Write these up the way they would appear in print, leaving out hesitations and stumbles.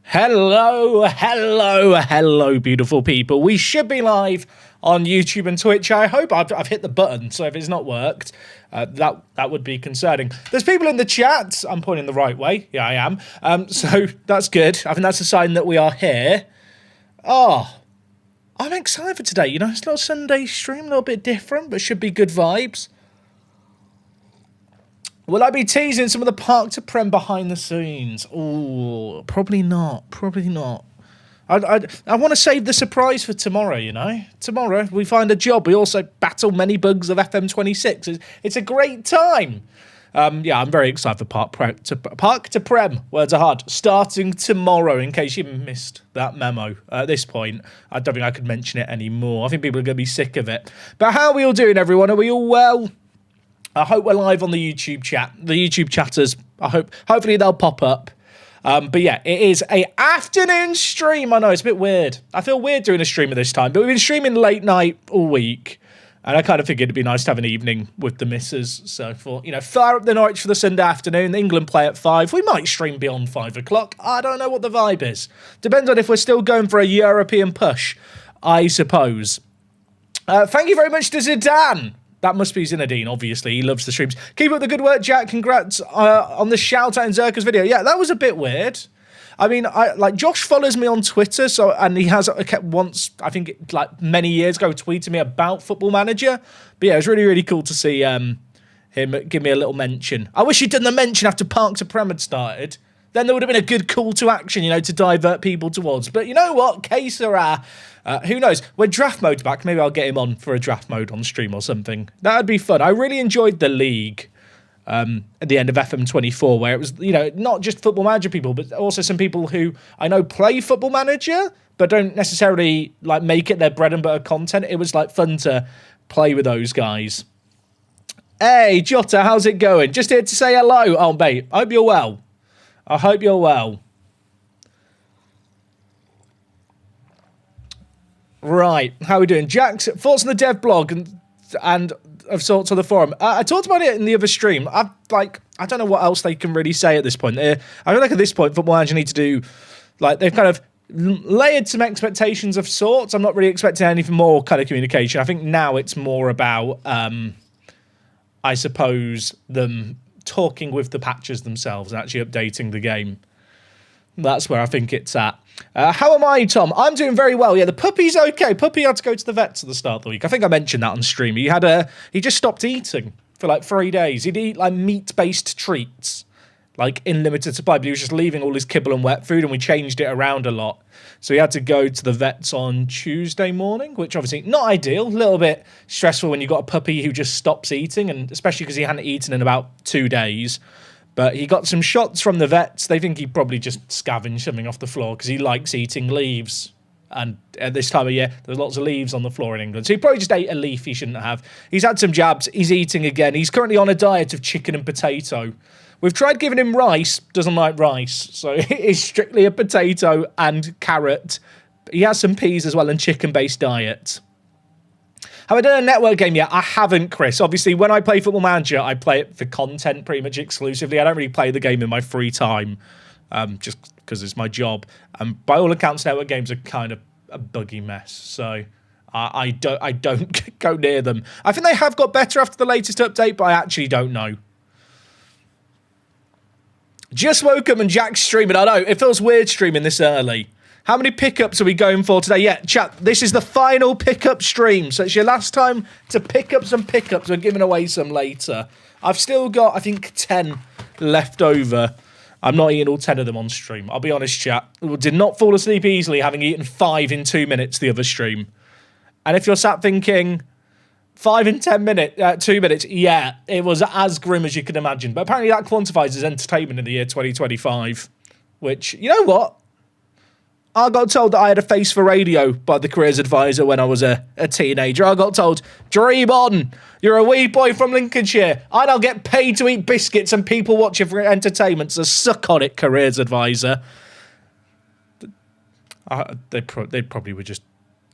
Hello, beautiful people. We should be live on YouTube and Twitch. I hope I've hit the button, so if it's not worked, that would be concerning. There's people in the chat. I'm pointing the right way. Yeah, I am. So that's good. I think that's a sign that we are here. Oh, I'm excited for today. You know, it's a little Sunday stream, a little bit different, but should be good vibes. Will I be teasing some of the Park to Prem behind the scenes? Oh, probably not. Probably not. I want to save the surprise for tomorrow, you know. Tomorrow, we find a job. We also battle many bugs of FM26. It's a great time. Yeah, I'm very excited for Park to Prem. Words are hard. Starting tomorrow, in case you missed that memo. At this point, I don't think I could mention it anymore. I think people are going to be sick of it. But how are we all doing, everyone? Are we all well? I hope we're live on the YouTube chat. The YouTube chatters, hopefully they'll pop up. But yeah, it is a afternoon stream. I know, it's a bit weird. I feel weird doing a stream at this time, but we've been streaming late night all week. And I kind of figured it'd be nice to have an evening with the missus. So I thought, you know, fire up the Norwich for the Sunday afternoon. England play at 5. We might stream beyond 5 o'clock. I don't know what the vibe is. Depends on if we're still going for a European push, I suppose. Thank you very much to Zidane. That must be Zinedine, obviously. He loves the streams. Keep up the good work, Jack. Congrats on the shout-out in Zerka's video. Yeah, that was a bit weird. I mean, Josh follows me on Twitter, and he has kept once, I think, like many years ago, tweeted me about Football Manager. But yeah, it was really, really cool to see him give me a little mention. I wish he'd done the mention after Park to Prem had started. Then there would have been a good call to action, you know, to divert people towards. But you know what? Que sera. Who knows? When draft mode's back, maybe I'll get him on for a draft mode on stream or something. That would be fun. I really enjoyed the league at the end of FM24, where it was, you know, not just Football Manager people, but also some people who I know play Football Manager, but don't necessarily like make it their bread and butter content. It was like fun to play with those guys. Hey, Jota, how's it going? Just here to say hello. Oh, mate, I hope you're well. I hope you're well. Right, how are we doing? Jack's thoughts on the dev blog and of sorts on the forum. I talked about it in the other stream. I don't know what else they can really say at this point. I feel like at this point, Football Manager need to do, like, they've kind of layered some expectations of sorts. I'm not really expecting anything more kind of communication. I think now it's more about, I suppose, them talking with the patches themselves and actually updating the game. That's where I think it's at. How am I, Tom? I'm doing very well. Yeah, the puppy's okay. Puppy had to go to the vets at the start of the week. I think I mentioned that on stream. He just stopped eating for like 3 days. He'd eat like meat-based treats, like in limited supply, but he was just leaving all his kibble and wet food, and we changed it around a lot. So he had to go to the vets on Tuesday morning, which obviously not ideal, a little bit stressful when you've got a puppy who just stops eating, and especially because he hadn't eaten in about 2 days. But he got some shots from the vets. They think he probably just scavenged something off the floor because he likes eating leaves. And at this time of year, there's lots of leaves on the floor in England. So he probably just ate a leaf he shouldn't have. He's had some jabs. He's eating again. He's currently on a diet of chicken and potato. We've tried giving him rice. Doesn't like rice. So it's strictly a potato and carrot. He has some peas as well and chicken-based diet. Have I done a network game yet? I haven't, Chris. Obviously, when I play Football Manager, I play it for content pretty much exclusively. I don't really play the game in my free time, just because it's my job. And by all accounts, network games are kind of a buggy mess. So I don't go near them. I think they have got better after the latest update, but I actually don't know. Just woke up and Jack's streaming. I know, it feels weird streaming this early. How many pickups are we going for today? Yeah, chat, this is the final pickup stream. So it's your last time to pick up some pickups. We're giving away some later. I've still got, I think, 10 left over. I'm not eating all 10 of them on stream. I'll be honest, chat. Did not fall asleep easily, having eaten 5 in 2 minutes the other stream. And if you're sat thinking 5 in 2 minutes, yeah, it was as grim as you can imagine. But apparently that quantifies as entertainment in the year 2025. Which, you know what? I got told that I had a face for radio by the careers advisor when I was a teenager. I got told, dream on, you're a wee boy from Lincolnshire, and I'll get paid to eat biscuits and people watch you for entertainment, so suck on it, careers advisor. They probably were just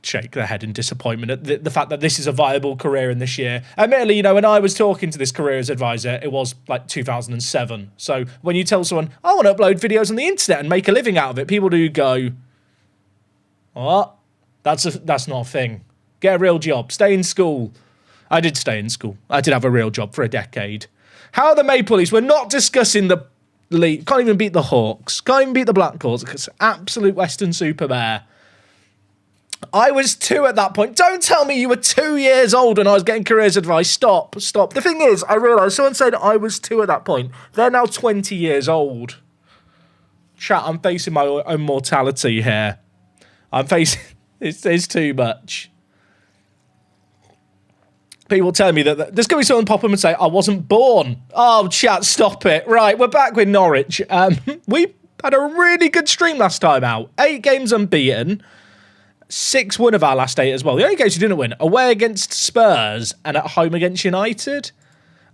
shake their head in disappointment at the fact that this is a viable career in this year. Admittedly, you know, when I was talking to this careers advisor, it was like 2007. So when you tell someone, I want to upload videos on the internet and make a living out of it, people do go, what? That's not a thing. Get a real job. Stay in school. I did stay in school. I did have a real job for a decade. How are the Maple Leafs? We're not discussing the league. Can't even beat the Hawks. Can't even beat the Blackhawks. It's absolute Western Super Bear. I was 2 at that point. Don't tell me you were 2 years old when I was getting careers advice. Stop. The thing is, I realised someone said I was 2 at that point. They're now 20 years old. Chat, I'm facing my own mortality here. I'm facing... It's too much. People tell me that there's going to be someone pop up and say, I wasn't born. Oh, chat, stop it. Right, we're back with Norwich. We had a really good stream last time out. 8 games unbeaten. 6 won of our last 8 as well. The only games we didn't win, away against Spurs and at home against United.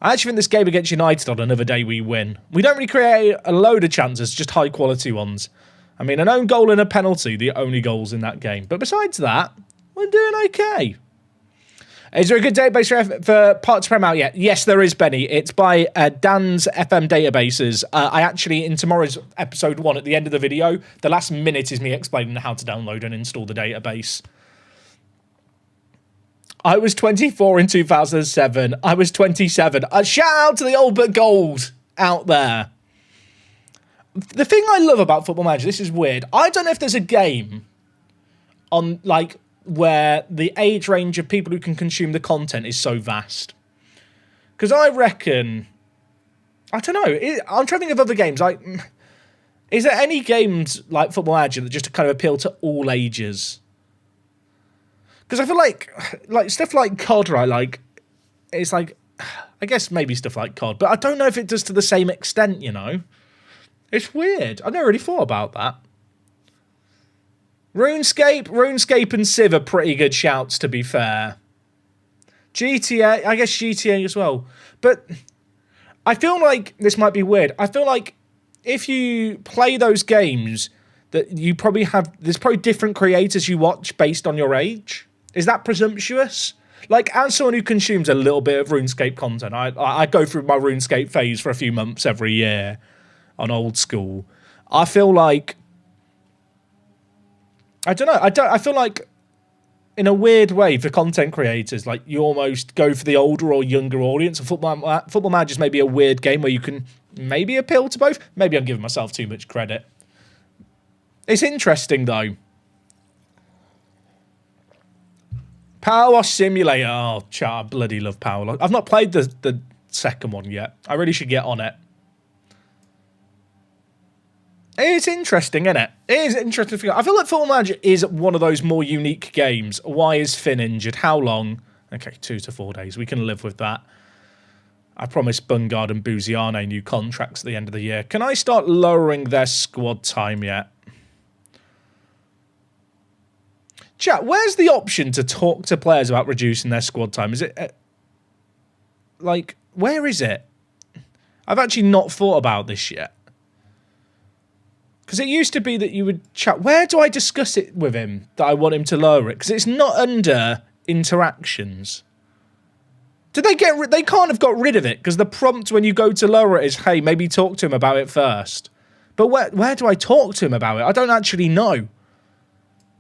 I actually think this game against United on another day we win. We don't really create a load of chances, just high quality ones. I mean, an own goal and a penalty, the only goals in that game. But besides that, we're doing okay. Is there a good database for Park to Prem out yet? Yes, there is, Benny. It's by Dan's FM databases. I actually, in tomorrow's episode 1, at the end of the video, the last minute is me explaining how to download and install the database. I was 24 in 2007. I was 27. Shout out to the old but gold out there. The thing I love about Football Manager, this is weird. I don't know if there's a game on, like, where the age range of people who can consume the content is so vast. Because I reckon... I don't know. I'm trying to think of other games. Like, is there any games like Football Manager that just kind of appeal to all ages? Because I feel like stuff like COD, right? Like, it's like... I guess maybe stuff like COD. But I don't know if it does to the same extent, you know? It's weird. I've never really thought about that. RuneScape and Civ are pretty good shouts, to be fair. GTA, I guess GTA as well. But I feel like this might be weird. I feel like if you play those games, that you probably have... There's probably different creators you watch based on your age. Is that presumptuous? Like, as someone who consumes a little bit of RuneScape content, I go through my RuneScape phase for a few months every year on old school. I feel like... I don't know. I feel like, in a weird way, for content creators, like, you almost go for the older or younger audience. Football Manager is maybe a weird game where you can maybe appeal to both. Maybe I'm giving myself too much credit. It's interesting, though. Power Wash Simulator. Oh, chat, I bloody love Power Wash. I've not played the second one yet. I really should get on it. It's interesting, isn't it? It is interesting. I feel like Football Manager is one of those more unique games. Why is Finn injured? How long? Okay, 2 to 4 days. We can live with that. I promised Bungard and Buziane new contracts at the end of the year. Can I start lowering their squad time yet? Chat, where's the option to talk to players about reducing their squad time? Is it... like, where is it? I've actually not thought about this yet. Because it used to be that you would chat. Where do I discuss it with him that I want him to lower it? Because it's not under interactions. Did they get? They can't have got rid of it because the prompt when you go to lower it is, hey, maybe talk to him about it first. But where do I talk to him about it? I don't actually know.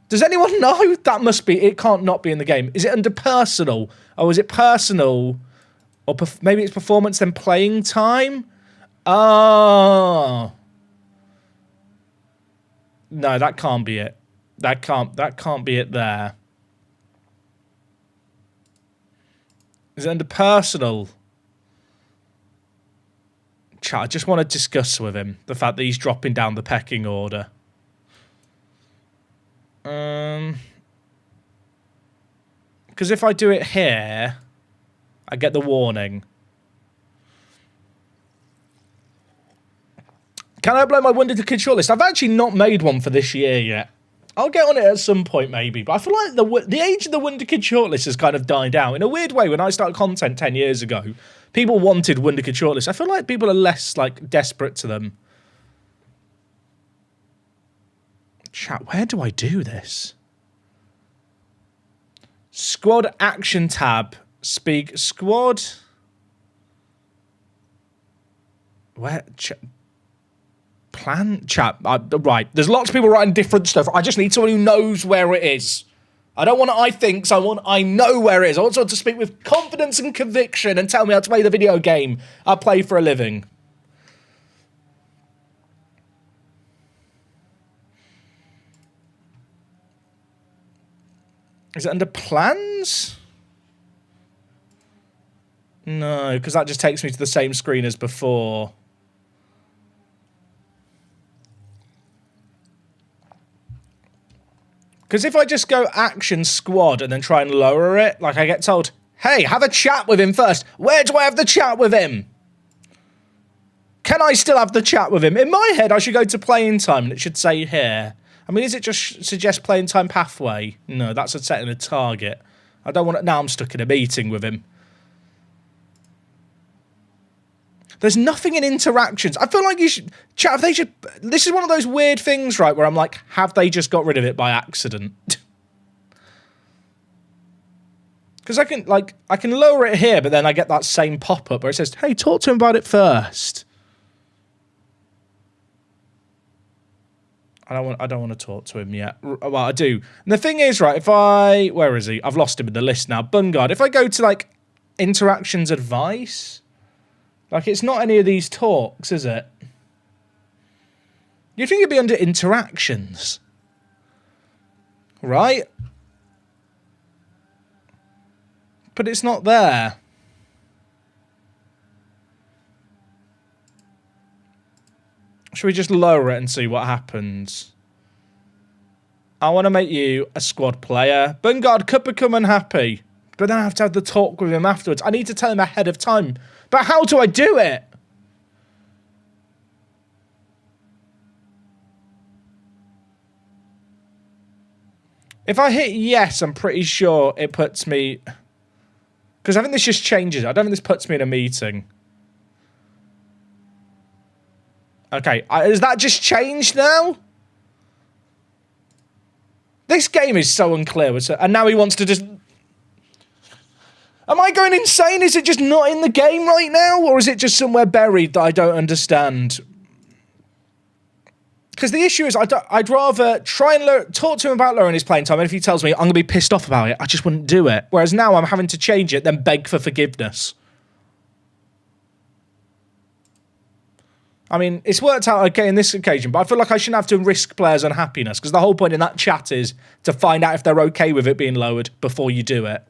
Does anyone know? That must be. It can't not be in the game. Is it under personal? Or is it personal? Or maybe it's performance then playing time? Oh. No, that can't be it. That can't be it there. Is it under personal? Chat, I just want to discuss with him the fact that he's dropping down the pecking order. Because if I do it here, I get the warning. Can I upload my Wonder to Kid shortlist? I've actually not made one for this year yet. I'll get on it at some point maybe, but I feel like the age of the Wonder Kid shortlist has kind of died out. In a weird way, when I started content 10 years ago, people wanted Wonder Kid shortlist. I feel like people are less like desperate to them. Chat, where do I do this? Squad action tab. Speak squad. Where? Plan chat. Right. There's lots of people writing different stuff. I just need someone who knows where it is. I don't want I think, so I know where it is. I want someone to speak with confidence and conviction and tell me how to play the video game I play for a living. Is it under plans? No, because that just takes me to the same screen as before. Because if I just go action squad and then try and lower it, like I get told, hey, have a chat with him first. Where do I have the chat with him? Can I still have the chat with him? In my head, I should go to playing time and it should say here. I mean, is it just suggest playing time pathway? No, that's a setting a target. I don't want it. Now I'm stuck in a meeting with him. There's nothing in interactions. I feel like you should... Chat, if they should... This is one of those weird things, right, where I'm like, have they just got rid of it by accident? Because I can lower it here, but then I get that same pop-up where it says, hey, talk to him about it first. I don't want to talk to him yet. Well, I do. And the thing is, right, if I... Where is he? I've lost him in the list now. Bungard. If I go to, like, interactions advice... Like, it's not any of these talks, is it? You'd think it'd be under interactions. Right? But it's not there. Should we just lower it and see what happens? I want to make you a squad player. Bungard could become unhappy. But then I have to have the talk with him afterwards. I need to tell him ahead of time. But how do I do it? If I hit yes, I'm pretty sure it puts me... Because I think this just changes. I don't think this puts me in a meeting. Okay, has that just changed now? This game is so unclear. And now he wants to just... Am I going insane? Is it just not in the game right now? Or is it just somewhere buried that I don't understand? Because the issue is I'd rather try and talk to him about lowering his playing time, and if he tells me I'm going to be pissed off about it, I just wouldn't do it. Whereas now I'm having to change it, then beg for forgiveness. I mean, it's worked out okay in this occasion, but I feel like I shouldn't have to risk players' unhappiness, because the whole point in that chat is to find out if they're okay with it being lowered before you do it.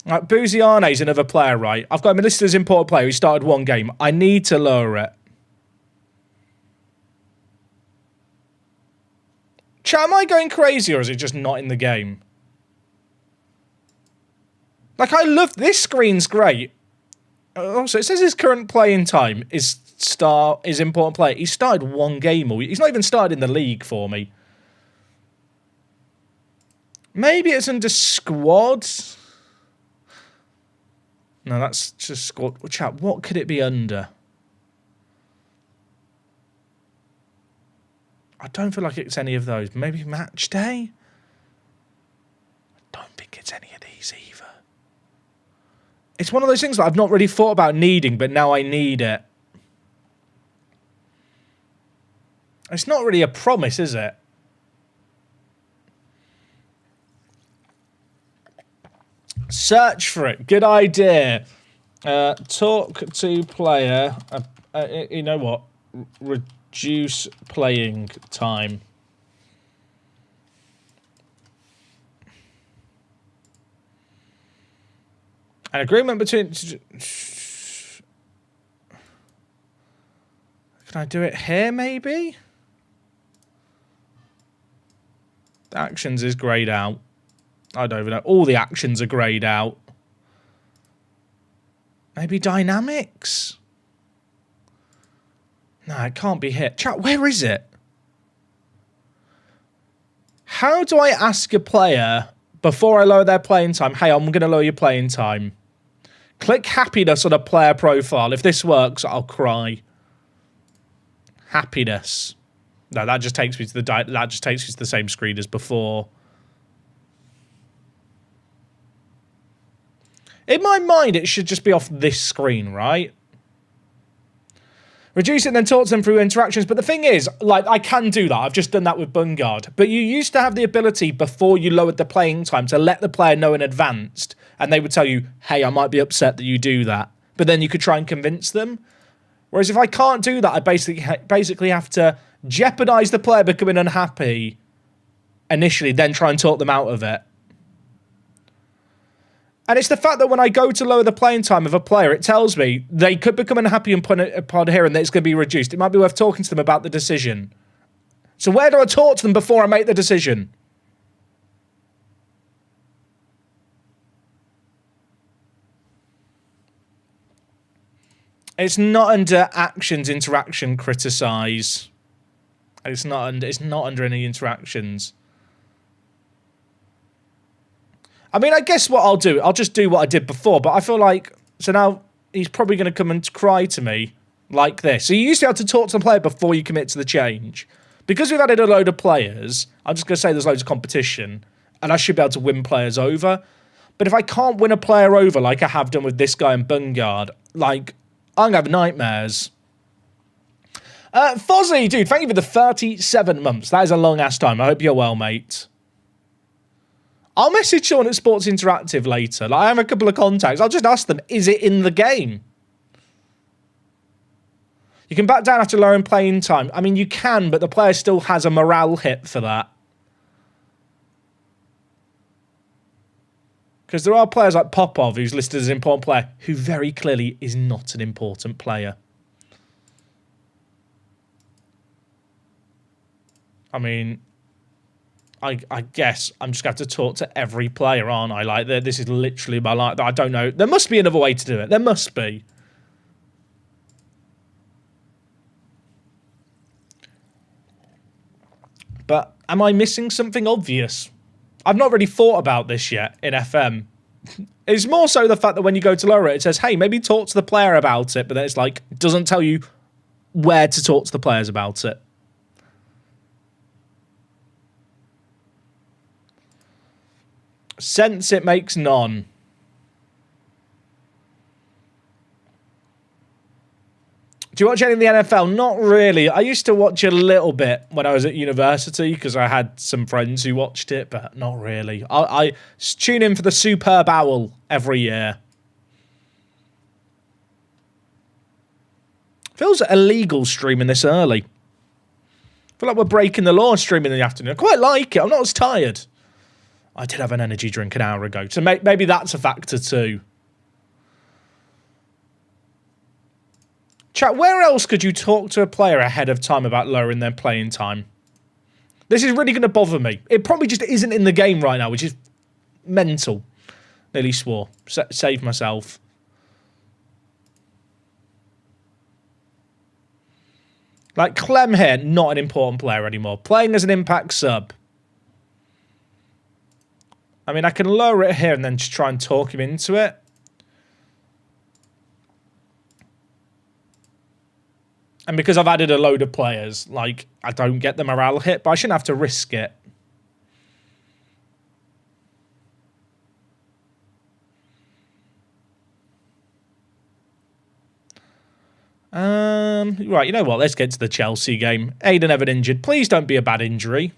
Right, Buziane's another player, right? I've got him listed as important player. He started one game. I need to lower it. Chat, am I going crazy or is it just not in the game? Like, I love... This screen's great. Also, it says his current playing time is important player. He started one game. He's not even started in the league for me. Maybe it's under squads. No, that's just squad. Chat, what could it be under? I don't feel like it's any of those. Maybe match day? I don't think it's any of these either. It's one of those things that I've not really thought about needing, but now I need it. It's not really a promise, is it? Search for it. Good idea. Talk to player. You know what? Reduce playing time. An agreement between... Can I do it here, maybe? The actions is greyed out. I don't even know. All the actions are greyed out. Maybe dynamics? No, it can't be here. Chat, where is it? How do I ask a player before I lower their playing time, hey, I'm going to lower your playing time? Click happiness on a player profile. If this works, I'll cry. Happiness. No, that just takes me to the same screen as before. In my mind, it should just be off this screen, right? Reduce it and then talk to them through interactions. But the thing is, like, I can do that. I've just done that with Bungard. But you used to have the ability before you lowered the playing time to let the player know in advance. And they would tell you, hey, I might be upset that you do that. But then you could try and convince them. Whereas if I can't do that, I basically have to jeopardise the player becoming unhappy initially, then try and talk them out of it. And it's the fact that when I go to lower the playing time of a player, it tells me they could become unhappy and put it upon here and that it's going to be reduced. It might be worth talking to them about the decision. So where do I talk to them before I make the decision? It's not under actions, interaction, criticise. It's not under any interactions. I mean, I guess what I'll do, I'll just do what I did before, but I feel like, so now he's probably going to come and cry to me like this. So you used to be able to talk to the player before you commit to the change. Because we've added a load of players, I'm just going to say there's loads of competition, and I should be able to win players over. But if I can't win a player over like I have done with this guy in Bungard, like, I'm going to have nightmares. Fozzie, dude, thank you for the 37 months. That is a long-ass time. I hope you're well, mate. I'll message Sean at Sports Interactive later. Like, I have a couple of contacts. I'll just ask them, is it in the game? You can back down after lowering playing time. I mean, you can, but the player still has a morale hit for that. Because there are players like Popov, who's listed as an important player, who very clearly is not an important player. I mean, I guess I'm just going to have to talk to every player, aren't I? Like, this is literally my life. I don't know. There must be another way to do it. There must be. But am I missing something obvious? I've not really thought about this yet in FM. It's more so the fact that when you go to lower it, it says, hey, maybe talk to the player about it. But then it's like, it doesn't tell you where to talk to the players about it. Sense it makes none. Do you watch any of the NFL? Not really. I used to watch a little bit when I was at university because I had some friends who watched it, but not really. I tune in for the Super Bowl every year. Feels illegal streaming this early. I feel like we're breaking the law streaming in the afternoon. I quite like it. I'm not as tired. I did have an energy drink an hour ago, so maybe that's a factor too. Chat, where else could you talk to a player ahead of time about lowering their playing time? This is really going to bother me. It probably just isn't in the game right now, which is mental. Nearly swore. Save myself. Like, Clem here, not an important player anymore. Playing as an impact sub. I mean, I can lower it here and then just try and talk him into it. And because I've added a load of players, like, I don't get the morale hit, but I shouldn't have to risk it. Right, you know what? Let's get to the Chelsea game. Aiden Evan injured. Please don't be a bad injury.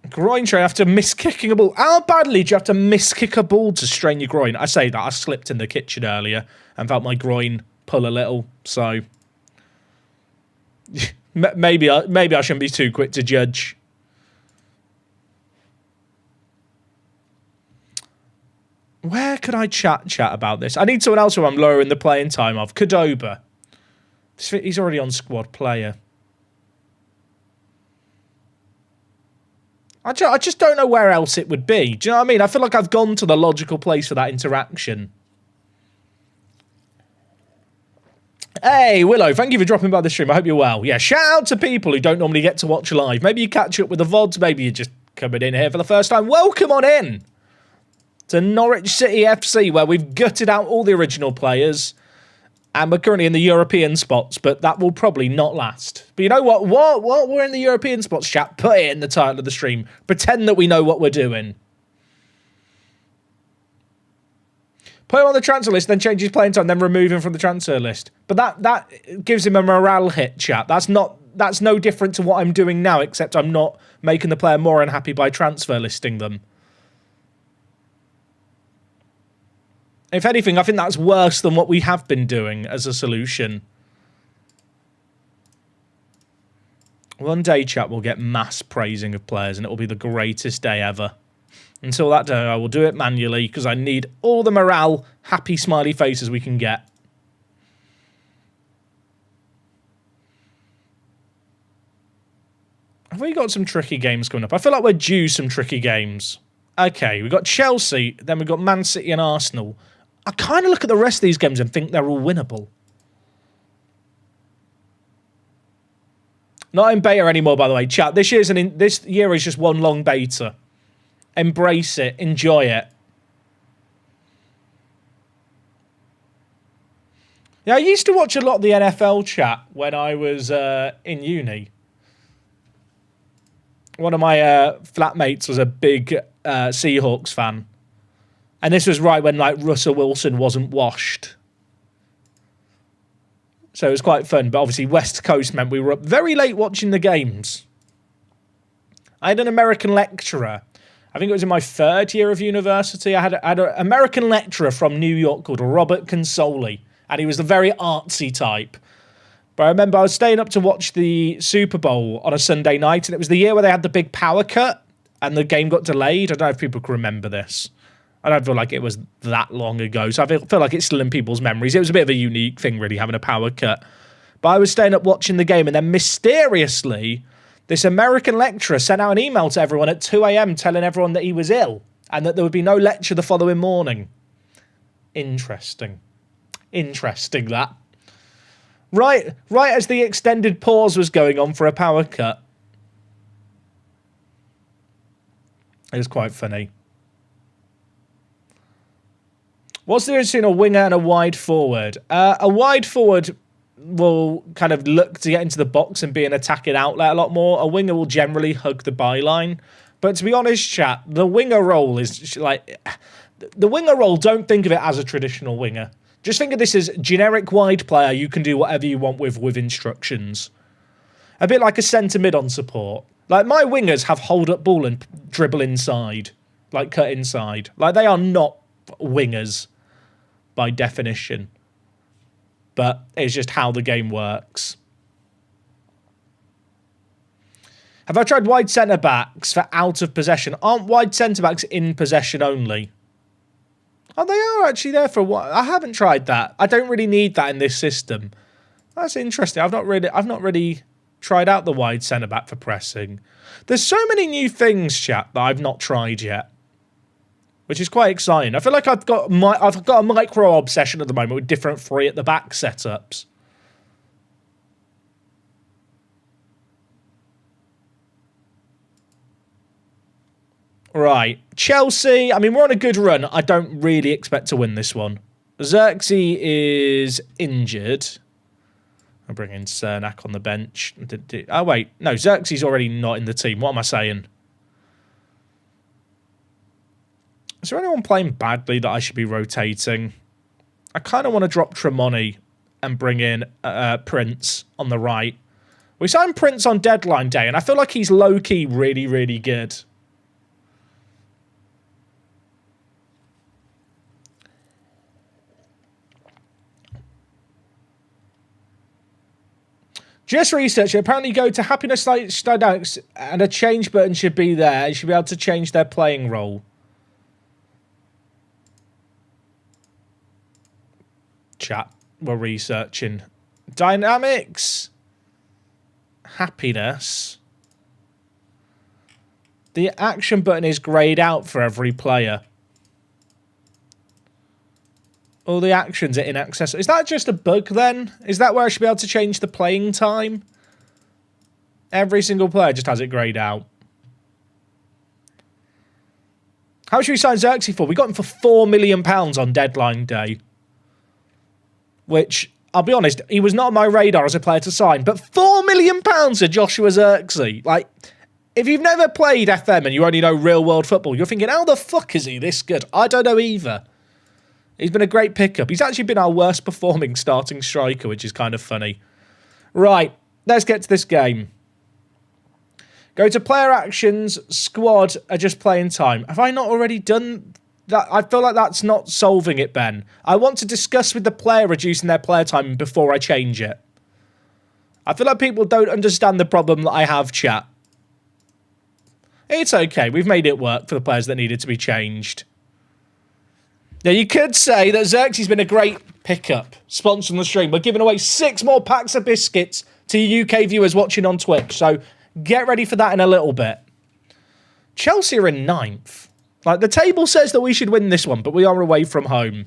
Groin strain after miss-kicking a ball. How badly do you have to miss-kick a ball to strain your groin? I say that. I slipped in the kitchen earlier and felt my groin pull a little. So maybe I shouldn't be too quick to judge. Where could I chat about this? I need someone else who I'm lowering the playing time of. Cordoba. He's already on squad player. I just don't know where else it would be. Do you know what I mean? I feel like I've gone to the logical place for that interaction. Hey, Willow, thank you for dropping by the stream. I hope you're well. Yeah, shout out to people who don't normally get to watch live. Maybe you catch up with the VODs. Maybe you're just coming in here for the first time. Welcome on in to Norwich City FC, where we've gutted out all the original players. And we're currently in the European spots, but that will probably not last. But you know what? What? We're in the European spots, chat. Put it in the title of the stream. Pretend that we know what we're doing. Put him on the transfer list, then change his playing time, then remove him from the transfer list. But that gives him a morale hit, chat. That's no different to what I'm doing now, except I'm not making the player more unhappy by transfer listing them. If anything, I think that's worse than what we have been doing as a solution. One day, chat, we'll get mass praising of players, and it will be the greatest day ever. Until that day, I will do it manually, because I need all the morale, happy, smiley faces we can get. Have we got some tricky games coming up? I feel like we're due some tricky games. Okay, we've got Chelsea, then we've got Man City and Arsenal. I kind of look at the rest of these games and think they're all winnable. Not in beta anymore, by the way. Chat, this year is just one long beta. Embrace it. Enjoy it. Yeah, I used to watch a lot of the NFL, chat, when I was in uni. One of my flatmates was a big Seahawks fan. And this was right when, like, Russell Wilson wasn't washed. So it was quite fun. But obviously West Coast meant we were up very late watching the games. I had an American lecturer. I think it was in my third year of university. I had an American lecturer from New York called Robert Consoli. And he was the very artsy type. But I remember I was staying up to watch the Super Bowl on a Sunday night. And it was the year where they had the big power cut. And the game got delayed. I don't know if people can remember this. I don't feel like it was that long ago, so I feel like it's still in people's memories. It was a bit of a unique thing, really, having a power cut. But I was staying up watching the game, and then mysteriously, this American lecturer sent out an email to everyone at 2 a.m. telling everyone that he was ill and that there would be no lecture the following morning. Interesting. Interesting, that. Right as the extended pause was going on for a power cut. It was quite funny. What's the difference between a winger and a wide forward? A wide forward will kind of look to get into the box and be an attacking outlet a lot more. A winger will generally hug the byline. But to be honest, chat, the winger role is like... The winger role, don't think of it as a traditional winger. Just think of this as generic wide player you can do whatever you want with instructions. A bit like a centre mid on support. Like, my wingers have hold up ball and dribble inside. Like, cut inside. Like, they are not wingers by definition, but it's just how the game works. Have I tried wide centre-backs for out of possession? Aren't wide centre-backs in possession only? Oh, they are actually there for a while. I haven't tried that. I don't really need that in this system. That's interesting. I've not really tried out the wide centre-back for pressing. There's so many new things, chat, that I've not tried yet, which is quite exciting. I feel like I've got a micro obsession at the moment with different three at the back setups. Right, Chelsea. I mean, we're on a good run. I don't really expect to win this one. Xerxes is injured. I'll bring in Cernak on the bench. Oh, wait. No, Xerxes is already not in the team. What am I saying? Is there anyone playing badly that I should be rotating? I kind of want to drop Tremonti and bring in Prince on the right. We signed Prince on deadline day, and I feel like he's low-key really, really good. Just research it. Apparently go to Happiness Dynamics and a change button should be there. You should be able to change their playing role. Chat, we're researching. Dynamics. Happiness. The action button is grayed out for every player. All the actions are inaccessible. Is that just a bug then? Is that where I should be able to change the playing time? Every single player just has it grayed out. How much should we sign Xerxes for? We got him for £4 million on deadline day. Which I'll be honest, he was not on my radar as a player to sign, but £4 million for Joshua Zirkzee. Like, if you've never played FM and you only know real-world football, you're thinking, how the fuck is he this good? I don't know either. He's been a great pickup. He's actually been our worst performing starting striker, which is kind of funny. Right, let's get to this game. Go to player actions, squad, adjust playing time. Have I not already done that? I feel like that's not solving it, Ben. I want to discuss with the player reducing their player time before I change it. I feel like people don't understand the problem that I have, chat. It's okay. We've made it work for the players that needed to be changed. Now, you could say that Xerxes been a great pickup, sponsoring the stream. We're giving away 6 more packs of biscuits to UK viewers watching on Twitch, so get ready for that in a little bit. Chelsea are in 9th. Like, the table says that we should win this one, but we are away from home.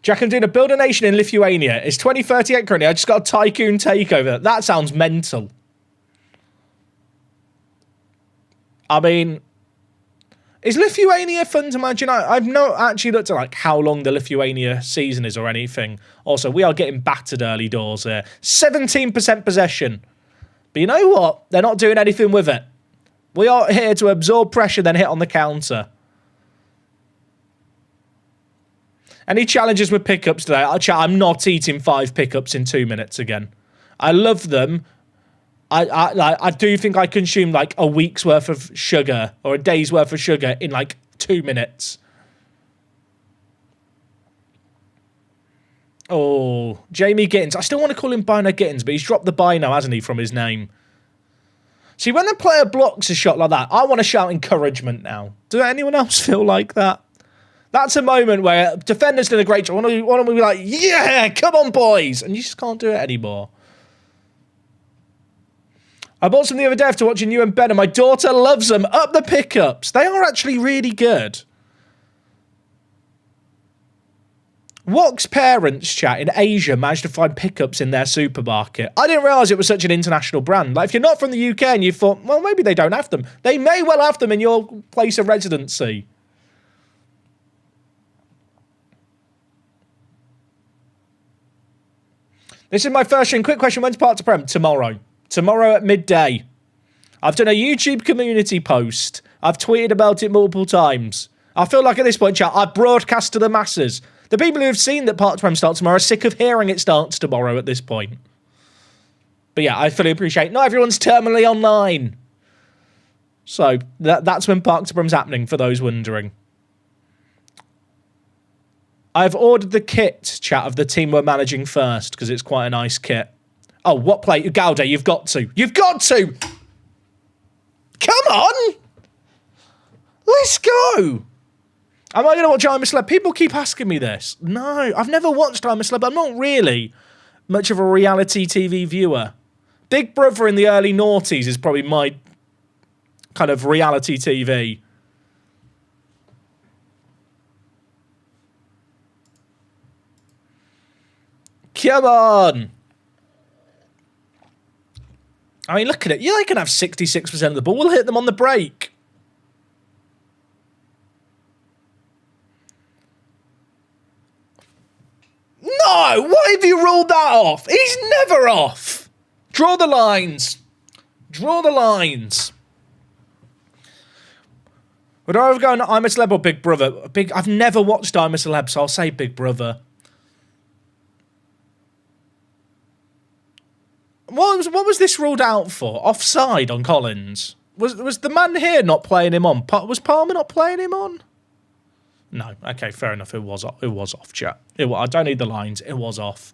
Jack, I'm doing a Build a Nation in Lithuania. It's 2038 currently. I just got a Tycoon takeover. That sounds mental. I mean, is Lithuania fun to imagine? I've not actually looked at like how long the Lithuania season is or anything. Also, we are getting battered early doors here. 17% possession. But you know what? They're not doing anything with it. We are here to absorb pressure, then hit on the counter. Any challenges with pickups today? I'm not eating 5 pickups in 2 minutes again. I love them. I do think I consume like a week's worth of sugar or a day's worth of sugar in like 2 minutes. Oh, Jamie Gittins. I still want to call him Bino Gittins, but he's dropped the by now, hasn't he, from his name? See, when a player blocks a shot like that, I want to shout encouragement now. Does anyone else feel like that? That's a moment where defenders did a great job. Why don't we be like, yeah, come on, boys? And you just can't do it anymore. I bought some the other day after watching you and Ben, and my daughter loves them. Up the pickups. They are actually really good. Wok's parents, chat, in Asia managed to find pickups in their supermarket. I didn't realise it was such an international brand. Like, if you're not from the UK and you thought, well, maybe they don't have them. They may well have them in your place of residency. This is my first stream. Quick question. When's Part to Prem? Tomorrow. Tomorrow at midday. I've done a YouTube community post. I've tweeted about it multiple times. I feel like at this point, chat, I broadcast to the masses. The people who have seen that Part to Prem starts tomorrow are sick of hearing it starts tomorrow at this point. But yeah, I fully appreciate not everyone's terminally online. So that's when Part to Prem's happening, for those wondering. I've ordered the kit, chat, of the team we're managing first, because it's quite a nice kit. Oh, what play? Gaude, you've got to. You've got to! Come on! Let's go! Am I going to watch I'm a Celeb? People keep asking me this. No, I've never watched I'm a Celeb. I'm not really much of a reality TV viewer. Big Brother in the early noughties is probably my kind of reality TV. Come on! I mean, look at it. Yeah, they can have 66% of the ball. We'll hit them on the break. No! Why have you ruled that off? He's never off. Draw the lines. Draw the lines. Would I ever go on I'm a Celeb or Big Brother? I've never watched I'm a Celeb, so I'll say Big Brother. What was this ruled out for? Offside on Collins? Was the man here not playing him on? Was Palmer not playing him on? No. Okay, fair enough. It was off, chat. I don't need the lines. It was off.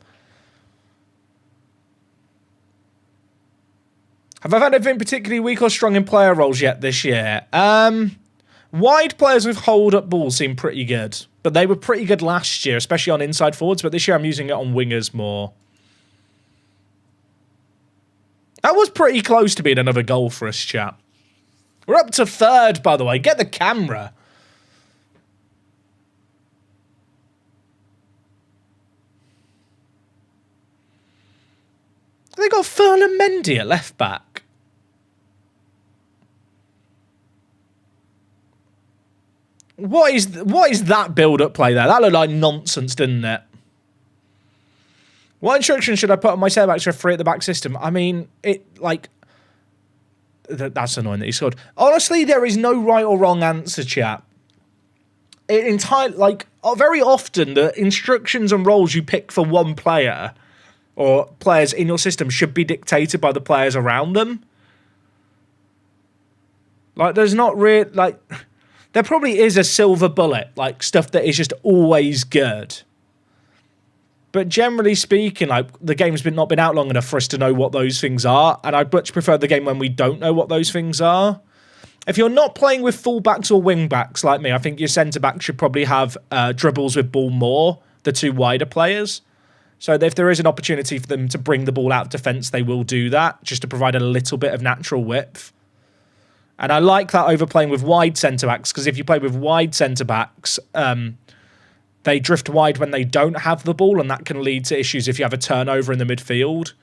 Have I found anything particularly weak or strong in player roles yet this year? Wide players with hold-up balls seem pretty good. But they were pretty good last year, especially on inside forwards. But this year I'm using it on wingers more. That was pretty close to being another goal for us, chat. We're up to 3rd, by the way. Get the camera. They got Fulham Mendy at left back. What is that build-up play there? That looked like nonsense, didn't it? What instructions should I put on my centre-backs for a free at the back system? I mean, that's annoying that he scored. Honestly, there is no right or wrong answer, chat. Very often the instructions and roles you pick for one player or players in your system should be dictated by the players around them. Like, there's not really, like, there probably is a silver bullet, like stuff that is just always good. But generally speaking, like, the game's not been out long enough for us to know what those things are, and I'd much prefer the game when we don't know what those things are. If you're not playing with fullbacks or wingbacks like me, I think your centre-back should probably have dribbles with ball more, the two wider players. So if there is an opportunity for them to bring the ball out of defence, they will do that, just to provide a little bit of natural width. And I like that over playing with wide centre-backs, because if you play with wide centre-backs, they drift wide when they don't have the ball, and that can lead to issues if you have a turnover in the midfield.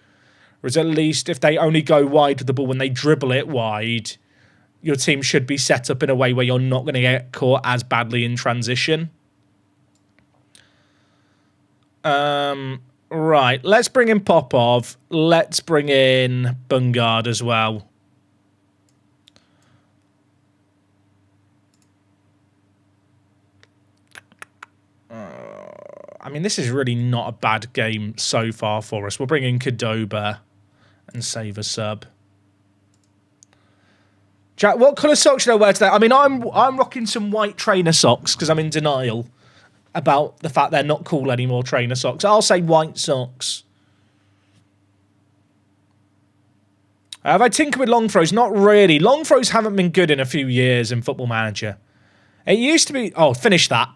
Whereas at least if they only go wide with the ball when they dribble it wide, your team should be set up in a way where you're not going to get caught as badly in transition. Right, let's bring in Popov. Let's bring in Bungard as well. I mean, this is really not a bad game so far for us. We'll bring in Cordoba and save a sub. Jack, what colour socks should I wear today? I mean, I'm rocking some white trainer socks because I'm in denial about the fact they're not cool anymore, trainer socks. I'll say white socks. Have I tinkered with long throws? Not really. Long throws haven't been good in a few years in Football Manager. It used to be... Oh, finish that.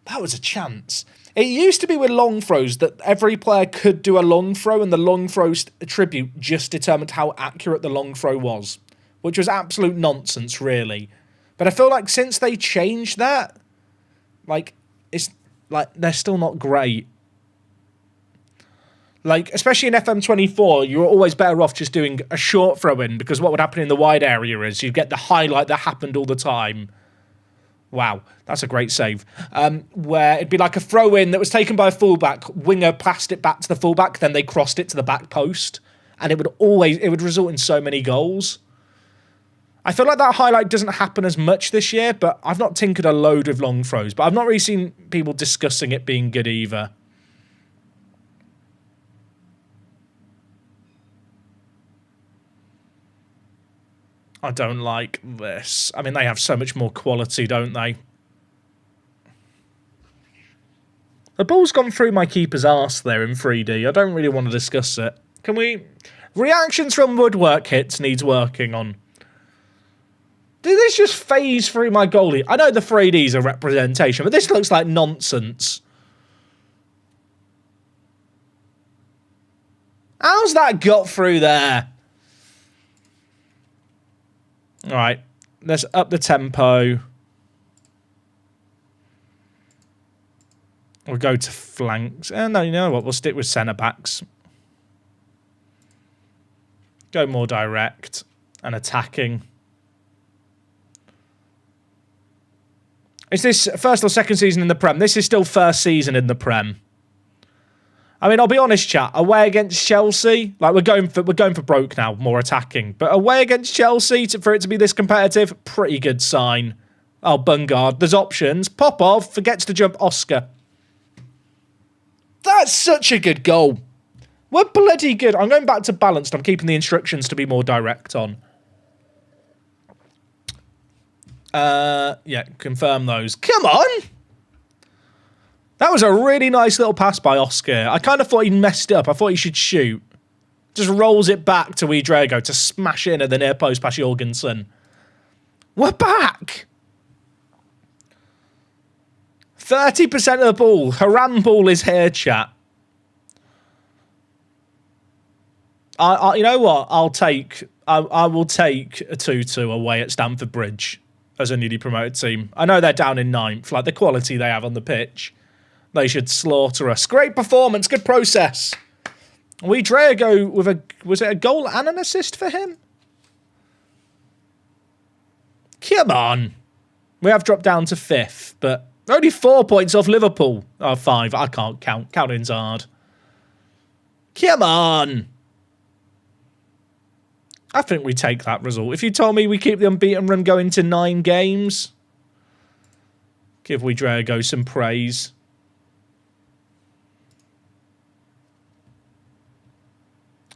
That was a chance. It used to be with long throws that every player could do a long throw, and the long throw attribute just determined how accurate the long throw was, which was absolute nonsense, really. But I feel like since they changed that, like, it's like they're still not great. Like, especially in FM24, you were always better off just doing a short throw in, because what would happen in the wide area is you'd get the highlight that happened all the time. Wow, that's a great save. Where it'd be like a throw-in that was taken by a fullback, winger passed it back to the fullback, then they crossed it to the back post, and it would result in so many goals. I feel like that highlight doesn't happen as much this year, but I've not tinkered a load with long throws, but I've not really seen people discussing it being good either. I don't like this. I mean, they have so much more quality, don't they? The ball's gone through my keeper's arse there in 3D. I don't really want to discuss it. Can we... Reactions from woodwork hits needs working on. Did this just phase through my goalie? I know the 3D's a representation, but this looks like nonsense. How's that got through there? All right, let's up the tempo. We'll go to flanks. No, you know what? We'll stick with centre-backs. Go more direct and attacking. Is this first or second season in the Prem? This is still first season in the Prem. I mean, I'll be honest, chat. Away against Chelsea, like we're going for broke now, more attacking. But away against Chelsea, for it to be this competitive, pretty good sign. Oh, Bungard, there's options. Popov forgets to jump Oscar. That's such a good goal. We're bloody good. I'm going back to balanced. I'm keeping the instructions to be more direct on. Yeah, confirm those. Come on. That was a really nice little pass by Oscar. I kind of thought he messed up. I thought he should shoot. Just rolls it back to Drago to smash it in at the near post past Jorgensen. We're back! 30% of the ball. Haram ball is here, chat. You know what? I will take a 2-2 away at Stamford Bridge as a newly promoted team. I know they're down in 9th. Like, the quality they have on the pitch. They should slaughter us. Great performance. Good process. Drago with was it a goal and an assist for him? Come on. We have dropped down to 5th, but only 4 points off Liverpool. Oh, 5. I can't count. Counting's hard. Come on. I think we take that result. If you told me we keep the unbeaten run going to 9 games, give we Drago some praise.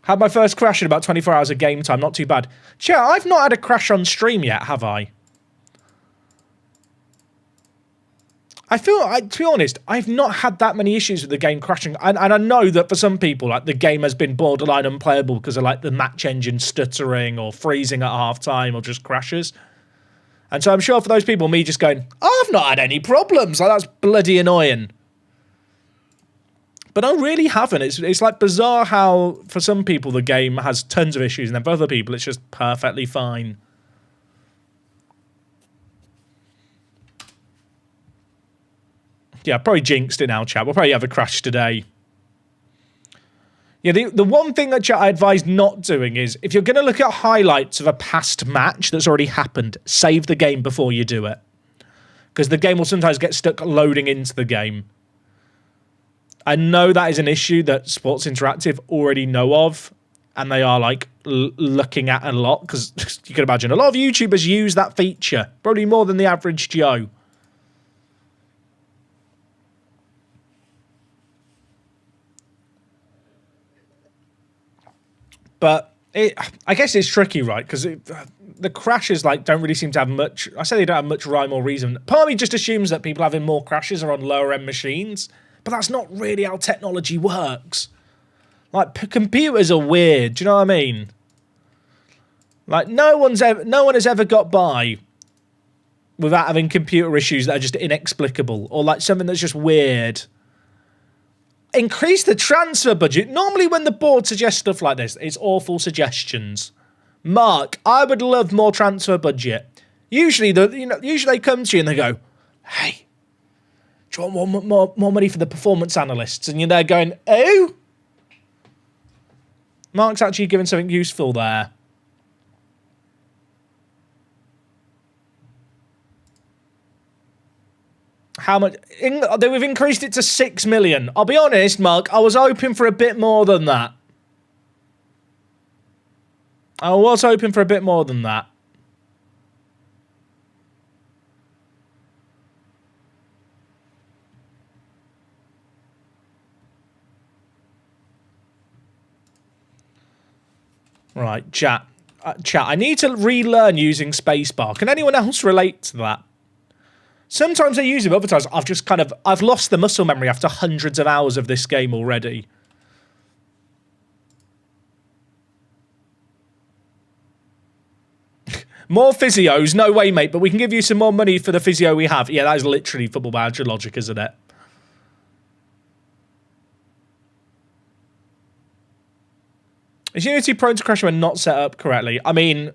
Had my first crash in about 24 hours of game time. Not too bad. Chat, I've not had a crash on stream yet, have I? I feel, to be honest, I've not had that many issues with the game crashing. And I know that for some people, like, the game has been borderline unplayable because of, like, the match engine stuttering or freezing at half-time or just crashes. And so I'm sure for those people, me just going, oh, I've not had any problems. Like, that's bloody annoying. But I really haven't. It's like bizarre how, for some people, the game has tons of issues, and then for other people, it's just perfectly fine. Yeah, probably jinxed it now, chat. We'll probably have a crash today. Yeah, the one thing that, chat, I advise not doing is, if you're going to look at highlights of a past match that's already happened, save the game before you do it. Because the game will sometimes get stuck loading into the game. I know that is an issue that Sports Interactive already know of, and they are, like, looking at a lot, because you can imagine a lot of YouTubers use that feature, probably more than the average Joe. But I guess it's tricky, right? Because the crashes, like, don't really seem to have much... I say they don't have much rhyme or reason. Part of me just assumes that people having more crashes are on lower-end machines. But that's not really how technology works. Like, computers are weird. Do you know what I mean? Like, no one has ever got by without having computer issues that are just inexplicable, or like something that's just weird. Increase the transfer budget. Normally, when the board suggests stuff like this, it's awful suggestions. Mark, I would love more transfer budget. Usually, usually they come to you and they go, "Hey, do you want more money for the performance analysts?" And you're there going, "Oh." Mark's actually given something useful there. How much? We've increased it to 6 million. I'll be honest, Mark, I was hoping for a bit more than that. I was hoping for a bit more than that. Right, chat. I need to relearn using spacebar. Can anyone else relate to that? Sometimes I use it, but other times I've lost the muscle memory after hundreds of hours of this game already. More physios? No way, mate, but we can give you some more money for the physio we have. Yeah, that is literally Football Manager logic, isn't it? Is Unity prone to crashing when not set up correctly? I mean,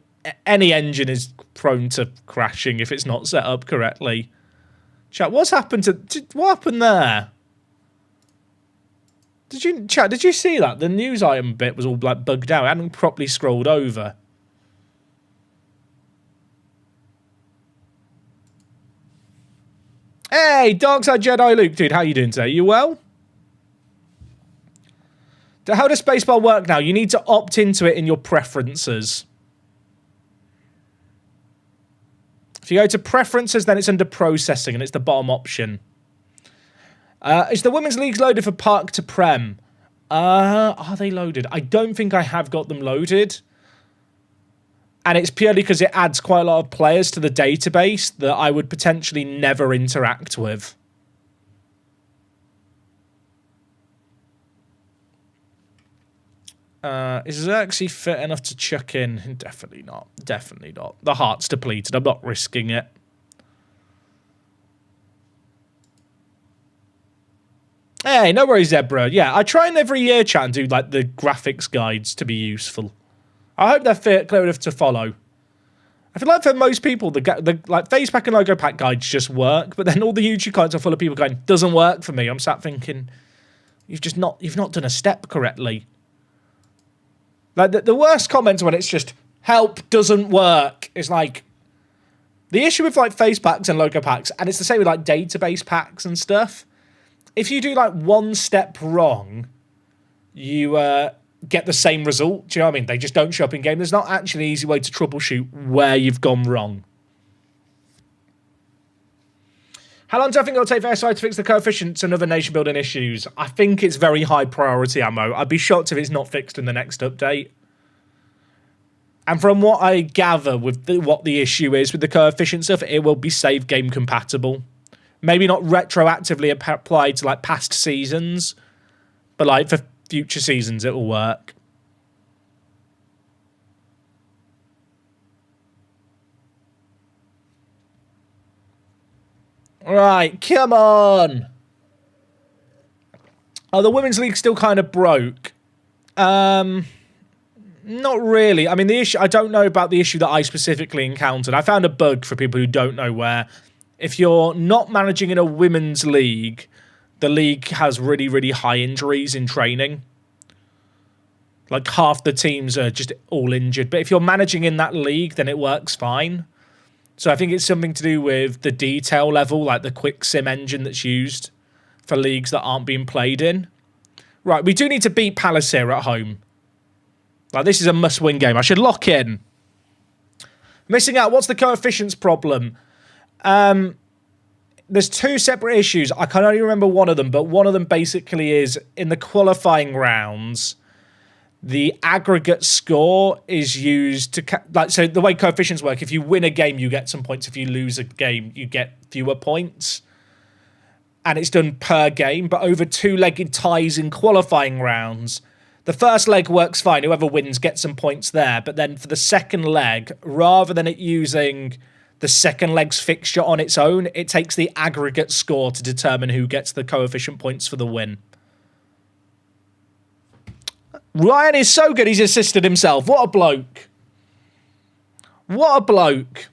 any engine is prone to crashing if it's not set up correctly. Chat, what happened there? Did you see that? The news item bit was all like bugged out. I hadn't properly scrolled over. Hey, Darkside Jedi Luke, dude, how you doing today? You well? How does spacebar work now? You need to opt into it in your preferences. If you go to preferences, then it's under processing, and it's the bottom option. Is the Women's League loaded for Park to Prem? Are they loaded? I don't think I have got them loaded. And it's purely because it adds quite a lot of players to the database that I would potentially never interact with. Is Xerxes fit enough to chuck in? Definitely not. Definitely not. The heart's depleted. I'm not risking it. Hey, no worries, Zebra. Yeah, I try and every year, chat, and do like the graphics guides to be useful. I hope they're clear enough to follow. I feel like for most people, the like face pack and logo pack guides just work, but then all the YouTube comments are full of people going, "Doesn't work for me." I'm sat thinking, you've not done a step correctly. Like, the worst comments when it's just, "Help, doesn't work." It's like, The issue with like face packs and logo packs, and it's the same with like database packs and stuff. If you do like one step wrong, you get the same result. Do you know what I mean? They just don't show up in game. There's not actually an easy way to troubleshoot where you've gone wrong. How long do I think it'll take for SI to fix the coefficients and other nation building issues? I think it's very high priority, Ammo. I'd be shocked if it's not fixed in the next update. And from what I gather with what the issue is with the coefficient stuff, it will be save game compatible. Maybe not retroactively applied to like past seasons, but like for future seasons it will work. Right, come on. Oh, the Women's League still kind of broke. Not really. I mean, the issue, I don't know about the issue that I specifically encountered. I found a bug for people who don't know where. If you're not managing in a women's league, the league has really, really high injuries in training. Like half the teams are just all injured. But if you're managing in that league, then it works fine. So I think it's something to do with the detail level, like the quick sim engine that's used for leagues that aren't being played in. Right, we do need to beat Palace here at home. Like, this is a must-win game. I should lock in. Missing out. What's the coefficients problem? There's two separate issues. I can only remember one of them, but one of them basically is in the qualifying rounds, the aggregate score is used to... so the way coefficients work, if you win a game, you get some points. If you lose a game, you get fewer points. And it's done per game, but over two-legged ties in qualifying rounds... The first leg works fine. Whoever wins gets some points there. But then for the second leg, rather than it using the second leg's fixture on its own, it takes the aggregate score to determine who gets the coefficient points for the win. Ryan is so good, he's assisted himself. What a bloke. What a bloke.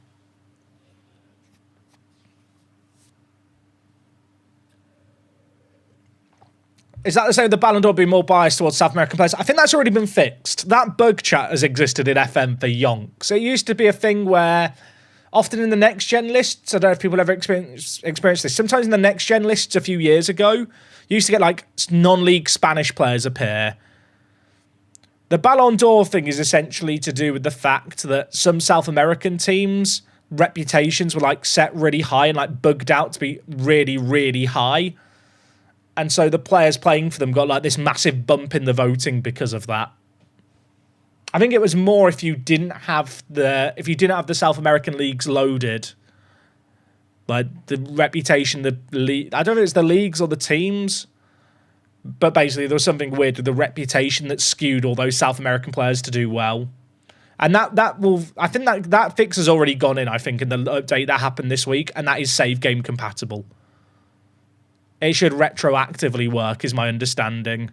Is that the same with the Ballon d'Or being more biased towards South American players? I think that's already been fixed. That bug chat has existed in FM for yonks. It used to be a thing where often in the next-gen lists, I don't know if people ever experienced this, sometimes in the next-gen lists a few years ago, you used to get like non-league Spanish players appear. The Ballon d'Or thing is essentially to do with the fact that some South American teams' reputations were like set really high and like bugged out to be really, really high. And so the players playing for them got like this massive bump in the voting because of that. I think it was more if you didn't have the South American leagues loaded, like the reputation, I don't know if it's the leagues or the teams, but basically there was something weird with the reputation that skewed all those South American players to do well. And I think that fix has already gone in, I think, in the update that happened this week, and that is save game compatible. It should retroactively work, is my understanding.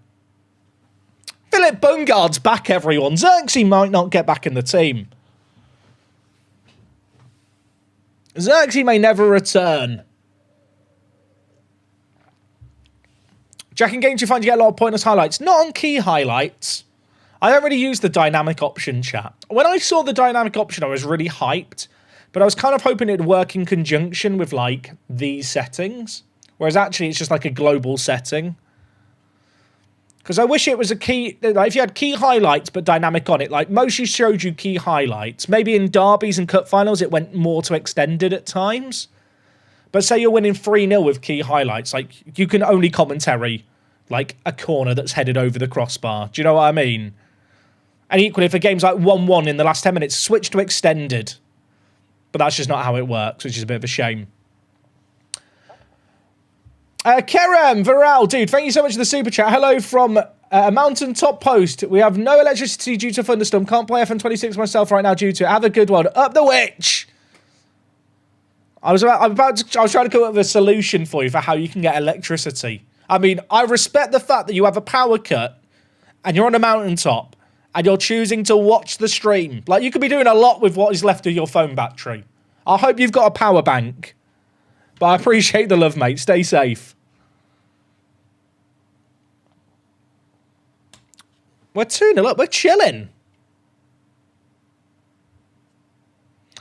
Philip Bungard's back, everyone. Xerxes might not get back in the team. Xerxes may never return. Jack, in games you find you get a lot of pointless highlights. Not on key highlights. I don't really use the dynamic option, chat. When I saw the dynamic option, I was really hyped. But I was kind of hoping it'd work in conjunction with, like, these settings. Whereas actually it's just like a global setting. Because I wish it was a key... Like if you had key highlights but dynamic on it, like mostly showed you key highlights. Maybe in derbies and cup finals it went more to extended at times. But say you're winning 3-0 with key highlights, like you can only commentary like a corner that's headed over the crossbar. Do you know what I mean? And equally for games like 1-1 in the last 10 minutes, switch to extended. But that's just not how it works, which is a bit of a shame. Kerem Viral, dude, thank you so much for the super chat. Hello from a mountaintop post. We have no electricity due to a thunderstorm. Can't play FM26 myself right now due to it. Have a good one. Up the witch. I was trying to come up with a solution for you for how you can get electricity. I mean, I respect the fact that you have a power cut and you're on a mountaintop and you're choosing to watch the stream. Like, you could be doing a lot with what is left of your phone battery. I hope you've got a power bank. But I appreciate the love, mate. Stay safe. We're 2-0 up. We're chilling.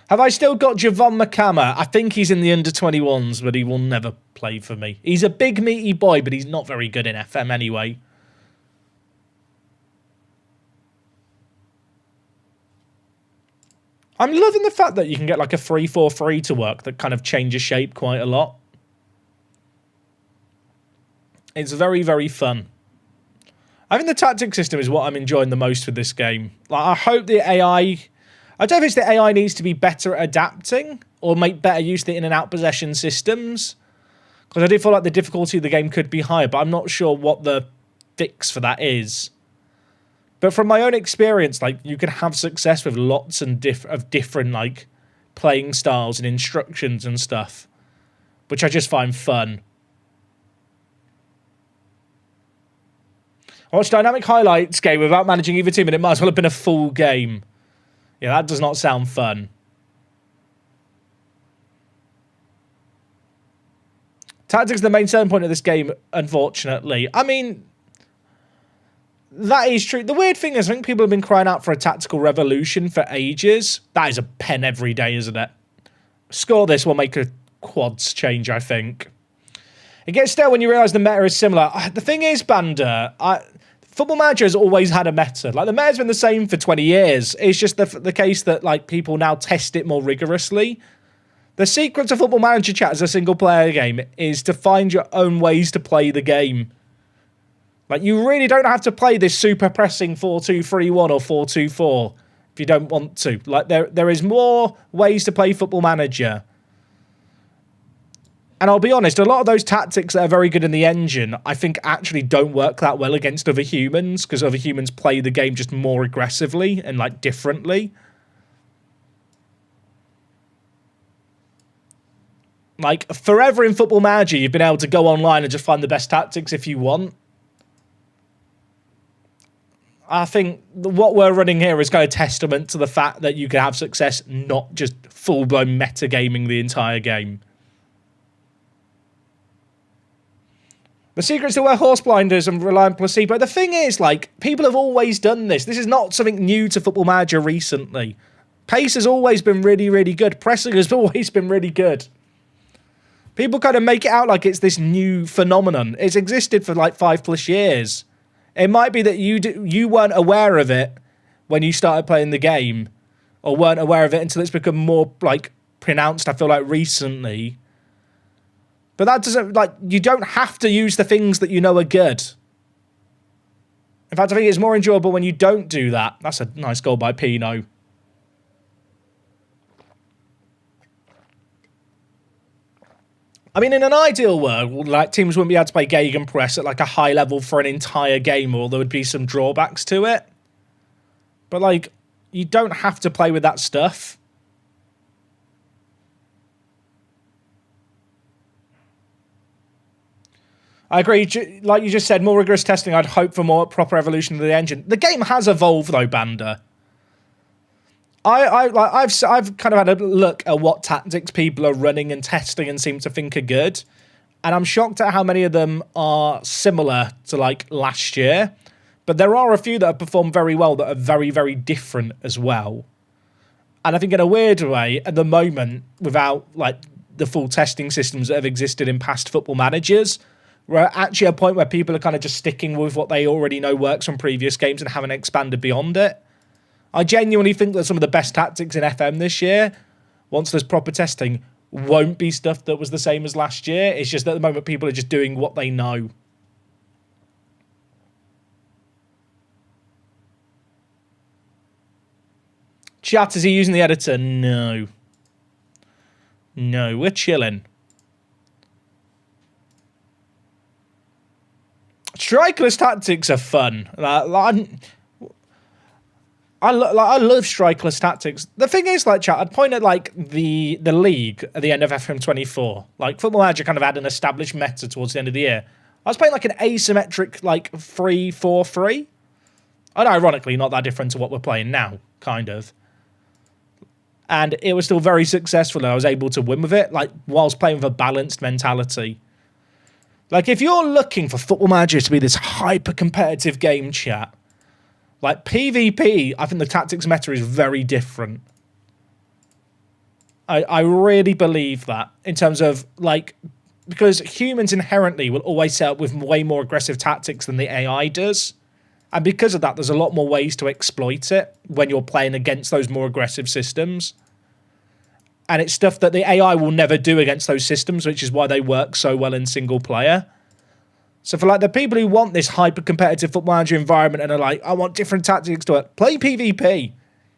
Have I still got Javon McCammer? I think he's in the under-21s, but he will never play for me. He's a big, meaty boy, but he's not very good in FM anyway. I'm loving the fact that you can get like a 3-4-3 to work that kind of changes shape quite a lot. It's very, very fun. I think the tactic system is what I'm enjoying the most with this game. Like, I hope the AI... I don't know if it's the AI needs to be better at adapting or make better use of the in and out possession systems. Because I do feel like the difficulty of the game could be higher, but I'm not sure what the fix for that is. But from my own experience, like, you can have success with lots of different, like, playing styles and instructions and stuff, which I just find fun. I watched Dynamic Highlights game without managing either team, and it might as well have been a full game. Yeah, that does not sound fun. Tactics are the main selling point of this game, unfortunately. I mean, that is true. The weird thing is, I think people have been crying out for a tactical revolution for ages. That is a pen every day, isn't it? Score this will make a quads change, I think. It gets stale when you realise the meta is similar. The thing is, Banda, Football Manager has always had a meta. Like, the meta's been the same for 20 years. It's just the case that, like, people now test it more rigorously. The secret to Football Manager chat as a single-player game is to find your own ways to play the game. Like, you really don't have to play this super pressing 4-2-3-1 or 4-2-4 if you don't want to. Like, there is more ways to play Football Manager. And I'll be honest, a lot of those tactics that are very good in the engine, I think actually don't work that well against other humans, because other humans play the game just more aggressively and, like, differently. Like, forever in Football Manager, you've been able to go online and just find the best tactics if you want. I think what we're running here is kind of testament to the fact that you can have success, not just full-blown metagaming the entire game. The secret's to wear horse blinders and rely on placebo. The thing is, like, people have always done this. This is not something new to Football Manager recently. Pace has always been really, really good. Pressing has always been really good. People kind of make it out like it's this new phenomenon. It's existed for like 5+ years. It might be that you weren't aware of it when you started playing the game, or weren't aware of it until it's become more, like, pronounced, I feel like, recently. But that doesn't, like, you don't have to use the things that you know are good. In fact, I think it's more enjoyable when you don't do that. That's a nice goal by Pino. I mean, in an ideal world, like, teams wouldn't be able to play Gegenpress at, like, a high level for an entire game, or there would be some drawbacks to it. But, like, you don't have to play with that stuff. I agree. Like you just said, more rigorous testing. I'd hope for more proper evolution of the engine. The game has evolved, though, Banda. I've kind of had a look at what tactics people are running and testing and seem to think are good, and I'm shocked at how many of them are similar to, like, last year. But there are a few that have performed very well that are very, very different as well. And I think in a weird way, at the moment, without, like, the full testing systems that have existed in past Football Managers, we're actually at a point where people are kind of just sticking with what they already know works from previous games and haven't expanded beyond it. I genuinely think that some of the best tactics in FM this year, once there's proper testing, won't be stuff that was the same as last year. It's just that at the moment people are just doing what they know. Chat, is he using the editor? No. No, we're chilling. Strikerless tactics are fun. I love strikerless tactics. The thing is, like, chat, I'd point at, like, the league at the end of FM24. Like, Football Manager kind of had an established meta towards the end of the year. I was playing, like, an asymmetric, like, 3-4-3. And ironically, not that different to what we're playing now, kind of. And it was still very successful, and I was able to win with it, like, whilst playing with a balanced mentality. Like, if you're looking for Football Manager to be this hyper-competitive game, chat, like, PvP, I think the tactics meta is very different. I really believe that in terms of like, because humans inherently will always set up with way more aggressive tactics than the AI does. And because of that, there's a lot more ways to exploit it when you're playing against those more aggressive systems. And it's stuff that the AI will never do against those systems, which is why they work so well in single player. So for like the people who want this hyper-competitive Football Manager environment and are like, I want different tactics to it, play PvP.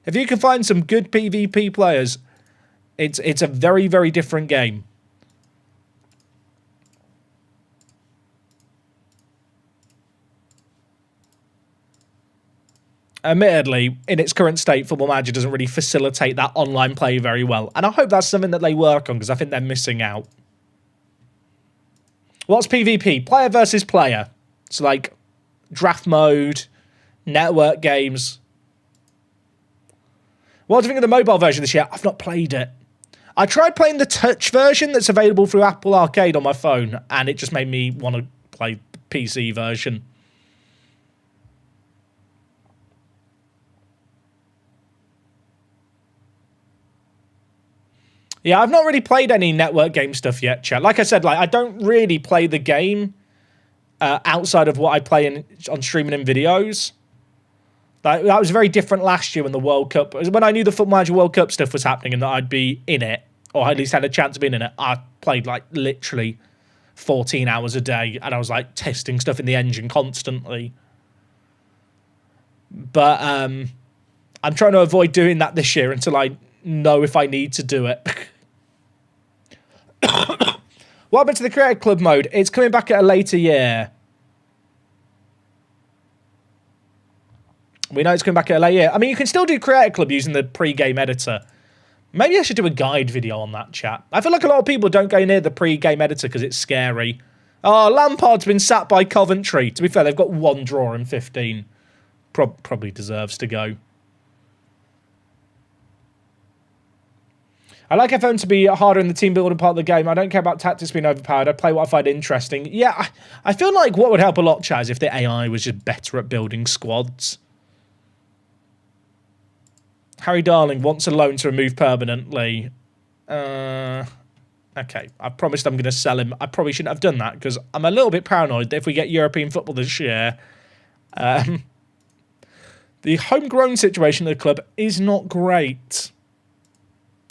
If you can find some good PvP players, it's a very, very different game. Admittedly, in its current state, Football Manager doesn't really facilitate that online play very well. And I hope that's something that they work on, because I think they're missing out. What's PvP? Player versus player. So, like, draft mode, network games. What do you think of the mobile version this year? I've not played it. I tried playing the touch version that's available through Apple Arcade on my phone, and it just made me want to play the PC version. Yeah, I've not really played any network game stuff yet, chat. Like I said, like I don't really play the game outside of what I play on streaming and videos. That was very different last year when the World Cup, when I knew the Football Manager World Cup stuff was happening and that I'd be in it, or at least had a chance of being in it. I played like literally 14 hours a day, and I was like testing stuff in the engine constantly. But I'm trying to avoid doing that this year until I know if I need to do it. What happened to the Creative Club mode? It's coming back at a later year. We know it's coming back at a later year. I mean, you can still do Creative Club using the pre-game editor. Maybe I should do a guide video on that, chat. I feel like a lot of people don't go near the pre-game editor because it's scary. Oh, Lampard's been sacked by Coventry. To be fair, they've got 1 draw in 15. Probably deserves to go. I like FM to be harder in the team building part of the game. I don't care about tactics being overpowered. I play what I find interesting. Yeah, I feel like what would help a lot, Chaz, if the AI was just better at building squads. Harry Darling wants a loan to remove permanently. Okay, I promised I'm going to sell him. I probably shouldn't have done that because I'm a little bit paranoid that if we get European football this year, the homegrown situation of the club is not great.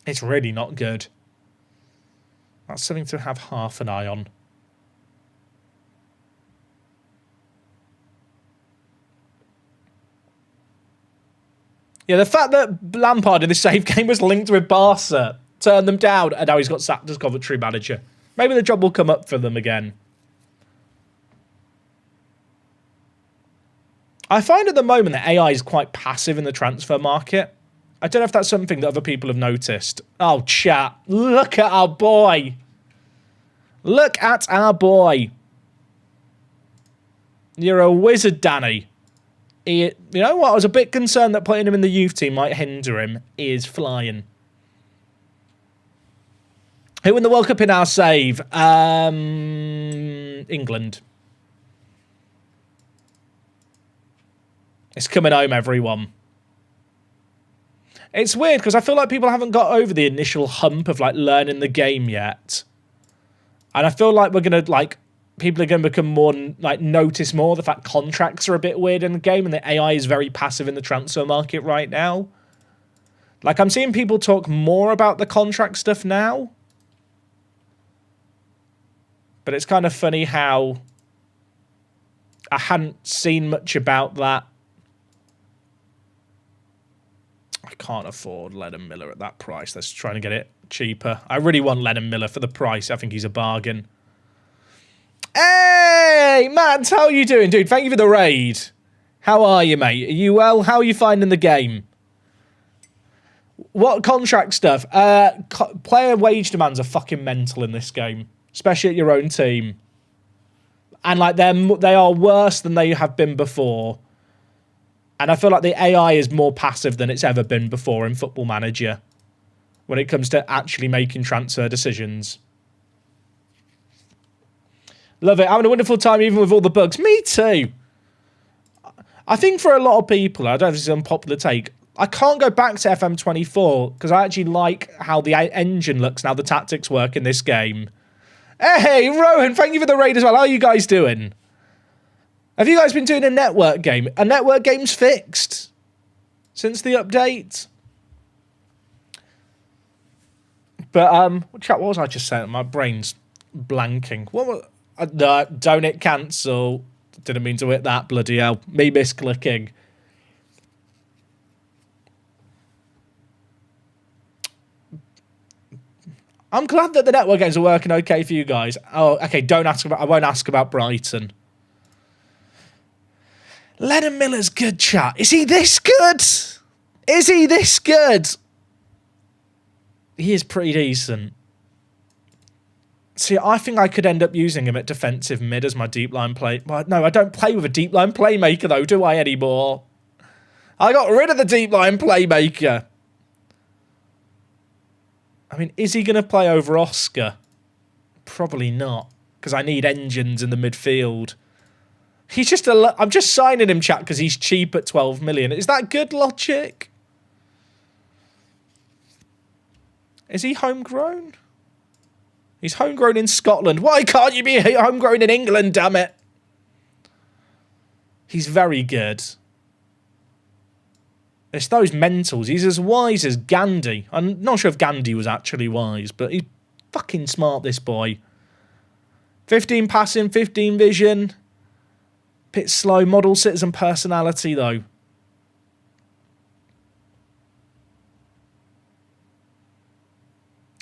It's really not good. That's something to have half an eye on. Yeah, the fact that Lampard in the save game was linked with Barca turned them down, and now he's got sacked as Coventry manager. Maybe the job will come up for them again. I find at the moment that AI is quite passive in the transfer market. I don't know if that's something that other people have noticed. Oh, chat. Look at our boy. Look at our boy. You're a wizard, Danny. You know what? I was a bit concerned that putting him in the youth team might hinder him. He is flying. Who won the World Cup in our save? England. It's coming home, everyone. It's weird because I feel like people haven't got over the initial hump of like learning the game yet. And I feel like we're going to like, people are going to become more, like notice more the fact contracts are a bit weird in the game and the AI is very passive in the transfer market right now. Like I'm seeing people talk more about the contract stuff now. But it's kind of funny how I hadn't seen much about that. I can't afford Lennon Miller at that price. Let's try and get it cheaper. I really want Lennon Miller for the price. I think he's a bargain. Hey, Matt, how are you doing, dude? Thank you for the raid. How are you, mate? Are you well? How are you finding the game? What contract stuff? Player wage demands are fucking mental in this game, especially at your own team. And like they are worse than they have been before. And I feel like the AI is more passive than it's ever been before in Football Manager when it comes to actually making transfer decisions. Love it. Having a wonderful time even with all the bugs. Me too. I think for a lot of people, I don't know if this is an unpopular take, I can't go back to FM24 because I actually like how the engine looks now the tactics work in this game. Hey, Rowan, thank you for the raid as well. How are you guys doing? Have you guys been doing a network game? A network game's fixed since the update. But, chat, what was I just saying? My brain's blanking. What was... no, don't hit cancel. Didn't mean to hit that, bloody hell. Me misclicking. I'm glad that the network games are working okay for you guys. Oh, okay, don't ask about... I won't ask about Brighton. Lennon Miller's good, chat. Is he this good? Is he this good? He is pretty decent. See, I think I could end up using him at defensive mid as my deep line play. Well, no, I don't play with a deep line playmaker, though, do I, anymore? I got rid of the deep line playmaker. I mean, is he going to play over Oscar? Probably not, because I need engines in the midfield. He's just I'm just signing him, chat, because he's cheap at 12 million. Is that good logic? Is he homegrown? He's homegrown in Scotland. Why can't you be homegrown in England, damn it? He's very good. It's those mentals. He's as wise as Gandhi. I'm not sure if Gandhi was actually wise, but he's fucking smart, this boy. 15 passing, 15 vision. Bit slow. Model citizen personality, though.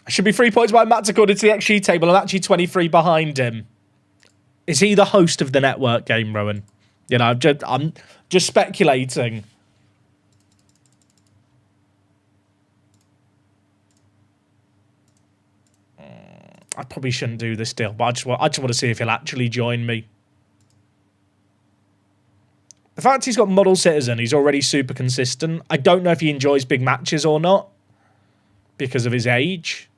I should be 3 points behind Matt according to the XG table. I'm actually 23 behind him. Is he the host of the network game, Rowan? You know, I'm just speculating. I probably shouldn't do this deal, but I just want to see if he'll actually join me. The fact he's got model citizen, he's already super consistent. I don't know if he enjoys big matches or not because of his age.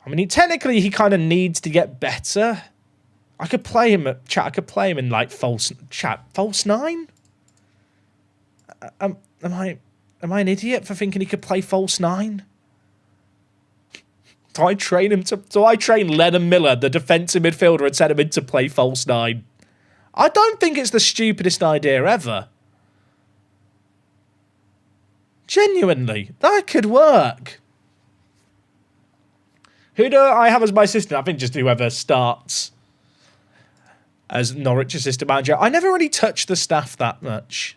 I mean, technically, he kind of needs to get better. I could play him at chat. I could play him in like false nine. Am I an idiot for thinking he could play false nine? Do I train him to? Do I train Lennon Miller, the defensive midfielder, and send him in to play false nine? I don't think it's the stupidest idea ever. Genuinely, that could work. Who do I have as my assistant? I think just whoever starts as Norwich assistant manager. I never really touch the staff that much.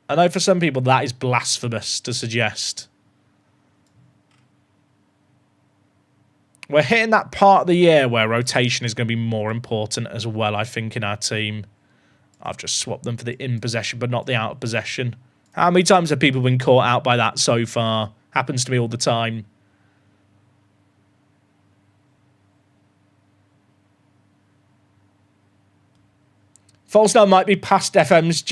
I know for some people that is blasphemous to suggest. We're hitting that part of the year where rotation is going to be more important as well, I think, in our team. I've just swapped them for the in possession, but not the out of possession. How many times have people been caught out by that so far? Happens to me all the time. False now might be past FM's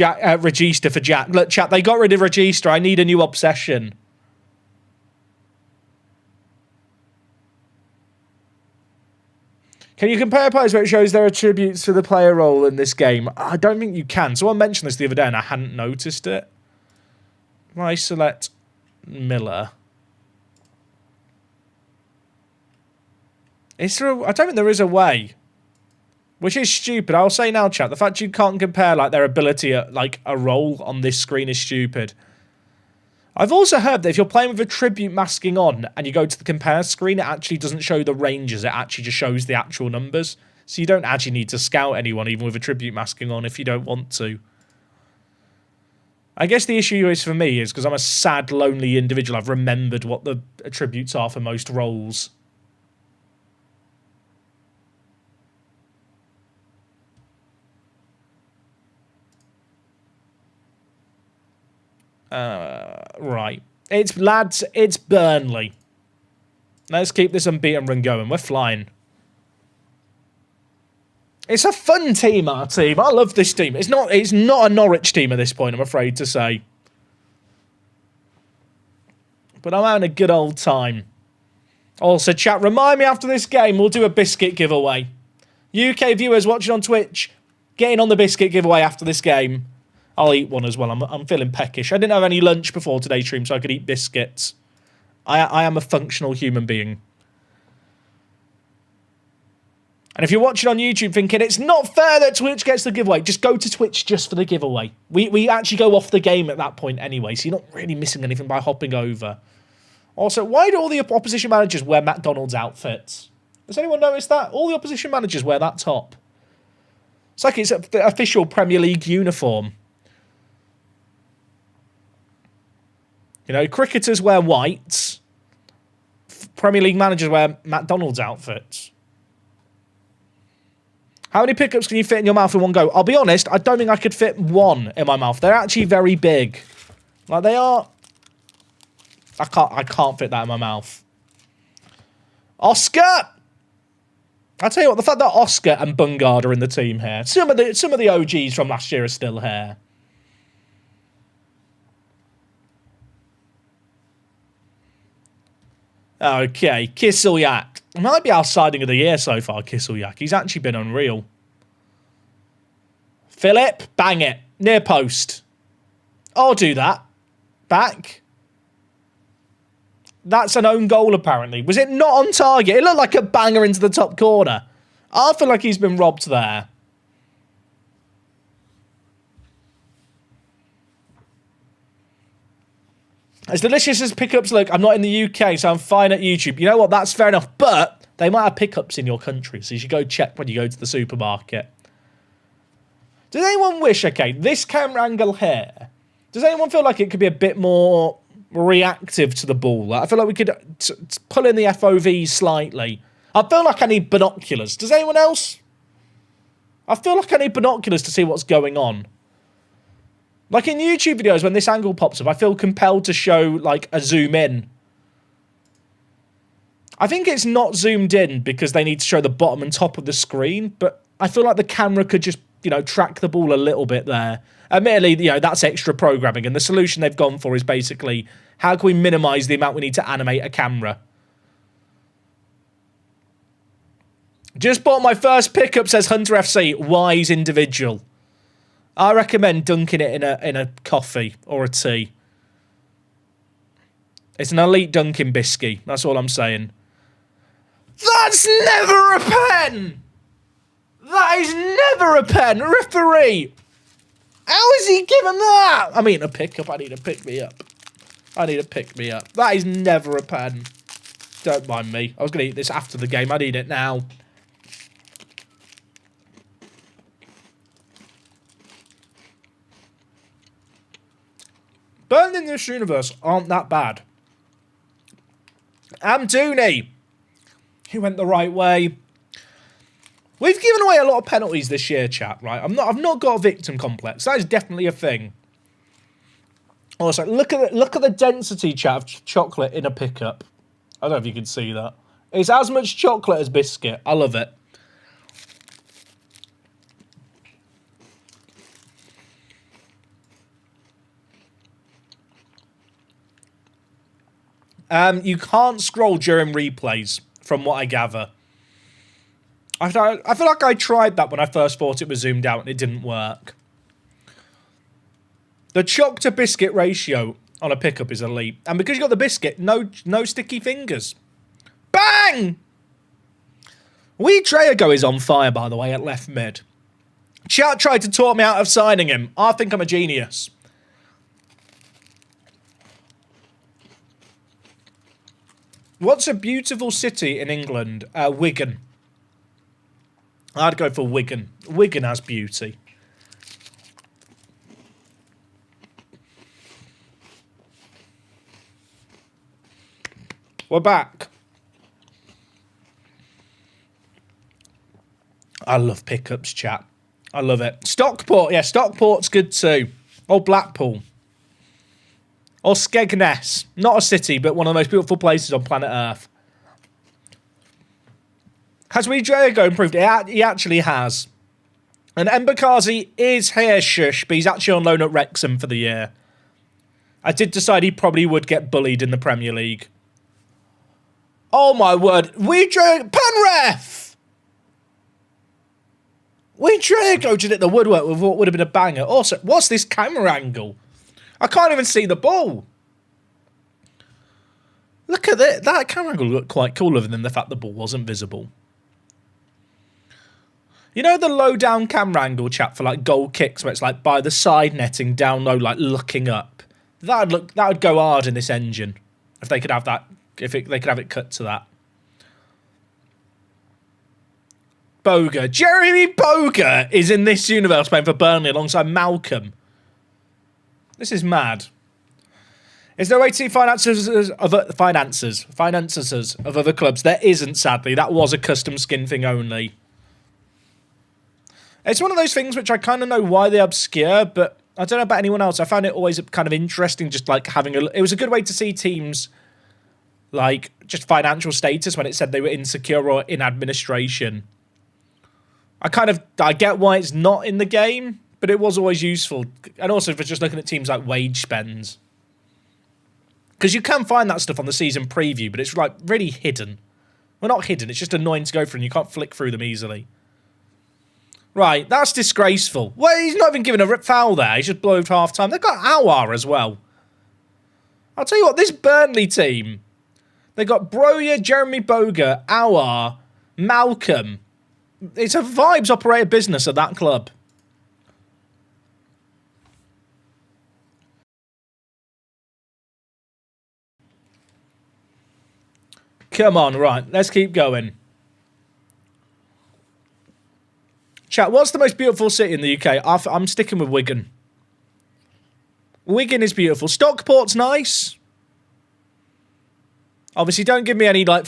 register for Jack. Look, chat, they got rid of register. I need a new obsession. Can you compare players where it shows their attributes to the player role in this game? I don't think you can. Someone mentioned this the other day and I hadn't noticed it. I select Miller. Is there I don't think there is a way. Which is stupid. I'll say now, chat, the fact you can't compare like their ability at like a role on this screen is stupid. I've also heard that if you're playing with attribute masking on and you go to the compare screen, it actually doesn't show the ranges. It actually just shows the actual numbers. So you don't actually need to scout anyone even with attribute masking on if you don't want to. I guess the issue is for me is because I'm a sad, lonely individual. I've remembered what the attributes are for most roles. Right. Lads, it's Burnley. Let's keep this unbeaten run going. We're flying. It's a fun team, our team. I love this team. It's not a Norwich team at this point, I'm afraid to say. But I'm having a good old time. Also, chat, remind me after this game, we'll do a biscuit giveaway. UK viewers watching on Twitch, getting on the biscuit giveaway after this game. I'll eat one as well. I'm feeling peckish. I didn't have any lunch before today's stream, so I could eat biscuits. I am a functional human being. And if you're watching on YouTube thinking, it's not fair that Twitch gets the giveaway, just go to Twitch just for the giveaway. We actually go off the game at that point anyway, so you're not really missing anything by hopping over. Also, why do all the opposition managers wear McDonald's outfits? Has anyone noticed that? All the opposition managers wear that top. It's like it's the official Premier League uniform. You know, cricketers wear whites. Premier League managers wear McDonald's outfits. How many pickups can you fit in your mouth in one go? I'll be honest, I don't think I could fit one in my mouth. They're actually very big. Like, they are... I can't fit that in my mouth. Oscar! I'll tell you what, the fact that Oscar and Bungard are in the team here. Some of the OGs from last year are still here. Okay, Kisselyak. It might be our signing of the year so far, Kisselyak. He's actually been unreal. Philip, bang it. Near post. I'll do that. Back. That's an own goal, apparently. Was it not on target? It looked like a banger into the top corner. I feel like he's been robbed there. As delicious as pickups look, I'm not in the UK, so I'm fine at YouTube. You know what? That's fair enough. But they might have pickups in your country, so you should go check when you go to the supermarket. Does anyone wish, okay, this camera angle here, does anyone feel like it could be a bit more reactive to the ball? I feel like we could pull in the FOV slightly. I feel like I need binoculars. Does anyone else? I feel like I need binoculars to see what's going on. Like in YouTube videos, when this angle pops up, I feel compelled to show, like, a zoom in. I think it's not zoomed in because they need to show the bottom and top of the screen, but I feel like the camera could just, you know, track the ball a little bit there. Admittedly, you know, that's extra programming, and the solution they've gone for is basically, how can we minimize the amount we need to animate a camera? Just bought my first pickup, says Hunter FC. Wise individual. I recommend dunking it in a coffee or a tea. It's an elite dunking biscuit. That's all I'm saying. That's never a pen! That is never a pen! Referee! How is he given that? I mean, a pickup. I need a pick-me-up. I need a pick-me-up. That is never a pen. Don't mind me. I was going to eat this after the game. I need it now. Burnley in this universe aren't that bad. Amdouni. He went the right way. We've given away a lot of penalties this year, chat, right? I've not got a victim complex. That is definitely a thing. Also, look at the density, chat, of chocolate in a pickup. I don't know if you can see that. It's as much chocolate as biscuit. I love it. You can't scroll during replays, from what I gather. I feel like I tried that when I first thought it was zoomed out and it didn't work. The choc to biscuit ratio on a pickup is elite. And because you got the biscuit, no sticky fingers. Bang! Traego is on fire, by the way, at left mid. Chat tried to talk me out of signing him. I think I'm a genius. What's a beautiful city in England? Wigan. I'd go for Wigan. Wigan has beauty. We're back. I love pickups, chat. I love it. Stockport. Yeah, Stockport's good too. Or Blackpool. Or Skegness. Not a city, but one of the most beautiful places on planet Earth. Has Traego improved? He actually has. And Mbakazi is here, shush, but he's actually on loan at Wrexham for the year. I did decide he probably would get bullied in the Premier League. Oh my word. Pen ref! We Drago did it the woodwork with what would have been a banger. Also, what's this camera angle? I can't even see the ball. Look at it. That camera angle looked quite cool other than the fact the ball wasn't visible. You know the low down camera angle, chat, for like goal kicks where it's like by the side netting down low, like looking up. That would go hard in this engine if they could have that. They could have it cut to that. Boga. Jeremy Boga is in this universe playing for Burnley alongside Malcolm. This is mad. Is there a way to see finances of other clubs? There isn't, sadly. That was a custom skin thing only. It's one of those things which I kind of know why they're obscure, but I don't know about anyone else. I found it always kind of interesting, just like having a... It was a good way to see teams, like, just financial status when it said they were insecure or in administration. I get why it's not in the game, but it was always useful. And also for just looking at teams like wage spends. Because you can find that stuff on the season preview, but it's like really hidden. Well, not hidden, it's just annoying to go through and you can't flick through them easily. Right, that's disgraceful. Well, he's not even given a foul there. He's just blown half time. They've got Awar as well. I'll tell you what, this Burnley team, they got Broya, Jeremy Boga, Awar, Malcolm. It's a vibes operated business at that club. Come on, right, let's keep going. Chat, what's the most beautiful city in the UK? I'm sticking with Wigan. Wigan is beautiful. Stockport's nice. Obviously, don't give me any, like,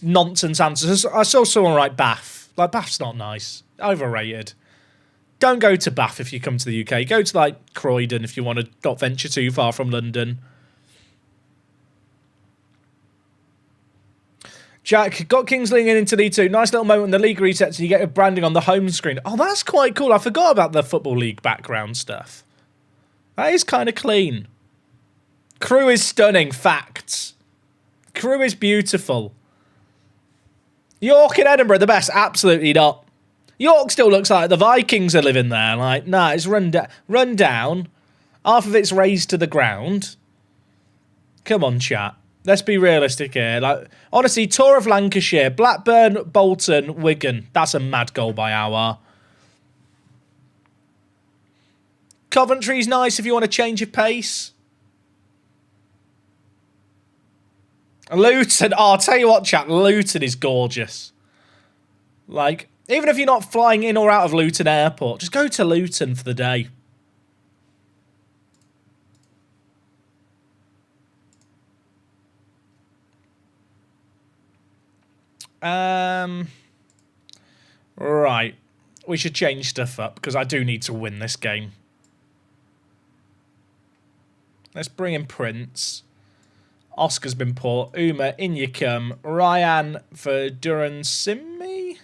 nonsense answers. I saw someone write Bath. Like, Bath's not nice. Overrated. Don't go to Bath if you come to the UK. Go to, like, Croydon if you want to not venture too far from London. Jack, got Kingsley into League 2. Nice little moment when the league resets and you get a branding on the home screen. Oh, that's quite cool. I forgot about the Football League background stuff. That is kind of clean. Crew is stunning. Facts. Crew is beautiful. York and Edinburgh the best? Absolutely not. York still looks like the Vikings are living there. Like, nah, it's run down. Half of it's raised to the ground. Come on, chat. Let's be realistic here. Like, honestly, Tour of Lancashire, Blackburn, Bolton, Wigan. That's a mad goal by Awar. Coventry's nice if you want to change your pace. Luton. Oh, I'll tell you what, chat. Luton is gorgeous. Like, even if you're not flying in or out of Luton Airport, just go to Luton for the day. Right. We should change stuff up because I do need to win this game. Let's bring in Prince. Oscar's been poor. Uma, in you come. Ryan for Duransimi.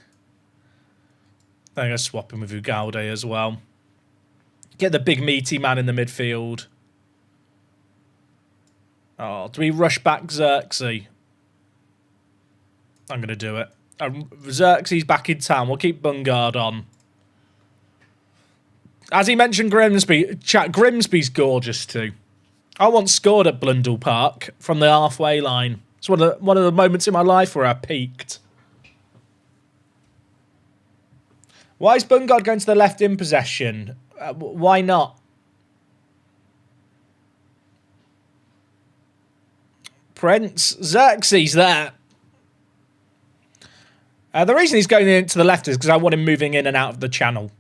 I'm going to swap him with Ugalde as well. Get the big meaty man in the midfield. Oh, do we rush back Xerxes? I'm going to do it. Xerxes back in town. We'll keep Bungard on. As he mentioned Grimsby, chat, Grimsby's gorgeous too. I once scored at Blundell Park from the halfway line. It's one of the moments in my life where I peaked. Why is Bungard going to the left in possession? Why not? Prince, Xerxes there. The reason he's going into the left is because I want him moving in and out of the channel.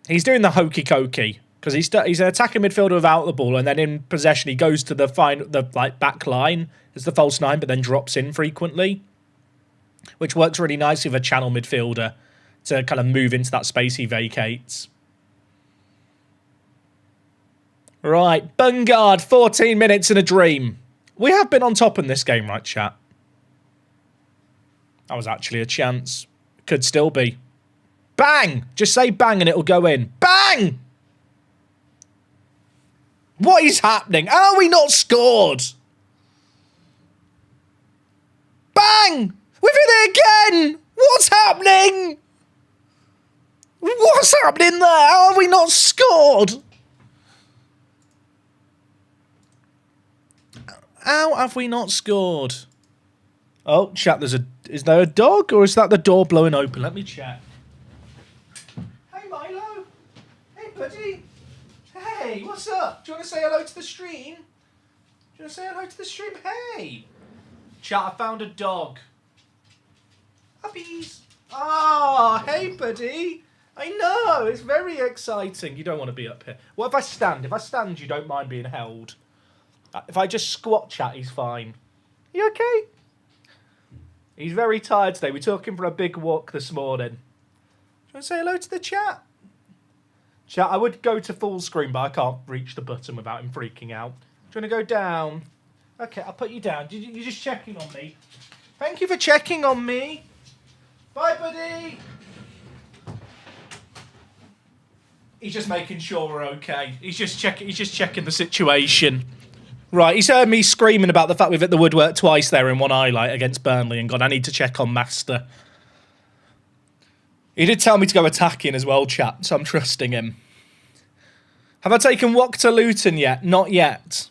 He's doing the hokey cokey because he's an attacking midfielder without the ball, and then in possession he goes to the back line as the false nine, but then drops in frequently, which works really nicely with a channel midfielder to kind of move into that space he vacates. Right, Bungard, 14 minutes in a dream. We have been on top in this game, right, chat? That was actually a chance. Could still be. Bang! Just say bang and it'll go in. Bang! What is happening? How are we not scored? Bang! We've hit it again! What's happening? What's happening there? How have we not scored? How have we not scored? Oh, chat, is there a dog or is that the door blowing open? Let me check. Hey, Milo. Hey, buddy. Hey, what's up? Do you want to say hello to the stream? Do you want to say hello to the stream? Hey. Chat, I found a dog. Puppies. Ah, hey, buddy. I know, it's very exciting. You don't want to be up here. What if I stand? If I stand, you don't mind being held. If I just squat, chat, he's fine. Are you okay? He's very tired today. We took him for a big walk this morning. Do you want to say hello to the chat? Chat, I would go to full screen, but I can't reach the button without him freaking out. Do you want to go down? Okay, I'll put you down. You're just checking on me. Thank you for checking on me. Bye, buddy. He's just making sure we're okay. He's just checking the situation. Right, he's heard me screaming about the fact we've hit the woodwork twice there in one highlight against Burnley and gone, I need to check on Master. He did tell me to go attacking as well, chat, so I'm trusting him. Have I taken Wok to Luton yet? Not yet.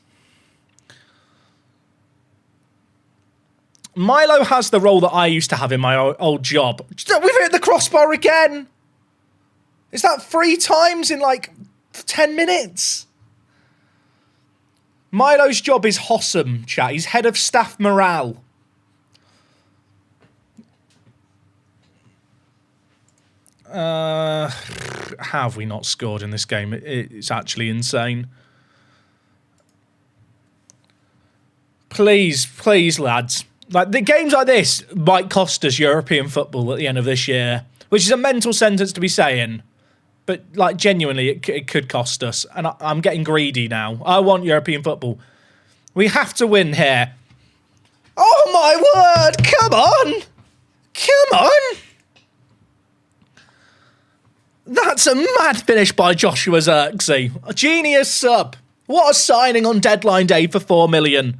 Milo has the role that I used to have in my old job. We've hit the crossbar again! Is that 3 times in like 10 minutes? Milo's job is Hossam, chat. He's head of staff morale. How have we not scored in this game? It's actually insane. Please, please, lads. Like, the games like this might cost us European football at the end of this year, which is a mental sentence to be saying. But, like, genuinely, it could cost us. And I'm getting greedy now. I want European football. We have to win here. Oh, my word! Come on! Come on! That's a mad finish by Joshua Zirkzee. A genius sub. What a signing on deadline day for 4 million.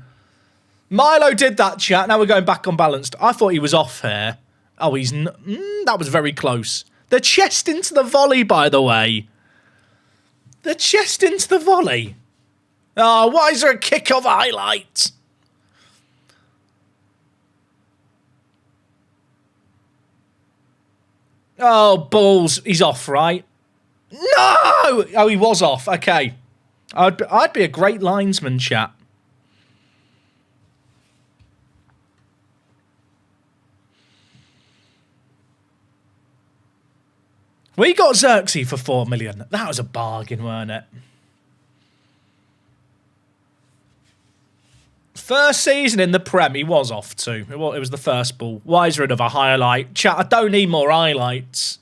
Milo did that, chat. Now we're going back unbalanced. I thought he was off here. Oh, he's... that was very close. The chest into the volley, by the way. The chest into the volley. Oh, why is there a kick-off highlight? Oh, balls. He's off, right? No! Oh, he was off. Okay. I'd be a great linesman, chat. We got Zirkzee for 4 million. That was a bargain, weren't it? First season in the Prem, he was off too. It was the first ball. Why is there another highlight? Chat, I don't need more highlights.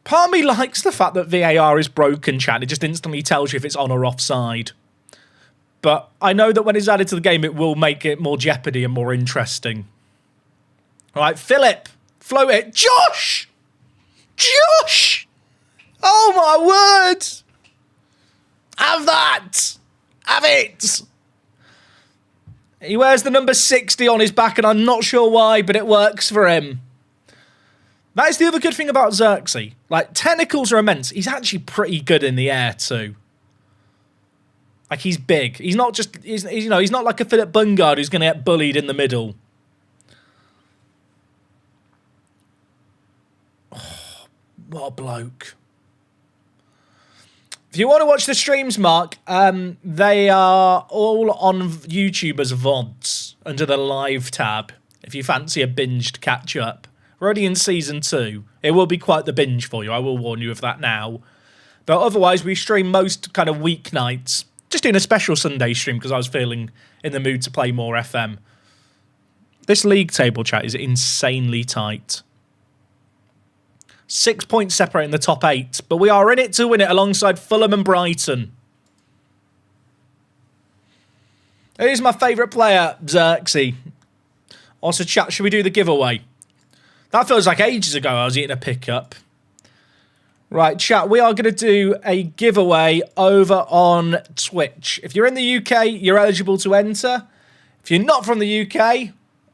Part of me likes the fact that VAR is broken, chat. It just instantly tells you if it's on or offside. But I know that when it's added to the game, it will make it more jeopardy and more interesting. All right, Philip. Float it. Josh! Josh! Oh, my word! Have that! Have it! He wears the number 60 on his back, and I'm not sure why, but it works for him. That is the other good thing about Zirkzee. Like, technicals are immense. He's actually pretty good in the air, too. Like, he's big. He's not just... He's not like a Philip Bungard who's going to get bullied in the middle. What a bloke. If you want to watch the streams, Mark, they are all on YouTube as VODs under the live tab. If you fancy a binged catch-up. We're already in season 2. It will be quite the binge for you. I will warn you of that now. But otherwise, we stream most kind of weeknights. Just doing a special Sunday stream because I was feeling in the mood to play more FM. This league table, chat, is insanely tight. 6 points separating the top 8, but we are in it to win it alongside Fulham and Brighton. Who's my favourite player? Zirkzee. Also, chat, should we do the giveaway? That feels like ages ago I was eating a pickup. Right, chat, we are going to do a giveaway over on Twitch. If you're in the UK, you're eligible to enter. If you're not from the UK,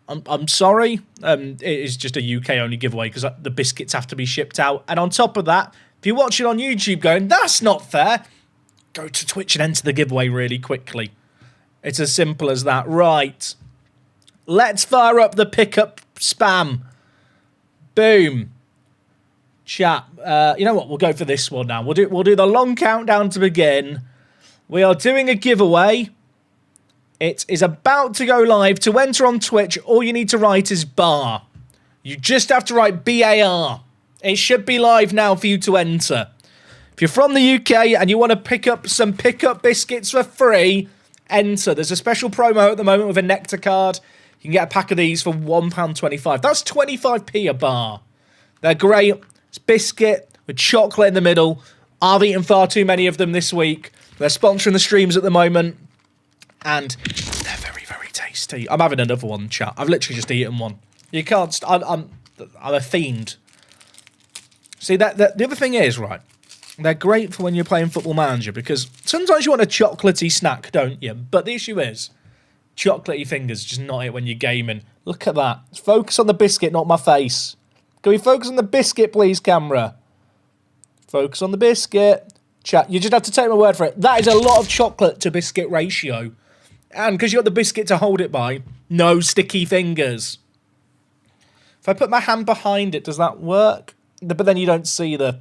I'm sorry. It is just a UK only giveaway because the biscuits have to be shipped out. And on top of that, if you're watching on YouTube going, that's not fair, go to Twitch and enter the giveaway really quickly. It's as simple as that. Right. Let's fire up the pickup spam. Boom. Chat. You know what? We'll go for this one now. We'll do the long countdown to begin. We are doing a giveaway. It is about to go live. To enter on Twitch, all you need to write is bar. You just have to write BAR. It should be live now for you to enter. If you're from the UK and you want to pick up some pickup biscuits for free, enter. There's a special promo at the moment with a Nectar card. You can get a pack of these for £1.25. That's 25p a bar. They're great. It's biscuit with chocolate in the middle. I've eaten far too many of them this week. They're sponsoring the streams at the moment. And they're very, very tasty. I'm having another one, chat. I've literally just eaten one. You can't... I'm a fiend. See, the other thing is, right, they're great for when you're playing Football Manager because sometimes you want a chocolatey snack, don't you? But the issue is, chocolatey fingers just not it when you're gaming. Look at that. Focus on the biscuit, not my face. Can we focus on the biscuit, please, camera? Focus on the biscuit. Chat, you just have to take my word for it. That is a lot of chocolate to biscuit ratio. And because you got the biscuit to hold it by, no sticky fingers. If I put my hand behind it, does that work? But then you don't see the...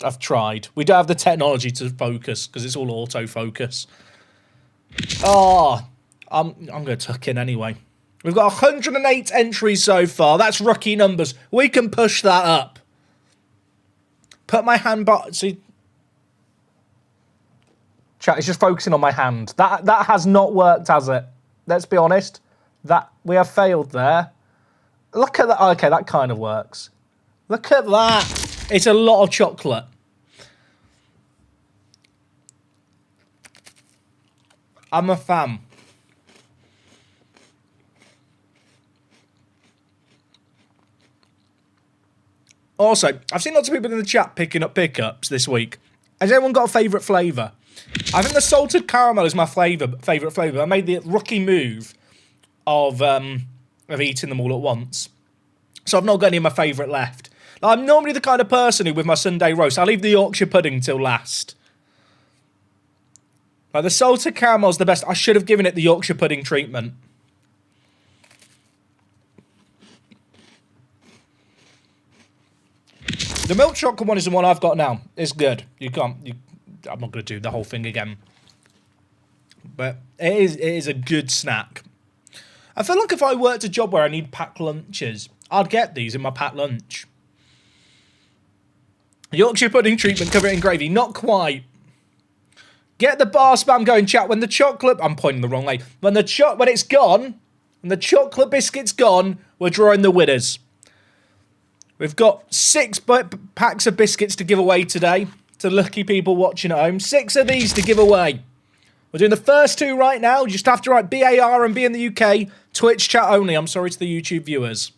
I've tried. We don't have the technology to focus because it's all autofocus. Oh, I'm going to tuck in anyway. We've got 108 entries so far. That's rookie numbers. We can push that up. Put my hand by... See... Chat, it's just focusing on my hand. That has not worked, has it? Let's be honest. We have failed there. Look at that. Okay, that kind of works. Look at that. It's a lot of chocolate. I'm a fan. Also, I've seen lots of people in the chat picking up pickups this week. Has anyone got a favourite flavour? I think the salted caramel is my favourite flavour. I made the rookie move of eating them all at once. So I've not got any of my favourite left. Now, I'm normally the kind of person who, with my Sunday roast, I leave the Yorkshire pudding till last. Like, the salted caramel's the best. I should have given it the Yorkshire pudding treatment. The milk chocolate one is the one I've got now. It's good. I'm not going to do the whole thing again. But it is a good snack. I feel like if I worked a job where I need packed lunches, I'd get these in my packed lunch. Yorkshire pudding treatment, cover it in gravy. Not quite. Get the bar spam going, chat. When the chocolate... I'm pointing the wrong way. When it's gone, when the chocolate biscuit's gone, we're drawing the winners. We've got 6 packs of biscuits to give away today to lucky people watching at home. 6 of these to give away. We're doing the first 2 right now. You just have to write BAR and be in the UK. Twitch chat only. I'm sorry to the YouTube viewers.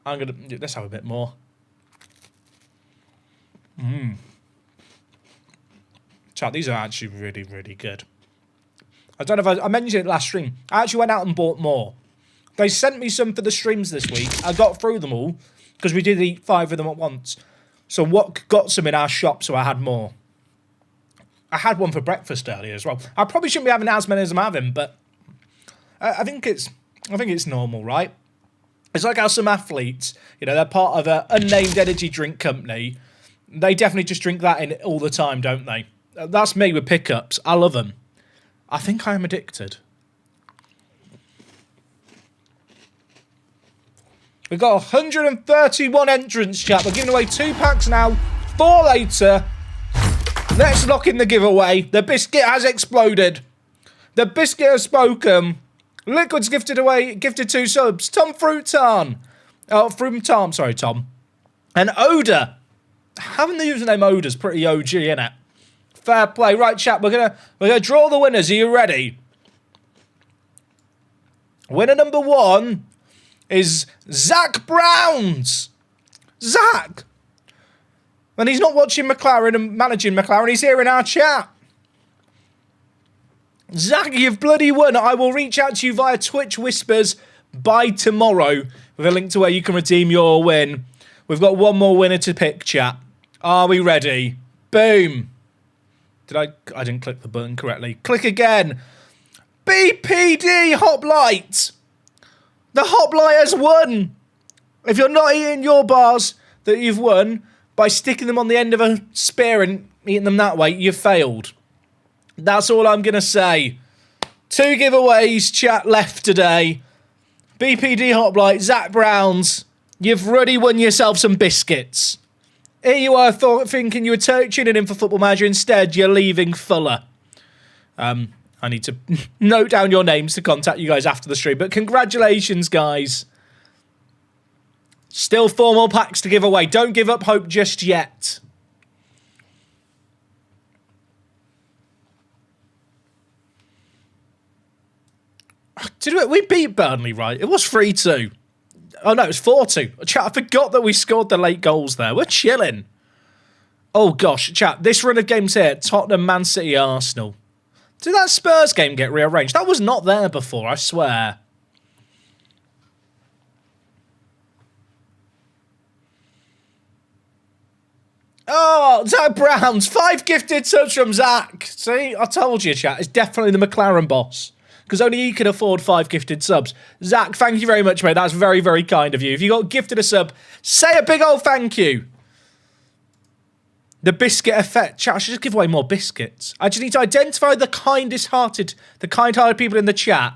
Let's have a bit more. Chat, these are actually really, really good. I don't know if I mentioned it last stream. I actually went out and bought more. They sent me some for the streams this week. I got through them all because we did eat 5 of them at once. So what got some in our shop, so I had more. I had one for breakfast earlier as well. I probably shouldn't be having as many as I'm having, but I think it's normal, right? It's like how some athletes, they're part of an unnamed energy drink company. They definitely just drink that in all the time, don't they? That's me with pickups. I love them. I think I am addicted. We've got 131 entrants, chat. We're giving away 2 packs now, 4 later. Let's lock in the giveaway. The biscuit has exploded. The biscuit has spoken. Liquid's gifted 2 subs. Tom Fruitarn. Fruitarn, sorry, Tom. And Oda. Having the username Oda's pretty OG, innit? Fair play. Right, chat, we're gonna draw the winners. Are you ready? Winner number 1 is Zach Browns. Zach! And he's not watching McLaren and managing McLaren, he's here in our chat. Zach, you've bloody won. I will reach out to you via Twitch Whispers by tomorrow with a link to where you can redeem your win. We've got one more winner to pick, chat. Are we ready? Boom. I didn't click the button correctly. Click again. BPD Hoplite. The Hoplite has won. If you're not eating your bars that you've won by sticking them on the end of a spear and eating them that way, you've failed. That's all I'm going to say. 2 giveaways, chat, left today. BPD Hoplite, Zach Browns. You've already won yourself some biscuits. Here you are thinking you were tuning in for Football Manager. Instead, you're leaving Fuller. I need to note down your names to contact you guys after the stream. But congratulations, guys. Still 4 more packs to give away. Don't give up hope just yet. We beat Burnley, right? It was 3-2. Oh, no, it was 4-2. Chat, I forgot that we scored the late goals there. We're chilling. Oh, gosh, chat, this run of games here, Tottenham, Man City, Arsenal. Did that Spurs game get rearranged? That was not there before, I swear. Oh, Zach Browns, 5 gifted subs from Zach. See, I told you, chat, it's definitely the McLaren boss. Because only he can afford 5 gifted subs. Zach, thank you very much, mate. That's very, very kind of you. If you got gifted a sub, say a big old thank you. The biscuit effect. Chat, I should just give away more biscuits. I just need to identify the kind-hearted people in the chat.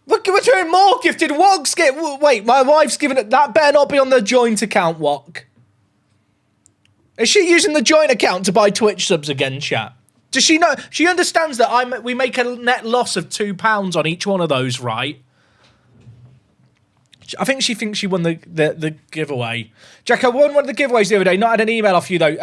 Look, we're doing more gifted wogs. Wait, my wife's given it. That better not be on the joint account, Wok. Is she using the joint account to buy Twitch subs again, chat? Does she know? She understands that we make a net loss of £2 on each one of those, right? I think she thinks she won the giveaway. Jack, I won one of the giveaways the other day. Not had an email off you, though.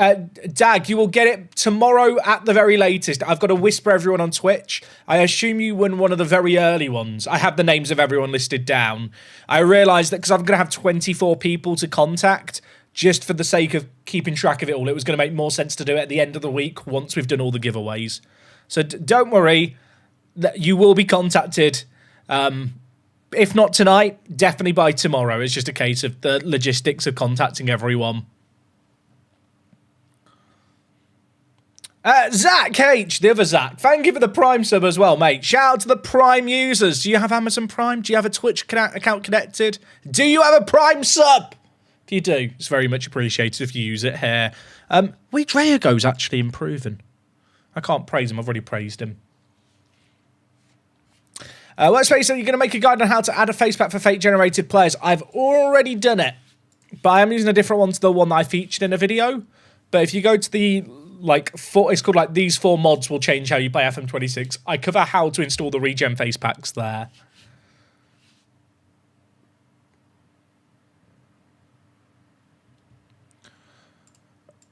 Dag, you will get it tomorrow at the very latest. I've got to whisper everyone on Twitch. I assume you won one of the very early ones. I have the names of everyone listed down. I realised that because I'm going to have 24 people to contact, just for the sake of keeping track of it all, it was going to make more sense to do it at the end of the week once we've done all the giveaways. So don't worry, that you will be contacted. If not tonight, definitely by tomorrow. It's just a case of the logistics of contacting everyone. Zach H, the other Zach, thank you for the Prime sub as well, mate. Shout out to the Prime users. Do you have Amazon Prime? Do you have a Twitch account connected? Do you have a Prime sub? If you do, it's very much appreciated if you use it here. Drago's actually improving. I can't praise him. I've already praised him. Let's face it, you're going to make a guide on how to add a face pack for fake-generated players. I've already done it, but I'm using a different one to the one that I featured in a video. But if you go to the, it's called, these 4 mods will change how you play FM26. I cover how to install the regen face packs there.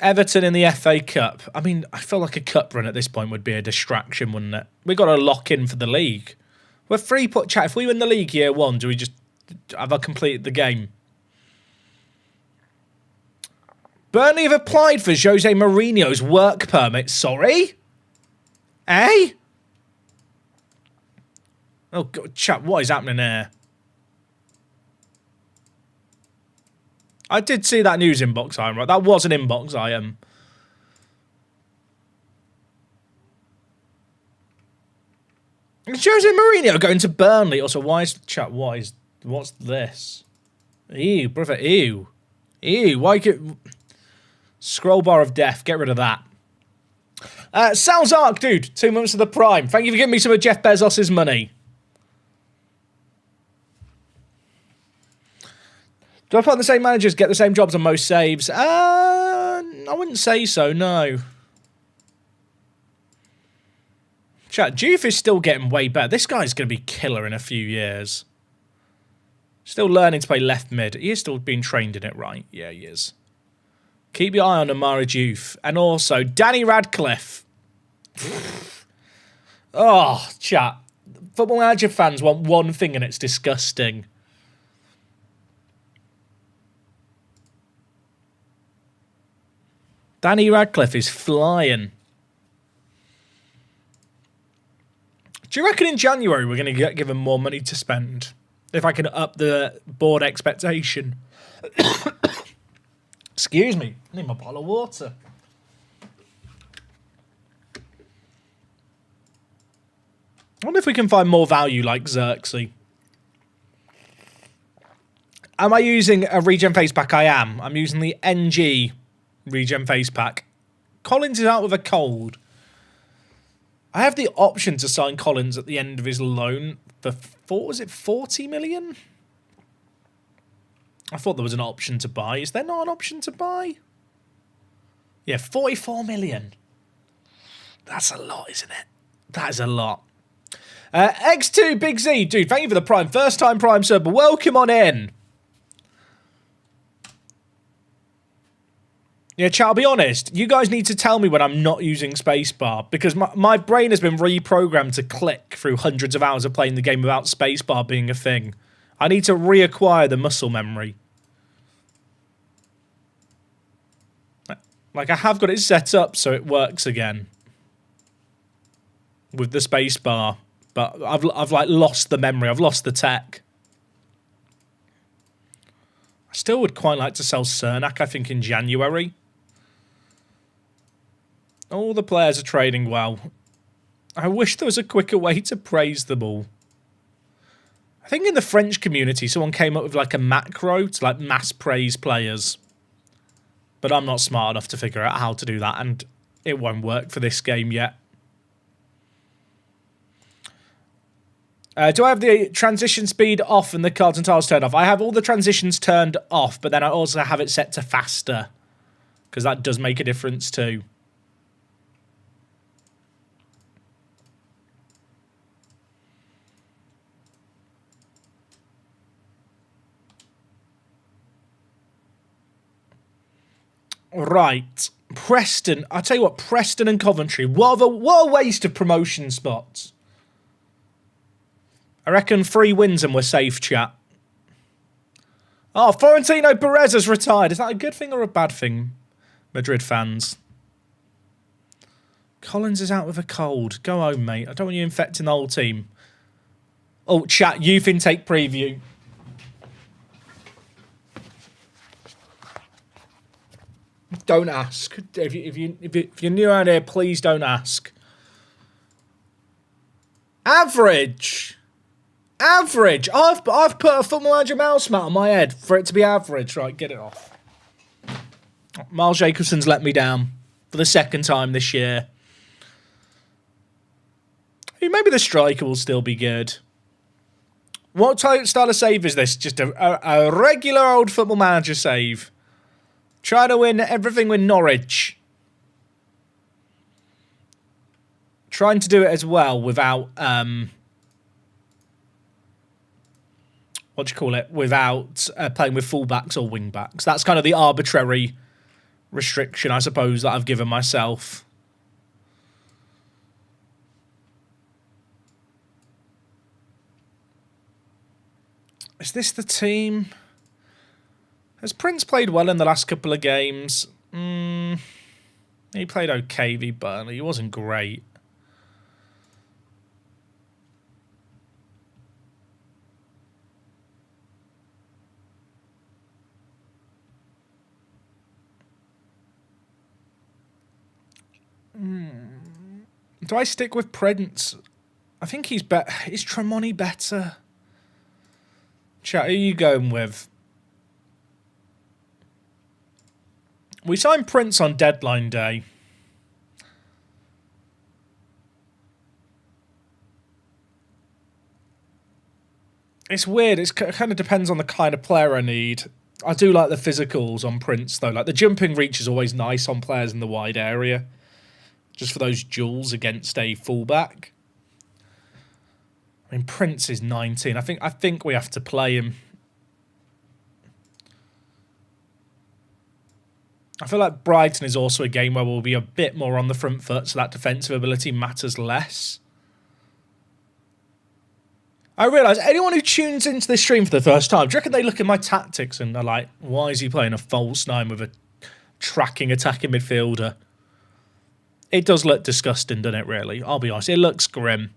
Everton in the FA Cup. I mean, I feel like a cup run at this point would be a distraction, wouldn't it? We've got to lock in for the league. We're free-put chat. If we win the league year 1, do we just have I completed the game? Burnley have applied for Jose Mourinho's work permit. Sorry? Eh? Oh, God, chat, what is happening here? I did see that news inbox item, right? That was an inbox item. Is Jose Mourinho going to Burnley? Also, why is chat? What's this? Ew, brother, ew. Ew, why could scroll bar of death, get rid of that. Sal's Arc, dude, 2 months of the Prime. Thank you for giving me some of Jeff Bezos's money. Do I put on the same managers, get the same jobs and most saves? I wouldn't say so, no. Chat, Juve is still getting way better. This guy's going to be killer in a few years. Still learning to play left mid. He is still being trained in it, right? Yeah, he is. Keep your eye on Amara Juve. And also, Danny Radcliffe. Oh, chat. Football Manager fans want one thing and it's disgusting. Danny Radcliffe is flying. Do you reckon in January we're going to get given more money to spend? If I can up the board expectation. Excuse me. I need my bottle of water. I wonder if we can find more value like Xerxes. Am I using a regen face pack? I am. I'm using the NG regen face pack. Collins is out with a cold. I have the option to sign Collins at the end of his loan for, was it 40 million? I thought there was an option to buy. Is there not an option to buy? Yeah, 44 million. That's a lot, isn't it? That is a lot. X2 Big Z, dude, thank you for the Prime. First time Prime sub, welcome on in. Yeah, chat, I'll be honest. You guys need to tell me when I'm not using spacebar, because my brain has been reprogrammed to click through hundreds of hours of playing the game without spacebar being a thing. I need to reacquire the muscle memory. Like, I have got it set up so it works again with the spacebar, but I've like lost the memory. I've lost the tech. I still would quite like to sell Cernak, I think, in January. All the players are trading well. I wish there was a quicker way to praise them all. I think in the French community, someone came up with like a macro to like mass praise players. But I'm not smart enough to figure out how to do that, and it won't work for this game yet. Do I have the transition speed off and the cards and tiles turned off? I have all the transitions turned off, but then I also have it set to faster, because that does make a difference too. Right. Preston. I'll tell you what, Preston and Coventry. What a waste of promotion spots. I reckon 3 wins and we're safe, chat. Oh, Florentino Perez has retired. Is that a good thing or a bad thing, Madrid fans? Collins is out with a cold. Go home, mate. I don't want you infecting the whole team. Oh, chat, youth intake preview. Don't ask. If you're new around here, please don't ask. Average. Average. I've put a Football Manager mouse mat on my head for it to be average. Right, get it off. Miles Jacobson's let me down for the second time this year. Maybe the striker will still be good. What style of save is this? Just a regular old Football Manager save. Try to win everything with Norwich. Trying to do it as well without, what do you call it? Without playing with fullbacks or wingbacks. That's kind of the arbitrary restriction, I suppose, that I've given myself. Is this the team? Has Prince played well in the last couple of games? He played okay v Burnley. He wasn't great. Do I stick with Prince? I think he's better. Is Tremonti better? Chat, who are you going with? We signed Prince on deadline day. It's weird. It kind of depends on the kind of player I need. I do like the physicals on Prince, though. Like, the jumping reach is always nice on players in the wide area. Just for those duels against a fullback. I mean, Prince is 19. I think we have to play him. I feel like Brighton is also a game where we'll be a bit more on the front foot, so that defensive ability matters less. I realise anyone who tunes into this stream for the first time, do you reckon they look at my tactics and are like, why is he playing a false 9 with a tracking attacking midfielder? It does look disgusting, doesn't it, really? I'll be honest. It looks grim.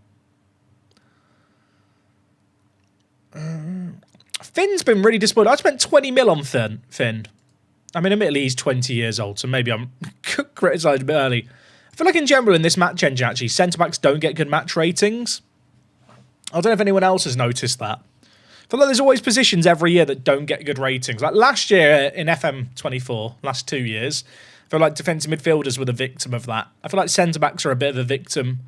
Finn's been really disappointed. I spent 20 mil on Finn. I mean, admittedly, he's 20 years old, so maybe I'm criticised a bit early. I feel like in general in this match engine, actually, centre-backs don't get good match ratings. I don't know if anyone else has noticed that. I feel like there's always positions every year that don't get good ratings. Like last year in FM24, last 2 years, I feel like defensive midfielders were the victim of that. I feel like centre-backs are a bit of a victim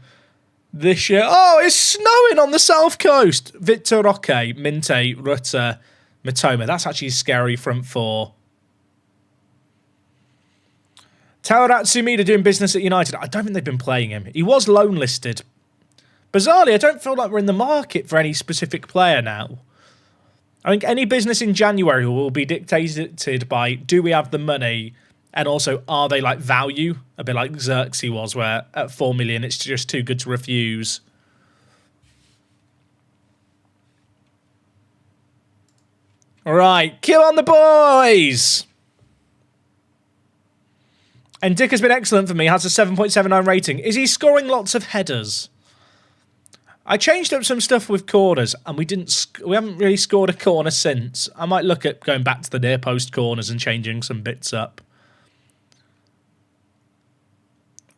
this year. Oh, it's snowing on the south coast. Victor Roque, Minte, Rutter, Matoma. That's actually a scary front four. Taoratsu Mida doing business at United. I don't think they've been playing him. He was loan listed. Bizarrely, I don't feel like we're in the market for any specific player now. I think any business in January will be dictated by, do we have the money? And also, are they like value? A bit like Xerxes was, where at 4 million, it's just too good to refuse. All right, kill on the boys! And Dick has been excellent for me, has a 7.79 rating. Is he scoring lots of headers? I changed up some stuff with corners, and we haven't really scored a corner since. I might look at going back to the near post corners and changing some bits up.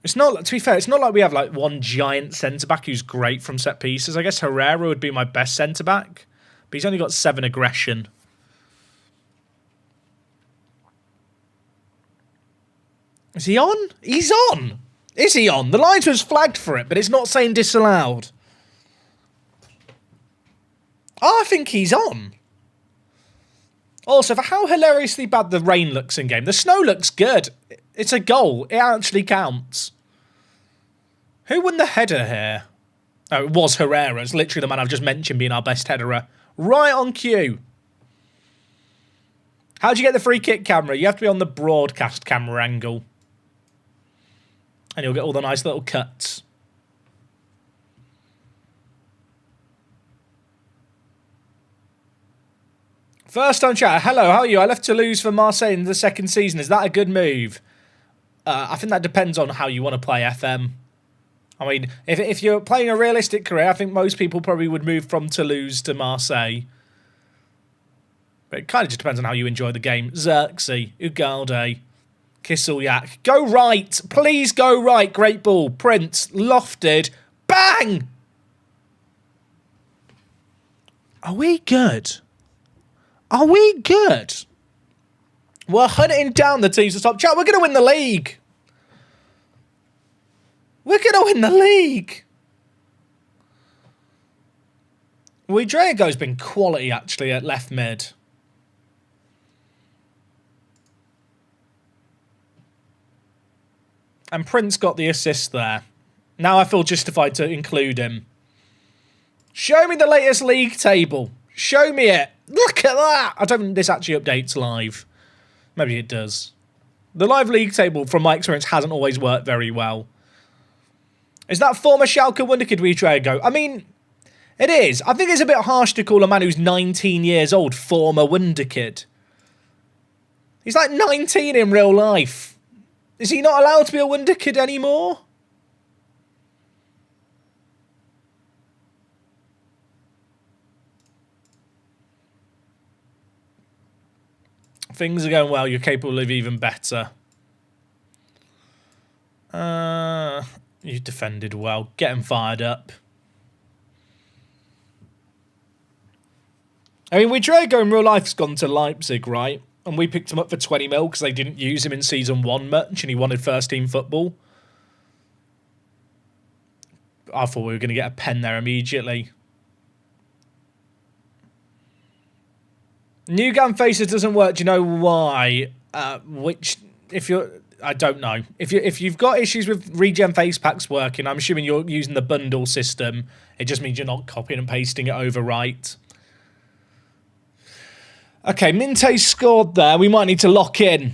It's not, to be fair, it's not like we have like one giant centre-back who's great from set pieces. I guess Herrera would be my best centre-back, but he's only got 7 aggression. Is he on? He's on! Is he on? The linesman's flagged for it, but it's not saying disallowed. Oh, I think he's on. Also, for how hilariously bad the rain looks in game, the snow looks good. It's a goal. It actually counts. Who won the header here? Oh, it was Herrera. It's literally the man I've just mentioned being our best headerer. Right on cue. How do you get the free kick camera? You have to be on the broadcast camera angle. And you'll get all the nice little cuts. First time chat. Hello, how are you? I left Toulouse for Marseille in the second season. Is that a good move? I think that depends on how you want to play FM. I mean, if you're playing a realistic career, I think most people probably would move from Toulouse to Marseille. But it kind of just depends on how you enjoy the game. Xerxes, Ugalde, Kiselyak. Go right. Please go right. Great ball. Prince. Lofted. Bang! Are we good? Are we good? We're hunting down the teams at top. Chat, we're going to win the league. We're going to win the league. Drago's been quality, actually, at left mid. And Prince got the assist there. Now I feel justified to include him. Show me the latest league table. Show me it. Look at that. I don't think this actually updates live. Maybe it does. The live league table, from my experience, hasn't always worked very well. Is that former Schalke wonderkid Drago? I mean, it is. I think it's a bit harsh to call a man who's 19 years old former wonderkid. He's like 19 in real life. Is he not allowed to be a wonderkid anymore? Things are going well. You're capable of even better. You defended well. Get him fired up. I mean, Drago in real life's gone to Leipzig, right? And we picked him up for 20 mil because they didn't use him in Season 1 much and he wanted first-team football. I thought we were going to get a pen there immediately. New Gun Faces doesn't work. Do you know why? I don't know. If you've got issues with regen face packs working, I'm assuming you're using the bundle system. It just means you're not copying and pasting it over right. Okay, Minte scored there. We might need to lock in.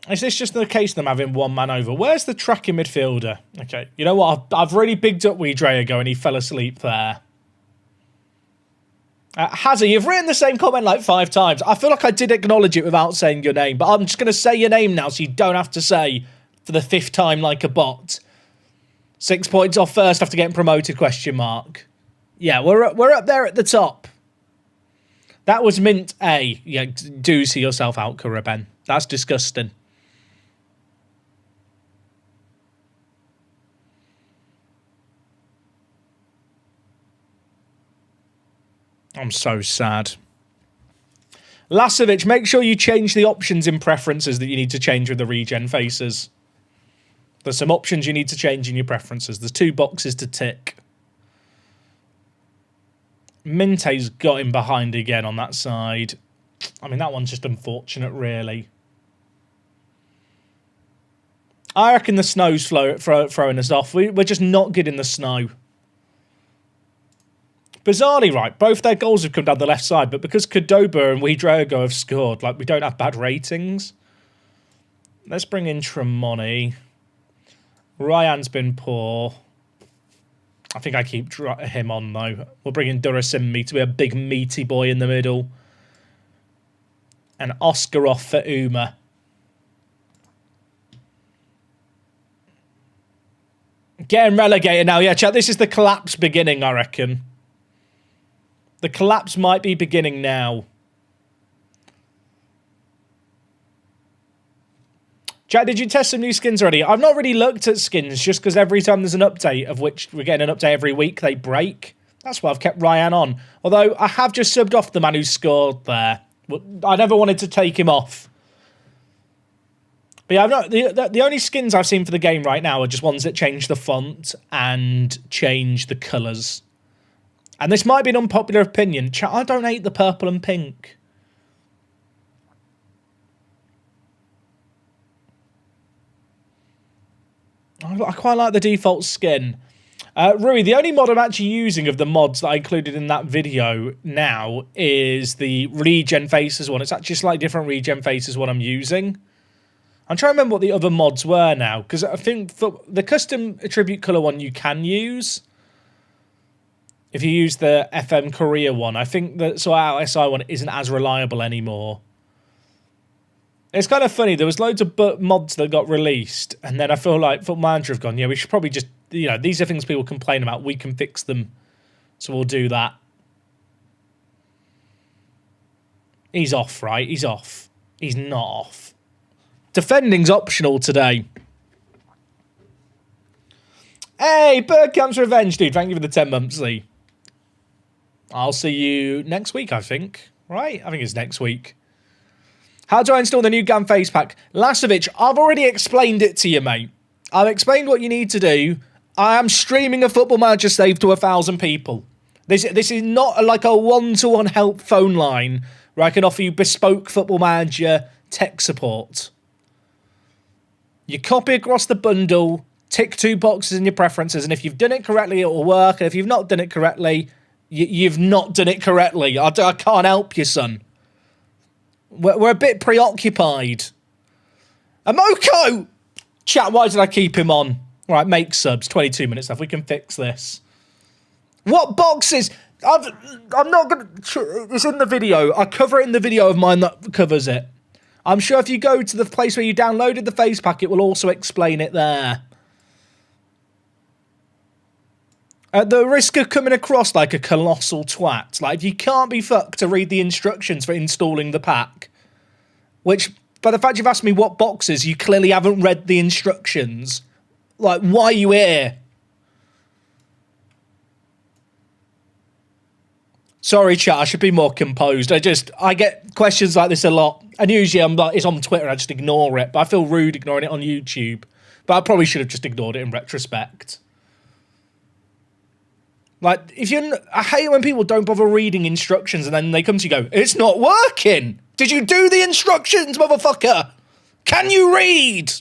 Is this just the case of them having one man over? Where's the tracking midfielder? Okay, you know what? I've really bigged up Drago and he fell asleep there. Hazzy, you've written the same comment like 5 times. I feel like I did acknowledge it without saying your name, but I'm just going to say your name now so you don't have to say for the 5th time like a bot. 6 points off first after getting promoted, question mark. Yeah, we're up there at the top. That was mint A. Yeah, do see yourself out, Kuraben. That's disgusting. I'm so sad. Lasovic, make sure you change the options in preferences that you need to change with the regen faces. There's some options you need to change in your preferences. There's 2 boxes to tick. Minte's got him behind again on that side. I mean, that one's just unfortunate, really. I reckon the snow's throwing us off. We're just not good in the snow. Bizarrely, right, both their goals have come down the left side, but because Cordoba and Wiedrogo have scored, like, we don't have bad ratings. Let's bring in Tremonti. Ryan's been poor. I think I keep him on, though. We'll bring in Durasimmi to be a big, meaty boy in the middle. And Oscar off for Uma. Getting relegated now. Yeah, chat, this is the collapse beginning, I reckon. The collapse might be beginning now. Chat, did you test some new skins already? I've not really looked at skins just because every time there's an update, of which we're getting an update every week, they break. That's why I've kept Ryan on. Although I have just subbed off the man who scored there. I never wanted to take him off. But yeah, the only skins I've seen for the game right now are just ones that change the font and change the colours. And this might be an unpopular opinion. Chat, I don't hate the purple and pink. I quite like the default skin. Rui, the only mod I'm actually using of the mods that I included in that video now is the regen faces one. It's actually a slightly different regen faces one I'm using. I'm trying to remember what the other mods were now, because I think for the custom attribute colour one you can use. If you use the FM Korea one, I think the our SI one isn't as reliable anymore. It's kind of funny. There was loads of mods that got released, and then I feel like Football Manager have gone, yeah, we should probably just, you know, these are things people complain about. We can fix them, so we'll do that. He's off, right? He's off. He's not off. Defending's optional today. Hey, Bergkamp's Revenge, dude. Thank you for the 10 monthly. I'll see you next week, I think. Right? I think it's next week. How do I install the new GAN face pack? Lasovic, I've already explained it to you, mate. I've explained what you need to do. I am streaming a Football Manager save to 1,000 people. This is not like a one-to-one help phone line where I can offer you bespoke Football Manager tech support. You copy across the bundle, tick 2 boxes in your preferences, and if you've done it correctly, it will work. And if you've not done it correctly, you've not done it correctly. I can't help you, son. We're a bit preoccupied. Amoko! Chat, why did I keep him on? Right, make subs. 22 minutes left. We can fix this. What boxes? I'm not going to... It's in the video. I cover it in the video of mine that covers it. I'm sure if you go to the place where you downloaded the face pack, it will also explain it there. At the risk of coming across like a colossal twat, like, you can't be fucked to read the instructions for installing the pack. Which, by the fact you've asked me what boxes, you clearly haven't read the instructions. Like, why are you here? Sorry, chat, I should be more composed. I get questions like this a lot. And usually it's on Twitter, I just ignore it. But I feel rude ignoring it on YouTube. But I probably should have just ignored it in retrospect. Like, I hate it when people don't bother reading instructions and then they come to you and go, it's not working. Did you do the instructions, motherfucker? Can you read?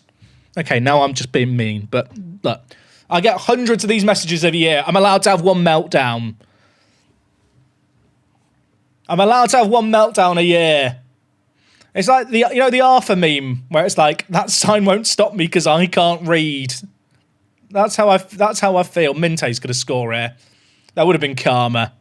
Okay, now I'm just being mean, but look, I get hundreds of these messages every year. I'm allowed to have one meltdown. I'm allowed to have one meltdown a year. It's like the Arthur meme where it's like, that sign won't stop me because I can't read. That's how I feel. Minte's going to score here. That would have been karma.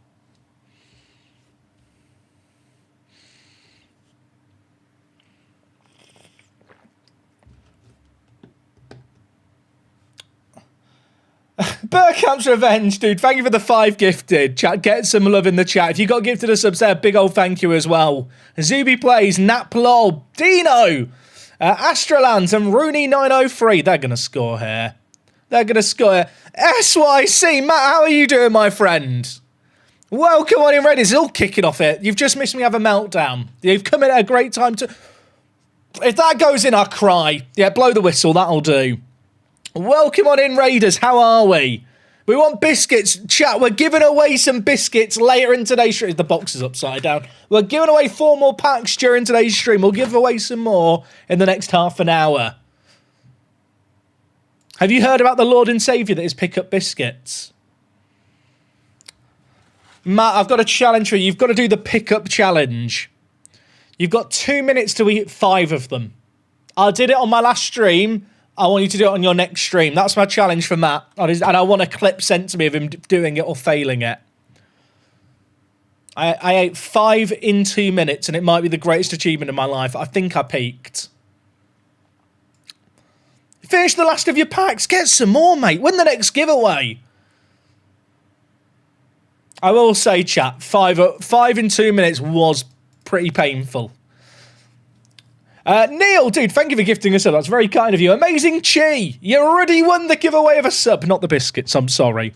Burkamp's Revenge, dude. Thank you for the 5 gifted. Chat, get some love in the chat. If you got gifted a sub there, big old thank you as well. Zuby Plays, Naplol, Dino, Astralans, and Rooney903. They're going to score here. They're going to score. SYC, Matt, how are you doing, my friend? Welcome on in, Red. It's all kicking off it. You've just missed me have a meltdown. You've come in at a great time to... If that goes in, I'll cry. Yeah, blow the whistle. That'll do. Welcome on in, Raiders. How are we? We want biscuits. Chat, we're giving away some biscuits later in today's stream. The box is upside down. We're giving away 4 more packs during today's stream. We'll give away some more in the next half an hour. Have you heard about the Lord and Saviour that is Pick Up Biscuits? Matt, I've got a challenge for you. You've got to do the Pick Up Challenge. You've got 2 minutes to eat 5 of them. I did it on my last stream. I want you to do it on your next stream. That's my challenge for Matt. And I want a clip sent to me of him doing it or failing it. I ate 5 in 2 minutes, and it might be the greatest achievement of my life. I think I peaked. Finish the last of your packs. Get some more, mate. Win the next giveaway. I will say, chat, 5 in 2 minutes was pretty painful. Neil, dude, thank you for gifting a sub. That's very kind of you. Amazing Chi, you already won the giveaway of a sub. Not the biscuits, I'm sorry.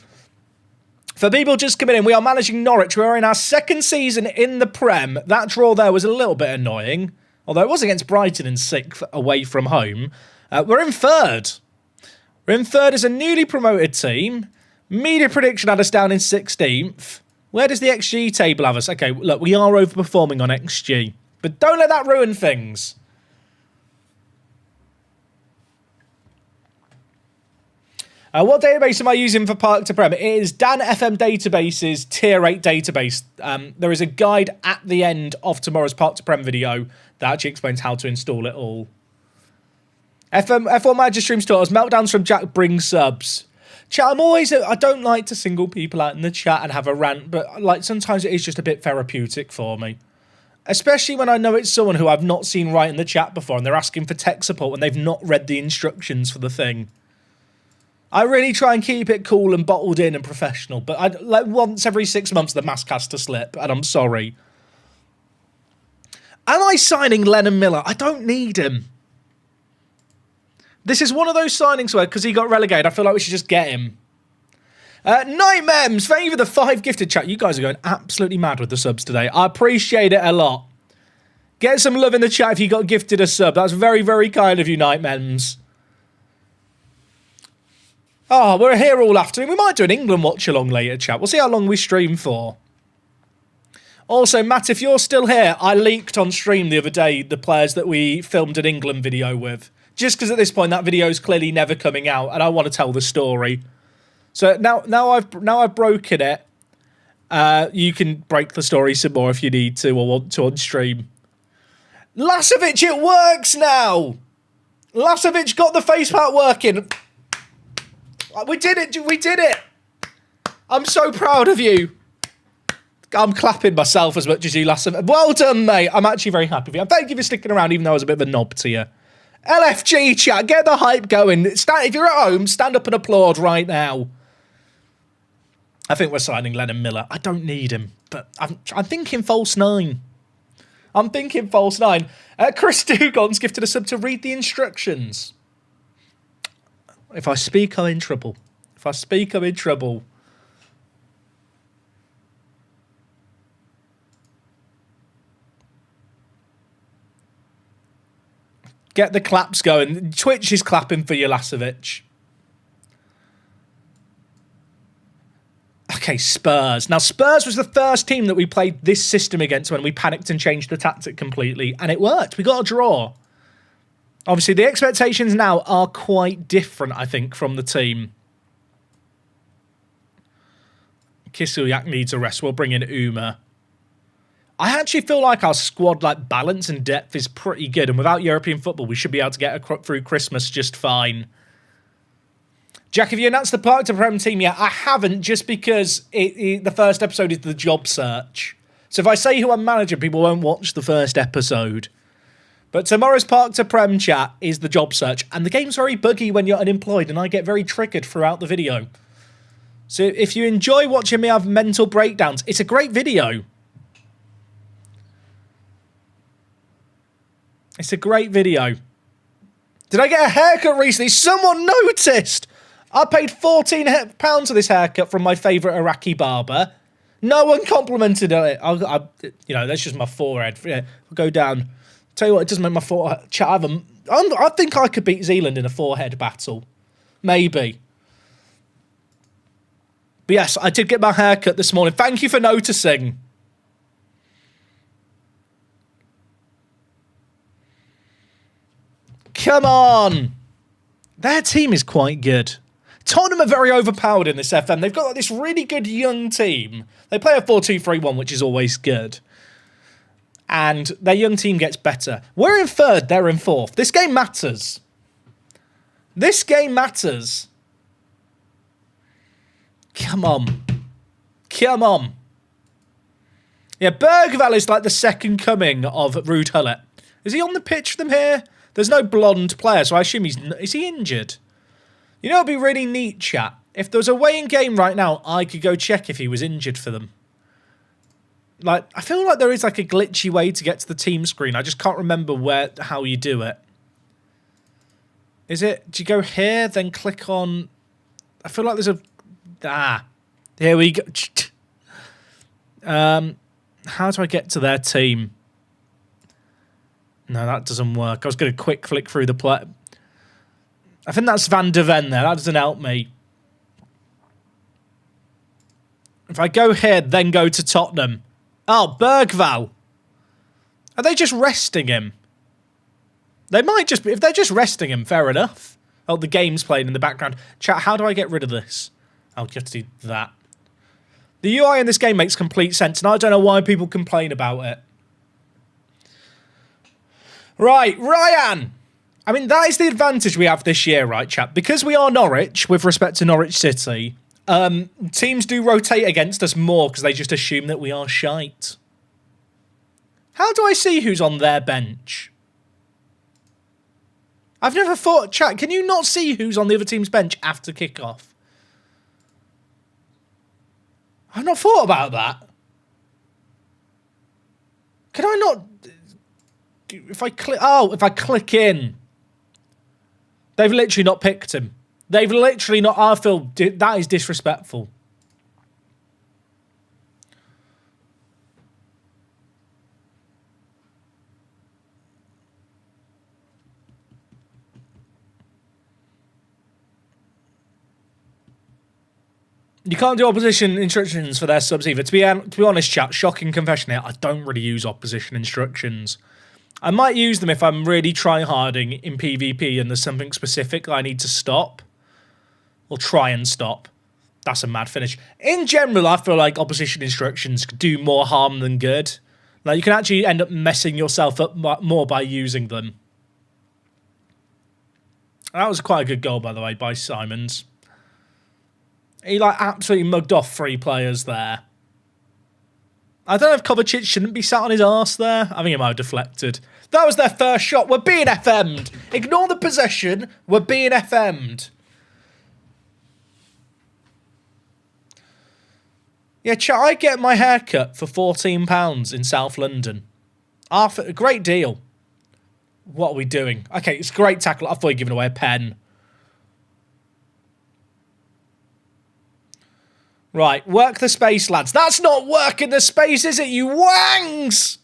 For people just coming in, we are managing Norwich. We're in our 2nd season in the Prem. That draw there was a little bit annoying, although it was against Brighton in 6th away from home. We're in 3rd. We're in 3rd as a newly promoted team. Media prediction had us down in 16th. Where does the XG table have us? Okay, look, we are overperforming on XG. But don't let that ruin things. What database am I using for Park to Prem? It is Dan FM Database's Tier 8 database. There is a guide at the end of tomorrow's Park to Prem video that actually explains how to install it all. F1 Manager streams taught us meltdowns from Jack bring subs. Chat, I don't like to single people out in the chat and have a rant, but like sometimes it is just a bit therapeutic for me. Especially when I know it's someone who I've not seen write in the chat before and they're asking for tech support when they've not read the instructions for the thing. I really try and keep it cool and bottled in and professional, but like once every 6 months the mask has to slip, and I'm sorry. Am I signing Lennon Miller? I don't need him. This is one of those signings where, because he got relegated, I feel like we should just get him. Night Mems, thank you for the 5 gifted, chat. You guys are going absolutely mad with the subs today. I appreciate it a lot. Get some love in the chat if you got gifted a sub. That's very, very kind of you, Night Mems. Oh, we're here all afternoon. We might do an England watch-along later, chat. We'll see how long we stream for. Also, Matt, if you're still here, I leaked on stream the other day the players that we filmed an England video with. Just because at this point that video is clearly never coming out, and I want to tell the story. So now I've broken it. You can break the story some more if you need to or want to on stream. Lasovic, it works now. Lasovic got the face part working. We did it. We did it. I'm so proud of you. I'm clapping myself as much as you, Lasovic. Well done, mate. I'm actually very happy with you. And thank you for sticking around, even though I was a bit of a knob to you. LFG chat, get the hype going. If you're at home, stand up and applaud right now. I think we're signing Lennon Miller. I don't need him, but I'm thinking false 9. I'm thinking false 9. Chris Dugon's gifted a sub to read the instructions. If I speak, I'm in trouble. If I speak, I'm in trouble. Get the claps going. Twitch is clapping for you, Lasovic. Okay, Spurs. Now, Spurs was the first team that we played this system against when we panicked and changed the tactic completely, and it worked. We got a draw. Obviously, the expectations now are quite different, I think, from the team. Kisilyak needs a rest. We'll bring in Uma. I actually feel like our squad balance and depth is pretty good, and without European football, we should be able to get through Christmas just fine. Jack, have you announced the Park to Prem team yet? I haven't, just because the first episode is the job search. So if I say who I'm managing, people won't watch the first episode. But tomorrow's Park to Prem chat is the job search, and the game's very buggy when you're unemployed, and I get very triggered throughout the video. So if you enjoy watching me have mental breakdowns, it's a great video. It's a great video. Did I get a haircut recently? Someone noticed. I paid £14 for this haircut from my favourite Iraqi barber. No one complimented it. You know, that's just my forehead. Yeah, I'll go down. Tell you what, it doesn't make my forehead. I think I could beat Zealand in a forehead battle. Maybe. But yes, I did get my haircut this morning. Thank you for noticing. Come on. Their team is quite good. Tottenham are very overpowered in this FM. They've got like, this really good young team. They play a 4-2-3-1, which is always good. And their young team gets better. We're in third, they're in fourth. This game matters. This game matters. Come on. Come on. Yeah, Bergvall is like the second coming of Ruud Gullit. Is he on the pitch for them here? There's no blonde player, so I assume is he injured? You know, it'd be really neat, chat. If there was a way in game right now, I could go check if he was injured for them. Like, I feel like there is like a glitchy way to get to the team screen. I just can't remember how you do it. Is it, do you go here, then click on... I feel like there's a... Here we go. How do I get to their team? No, that doesn't work. I was going to quick flick through the play. I think that's Van der Ven there. That doesn't help me. If I go here, then go to Tottenham. Oh, Bergvall. Are they just resting him? They might just be. If they're just resting him, fair enough. Oh, the game's playing in the background. Chat, how do I get rid of this? I'll have to do that. The UI in this game makes complete sense, and I don't know why people complain about it. Right, Ryan. I mean, that is the advantage we have this year, right, chap? Because we are Norwich, with respect to Norwich City, teams do rotate against us more because they just assume that we are shite. How do I see who's on their bench? I've never thought... Chat, can you not see who's on the other team's bench after kickoff? I've not thought about that. Can I not... If I click... Oh, if I click in. They've literally not picked him. They've literally not... I feel that is disrespectful. You can't do opposition instructions for their subs either. To be honest, chat, shocking confession here, I don't really use opposition instructions. I might use them if I'm really tryharding in PvP and there's something specific I need to stop. Or try and stop. That's a mad finish. In general, I feel like opposition instructions could do more harm than good. Like, you can actually end up messing yourself up more by using them. That was quite a good goal, by the way, by Simons. He, like, absolutely mugged off 3 players there. I don't know if Kovacic shouldn't be sat on his arse there. I think he might have deflected. That was their first shot. We're being FM'd. Ignore the possession. We're being FM'd. Yeah, I get my haircut for £14 in South London. A great deal. What are we doing? Okay, it's a great tackle. I thought you were giving away a pen. Right, work the space, lads. That's not working the space, is it, you wangs?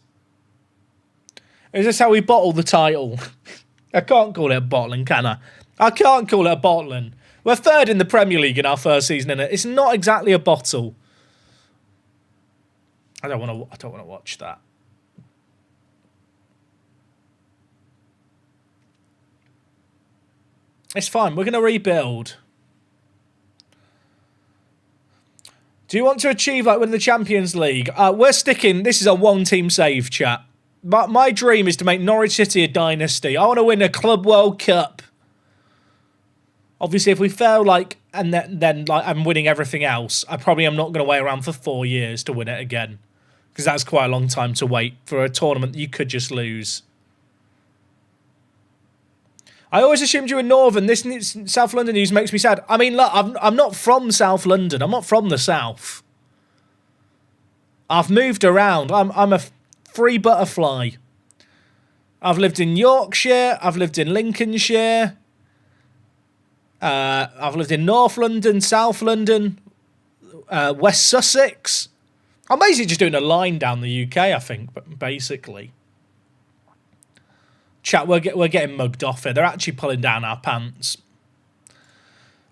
Is this how we bottle the title? I can't call it a bottling, can I? I can't call it a bottling. We're third in the Premier League in our first season, innit? It's not exactly a bottle. I don't want to watch that. It's fine. We're going to rebuild. Do you want to achieve like win the Champions League? We're sticking. This is a one-team save, chat. My dream is to make Norwich City a dynasty. I want to win a Club World Cup. Obviously, if we fail, like, and then like I'm winning everything else, I probably am not going to wait around for 4 years to win it again, because that's quite a long time to wait for a tournament that you could just lose. I always assumed you were Northern. This South London news makes me sad. I mean, look, I'm not from South London. I'm not from the South. I've moved around. I'm a free butterfly. I've lived in Yorkshire. I've lived in Lincolnshire. I've lived in North London, South London, West Sussex. I'm basically just doing a line down the UK, I think, but basically. Chat, we're getting mugged off here. They're actually pulling down our pants.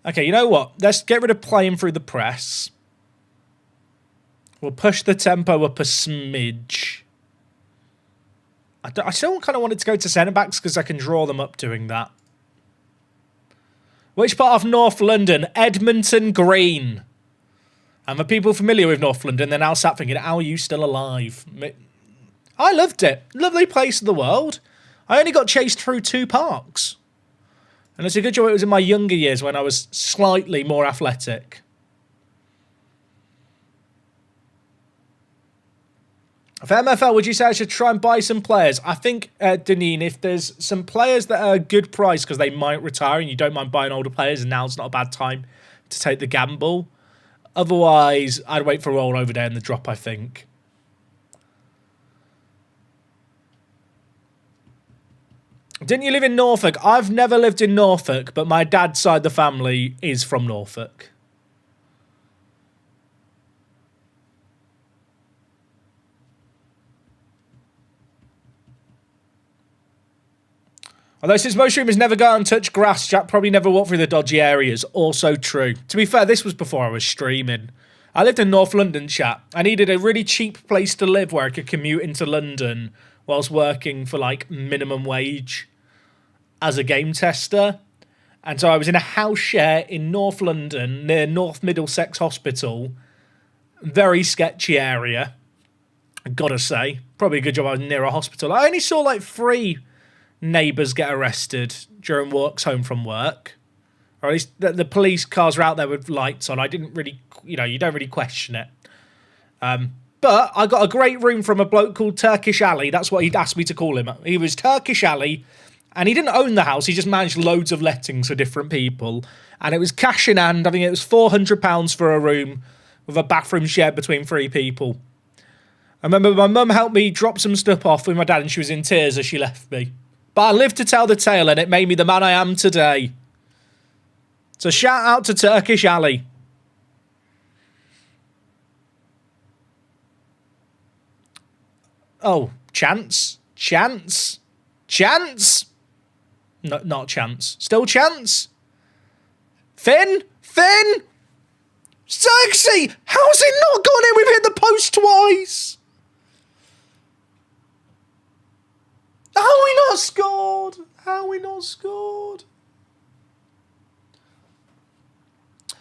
Okay, you know what? Let's get rid of playing through the press. We'll push the tempo up a smidge. I still kind of want it to go to centre-backs because I can draw them up doing that. Which part of North London? Edmonton Green. And for people familiar with North London, they're now sat thinking, how are you still alive? I loved it. Lovely place in the world. I only got chased through 2 parks. And it's a good job it was in my younger years when I was slightly more athletic. For MFL, would you say I should try and buy some players? I think, Deneen, if there's some players that are a good price because they might retire and you don't mind buying older players and now's not a bad time to take the gamble. Otherwise, I'd wait for a roll over there in the drop, I think. Didn't you live in Norfolk? I've never lived in Norfolk, but my dad's side of the family is from Norfolk. Although since most streamers never go out and touch grass, Jack probably never walked through the dodgy areas. Also true. To be fair, this was before I was streaming. I lived in North London, chat. I needed a really cheap place to live where I could commute into London whilst working for, like, minimum wage as a game tester. And so I was in a house share in North London near North Middlesex Hospital. Very sketchy area, I've got to say. Probably a good job I was near a hospital. I only saw, like, 3 neighbours get arrested during walks home from work. Or at least the police cars were out there with lights on. I didn't really, you don't really question it. But I got a great room from a bloke called Turkish Ali. That's what he'd asked me to call him. He was Turkish Ali, and he didn't own the house. He just managed loads of lettings for different people. And it was cash in hand. I think it was £400 for a room with a bathroom shared between 3 people. I remember my mum helped me drop some stuff off with my dad, and she was in tears as she left me. But I lived to tell the tale, and it made me the man I am today. So shout out to Turkish Ali. Oh, Chance? Chance? Chance? No, not Chance. Still Chance? Finn? Finn? Xerxes! How's it not gone in? We've hit the post twice! How we not scored? How we not scored?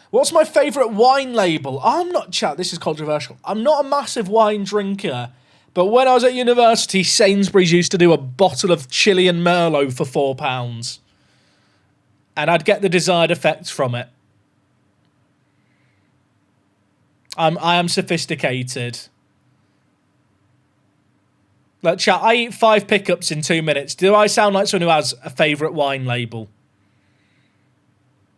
What's my favourite wine label? I'm not, chat, this is controversial. I'm not a massive wine drinker, but when I was at university, Sainsbury's used to do a bottle of Chilean Merlot for £4. And I'd get the desired effect from it. I am sophisticated. Look, chat, I eat 5 pickups in 2 minutes. Do I sound like someone who has a favourite wine label?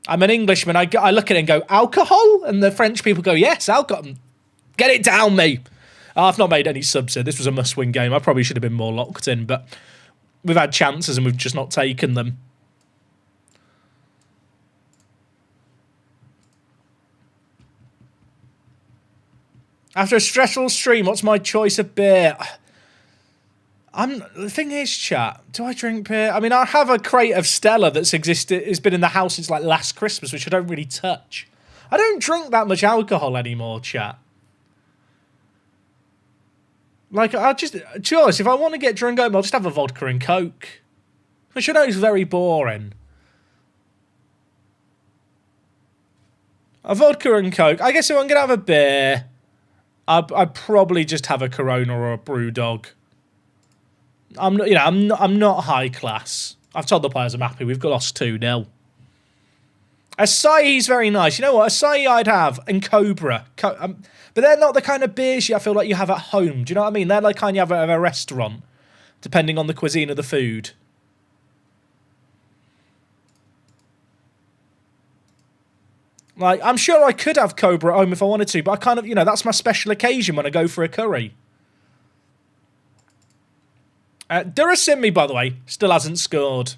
I'm an Englishman. I look at it and go, alcohol? And the French people go, yes, alcohol. Get it down me. I've not made any subs here. This was a must-win game. I probably should have been more locked in, but we've had chances and we've just not taken them. After a stressful stream, what's my choice of beer? The thing is, chat, do I drink beer? I mean, I have a crate of Stella that's has been in the house since like last Christmas, which I don't really touch. I don't drink that much alcohol anymore, chat. Like, to be honest, if I want to get drunk home, I'll just have a vodka and Coke. Which I know is very boring. A vodka and Coke. I guess if I'm going to have a beer, I'd probably just have a Corona or a Brewdog. I'm not high class. I've told the players I'm happy. We've lost 2-0. Acai's very nice. You know what? Acai I'd have, and Cobra. But they're not the kind of beers I feel like you have at home. Do you know what I mean? They're like kind you have at a restaurant, depending on the cuisine of the food. Like, I'm sure I could have Cobra at home if I wanted to, but I kind of, you know, that's my special occasion when I go for a curry. Durasimi, by the way, still hasn't scored.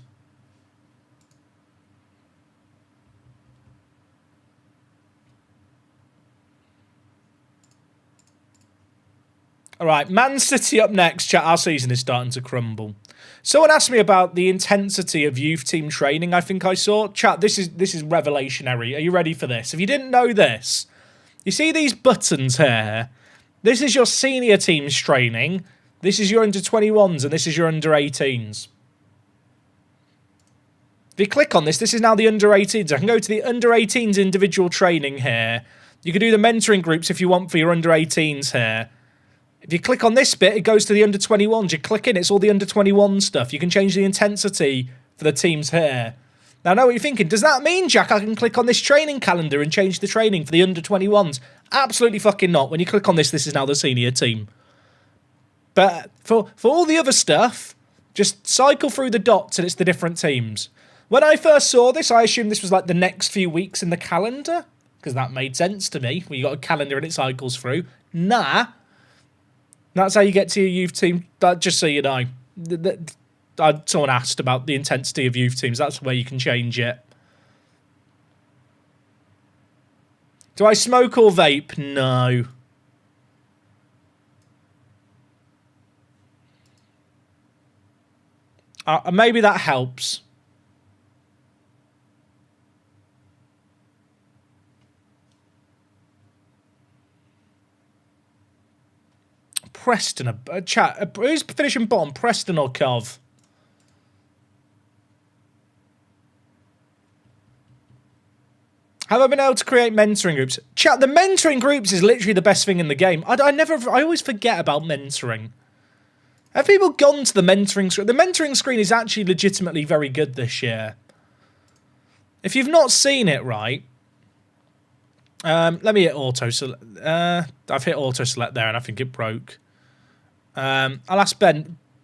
All right, Man City up next. Chat, our season is starting to crumble. Someone asked me about the intensity of youth team training. I think I saw. Chat, this is revelationary. Are you ready for this? If you didn't know this, you see these buttons here. This is your senior team's training. This is your under-21s, and this is your under-18s. If you click on this, this is now the under-18s. I can go to the under-18s individual training here. You can do the mentoring groups if you want for your under-18s here. If you click on this bit, it goes to the under-21s. You click in, it's all the under-21 stuff. You can change the intensity for the teams here. Now, I know what you're thinking. Does that mean, Jack, I can click on this training calendar and change the training for the under-21s? Absolutely fucking not. When you click on this, this is now the senior team. But for all the other stuff, just cycle through the dots and it's the different teams. When I first saw this, I assumed this was like the next few weeks in the calendar, because that made sense to me. When you got a calendar and it cycles through. Nah. That's how you get to your youth team. Just so you know. Someone asked about the intensity of youth teams. That's where you can change it. Do I smoke or vape? No. Maybe that helps. Preston, chat. Who's finishing bottom, Preston or Cov? Have I been able to create mentoring groups? Chat, the mentoring groups is literally the best thing in the game. I always forget about mentoring. Have people gone to the mentoring screen? The mentoring screen is actually legitimately very good this year. If you've not seen it, right? Let me hit auto select. I've hit auto select there and I think it broke. I'll ask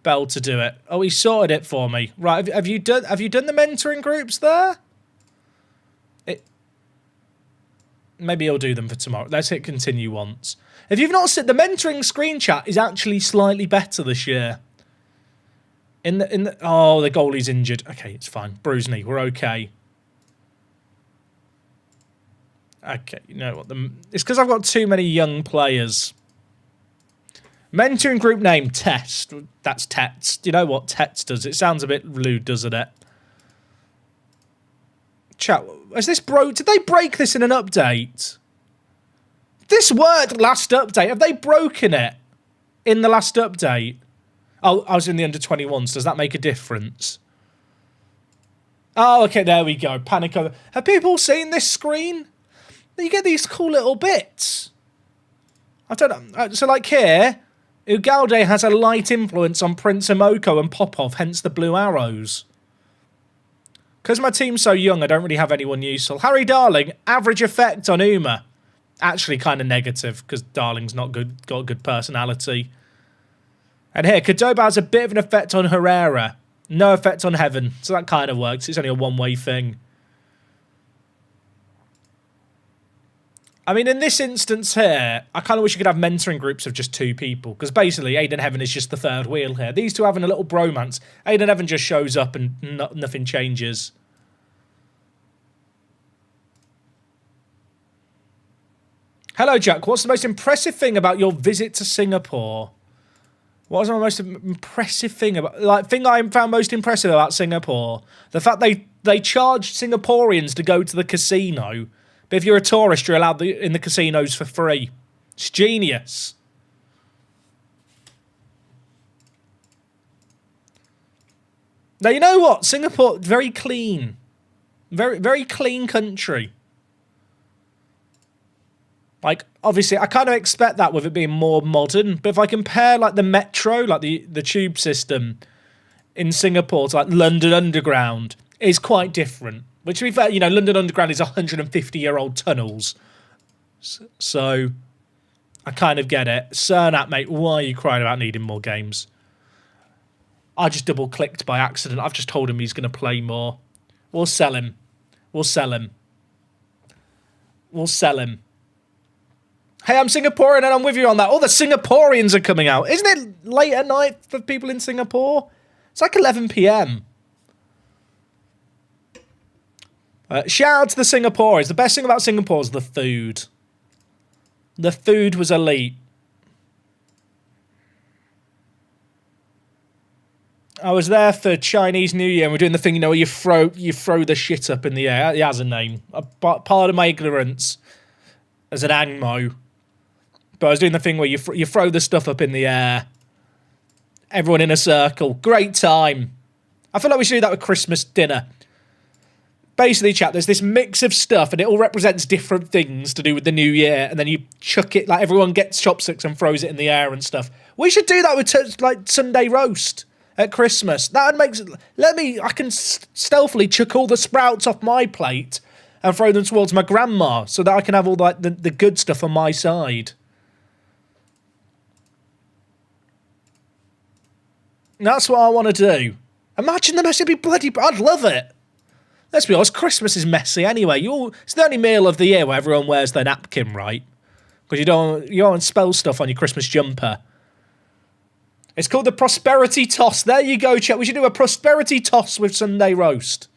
Bell to do it. Oh, he sorted it for me. Right, have you done the mentoring groups there? Maybe he'll do them for tomorrow. Let's hit continue once. If you've not seen, the mentoring screen chat is actually slightly better this year. Oh, the goalie's injured. Okay, it's fine. Bruised knee. We're okay. Okay, you know what? It's because I've got too many young players. Mentoring group name, Test. That's Tets. Do you know what Tets does? It sounds a bit lewd, doesn't it? Chat, is this did they break this in an update? This worked last update. Have they broken it in the last update? Oh, I was in the under-21s. Does that make a difference? Oh, okay, there we go. Panic over. Have people seen this screen? You get these cool little bits. I don't know. So, like here, Ugalde has a light influence on Prince Imoko and Popov, hence the blue arrows. Because my team's so young, I don't really have anyone useful. Harry Darling, average effect on Uma. Actually kind of negative, because Darling's not good, got a good personality. And here, Cordoba has a bit of an effect on Herrera. No effect on Heaven. So that kind of works. It's only a one-way thing. I mean, in this instance here, I kind of wish you could have mentoring groups of just 2 people. Because basically, Aiden Heaven is just the third wheel here. These two having a little bromance. Aiden Heaven just shows up and nothing changes. Hello, Jack. What's the most impressive thing about your visit to Singapore? What was the most impressive thing about... thing I found most impressive about Singapore? The fact they charged Singaporeans to go to the casino... But if you're a tourist, you're allowed in the casinos for free. It's genius. Now, you know what? Singapore, very clean. Very, very clean country. Like, obviously, I kind of expect that with it being more modern. But if I compare, like, the metro, like the tube system in Singapore to, like, London Underground, is quite different. Which, to be fair, you know, London Underground is 150-year-old tunnels. So, I kind of get it. Cernat, mate, why are you crying about needing more games? I just double-clicked by accident. I've just told him he's going to play more. We'll sell him. We'll sell him. We'll sell him. Hey, I'm Singaporean and I'm with you on that. All the Singaporeans are coming out. Isn't it late at night for people in Singapore? It's like 11 p.m. Shout out to the Singaporeans. The best thing about Singapore is the food. The food was elite. I was there for Chinese New Year and we're doing the thing, where you throw the shit up in the air. It has a name. Pardon my ignorance as an Angmo. But I was doing the thing where you throw the stuff up in the air. Everyone in a circle. Great time. I feel like we should do that with Christmas dinner. Basically, chat, there's this mix of stuff and it all represents different things to do with the new year, and then you chuck it, like everyone gets chopsticks and throws it in the air and stuff. We should do that with like Sunday roast at Christmas. That makes I can stealthily chuck all the sprouts off my plate and throw them towards my grandma so that I can have all the good stuff on my side. That's what I want to do. Imagine the mess. It'd be bloody... I'd love it. Let's be honest, Christmas is messy anyway. It's the only meal of the year where everyone wears their napkin, right? Because you don't spell stuff on your Christmas jumper. It's called the prosperity toss. There you go, chat. We should do a prosperity toss with Sunday roast.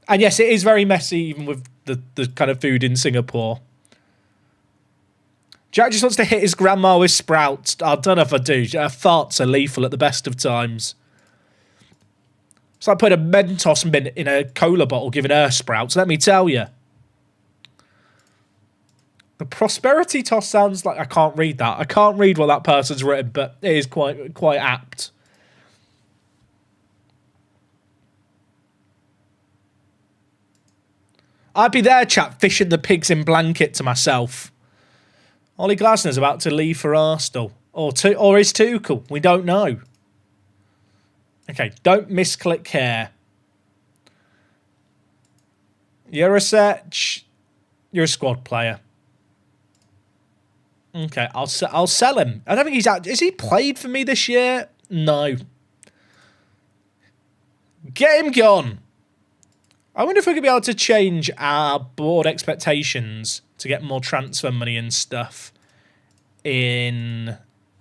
And yes, it is very messy, even with the kind of food in Singapore. Jack just wants to hit his grandma with sprouts. I don't know if I do. Farts are lethal at the best of times. It's like putting a Mentos mint in a cola bottle, giving her sprouts, let me tell you. The prosperity toss sounds like... I can't read that. I can't read what that person's written, but it is quite apt. I'd be there, chat, fishing the pigs in blanket to myself. Ollie Glasner's about to leave for Arsenal. Or is Tuchel. We don't know. Okay, don't misclick here. You're a squad player. Okay, I'll sell him. I don't think he's out. Is he played for me this year? No. Get him gone. I wonder if we could be able to change our board expectations to get more transfer money and stuff in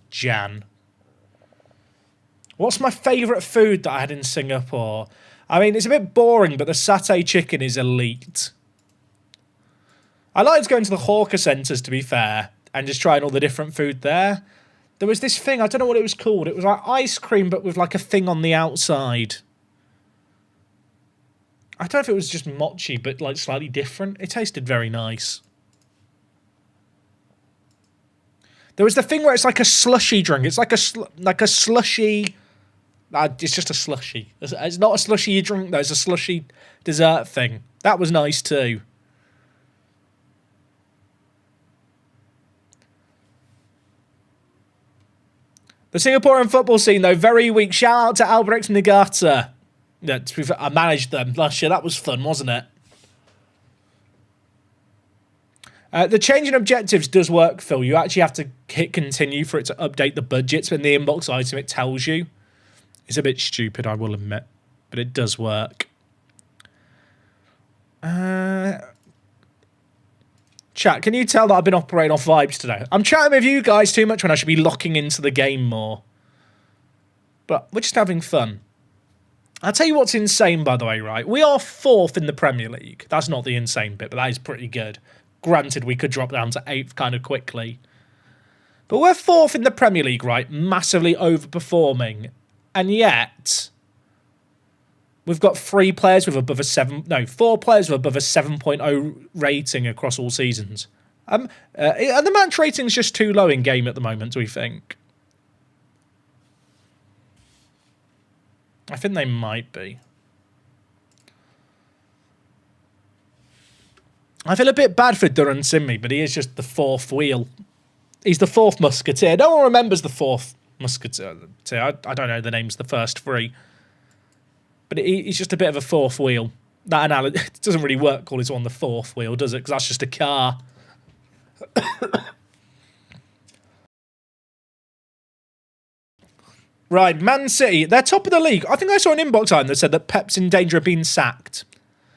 Jan. What's my favourite food that I had in Singapore? I mean, it's a bit boring, but the satay chicken is elite. I liked going to the hawker centres, to be fair, and just trying all the different food there. There was this thing, I don't know what it was called. It was like ice cream, but with like a thing on the outside. I don't know if it was just mochi, but like slightly different. It tasted very nice. There was the thing where it's like a slushy drink. It's like a slushy... it's just a slushy. It's not a slushy you drink, though. It's a slushy dessert thing. That was nice, too. The Singaporean football scene, though, very weak. Shout out to Albrecht Nagata. Yeah, I managed them last year. That was fun, wasn't it? The change in objectives does work, Phil. You actually have to hit continue for it to update the budgets. But in the inbox item, it tells you. It's a bit stupid, I will admit. But it does work. Chat, can you tell that I've been operating off vibes today? I'm chatting with you guys too much when I should be locking into the game more. But we're just having fun. I'll tell you what's insane, by the way, right? We are 4th in the Premier League. That's not the insane bit, but that is pretty good. Granted, we could drop down to 8th kind of quickly. But we're 4th in the Premier League, right? Massively overperforming. And yet, we've got 4 players with above a 7.0 rating across all seasons. And the match rating's just too low in game at the moment, do we think? I think they might be. I feel a bit bad for Duran Simmi, but he is just the 4th wheel. He's the 4th musketeer. No one remembers the 4th musketeer. I don't know the names of the first 3. But he's just a bit of a 4th wheel. That analogy doesn't really work calling someone the 4th wheel, does it? Because that's just a car. Right, Man City. They're top of the league. I think I saw an inbox item that said that Pep's in danger of being sacked.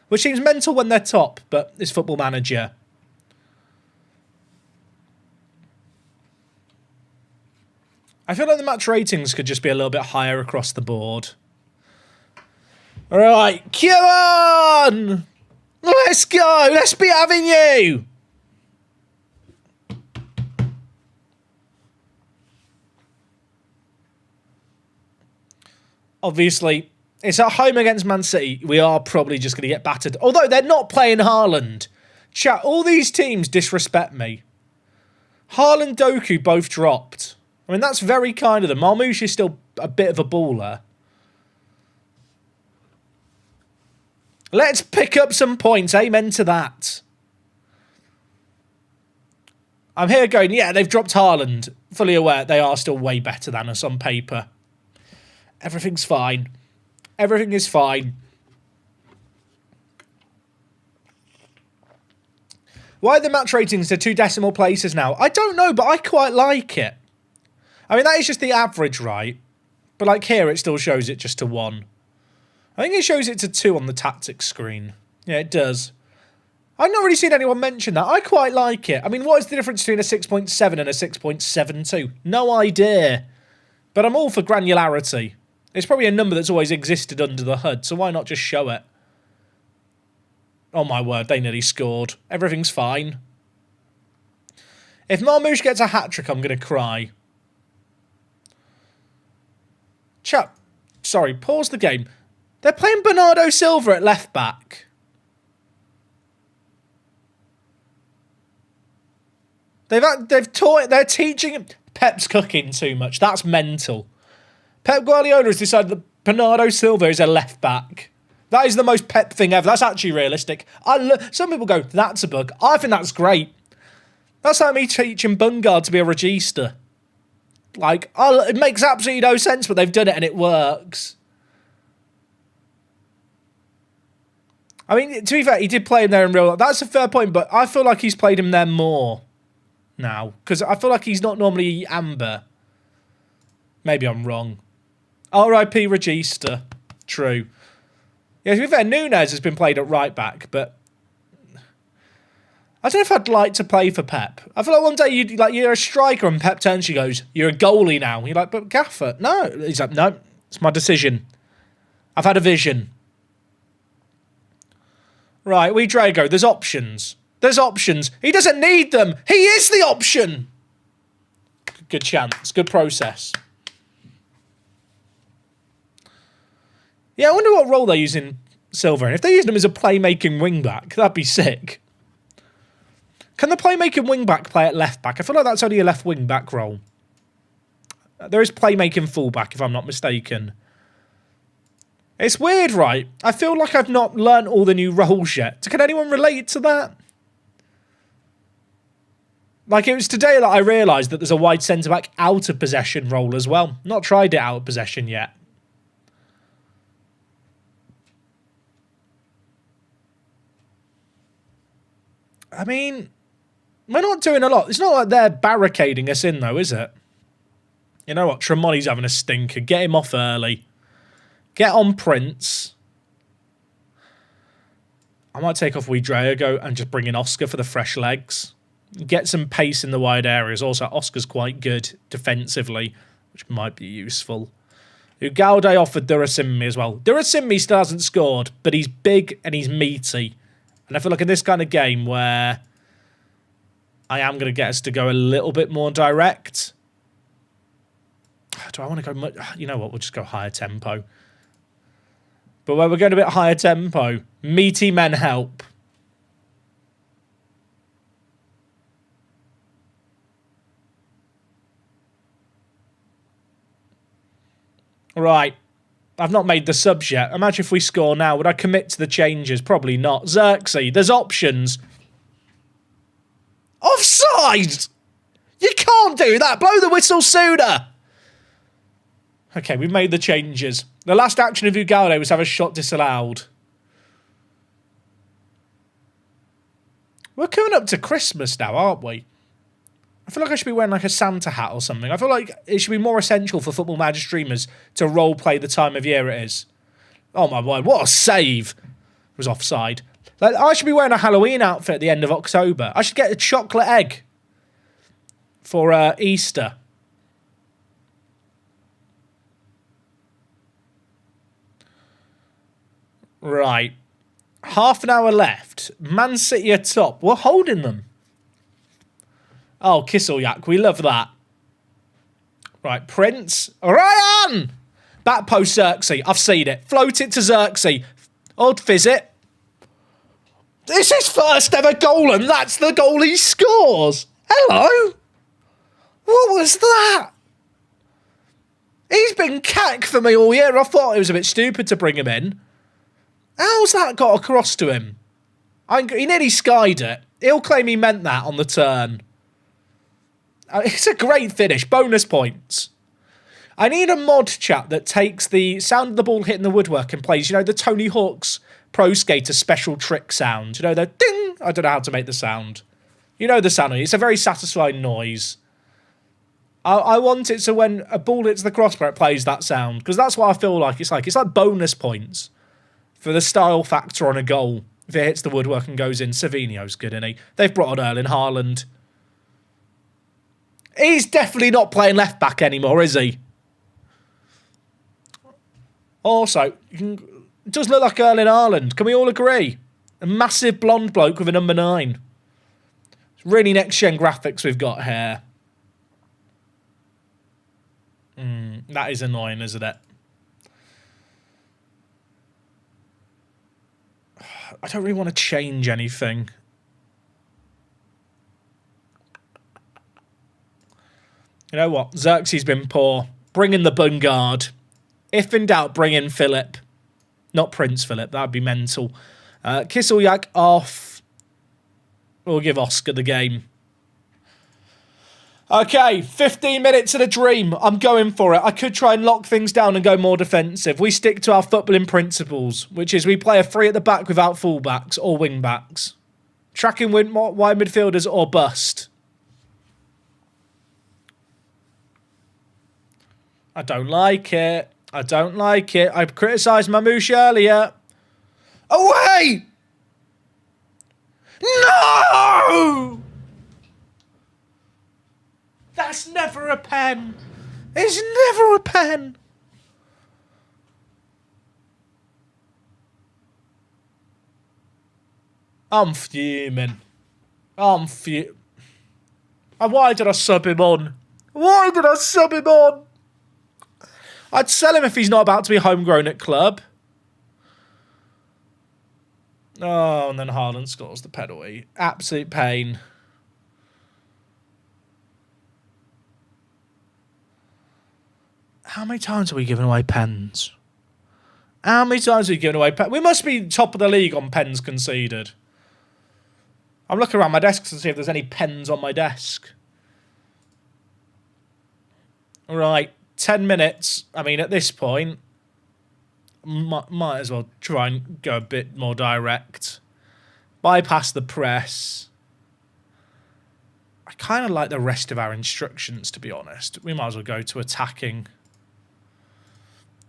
Which seems mental when they're top, but it's Football Manager. I feel like the match ratings could just be a little bit higher across the board. All right, come on! Let's go! Let's be having you! Obviously, it's at home against Man City. We are probably just going to get battered. Although they're not playing Haaland. Chat, all these teams disrespect me. Haaland, Doku both dropped. I mean, that's very kind of them. Marmoush is still a bit of a baller. Let's pick up some points. Amen to that. I'm here going, yeah, they've dropped Haaland. Fully aware they are still way better than us on paper. Everything's fine. Everything is fine. Why are the match ratings to 2 decimal places now? I don't know, but I quite like it. I mean, that is just the average, right? But like here, it still shows it just to 1. I think it shows it to 2 on the tactics screen. Yeah, it does. I've not really seen anyone mention that. I quite like it. I mean, what is the difference between a 6.7 and a 6.72? No idea. But I'm all for granularity. It's probably a number that's always existed under the hood, so why not just show it? Oh my word, they nearly scored. Everything's fine. If Marmoush gets a hat-trick, I'm going to cry. Chat, sorry, pause the game. They're playing Bernardo Silva at left-back. They're teaching him. Pep's cooking too much. That's mental. Pep Guardiola has decided that Bernardo Silva is a left-back. That is the most Pep thing ever. That's actually realistic. Some people go, that's a bug. I think that's great. That's like me teaching Bungard to be a regista. Like, it makes absolutely no sense, but they've done it and it works. I mean, to be fair, he did play him there in real life. That's a fair point, but I feel like he's played him there more now. Because I feel like he's not normally Amber. Maybe I'm wrong. R.I.P. Regista. True. Yeah, to be fair, Nunez has been played at right back, but I don't know if I'd like to play for Pep. I feel like one day you're a striker and Pep turns to you and goes, you're a goalie now. You're like, but Gaffer, no. He's like, no, it's my decision. I've had a vision. Right, we Drago, there's options. There's options. He doesn't need them. He is the option. Good chance. Good process. Yeah, I wonder what role they're using Silva in. If they're using him as a playmaking wing-back, that'd be sick. Can the playmaking wing-back play at left-back? I feel like that's only a left wing-back role. There is playmaking full-back, if I'm not mistaken. It's weird, right? I feel like I've not learnt all the new roles yet. Can anyone relate to that? Like, it was today that I realised that there's a wide centre-back out-of-possession role as well. Not tried it out of possession yet. I mean, we're not doing a lot. It's not like they're barricading us in, though, is it? You know what? Tremonti's having a stinker. Get him off early. Get on Prince. I might take off Wiedrago and just bring in Oscar for the fresh legs. Get some pace in the wide areas. Also, Oscar's quite good defensively, which might be useful. Ugalde offered Durasimmi as well. Durasimmi still hasn't scored, but he's big and he's meaty. And I feel like in this kind of game where I am going to get us to go a little bit more direct. Do I want to go much? You know what? We'll just go higher tempo. But where we're going a bit higher tempo, meaty men help. Right. I've not made the subs yet. Imagine if we score now. Would I commit to the changes? Probably not. Xerxes, there's options. Offside! You can't do that. Blow the whistle sooner. Okay, we've made the changes. The last action of Ugalde was to have a shot disallowed. We're coming up to Christmas now, aren't we? I feel like I should be wearing like a Santa hat or something. I feel like it should be more essential for Football Manager streamers to roleplay the time of year it is. Oh my word, what a save. was offside. Like, I should be wearing a Halloween outfit at the end of October. I should get a chocolate egg for Easter. Right. Half an hour left. Man City are top. We're holding them. Oh, Kisselyak. We love that. Right, Prince. Ryan! Back post Xerxes. I've seen it. Float it to Xerxes. Odd fizz it. This is first ever goal, and that's the goal he scores. Hello? What was that? He's been cack for me all year. I thought it was a bit stupid to bring him in. How's that got across to him? He nearly skied it. He'll claim he meant that on the turn. It's a great finish. Bonus points. I need a mod, chat, that takes the sound of the ball hitting the woodwork and plays, you know, the Tony Hawk's Pro Skater special trick sound. You know, the ding. I don't know how to make the sound. You know the sound. It's a very satisfying noise. I want it so when a ball hits the crossbar, it plays that sound. Because that's what I feel like. It's like bonus points for the style factor on a goal. If it hits the woodwork and goes in. Savinho's good, isn't he? They've brought on Erling Haaland. He's definitely not playing left back anymore, is he? Also, it does look like Erling Haaland. Can we all agree? A massive blonde bloke with a number 9. It's really next-gen graphics we've got here. That is annoying, isn't it? I don't really want to change anything. You know what? Xerxes been poor. Bring in the Bungard. If in doubt, bring in Philip. Not Prince Philip. That would be mental. Kisselyak off. We'll give Oscar the game. Okay, 15 minutes of a dream. I'm going for it. I could try and lock things down and go more defensive. We stick to our footballing principles, which is we play a 3 at the back without fullbacks or wing-backs. Tracking wide midfielders or bust. I don't like it. I don't like it. I criticised Mamouche earlier. Away! No! That's never a pen. It's never a pen. I'm fuming. I'm fuming. Why did I sub him on? Why did I sub him on? I'd sell him if he's not about to be homegrown at club. Oh, and then Haaland scores the penalty. Absolute pain. How many times are we giving away pens? How many times are we giving away pens? We must be top of the league on pens conceded. I'm looking around my desk to see if there's any pens on my desk. Right. 10 minutes. I mean, at this point, might as well try and go a bit more direct. Bypass the press. I kind of like the rest of our instructions, to be honest. We might as well go to attacking.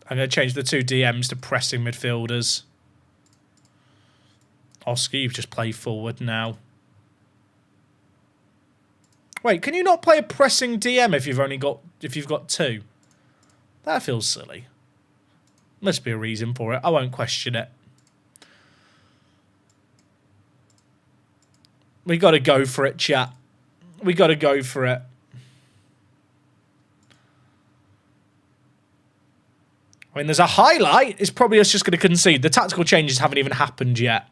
I'm going to change the 2 DMs to pressing midfielders. Oscar, you've just played forward now. Wait, can you not play a pressing DM if you've got 2? That feels silly. Must be a reason for it. I won't question it. We got to go for it, chat. We got to go for it. I mean, there's a highlight. It's probably us just going to concede. The tactical changes haven't even happened yet.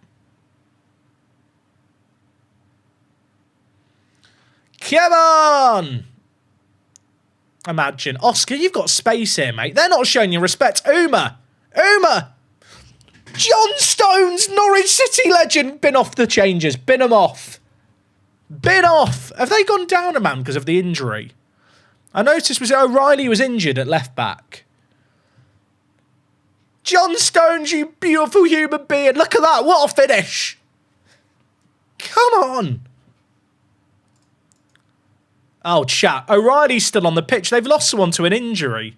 Come on! Imagine. Oscar, you've got space here, mate. They're not showing you respect. Uma! John Stones, Norwich City legend. Bin off the changes. Bin them off. Bin off. Have they gone down a man because of the injury? I noticed O'Reilly was injured at left back. John Stones, you beautiful human being. Look at that. What a finish. Come on. Oh, chat. O'Reilly's still on the pitch. They've lost someone to an injury.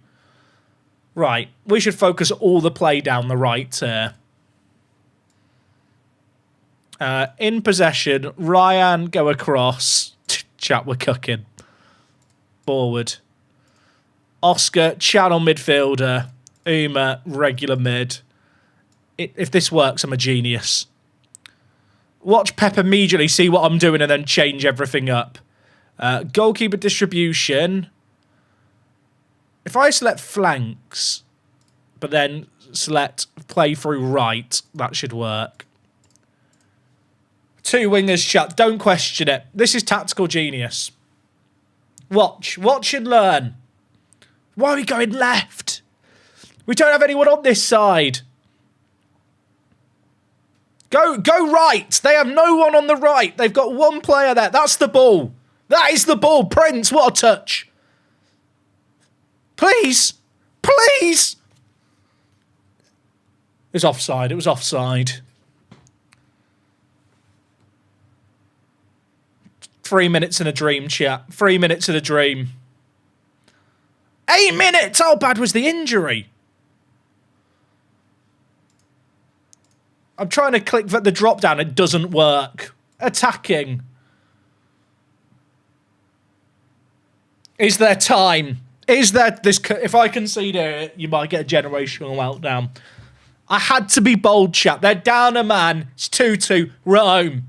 Right. We should focus all the play down the right here. In possession, Ryan go across. Chat, we're cooking. Forward. Oscar, channel midfielder. Uma, regular mid. If this works, I'm a genius. Watch Pep immediately see what I'm doing and then change everything up. Goalkeeper distribution. If I select flanks, but then select play through right, that should work. 2 wingers, chat. Don't question it. This is tactical genius. Watch and learn. Why are we going left? We don't have anyone on this side. Go right. They have no one on the right. They've got 1 player there. That's the ball. That is the ball. Prince, what a touch. Please. Please. It was offside. It was offside. 3 minutes in a dream, chat. 3 minutes in a dream. 8 minutes! How bad was the injury? I'm trying to click the drop down. It doesn't work. Attacking. Is there time? Is there this? If I concede it, you might get a generational meltdown. I had to be bold, chat. They're down a man. It's 2-2. We're at home.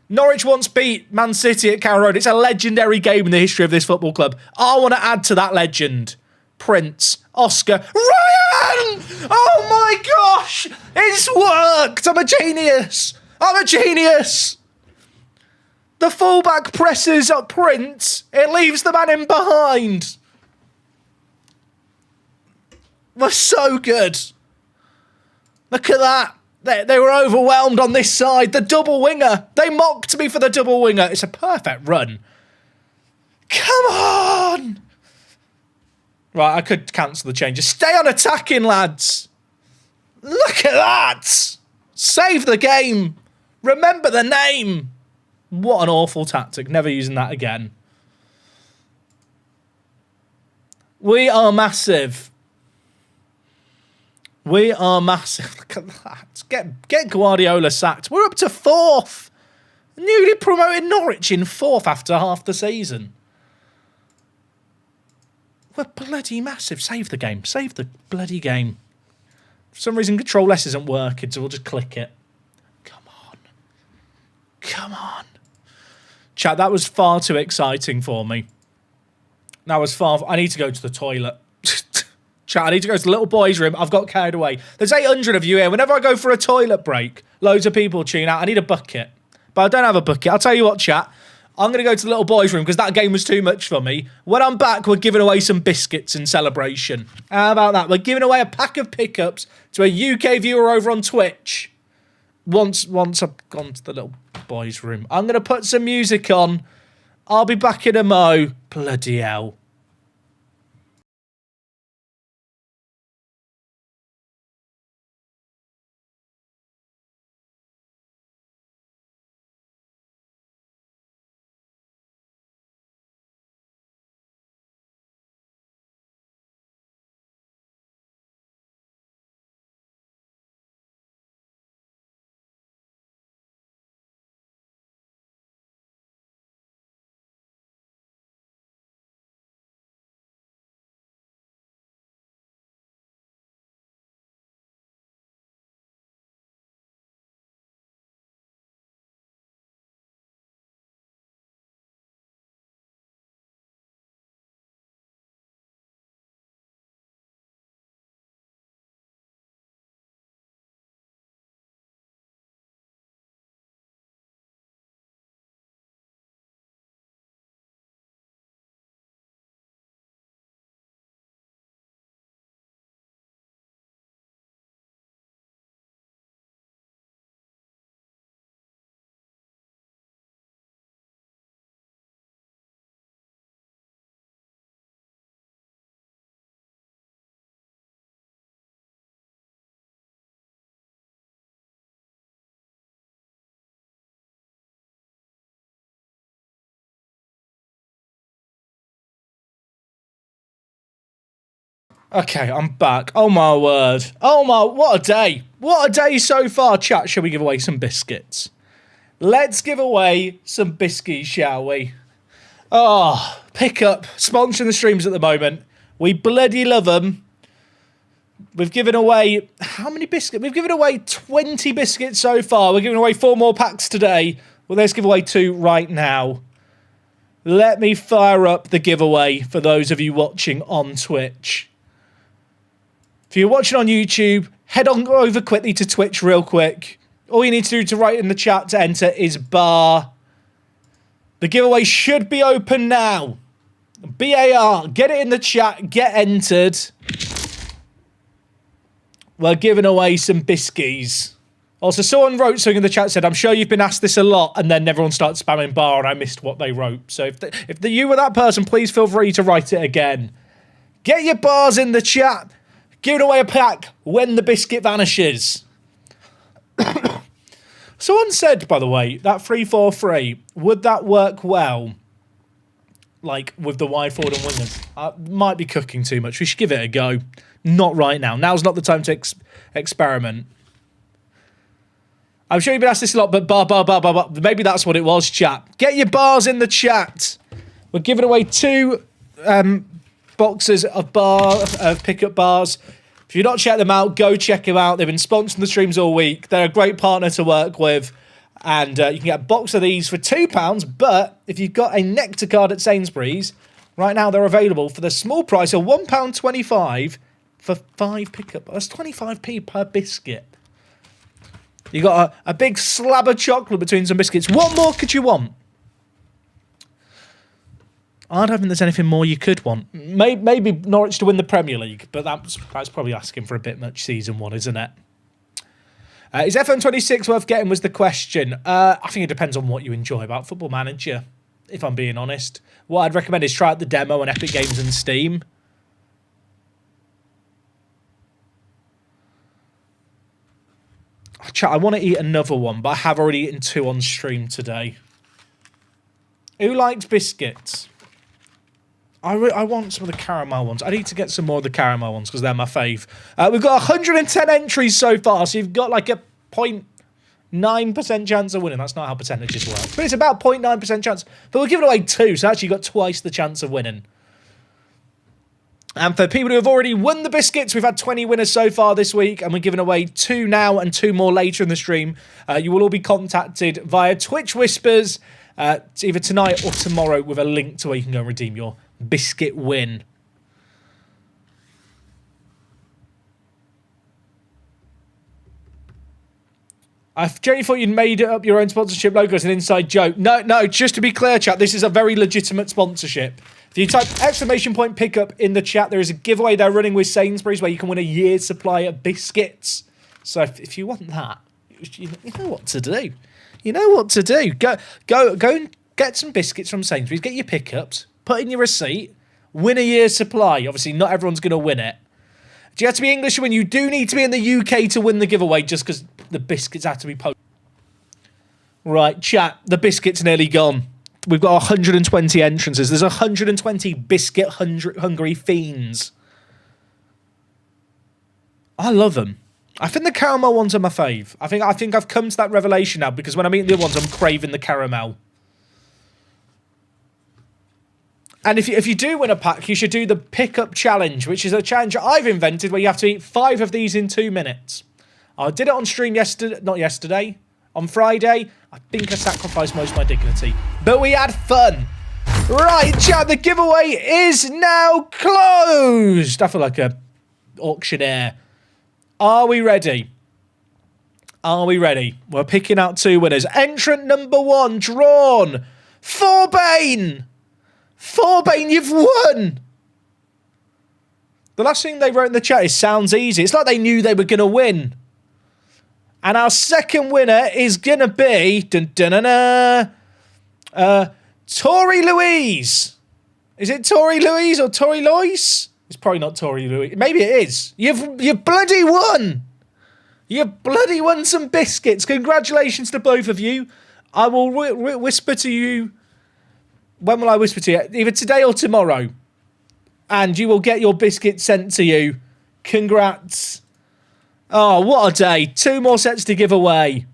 Norwich once beat Man City at Carrow Road. It's a legendary game in the history of this football club. I want to add to that legend. Prince, Oscar, Ryan! Oh my gosh! It's worked! I'm a genius! I'm a genius! The fullback presses up Prince. It leaves the man in behind. We're so good. Look at that. They were overwhelmed on this side. The double winger. They mocked me for the double winger. It's a perfect run. Come on! Right, I could cancel the changes. Stay on attacking, lads. Look at that. Save the game. Remember the name. What an awful tactic. Never using that again. We are massive. We are massive. Look at that. Get Guardiola sacked. We're up to 4th. Newly promoted Norwich in 4th after half the season. We're bloody massive. Save the game. Save the bloody game. For some reason, Control S isn't working, so we'll just click it. Come on. Come on. Chat, that was far too exciting for me. That was far... I need to go to the toilet. Chat, I need to go to the little boys' room. I've got carried away. There's 800 of you here. Whenever I go for a toilet break, loads of people tune out. I need a bucket. But I don't have a bucket. I'll tell you what, chat. I'm going to go to the little boys' room because that game was too much for me. When I'm back, we're giving away some biscuits in celebration. How about that? We're giving away a pack of pickups to a UK viewer over on Twitch. Once I've gone to the little boys' room. I'm going to put some music on. I'll be back in a mo. Bloody hell. Okay, I'm back. Oh my word. Oh my, what a day. What a day so far, chat. Shall we give away some biscuits? Let's give away some biscuits, shall we? Oh, pick up, sponsoring the streams at the moment. We bloody love them. We've given away, how many biscuits? We've given away 20 biscuits so far. We're giving away 4 more packs today. Well, let's give away 2 right now. Let me fire up the giveaway for those of you watching on Twitch. If you're watching on YouTube, head on over quickly to Twitch real quick. All you need to do to write in the chat to enter is bar. The giveaway should be open now. BAR. Get it in the chat. Get entered. We're giving away some biskies. Also, someone wrote something in the chat, said, I'm sure you've been asked this a lot, and then everyone started spamming bar, and I missed what they wrote. So if you were that person, please feel free to write it again. Get your bars in the chat. Giving away a pack when the biscuit vanishes. Someone said, by the way, that 3-4-3, would that work well? Like, with the wide forward and wingers? Might be cooking too much. We should give it a go. Not right now. Now's not the time to experiment. I'm sure you've been asked this a lot, but bar. Maybe that's what it was, chat. Get your bars in the chat. We're giving away 2 boxes of pickup bars. If you've not checked them out, go check them out. They've been sponsoring the streams all week. They're a great partner to work with. And you can get a box of these for £2. But if you've got a Nectar card at Sainsbury's, right now they're available for the small price of £1.25 for 5 pickup. That's 25p per biscuit. You got a big slab of chocolate between some biscuits. What more could you want? I don't think there's anything more you could want. Maybe Norwich to win the Premier League, but that's probably asking for a bit much season 1, isn't it? Is FM26 worth getting was the question. I think it depends on what you enjoy about Football Manager, if I'm being honest. What I'd recommend is try out the demo on Epic Games and Steam. Chat, I want to eat another one, but I have already eaten 2 on stream today. Who likes biscuits? I want some of the caramel ones. I need to get some more of the caramel ones because they're my fave. We've got 110 entries so far, so you've got like a 0.9% chance of winning. That's not how percentages work. But it's about 0.9% chance. But we're giving away 2, so actually you've got twice the chance of winning. And for people who have already won the biscuits, we've had 20 winners so far this week, and we're giving away 2 now and 2 more later in the stream. You will all be contacted via Twitch Whispers, either tonight or tomorrow, with a link to where you can go and redeem your biscuit win. I genuinely thought you'd made up your own sponsorship logo as an inside joke. No, just to be clear, chat, this is a very legitimate sponsorship. If you type ! pickup in the chat, there is a giveaway they're running with Sainsbury's where you can win a year's supply of biscuits. So if you want that, you know what to do. You know what to do. Go and get some biscuits from Sainsbury's, get your pickups, put in your receipt, win a year's supply. Obviously, not everyone's going to win it. Do you have to be English when you do need to be in the UK to win the giveaway just because the biscuits have to be posted? Right, chat, the biscuit's nearly gone. We've got 120 entrances. There's 120 biscuit-hungry fiends. I love them. I think the caramel ones are my fave. I think I've come to that revelation now because when I'm eating the other ones, I'm craving the caramel. And if you do win a pack, you should do the pickup challenge, which is a challenge I've invented where you have to eat 5 of these in 2 minutes. I did it on stream yesterday, on Friday. I think I sacrificed most of my dignity, but we had fun. Right, chat, the giveaway is now closed. I feel like a auctioneer. Are we ready? Are we ready? We're picking out 2 winners. Entrant number 1, drawn. Forbane! Forbane, you've won! The last thing they wrote in the chat is sounds easy. It's like they knew they were going to win. And our second winner is going to be... Tori Louise. Is it Tori Louise or Tori Lois? It's probably not Tori Louise. Maybe it is. You've bloody won. You've bloody won some biscuits. Congratulations to both of you. I will whisper to you... When will I whisper to you? Either today or tomorrow. And you will get your biscuit sent to you. Congrats. Oh, what a day. 2 more sets to give away.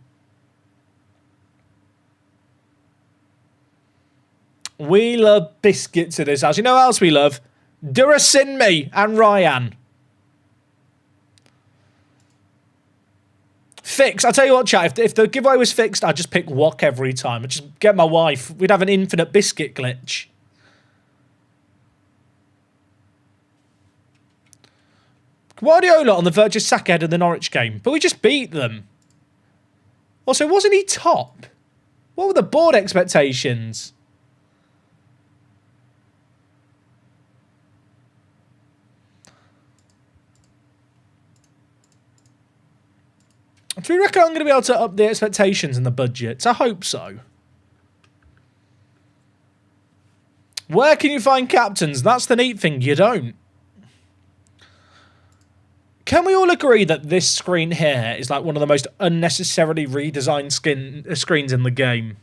We love biscuits in this house. You know what else we love? Durasinmi and Ryan. Fix. I'll tell you what, chat. If the giveaway was fixed, I'd just pick wok every time. I'd just get my wife. We'd have an infinite biscuit glitch. Guardiola on the verge of sack ahead of the Norwich game, but we just beat them. Also, wasn't he top? What were the board expectations? Do you reckon I'm going to be able to up the expectations and the budgets? I hope so. Where can you find captains? That's the neat thing. You don't. Can we all agree that this screen here is like one of the most unnecessarily redesigned screens in the game?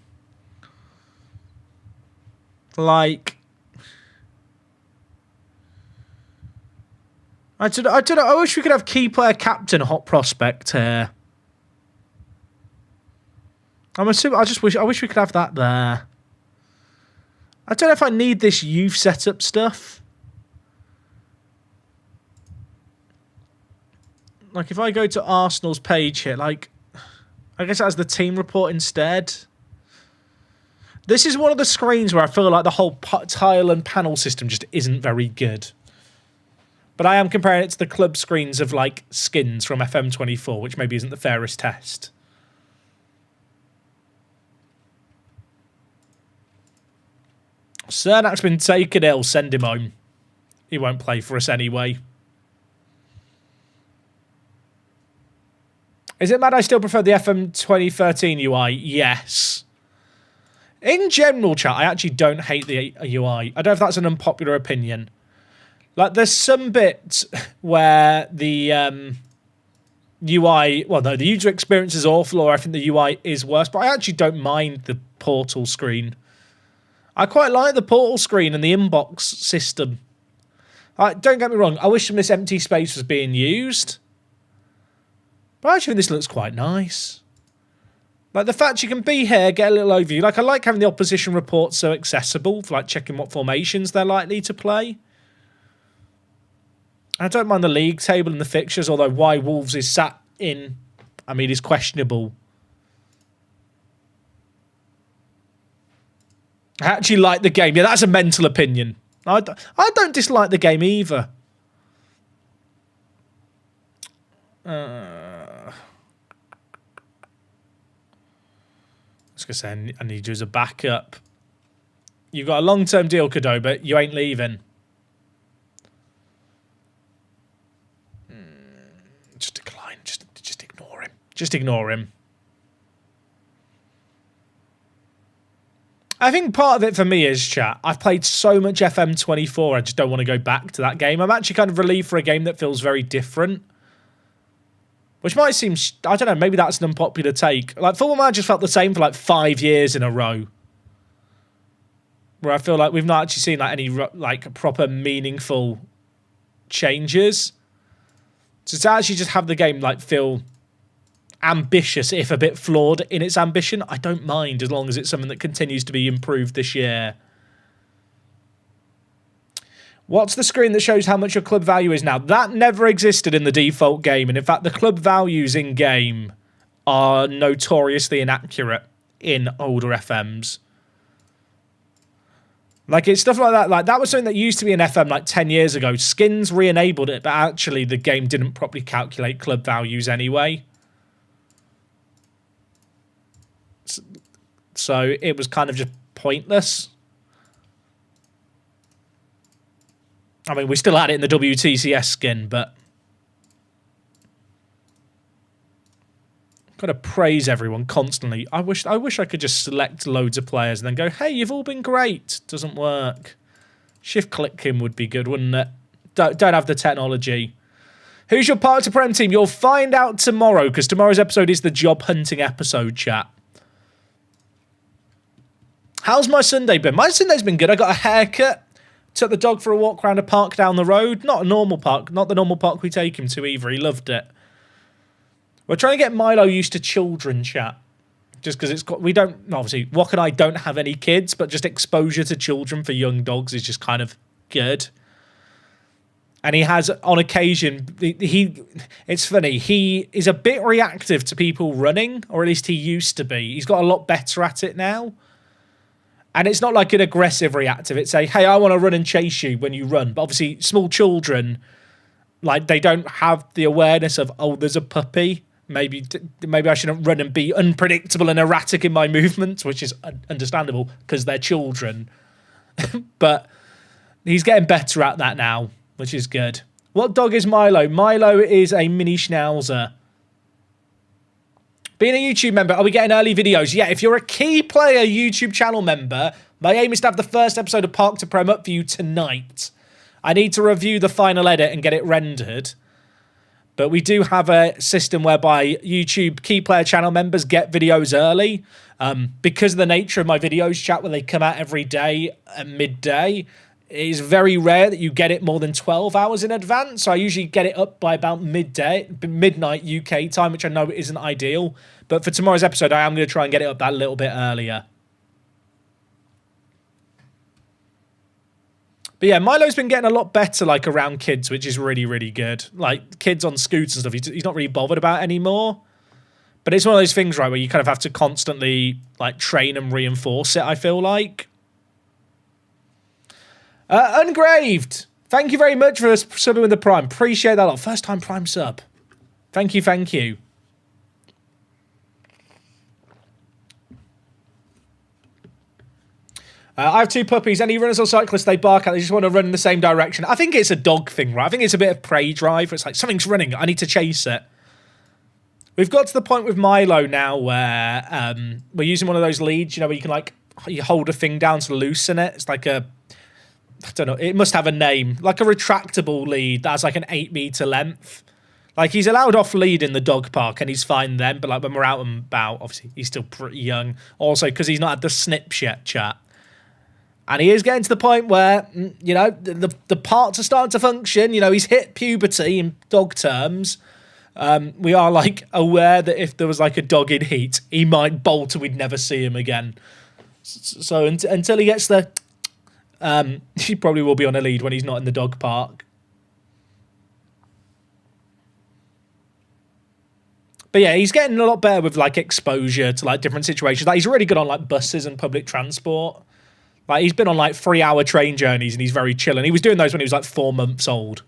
Like, I don't know. I wish we could have key player captain hot prospect here. I'm assuming. I wish we could have that there. I don't know if I need this youth setup stuff. Like, if I go to Arsenal's page here, like, I guess it has the team report instead. This is one of the screens where I feel like the whole tile and panel system just isn't very good. But I am comparing it to the club screens of, like, skins from FM24, which maybe isn't the fairest test. Cernak's been taken ill. Send him home. He won't play for us anyway. Is it mad I still prefer the FM 2013 UI? Yes. In general, chat, I actually don't hate the UI. I don't know if that's an unpopular opinion. Like, there's some bits where the UI... Well, no, the user experience is awful, or I think the UI is worse, but I actually don't mind the portal screen. I quite like the portal screen and the inbox system. Don't get me wrong, I wish some of this empty space was being used. But I actually think this looks quite nice. Like, the fact you can be here, get a little overview. Like, I like having the opposition report so accessible for, like, checking what formations they're likely to play. I don't mind the league table and the fixtures, although why Wolves is sat in, I mean, is questionable. I actually like the game. Yeah, that's a mental opinion. I don't dislike the game either. I was going to say, I need you as a backup. You've got a long-term deal, Cadeau, but you ain't leaving. Just decline. Just ignore him. Just ignore him. I think part of it for me is, chat, I've played so much FM24, I just don't want to go back to that game. I'm actually kind of relieved for a game that feels very different. Which might seem, I don't know, maybe that's an unpopular take. Like, Football Manager felt the same for like 5 years in a row. Where I feel like we've not actually seen like any like proper meaningful changes. So to actually just have the game like feel ambitious, if a bit flawed in its ambition, I don't mind, as long as it's something that continues to be improved this year. What's the screen that shows how much your club value is now? That never existed in the default game, and in fact the club values in game are notoriously inaccurate in older FMs. Like, it's stuff like that. Like, that was something that used to be in FM like 10 years ago. Skins re-enabled it, but actually the game didn't properly calculate club values anyway. So it was kind of just pointless. I mean, we still had it in the WTCS skin, but got to praise everyone constantly. I wish I could just select loads of players and then go, hey, you've all been great. Doesn't work. Shift clicking would be good, wouldn't it? Don't have the technology. Who's your Park to Prem team? You'll find out tomorrow, because tomorrow's episode is the job hunting episode, chat. How's my Sunday been? My Sunday's been good. I got a haircut. Took the dog for a walk around a park down the road. Not a normal park. Not the normal park we take him to either. He loved it. We're trying to get Milo used to children, chat. just because we don't, obviously, Wok and I don't have any kids, but just exposure to children for young dogs is just kind of good. And he has, on occasion, it's funny, he is a bit reactive to people running, or at least he used to be. He's got a lot better at it now. And it's not like an aggressive reactive. It's a, hey, I want to run and chase you when you run. But obviously, small children, like, they don't have the awareness of, oh, there's a puppy. Maybe I shouldn't run and be unpredictable and erratic in my movements, which is understandable because they're children. But he's getting better at that now, which is good. What dog is Milo? Milo is a mini schnauzer. Being a YouTube member, are we getting early videos? Yeah, if you're a key player YouTube channel member, my aim is to have the first episode of Park to Prem up for you tonight. I need to review the final edit and get it rendered. But we do have a system whereby YouTube key player channel members get videos early. Because of the nature of my videos, chat, where they come out every day at midday, it is very rare that you get it more than 12 hours in advance. So I usually get it up by about midnight UK time, which I know isn't ideal. But for tomorrow's episode, I am going to try and get it up that little bit earlier. But yeah, Milo's been getting a lot better, like, around kids, which is really, really good. Like, kids on scooters and stuff, he's not really bothered about anymore. But it's one of those things, right, where you kind of have to constantly, like, train and reinforce it, I feel like. Ungraved, thank you very much for subbing with the Prime. Appreciate that a lot. First time Prime sub. Thank you, thank you. I have two puppies. Any runners or cyclists they bark at, they just want to run in the same direction. I think it's a dog thing, right? I think it's a bit of prey drive. It's like, something's running, I need to chase it. We've got to the point with Milo now where we're using one of those leads, you know, where you can, like, you hold a thing down to loosen it. It's like a, I don't know, it must have a name. Like a retractable lead that's like an 8-meter length. Like, he's allowed off lead in the dog park and he's fine then, but like when we're out and about, obviously he's still pretty young. Also, because he's not had the snips yet, chat. And he is getting to the point where, you know, the parts are starting to function. You know, he's hit puberty in dog terms. We are, like, aware that if there was, like, a dog in heat, he might bolt and we'd never see him again. So until he gets the... he probably will be on a lead when he's not in the dog park. But yeah, he's getting a lot better with, like, exposure to, like, different situations. Like, he's really good on, like, buses and public transport. Like, he's been on, like, 3-hour train journeys and he's very chill. And he was doing those when he was, like, 4 months old.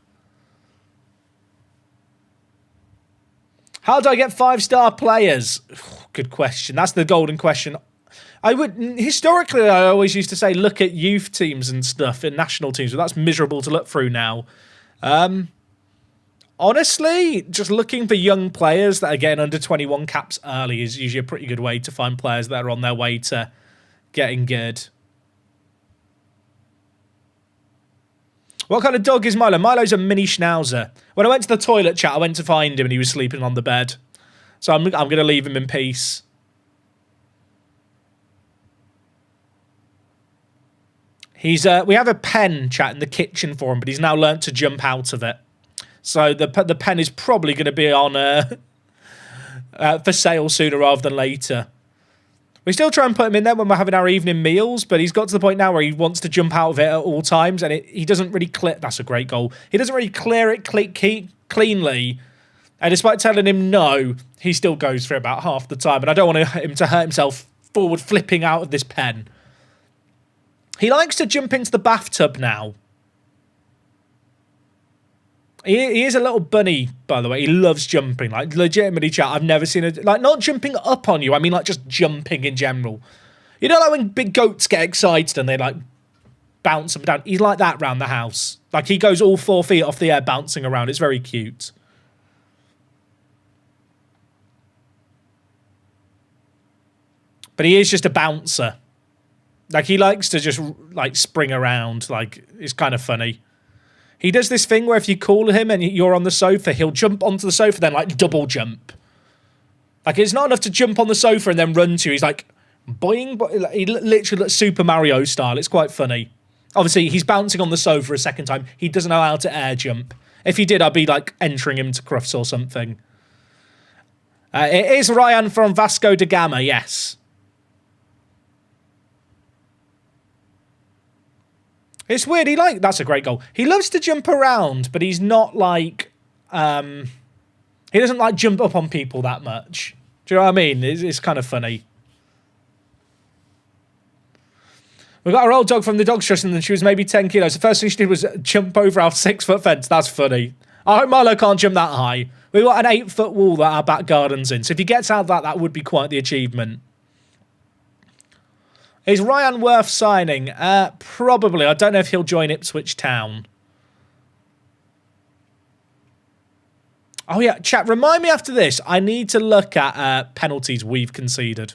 How do I get 5-star players? Good question. That's the golden question. Historically, I always used to say, look at youth teams and stuff in national teams, but that's miserable to look through now. Honestly, just looking for young players that are getting under 21 caps early is usually a pretty good way to find players that are on their way to getting good. What kind of dog is Milo? Milo's a mini schnauzer. When I went to the toilet, chat, I went to find him and he was sleeping on the bed. So I'm going to leave him in peace. We have a pen, chat, in the kitchen for him, but he's now learnt to jump out of it. So the pen is probably going to be on for sale sooner rather than later. We still try and put him in there when we're having our evening meals, but he's got to the point now where he wants to jump out of it at all times, and he doesn't really clear... That's a great goal. He doesn't really clear it cleanly, and despite telling him no, he still goes for it about half the time, and I don't want him to hurt himself forward flipping out of this pen. He likes to jump into the bathtub now. He is a little bunny, by the way. He loves jumping. Like, legitimately, chat, I've never seen it. Like, not jumping up on you. I mean, like, just jumping in general. You know, like when big goats get excited and they, like, bounce up and down. He's like that round the house. Like, he goes all 4 feet off the air bouncing around. It's very cute. But he is just a bouncer. Like, he likes to just, like, spring around. Like, it's kind of funny. He does this thing where if you call him and you're on the sofa, he'll jump onto the sofa, then, like, double jump. Like, it's not enough to jump on the sofa and then run to you. He's like, boing. He literally looks Super Mario style. It's quite funny. Obviously, he's bouncing on the sofa a second time. He doesn't know how to air jump. If he did, I'd be, like, entering him to Crufts or something. It is Ryan from Vasco da Gama, yes. It's weird. That's a great goal. He loves to jump around, but he's not like, he doesn't like jump up on people that much. Do you know what I mean? It's kind of funny. We got our old dog from the dog trust, and she was maybe 10 kilos. The first thing she did was jump over our 6-foot fence. That's funny. I hope Milo can't jump that high. We've got an 8-foot wall that our back garden's in. So if he gets out of that, that would be quite the achievement. Is Ryan worth signing? Probably. I don't know if he'll join Ipswich Town. Oh, yeah. Chat, remind me after this. I need to look at penalties we've conceded.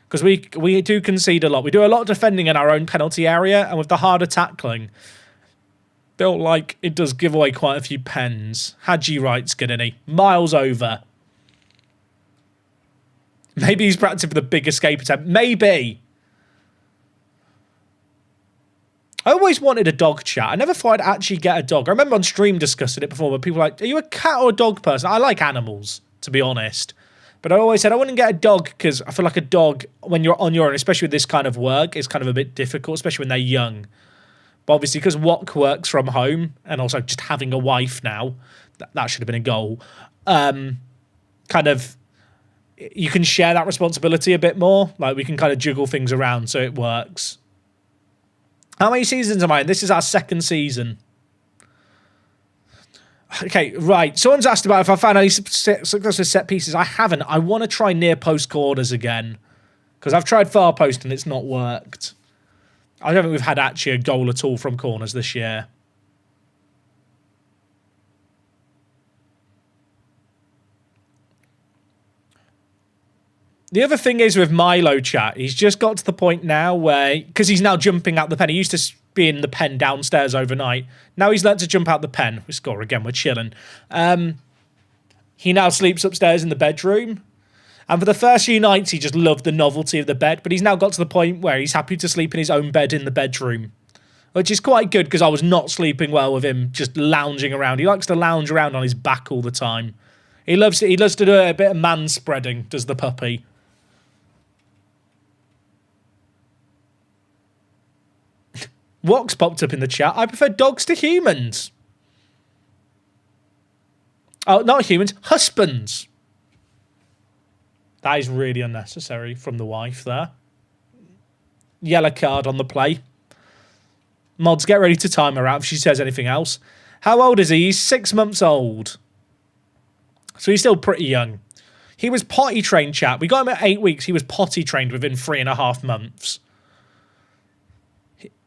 Because we do concede a lot. We do a lot of defending in our own penalty area. And with the harder tackling, it does give away quite a few pens. Hadji writes, good, isn't he? Miles over. Maybe he's practicing for the big escape attempt. Maybe. I always wanted a dog, chat. I never thought I'd actually get a dog. I remember on stream discussing it before, but people were like, are you a cat or a dog person? I like animals, to be honest. But I always said I wouldn't get a dog because I feel like a dog, when you're on your own, especially with this kind of work, is kind of a bit difficult, especially when they're young. But obviously, because Wok works from home, and also just having a wife now, that should have been a goal, kind of, you can share that responsibility a bit more. Like, we can kind of juggle things around so it works. How many seasons am I in? This is our 2nd season. Okay, right. Someone's asked about if I found any successful set pieces. I haven't. I want to try near post corners again. Because I've tried far post and it's not worked. I don't think we've had actually a goal at all from corners this year. The other thing is with Milo, chat, he's just got to the point now where, because he's now jumping out the pen. He used to be in the pen downstairs overnight. Now he's learnt to jump out the pen. We score again, we're chilling. He now sleeps upstairs in the bedroom. And for the first few nights, he just loved the novelty of the bed. But he's now got to the point where he's happy to sleep in his own bed in the bedroom. Which is quite good, because I was not sleeping well with him just lounging around. He likes to lounge around on his back all the time. He loves to do a bit of man-spreading, does the puppy. Wok's popped up in the chat. I prefer dogs to humans. Oh, not humans. Husbands. That is really unnecessary from the wife there. Yellow card on the play. Mods, get ready to time her out if she says anything else. How old is he? He's 6 months old. So he's still pretty young. He was potty trained, chat. We got him at 8 weeks. He was potty trained within 3.5 months.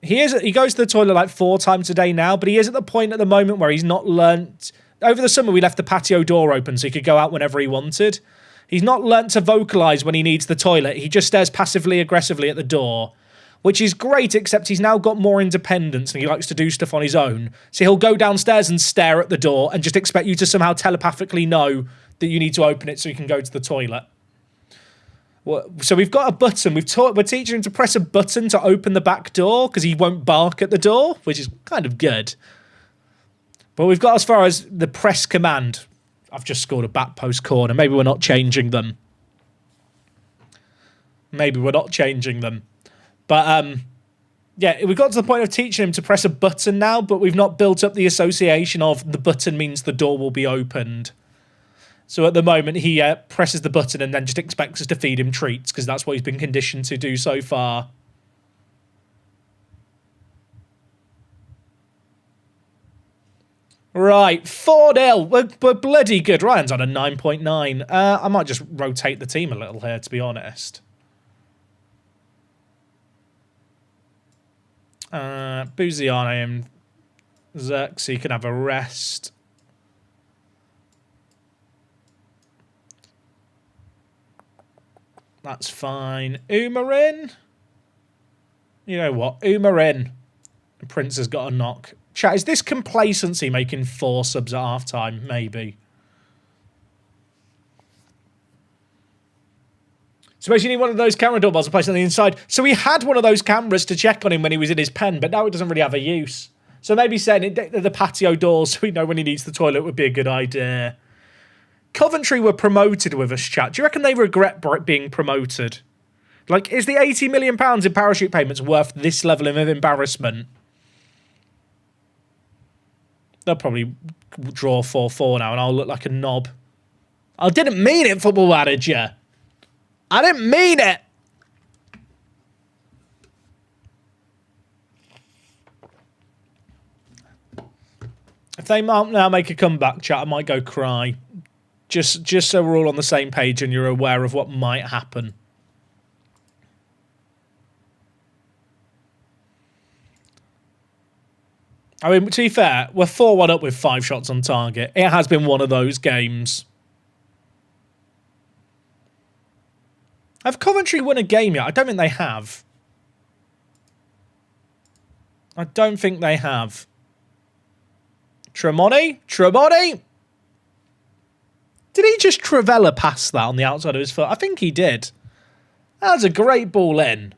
He goes to the toilet like 4 times a day now, but he is at the point at the moment where he's not learnt. Over the summer, we left the patio door open so he could go out whenever he wanted. He's not learnt to vocalise when he needs the toilet. He just stares passively aggressively at the door, which is great, except he's now got more independence and he likes to do stuff on his own. So he'll go downstairs and stare at the door and just expect you to somehow telepathically know that you need to open it so he can go to the toilet. So we've got a button. We're teaching him to press a button to open the back door because he won't bark at the door, which is kind of good. But we've got as far as the press command. I've just scored a back post corner. Maybe we're not changing them. But yeah, we've got to the point of teaching him to press a button now, but we've not built up the association of the button means the door will be opened. So at the moment, he presses the button and then just expects us to feed him treats because that's what he's been conditioned to do so far. Right, 4-0. We're bloody good. Ryan's on a 9.9. I might just rotate the team a little here, to be honest. Buziano and Xerxes can have a rest. That's fine. Umarin? You know what? Umarin. Prince has got a knock. Chat, is this complacency making 4 subs at half-time? Maybe. So basically you need one of those camera doorbells to place on the inside. So we had one of those cameras to check on him when he was in his pen, but now it doesn't really have a use. So maybe setting it the patio doors so we know when he needs the toilet would be a good idea. Coventry were promoted with us, chat. Do you reckon they regret being promoted? Like, is the £80 million in parachute payments worth this level of embarrassment? They'll probably draw 4-4 now, and I'll look like a knob. I didn't mean it, Football Manager. I didn't mean it. If they now make a comeback, chat, I might go cry. Just so we're all on the same page and you're aware of what might happen. I mean, to be fair, we're 4-1 up with 5 shots on target. It has been one of those games. Have Coventry won a game yet? I don't think they have. I don't think they have. Tremonti? Did he just Trivella pass that on the outside of his foot? I think he did. That was a great ball in.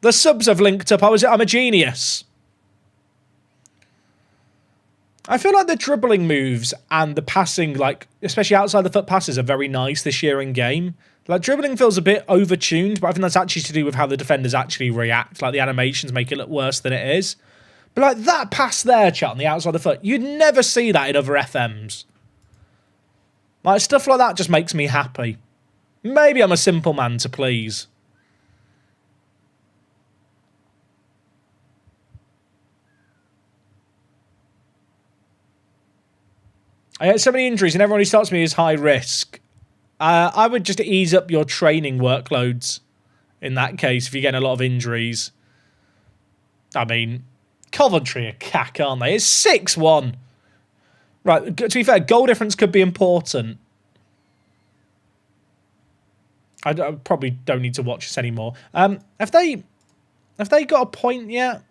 The subs have linked up. I'm a genius. I feel like the dribbling moves and the passing, like, especially outside the foot passes, are very nice this year in game. Like, dribbling feels a bit overtuned, but I think that's actually to do with how the defenders actually react. Like, the animations make it look worse than it is. But, like, that pass there, chat, on the outside of the foot, you'd never see that in other FMs. Like, stuff like that just makes me happy. Maybe I'm a simple man to please. I had so many injuries, and everyone who starts me is high risk. I would just ease up your training workloads in that case if you're getting a lot of injuries. I mean, Coventry are cack, aren't they? It's 6-1. Right, to be fair, goal difference could be important. I probably don't need to watch this anymore. Have they got a point yet?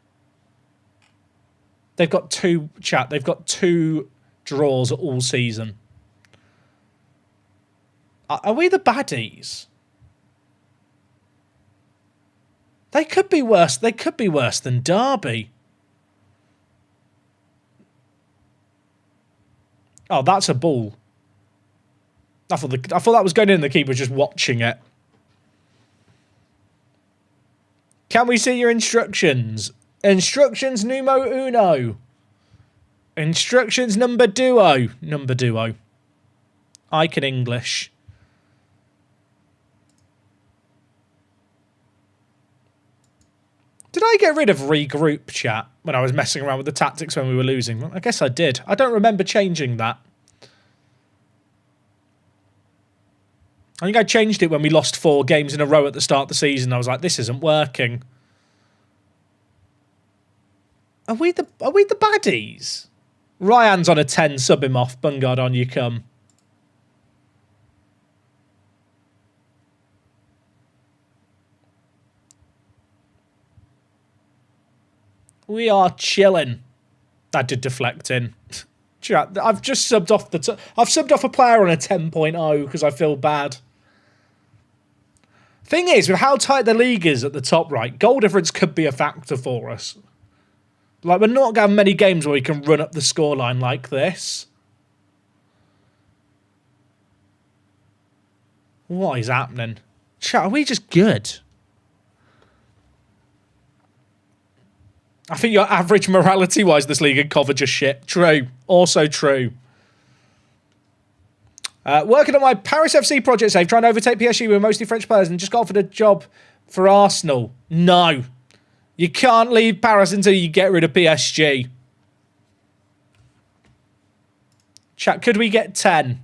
They've got 2, chat. They've got 2 draws all season. Are we the baddies? They could be worse. They could be worse than Derby. Oh, that's a ball. I thought that was going in. The keeper was just watching it. Can we see your instructions? Instructions numero uno. Instructions number duo. Number duo. I can English. Did I get rid of regroup, chat, when I was messing around with the tactics when we were losing? I guess I did. I don't remember changing that. I think I changed it when we lost 4 games in a row at the start of the season. I was like, this isn't working. Are we the baddies? Ryan's on a 10, sub him off. Bungard, on you come. We are chilling. That did deflect in. Chat, I've just subbed off I've subbed off a player on a 10.0 because I feel bad. Thing is, with how tight the league is at the top right, goal difference could be a factor for us. Like, we're not going to have many games where we can run up the scoreline like this. What is happening? Chat, are we just good? I think your average morality-wise this league and cover just shit. True. Also true. Working on my Paris FC project save, trying to overtake PSG with mostly French players and just got offered a job for Arsenal. No. You can't leave Paris until you get rid of PSG. Chat, could we get 10?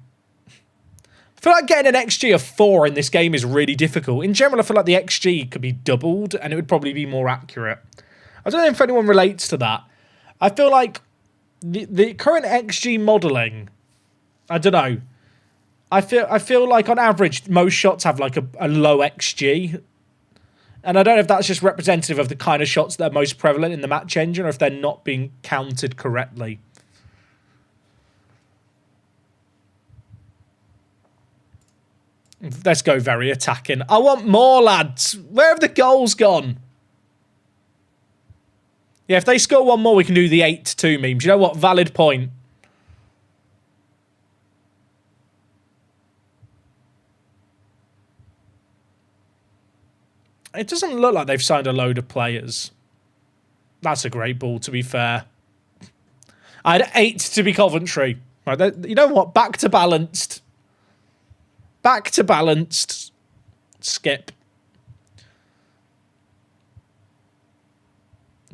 I feel like getting an XG of 4 in this game is really difficult. In general, I feel like the XG could be doubled and it would probably be more accurate. I don't know if anyone relates to that. I feel like the current XG modelling, I don't know. I feel like on average most shots have like a low XG. And I don't know if that's just representative of the kind of shots that are most prevalent in the match engine or if they're not being counted correctly. Let's go very attacking. I want more, lads. Where have the goals gone? Yeah, if they score one more, we can do the 8-2 memes. You know what? Valid point. It doesn't look like they've signed a load of players. That's a great ball, to be fair. I had 8 to be Coventry. Right, you know what? Back to balanced. Back to balanced. Skip.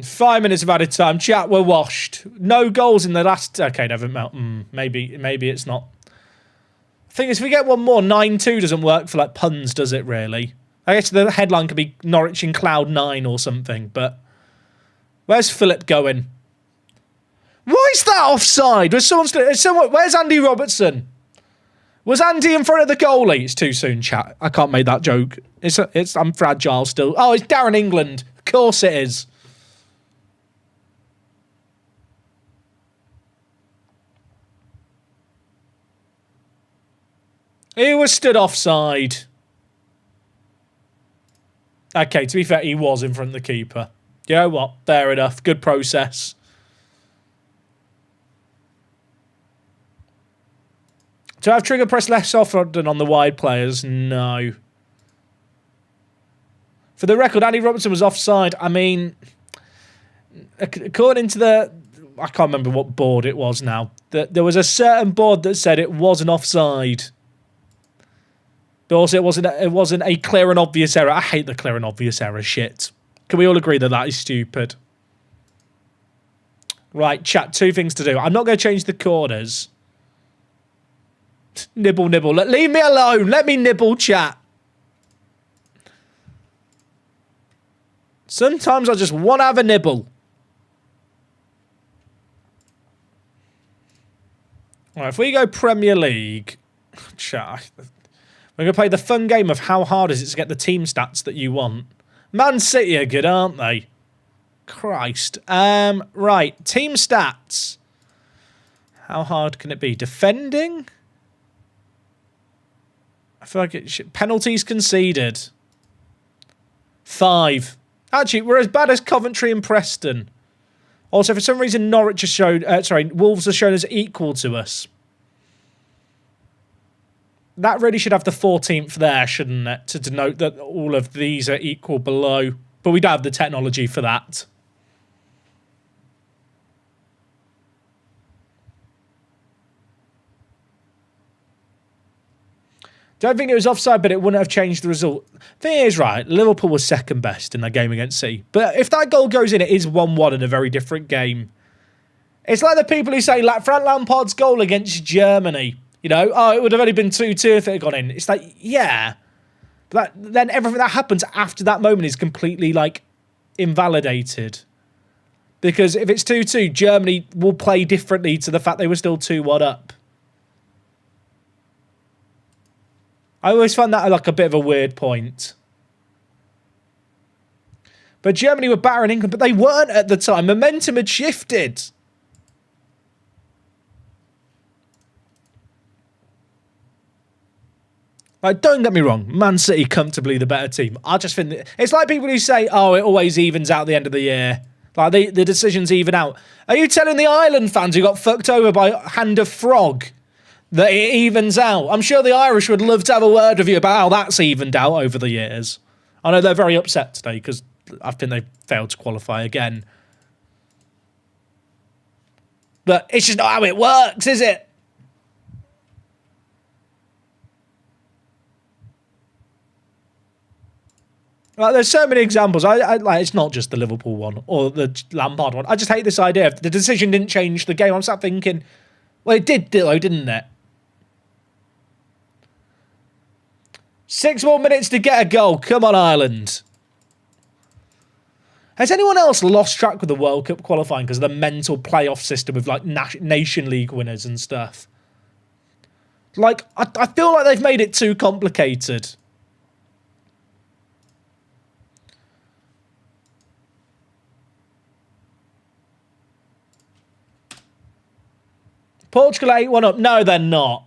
5 minutes of added time. Chat, we're washed. No goals in the last... Okay, never mind. Maybe it's not. The thing is, if we get one more, 9-2 doesn't work for like puns, does it, really? I guess the headline could be Norwich in Cloud 9 or something, but... Where's Philip going? Why is that offside? Where's Andy Robertson? Was Andy in front of the goalie? It's too soon, chat. I can't make that joke. I'm fragile still. Oh, it's Darren England. Of course it is. He was stood offside. Okay, to be fair, he was in front of the keeper. You know what? Fair enough. Good process. Do I have trigger press less often on the wide players? No. For the record, Andy Robertson was offside. I mean, according to the... I can't remember what board it was now. There was a certain board that said it wasn't offside. But also, it wasn't a clear and obvious error. I hate the clear and obvious error shit. Can we all agree that that is stupid? Right, chat, 2 things to do. I'm not going to change the corners. Nibble. Leave me alone. Let me nibble, chat. Sometimes I just want to have a nibble. All right, if we go Premier League, chat, we're going to play the fun game of how hard is it to get the team stats that you want. Man City are good, aren't they? Christ. Right, team stats. How hard can it be? Defending? I feel like it should... Penalties conceded. 5. Actually, we're as bad as Coventry and Preston. Also, for some reason, Norwich has shown... Wolves are shown as equal to us. That really should have the 14th there, shouldn't it? To denote that all of these are equal below. But we don't have the technology for that. Don't think it was offside, but it wouldn't have changed the result. Thing is, right, Liverpool was second best in that game against City. But if that goal goes in, it is 1-1 in a very different game. It's like the people who say, like, Frank Lampard's goal against Germany. You know, oh, it would have only been 2-2 if it had gone in. It's like, yeah. But then everything that happens after that moment is completely, like, invalidated. Because if it's 2-2, Germany will play differently to the fact they were still 2-1 up. I always find that like a bit of a weird point. But Germany were better in England, but they weren't at the time. Momentum had shifted. Like, don't get me wrong, Man City comfortably the better team. I just think that it's like people who say, oh, it always evens out at the end of the year. Like, the decisions even out. Are you telling the Ireland fans who got fucked over by Hand of Frog that it evens out? I'm sure the Irish would love to have a word with you about how that's evened out over the years. I know they're very upset today because I think they failed to qualify again. But it's just not how it works, is it? Like, there's so many examples. I like, it's not just the Liverpool one or the Lampard one. I just hate this idea. The decision didn't change the game. I'm sat thinking, well, it did though, didn't it? 6 more minutes to get a goal. Come on, Ireland. Has anyone else lost track with the World Cup qualifying because of the mental playoff system with like Nation League winners and stuff? Like, I feel like they've made it too complicated. Portugal 8-1 up. No, they're not.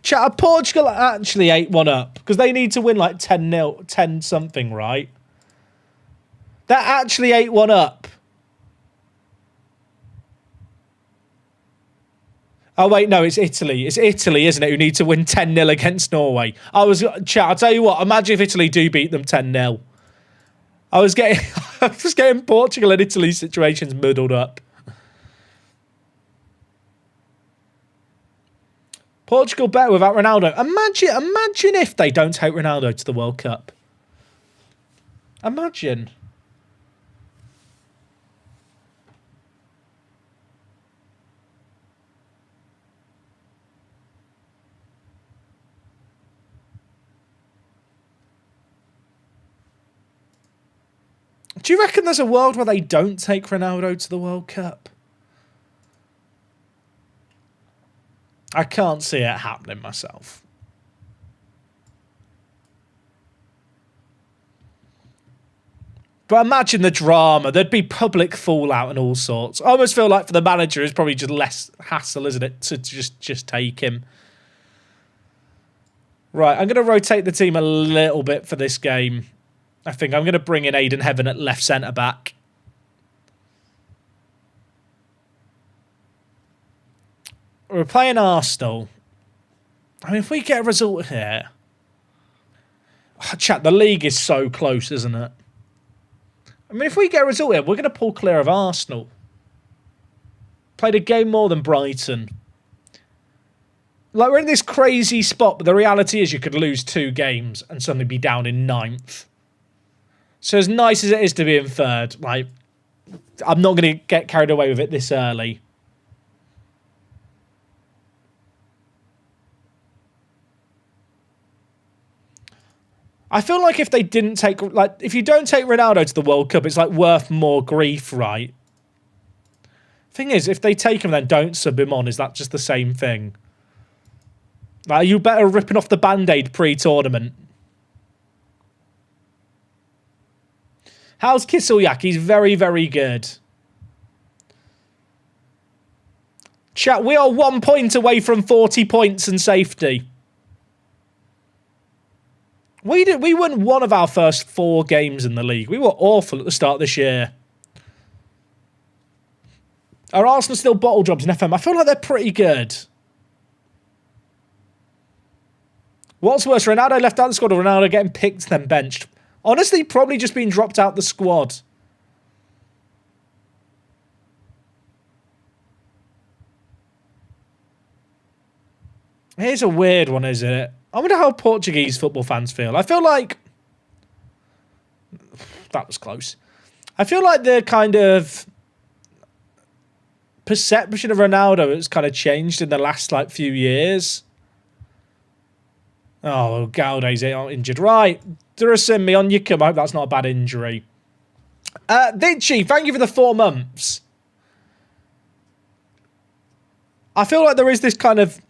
Chat, Portugal actually 8-1 up because they need to win like 10-0, 10 something, right? They're actually 8-1 up. Oh, wait, no, it's Italy. It's Italy, isn't it, who need to win 10-0 against Norway. Chat, I'll tell you what, imagine if Italy do beat them 10-0. I was getting Portugal and Italy situations muddled up. Portugal better without Ronaldo. Imagine if they don't take Ronaldo to the World Cup. Imagine. Do you reckon there's a world where they don't take Ronaldo to the World Cup? I can't see it happening myself. But imagine the drama. There'd be public fallout and all sorts. I almost feel like for the manager, it's probably just less hassle, isn't it, to just take him. Right, I'm going to rotate the team a little bit for this game. I think I'm going to bring in Aiden Heaven at left centre-back. We're playing Arsenal. I mean, if we get a result here... Chat, the league is so close, isn't it? I mean, if we get a result here, we're going to pull clear of Arsenal. Played a game more than Brighton. Like, we're in this crazy spot, but the reality is you could lose 2 games and suddenly be down in 9th. So as nice as it is to be in 3rd, like, I'm not going to get carried away with it this early. I feel like if they didn't take... Like, if you don't take Ronaldo to the World Cup, it's, like, worth more grief, right? Thing is, if they take him, then don't sub him on. Is that just the same thing? Like, are you better ripping off the Band-Aid pre-tournament? How's Kiselyak? He's very, very good. Chat, we are 1 point away from 40 points and safety. We won one of our first 4 games in the league. We were awful at the start of this year. Are Arsenal still bottle jobs in FM? I feel like they're pretty good. What's worse, Ronaldo left out the squad or Ronaldo getting picked then benched? Honestly, probably just being dropped out the squad. Here's a weird one, isn't it? I wonder how Portuguese football fans feel. I feel like... That was close. I feel like the kind of perception of Ronaldo has kind of changed in the last, like, few years. Oh, Gaude's injured. Right. Durasimi on your come. I hope that's not a bad injury. Vici, thank you for the 4 months. I feel like there is this kind of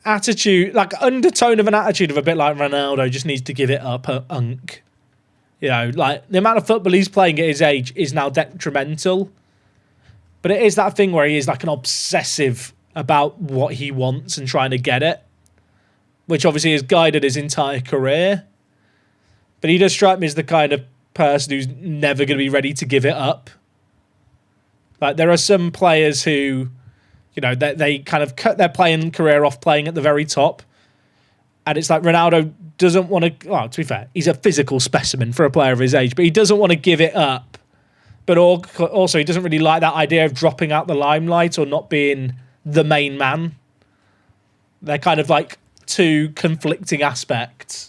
attitude, like undertone of an attitude of a bit like Ronaldo just needs to give it up, unk. You know, like the amount of football he's playing at his age is now detrimental. But it is that thing where he is like an obsessive about what he wants and trying to get it, which obviously has guided his entire career. But he does strike me as the kind of person who's never going to be ready to give it up. Like, there are some players who, you know, they kind of cut their playing career off playing at the very top. And it's like Ronaldo doesn't want to... Well, to be fair, he's a physical specimen for a player of his age, but he doesn't want to give it up. But also, he doesn't really like that idea of dropping out the limelight or not being the main man. They're kind of like 2 conflicting aspects.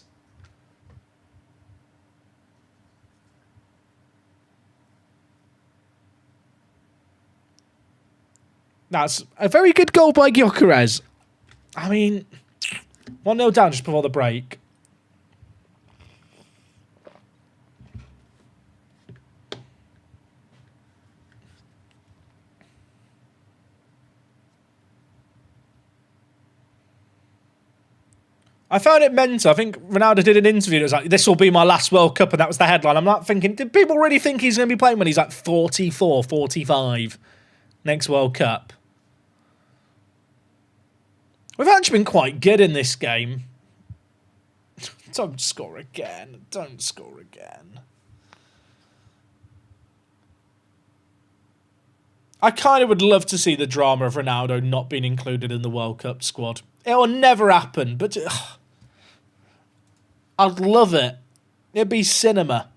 That's a very good goal by Gyökeres. I mean, 1-0 down just before the break. I found it mental. I think Ronaldo did an interview that was like, this will be my last World Cup, and that was the headline. I'm not thinking, did people really think he's going to be playing when he's like 44, 45 next World Cup? We've actually been quite good in this game. Don't score again. Don't score again. I kind of would love to see the drama of Ronaldo not being included in the World Cup squad. It will never happen, but I'd love it. It'd be cinema.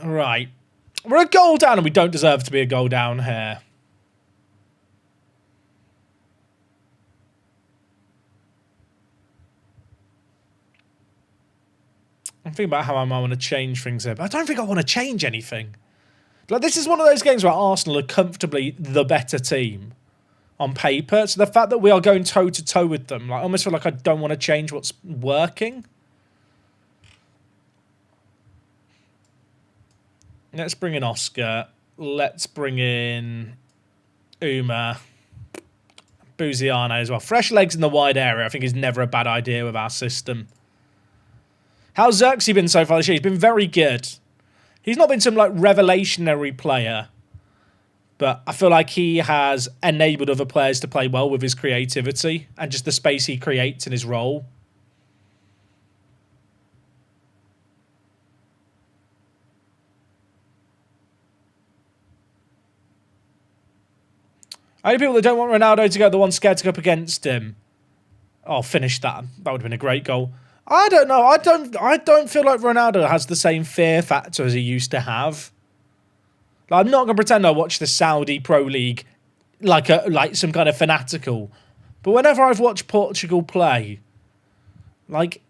Right. We're a goal down and we don't deserve to be a goal down here. I'm thinking about how I might want to change things here, but I don't think I want to change anything. Like, this is one of those games where Arsenal are comfortably the better team on paper. So the fact that we are going toe-to-toe with them, like, I almost feel like I don't want to change what's working. Let's bring in Oscar. Let's bring in Uma. Buziano as well. Fresh legs in the wide area I think is never a bad idea with our system. How's Xerxes been so far this year? He's been very good. He's not been some like revelationary player, but I feel like he has enabled other players to play well with his creativity and just the space he creates in his role. Only people that don't want Ronaldo to go are the ones scared to go up against him. Oh, finish that. That would have been a great goal. I don't know. I don't feel like Ronaldo has the same fear factor as he used to have. Like, I'm not going to pretend I watch the Saudi Pro League like some kind of fanatical. But whenever I've watched Portugal play, like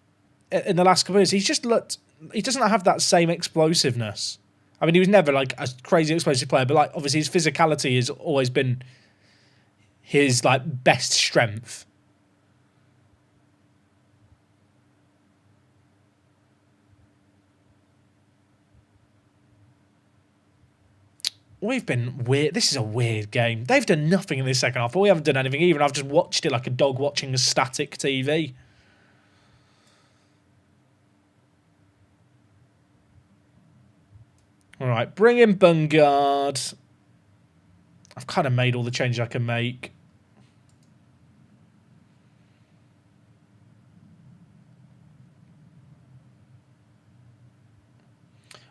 in the last couple of years, he's just looked. He doesn't have that same explosiveness. I mean, he was never like a crazy explosive player, but like obviously his physicality has always been his like best strength. We've been weird. This is a weird game. They've done nothing in this second half, but we haven't done anything either. I've just watched it like a dog watching a static TV. All right, bring in Bungard. I've kind of made all the changes I can make.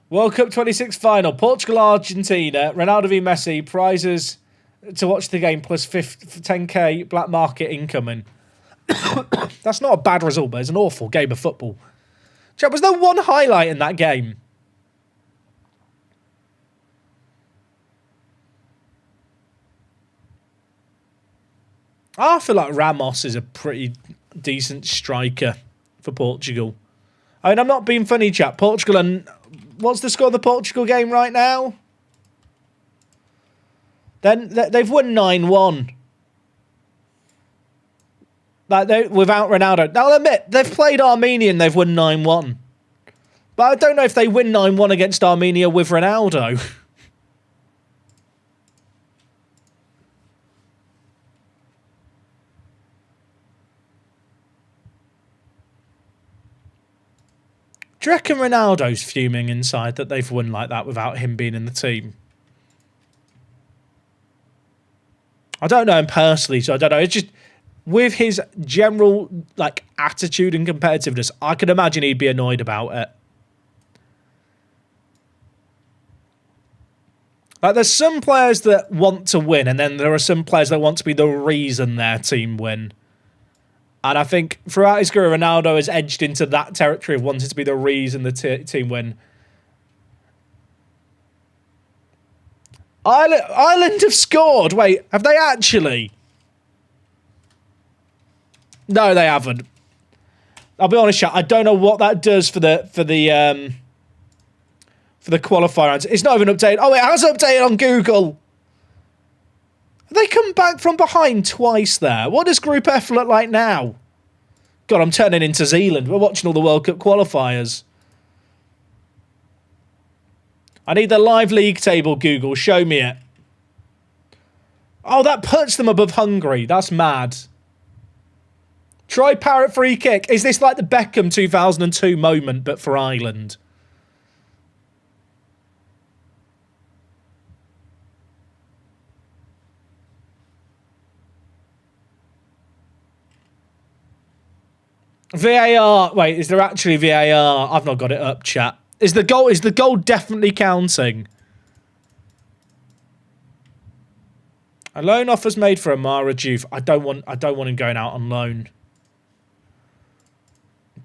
World Cup 26 final. Portugal-Argentina. Ronaldo v Messi. Prizes to watch the game plus 10k black market incoming. That's not a bad result, but it's an awful game of football. Chap, was there one highlight in that game? I feel like Ramos is a pretty decent striker for Portugal. I mean, I'm not being funny, chap. Portugal and... What's the score of the Portugal game right now? Then they've won 9-1. Like without Ronaldo. Now, I'll admit, they've played Armenia and they've won 9-1. But I don't know if they win 9-1 against Armenia with Ronaldo. Do you reckon Ronaldo's fuming inside that they've won like that without him being in the team? I don't know him personally, so I don't know. It's just with his general like attitude and competitiveness, I could imagine he'd be annoyed about it. Like, there's some players that want to win, and then there are some players that want to be the reason their team win. And I think throughout his career, Ronaldo has edged into that territory of wanting to be the reason the team win. Ireland have scored. Wait, have they actually? No, they haven't. I'll be honest, chat. I don't know what that does for the qualifier rounds. It's not even updated. Oh, it has updated on Google. They come back from behind twice there. What does Group F look like now? God, I'm turning into Zealand. We're watching all the World Cup qualifiers. I need the live league table, Google. Show me it. Oh, that puts them above Hungary. That's mad. Try Parrott free kick. Is this like the Beckham 2002 moment, but for Ireland? VAR. Wait, is there actually VAR? I've not got it up, chat. Is the goal definitely counting? A loan offer's made for Amara Diouf. I don't want him going out on loan.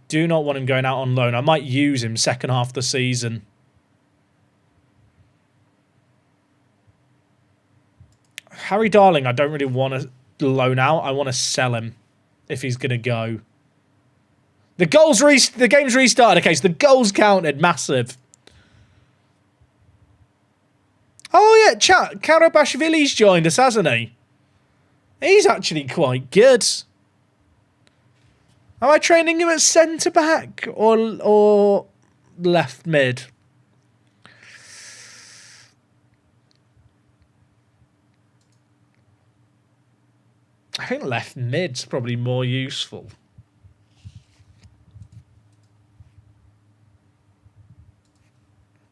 Do not want him going out on loan. I might use him second half of the season. Harry Darling, I don't really want to loan out. I want to sell him if he's going to go. The game's restarted. Okay, so the goals counted. Massive. Oh, yeah, chat. Karabashvili's joined us, hasn't he? He's actually quite good. Am I training him at centre-back or left mid? I think left mid's probably more useful.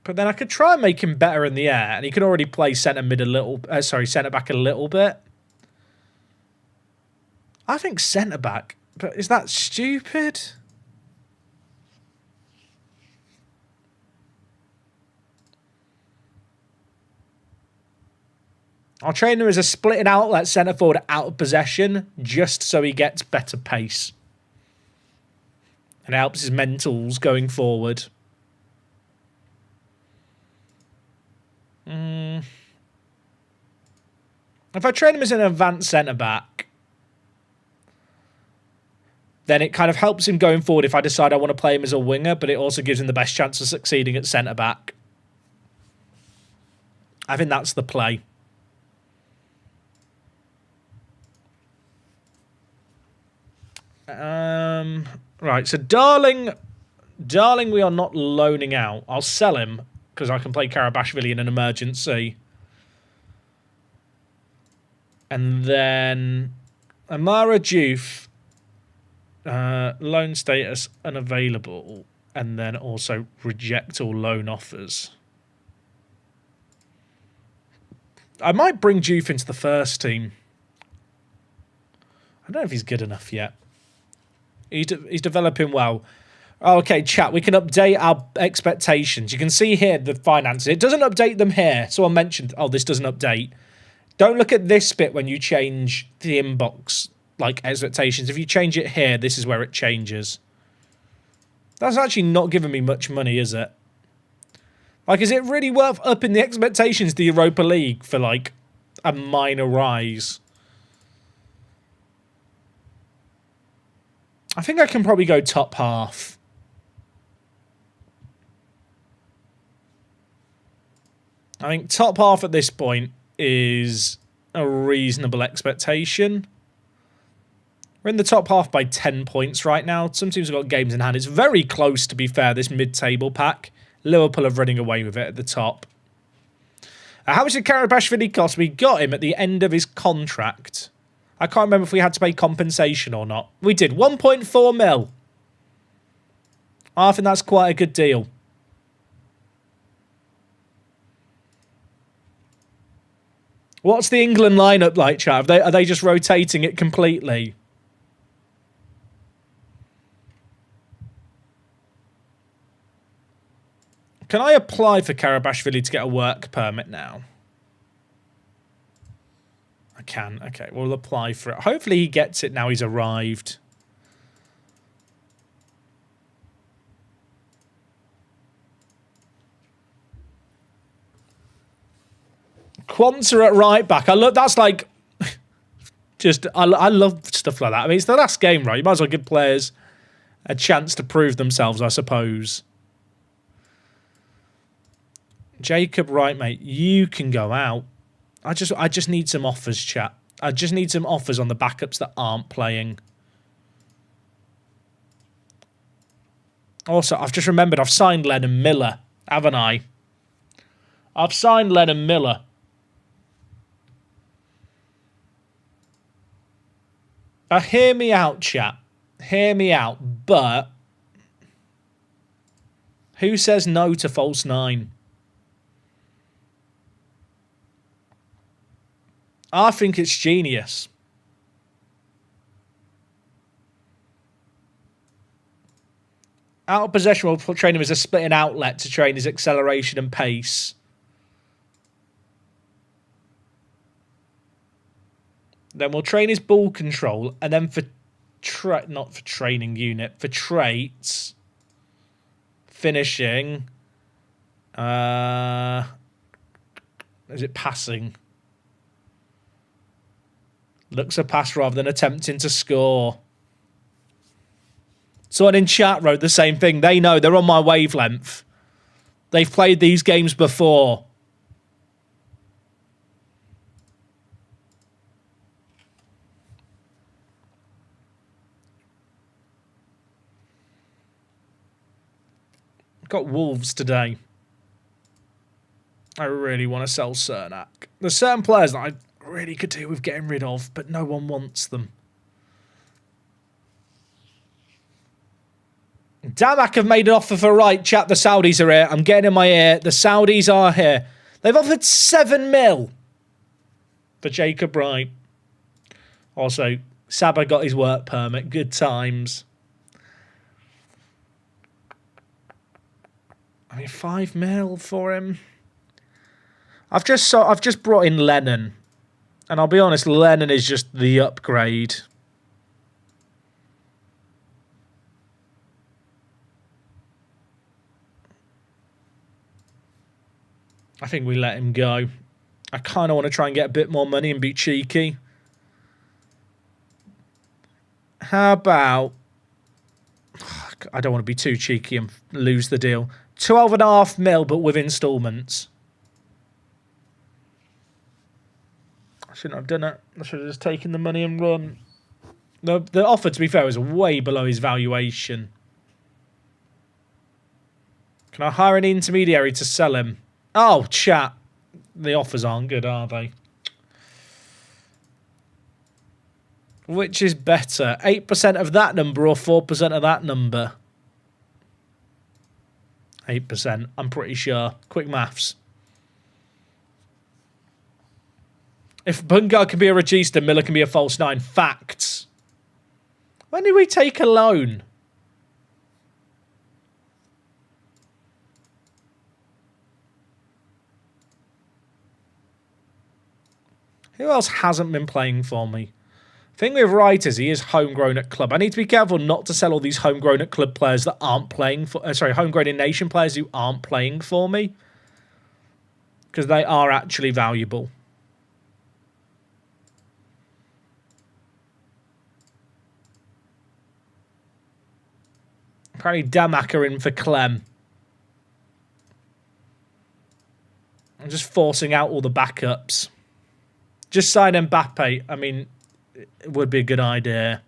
But then I could try and make him better in the air, and he could already play centre back a little bit. I think centre back, but is that stupid? I'll train him as a splitting outlet centre forward out of possession, just so he gets better pace. And helps his mentals going forward. If I train him as an advanced centre-back, then it kind of helps him going forward if I decide I want to play him as a winger, but it also gives him the best chance of succeeding at centre-back. I think that's the play. Right, so Darling we are not loaning out. I'll sell him, because I can play Karabashvili in an emergency. And then Amara Diouf, loan status unavailable, and then also reject all loan offers. I might bring Diouf into the first team. I don't know if he's good enough yet. He's developing well. Okay, chat, we can update our expectations. You can see here the finances. It doesn't update them here. Someone mentioned, oh, this doesn't update. Don't look at this bit when you change the inbox, like expectations. If you change it here, this is where it changes. That's actually not giving me much money, is it? Like, is it really worth upping the expectations to Europa League for, like, a minor rise? I think I can probably go top half. I think top half at this point is a reasonable expectation. We're in the top half by 10 points right now. Some teams have got games in hand. It's very close, to be fair, this mid-table pack. Liverpool are running away with it at the top. How much did Karabashvili cost? We got him at the end of his contract. I can't remember if we had to pay compensation or not. We did. 1.4 mil. I think that's quite a good deal. What's the England lineup like, chat? Are they just rotating it completely? Can I apply for Karabashvili to get a work permit now? I can. Okay, we'll apply for it. Hopefully he gets it now he's arrived. Quanta at right back. I love that's like just I love stuff like that. I mean, it's the last game, right? You might as well give players a chance to prove themselves, I suppose. Jacob Wright, mate, you can go out. I just need some offers, chat. I just need some offers on the backups that aren't playing. Also, I've just remembered I've signed Lennon Miller, haven't I? I've signed Lennon Miller. Hear me out, chat. Hear me out, but who says no to false 9? I think it's genius. Out of possession, we'll train him as a splitting outlet to train his acceleration and pace. Then we'll train his ball control, and then for not for training unit, for traits, finishing. Is it passing? Looks a pass rather than attempting to score. Someone in chat wrote the same thing. They know, they're on my wavelength. They've played these games before. Got Wolves today. I really want to sell Cernak. There's certain players that I really could do with getting rid of, but no one wants them. Damak have made an offer for right. Chat, the Saudis are here. I'm getting in my ear. The Saudis are here. They've offered 7 mil for Jacob Wright. Also, Saba got his work permit. Good times. I mean, 5 mil for him. I've just brought in Lennon. And I'll be honest, Lennon is just the upgrade. I think we let him go. I kind of want to try and get a bit more money and be cheeky. How about... I don't want to be too cheeky and lose the deal. 12.5 mil, but with instalments. I shouldn't have done it. I should have just taken the money and run. The offer, to be fair, was way below his valuation. Can I hire an intermediary to sell him? Oh, chat. The offers aren't good, are they? Which is better? 8% of that number or 4% of that number? 8%, I'm pretty sure. Quick maths. If Bungard can be a regista, Miller can be a false 9. Facts. When did we take a loan? Who else hasn't been playing for me? The thing with Wright is he is homegrown at club. I need to be careful not to sell all these homegrown at club players that aren't playing for... homegrown in nation players who aren't playing for me. Because they are actually valuable. Apparently Damak are in for Clem. I'm just forcing out all the backups. Just sign Mbappe. I mean, it would be a good idea.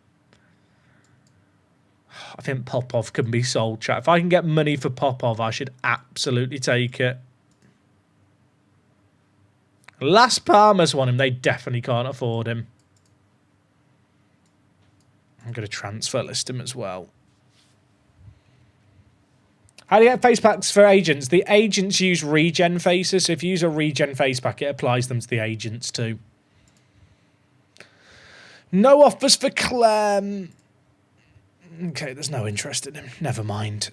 I think Popov can be sold, chat. If I can get money for Popov, I should absolutely take it. Las Palmas want him. They definitely can't afford him. I'm going to transfer list him as well. How do you get face packs for agents? The agents use regen faces. So if you use a regen face pack, it applies them to the agents too. No offers for Clem. Okay, there's no interest in him. Never mind.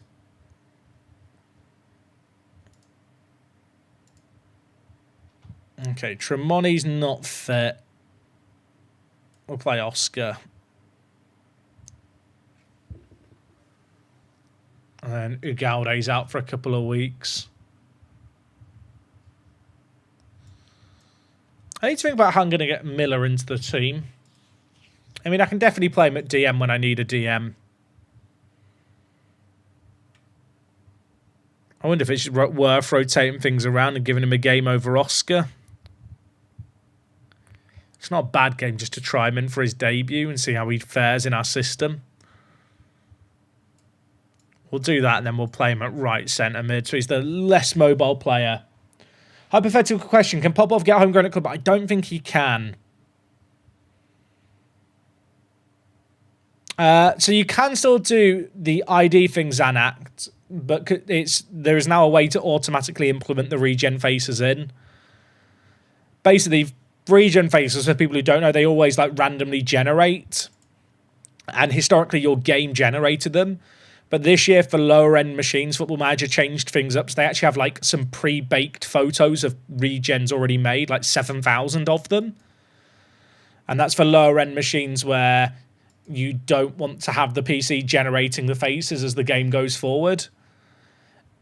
Okay, Tremonti's not fit. We'll play Oscar. And then Ugalde's out for a couple of weeks. I need to think about how I'm going to get Miller into the team. I mean, I can definitely play him at DM when I need a DM. I wonder if it's worth rotating things around and giving him a game over Oscar. It's not a bad game just to try him in for his debut and see how he fares in our system. We'll do that and then we'll play him at right centre mid. So he's the less mobile player. Hypothetical question. Can Popov get homegrown at club? I don't think he can. So you can still do the ID thing, Xanact, but there is now a way to automatically implement the regen faces in. Basically, regen faces, for people who don't know, they always like randomly generate. And historically, your game generated them. But this year, for lower-end machines, Football Manager changed things up. So they actually have like some pre-baked photos of regens already made, like 7,000 of them. And that's for lower-end machines where you don't want to have the PC generating the faces as the game goes forward.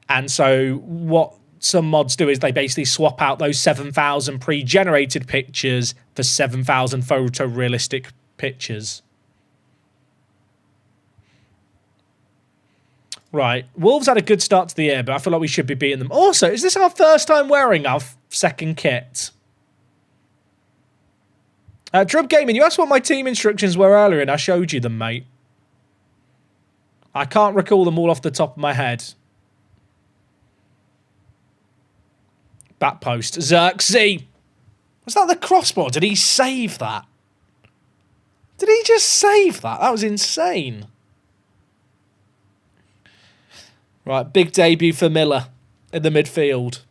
And so what some mods do is they basically swap out those 7,000 pre-generated pictures for 7,000 photorealistic pictures. Right. Wolves had a good start to the year, but I feel like we should be beating them. Also, is this our first time wearing our second kit? Drub Gaming, you asked what my team instructions were earlier, and I showed you them, mate. I can't recall them all off the top of my head. Back post. Xerxes. Was that the crossbar? Did he save that? Did he just save that? That was insane. Right, big debut for Miller in the midfield.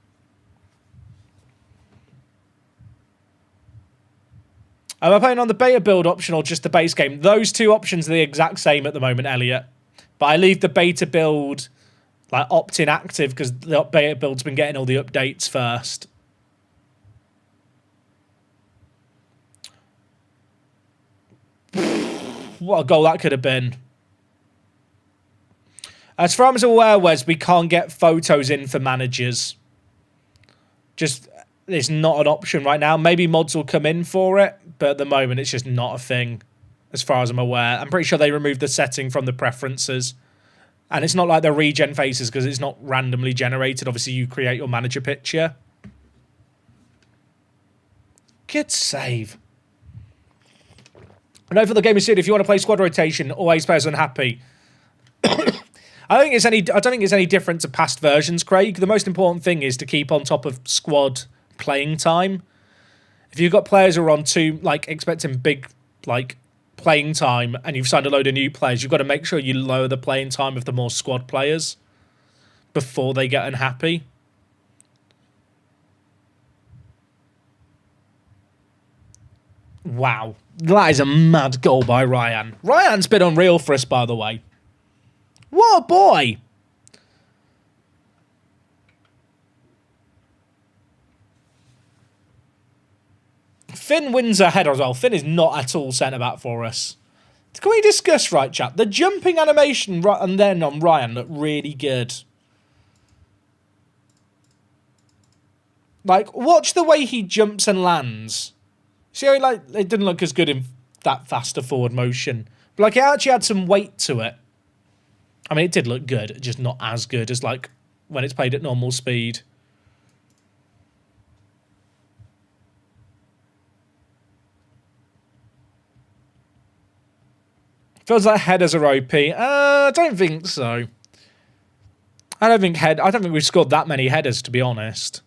Am I playing on the beta build option or just the base game? Those two options are the exact same at the moment, Elliot. But I leave the beta build like opt-in active because the beta build's been getting all the updates first. What a goal that could have been. As far as I'm aware, Wes, we can't get photos in for managers. Just, it's not an option right now. Maybe mods will come in for it, but at the moment, it's just not a thing, as far as I'm aware. I'm pretty sure they removed the setting from the preferences. And it's not like the regen faces, because it's not randomly generated. Obviously, you create your manager picture. Good save. I know for the game of Sid, if you want to play squad rotation, always players unhappy. I don't think it's any different to past versions, Craig. The most important thing is to keep on top of squad playing time. If you've got players who are on expecting big playing time and you've signed a load of new players, you've got to make sure you lower the playing time of the more squad players before they get unhappy. Wow. That is a mad goal by Ryan. Ryan's been unreal for us, by the way. What a boy! Finn wins ahead as well. Finn is not at all centre-back for us. Can we discuss, right, chat? The jumping animation and then on Ryan looked really good. Like, watch the way he jumps and lands. See how it didn't look as good in that faster forward motion. But, it actually had some weight to it. I mean, it did look good, just not as good as, when it's played at normal speed. Feels like headers are OP. I don't think so. I don't think we've scored that many headers, to be honest.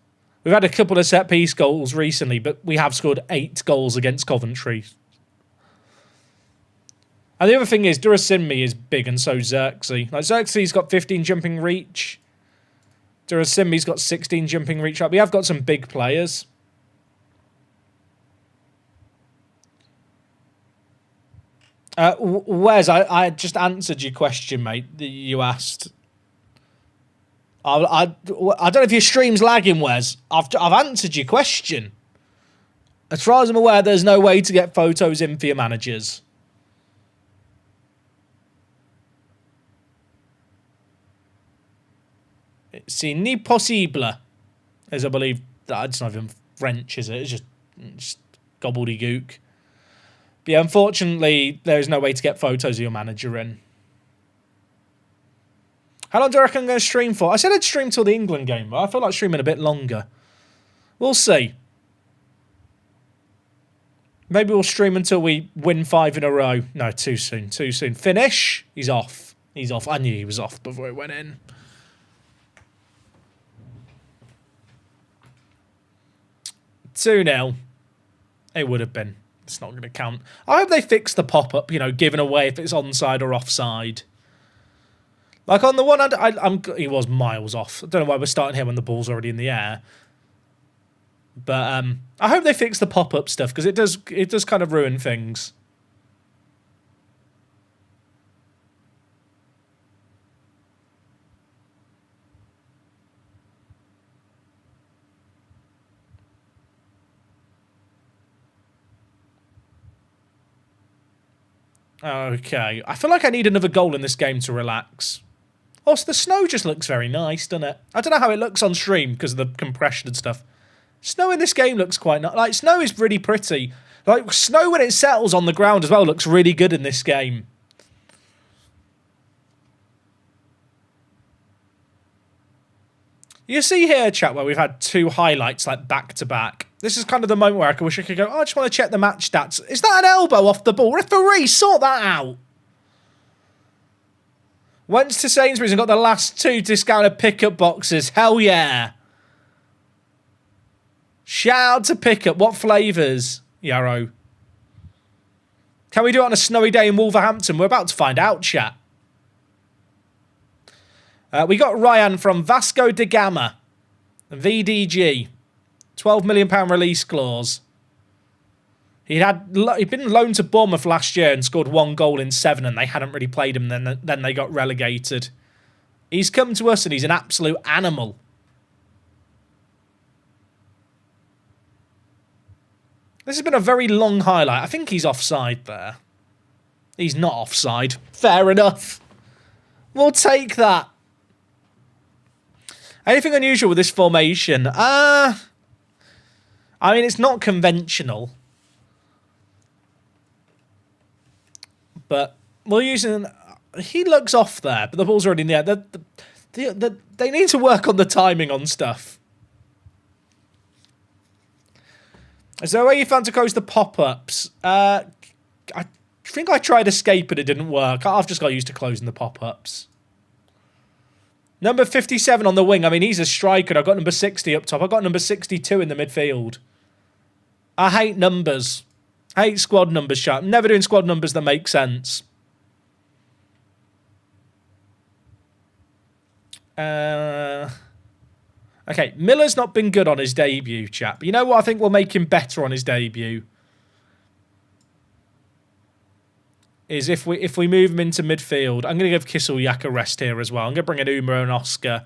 We've had a couple of set-piece goals recently, but we have scored 8 goals against Coventry. And the other thing is, Durasimmi is big and so Xerxes. Xerxes got 15 jumping reach. Durasimmi's got 16 jumping reach. We have got some big players. Wes, I just answered your question, mate, that you asked. I don't know if your stream's lagging, Wes. I've answered your question. As far as I'm aware, there's no way to get photos in for your managers. C'est ni possible, as I believe. It's not even French, is it? It's just gobbledygook. But yeah, unfortunately, there's no way to get photos of your manager in. How long do I reckon I'm going to stream for? I said I'd stream till the England game, but I feel like streaming a bit longer. We'll see. Maybe we'll stream until we win 5 in a row. No, too soon, too soon. Finish? He's off. He's off. I knew he was off before he went in. $2-0. It would have been. It's not going to count. I hope they fix the pop-up, giving away if it's onside or offside. On the one hand, he was miles off. I don't know why we're starting here when the ball's already in the air. But I hope they fix the pop-up stuff, because it does kind of ruin things. Okay. I feel like I need another goal in this game to relax. Also, the snow just looks very nice, doesn't it? I don't know how it looks on stream because of the compression and stuff. Snow in this game looks quite nice. Like, snow is really pretty. Like, snow when it settles on the ground as well looks really good in this game. You see here, chat, where we've had 2 highlights, like, back-to-back. This is kind of the moment where I wish I could go, oh, I just want to check the match stats. Is that an elbow off the ball? Referee, sort that out. Went to Sainsbury's and got the last 2 discounted pickup boxes. Hell yeah. Shout out to pickup. What flavours, Yarrow? Can we do it on a snowy day in Wolverhampton? We're about to find out, chat. We got Ryan from Vasco da Gama. VDG. £12 million release clause. He'd been loaned to Bournemouth last year and scored 1 goal in 7, and they hadn't really played him. Then they got relegated. He's come to us and he's an absolute animal. This has been a very long highlight. I think he's offside there. He's not offside. Fair enough. We'll take that. Anything unusual with this formation? I mean, it's not conventional. But we're using... He looks off there, but the ball's already in the air. They need to work on the timing on stuff. Is there a way you found to close the pop-ups? I think I tried escape, but it didn't work. I've just got used to closing the pop-ups. Number 57 on the wing. I mean, he's a striker. I've got number 60 up top. I've got number 62 in the midfield. I hate numbers. I hate squad numbers, chat. I'm never doing squad numbers that make sense. Okay, Miller's not been good on his debut, chat. But you know what I think will make him better on his debut? Is if we move him into midfield. I'm going to give Kisselyak a rest here as well. I'm going to bring in Uma and Oscar.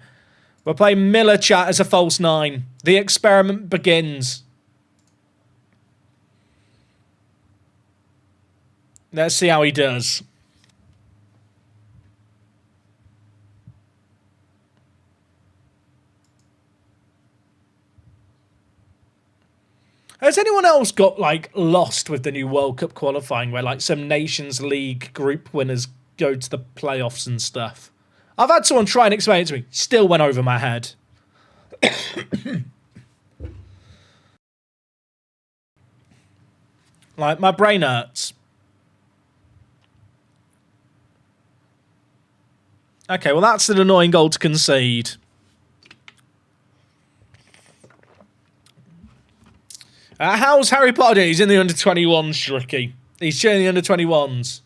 We're playing Miller, chat, as a false 9. The experiment begins. Let's see how he does. Has anyone else got, like, lost with the new World Cup qualifying where, like, some Nations League group winners go to the playoffs and stuff? I've had someone try and explain it to me. Still went over my head. Like, my brain hurts. Okay, well, that's an annoying goal to concede. How's Harry Potter? He's in the under-21s, Ricky. He's cheering the under-21s.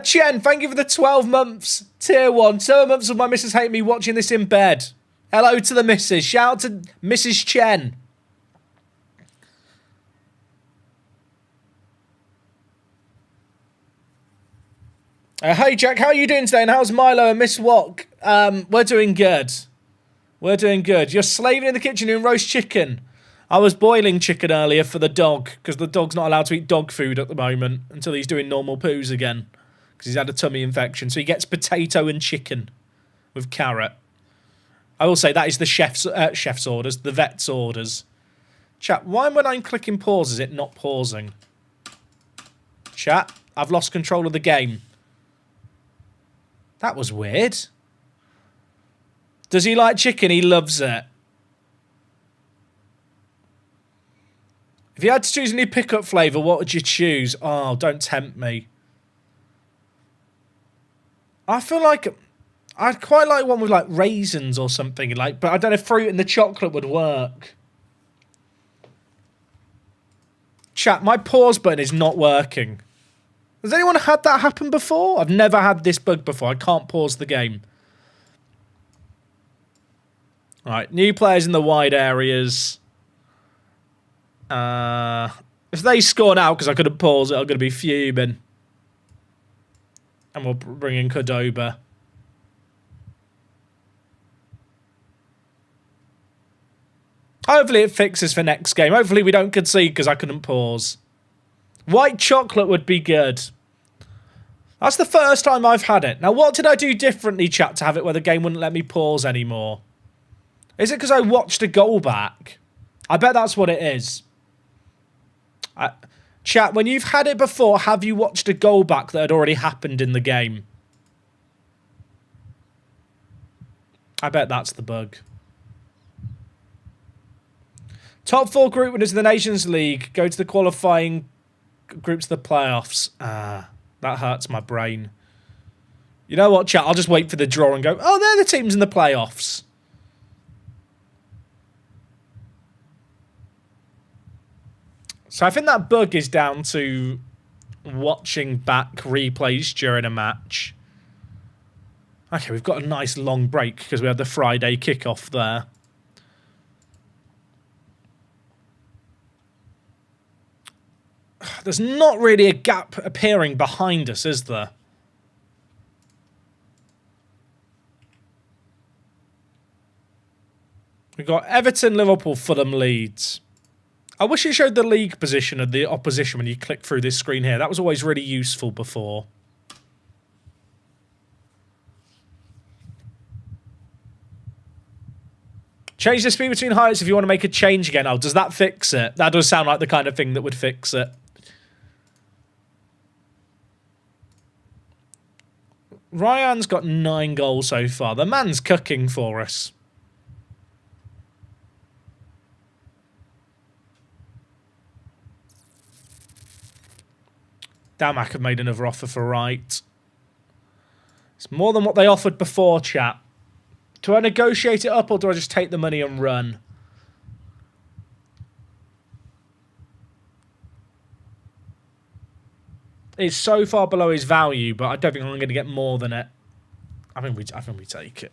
Chen, thank you for the 12 months. Tier 1. 7 months of my missus hate me watching this in bed. Hello to the missus. Shout out to Mrs. Chen. Hey, Jack, how are you doing today? And how's Milo and Miss Wok? We're doing good. We're doing good. You're slaving in the kitchen doing roast chicken. I was boiling chicken earlier for the dog, because the dog's not allowed to eat dog food at the moment until he's doing normal poos again, because he's had a tummy infection. So he gets potato and chicken with carrot. I will say that is the chef's orders, the vet's orders. Chat, why when I'm clicking pause is it not pausing? Chat, I've lost control of the game. That was weird. Does he like chicken? He loves it. If you had to choose a new pickup flavour, what would you choose? Oh, don't tempt me. I feel like I'd quite like one with like raisins or something, like, but I don't know if fruit and the chocolate would work. Chat, my pause button is not working. Has anyone had that happen before? I've never had this bug before. I can't pause the game. Alright, new players in the wide areas. If they score now because I couldn't pause it, I'm going to be fuming. And we'll bring in Cordoba. Hopefully it fixes for next game. Hopefully we don't concede because I couldn't pause. White chocolate would be good. That's the first time I've had it. Now, what did I do differently, chat, to have it where the game wouldn't let me pause anymore? Is it because I watched a goal back? I bet that's what it is. Chat, when you've had it before, have you watched a goal back that had already happened in the game? I bet that's the bug. Top 4 group winners of the Nations League go to the qualifying groups of the playoffs. That hurts my brain. You know what, chat? I'll just wait for the draw and go, oh, they're the teams in the playoffs. So I think that bug is down to watching back replays during a match. Okay, we've got a nice long break because we had the Friday kickoff there. There's not really a gap appearing behind us, is there? We've got Everton, Liverpool, Fulham, Leeds. I wish it showed the league position of the opposition when you click through this screen here. That was always really useful before. Change the speed between highlights if you want to make a change again. Oh, does that fix it? That does sound like the kind of thing that would fix it. Ryan's got 9 goals so far. The man's cooking for us. Damak have made another offer for Wright. It's more than what they offered before, chat. Do I negotiate it up or do I just take the money and run? It's so far below his value, but I don't think I'm going to get more than it. I think we take it.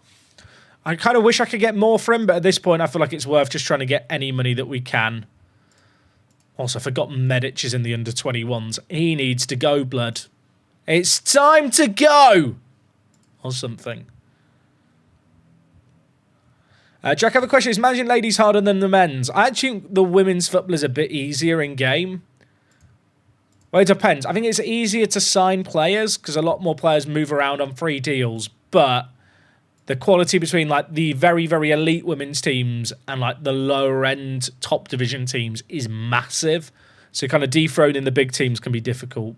I kind of wish I could get more for him, but at this point I feel like it's worth just trying to get any money that we can. Also, I forgot Medic is in the under-21s. He needs to go, blood. It's time to go! Or something. Jack, I have a question. Is managing ladies harder than the men's? I actually think the women's football is a bit easier in game. Well, it depends. I think it's easier to sign players because a lot more players move around on free deals, but the quality between like the very, very elite women's teams and like the lower end top division teams is massive. So kind of dethroning the big teams can be difficult.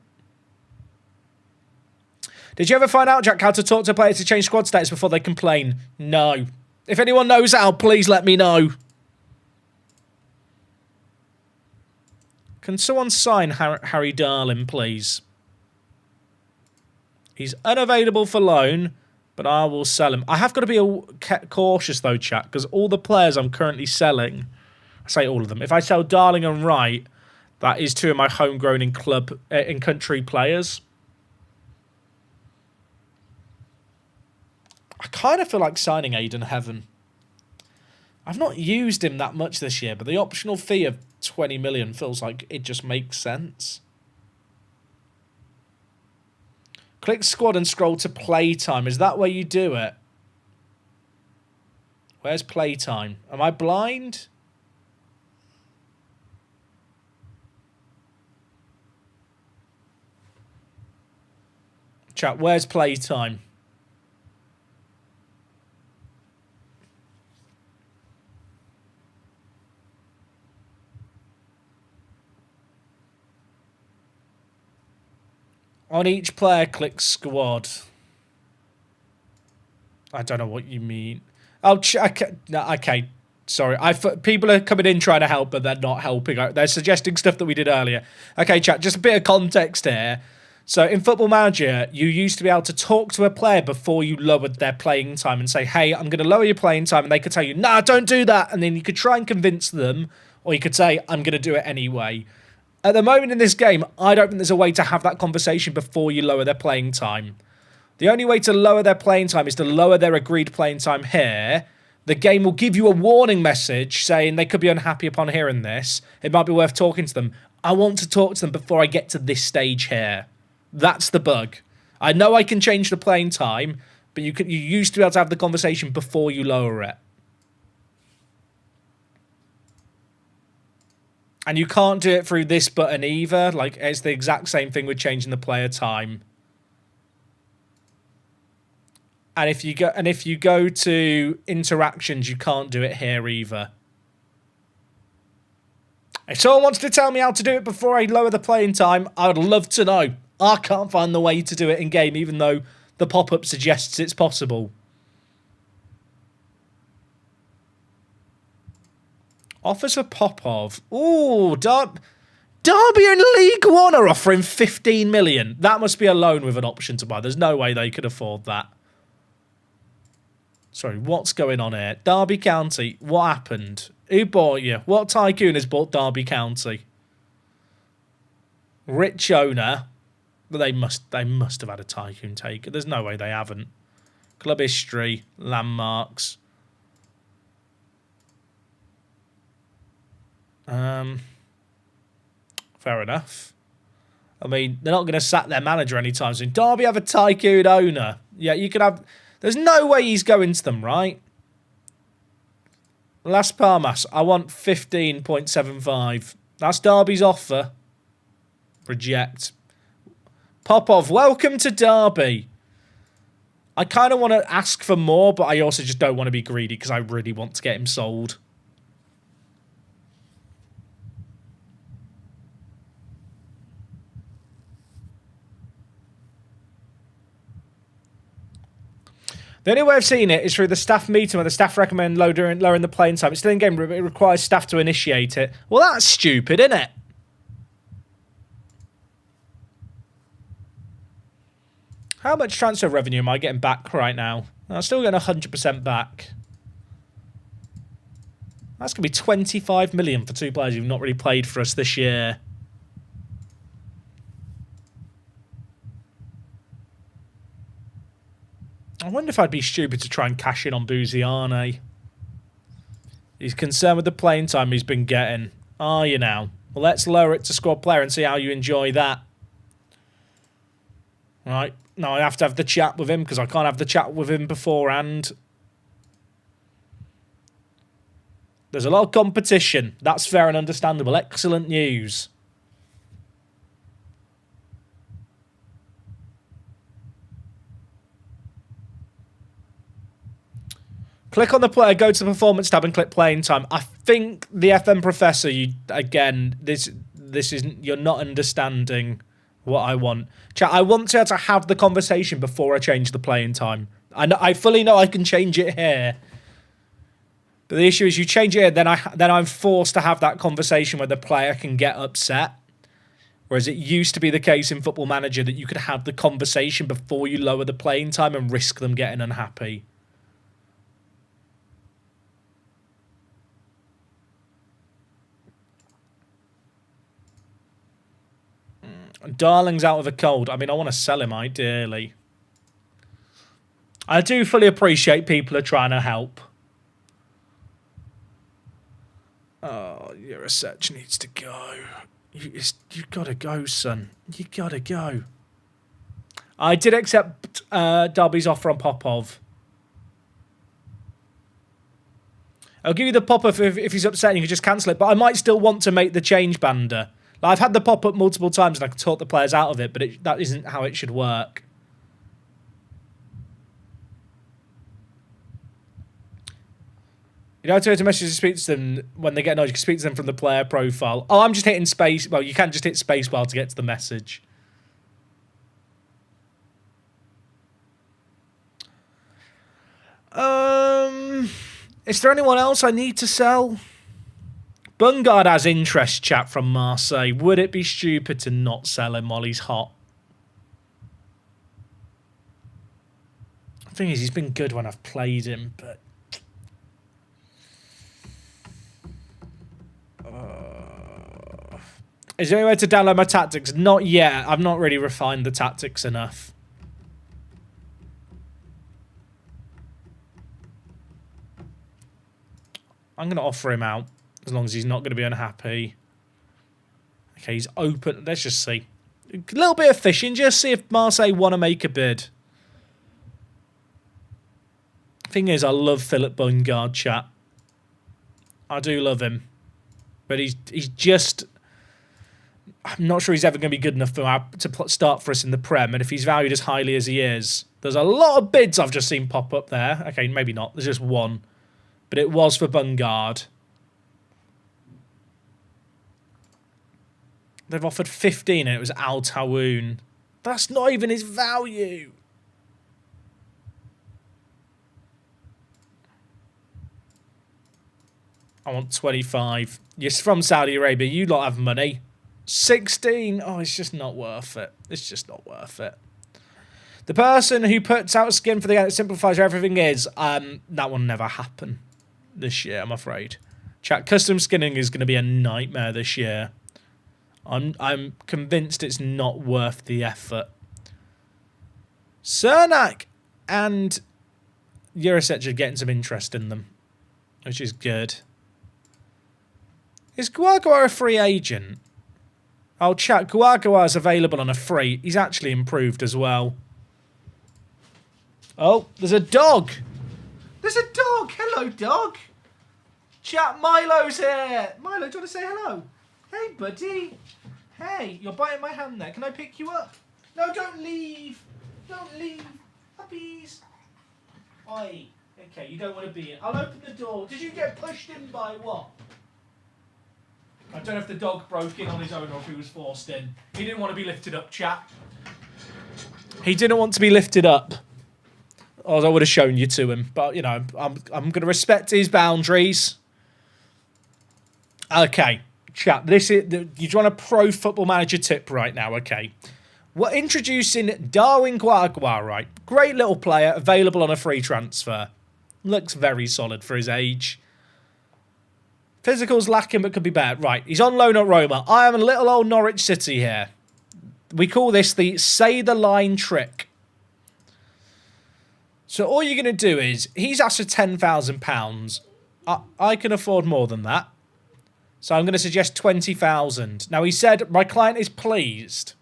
Did you ever find out, Jack, how to talk to players to change squad status before they complain? No. If anyone knows how, please let me know. Can someone sign Harry Darling, please? He's unavailable for loan, but I will sell him. I have got to be cautious, though, chat, because all the players I'm currently selling, I say all of them, if I sell Darling and Wright, that is 2 of my homegrown in-country players. I kind of feel like signing Aiden Heaven. I've not used him that much this year, but the optional fee of 20 million feels like it just makes sense. Click squad and scroll to playtime. Is that where you do it? Where's playtime? Am I blind? Chat, where's playtime? On each player, click squad. I don't know what you mean. Oh, okay. Sorry. People are coming in trying to help, but they're not helping. They're suggesting stuff that we did earlier. Okay, chat, just a bit of context here. So in Football Manager, you used to be able to talk to a player before you lowered their playing time and say, hey, I'm going to lower your playing time. And they could tell you, nah, don't do that. And then you could try and convince them, or you could say, I'm going to do it anyway. At the moment in this game, I don't think there's a way to have that conversation before you lower their playing time. The only way to lower their playing time is to lower their agreed playing time here. The game will give you a warning message saying they could be unhappy upon hearing this. It might be worth talking to them. I want to talk to them before I get to this stage here. That's the bug. I know I can change the playing time, but you used to be able to have the conversation before you lower it. And you can't do it through this button either. Like, it's the exact same thing with changing the player time. And if you go to interactions, you can't do it here either. If someone wants to tell me how to do it before I lower the playing time, I would love to know. I can't find the way to do it in game, even though the pop-up suggests it's possible. Offers a Popov. Ooh, Derby in League One are offering 15 million. That must be a loan with an option to buy. There's no way they could afford that. Sorry, what's going on here? Derby County, what happened? Who bought you? What tycoon has bought Derby County? Rich owner. They must have had a tycoon taker. There's no way they haven't. Club history, landmarks. Fair enough. I mean, they're not going to sack their manager anytime soon. Derby have a tycoon owner. Yeah, you could have... There's no way he's going to them, right? Las Palmas, I want 15.75. That's Derby's offer. Reject. Popov, welcome to Derby. I kind of want to ask for more, but I also just don't want to be greedy because I really want to get him sold. The only way I've seen it is through the staff meeting where the staff recommend lowering the playing time. It's still in game, but it requires staff to initiate it. Well, that's stupid, isn't it? How much transfer revenue am I getting back right now? I'm still getting 100% back. That's going to be 25 million for two players who've not really played for us this year. I wonder if I'd be stupid to try and cash in on Buziane. He's concerned with the playing time he's been getting. Are you now? Well, let's lower it to squad player and see how you enjoy that. Right. Now I have to have the chat with him because I can't have the chat with him beforehand. There's a lot of competition. That's fair and understandable. Excellent news. Click on the player, go to the performance tab and click playing time. I think the FM Professor, this isn't, you're not understanding what I want. Chat, I want to be able to have the conversation before I change the playing time. I fully know I can change it here. But the issue is you change it here, then I'm forced to have that conversation where the player can get upset. Whereas it used to be the case in Football Manager that you could have the conversation before you lower the playing time and risk them getting unhappy. Darling's out of a cold. I mean, I want to sell him ideally. I do fully appreciate people are trying to help. Oh, your research needs to go. You've got to go, son. You got to go. I did accept Derby's offer on Popov. I'll give you the pop-up if he's upset and you can just cancel it, but I might still want to make the change, Bander. Like, I've had the pop-up multiple times and I can talk the players out of it, but that isn't how it should work. You know how to go to messages and speak to them when they get annoyed? You can speak to them from the player profile. Oh, I'm just hitting space. Well, you can just hit space bar to get to the message. Is there anyone else I need to sell? Bungard has interest, chat from Marseille. Would it be stupid to not sell him while he's hot? The thing is, he's been good when I've played him, but... Is there any way to download my tactics? Not yet. I've not really refined the tactics enough. I'm going to offer him out. As long as he's not going to be unhappy. Okay, he's open. Let's just see. A little bit of fishing. Just see if Marseille want to make a bid. Thing is, I love Philip Bungard, chat. I do love him. But he's just... I'm not sure he's ever going to be good enough to start for us in the Prem. And if he's valued as highly as he is, there's a lot of bids I've just seen pop up there. Okay, maybe not. There's just one. But it was for Bungard. They've offered 15 and it was Al Tawoon. That's not even his value. I want 25. You're from Saudi Arabia. You lot have money. 16. Oh, it's just not worth it. It's just not worth it. The person who puts out a skin for the game that simplifies where everything is, that will never happen this year, I'm afraid. Chat, custom skinning is going to be a nightmare this year. I'm convinced it's not worth the effort. Cernak and Jurisic are getting some interest in them, which is good. Is Guagua a free agent? Oh, chat, Guagua is available on a free. He's actually improved as well. Oh, there's a dog. There's a dog. Hello, dog. Chat, Milo's here. Milo, do you want to say hello? Hey, buddy. Hey, you're biting my hand there. Can I pick you up? No, don't leave. Don't leave. Puppies. Oi. Okay, you don't want to be in. I'll open the door. Did you get pushed in by what? I don't know if the dog broke in on his own or if he was forced in. He didn't want to be lifted up, chat. He didn't want to be lifted up. Or I would have shown you to him. But, you know, I'm going to respect his boundaries. Okay. Chat, this is you're on a pro football manager tip right now, okay? We're introducing Darwin Guagua, right? Great little player, available on a free transfer. Looks very solid for his age. Physical's lacking, but could be better. Right, he's on loan at Roma. I am a little old Norwich City here. We call this the say the line trick. So all you're going to do is, he's asked for £10,000. I can afford more than that. So I'm going to suggest 20,000. Now, he said, my client is pleased.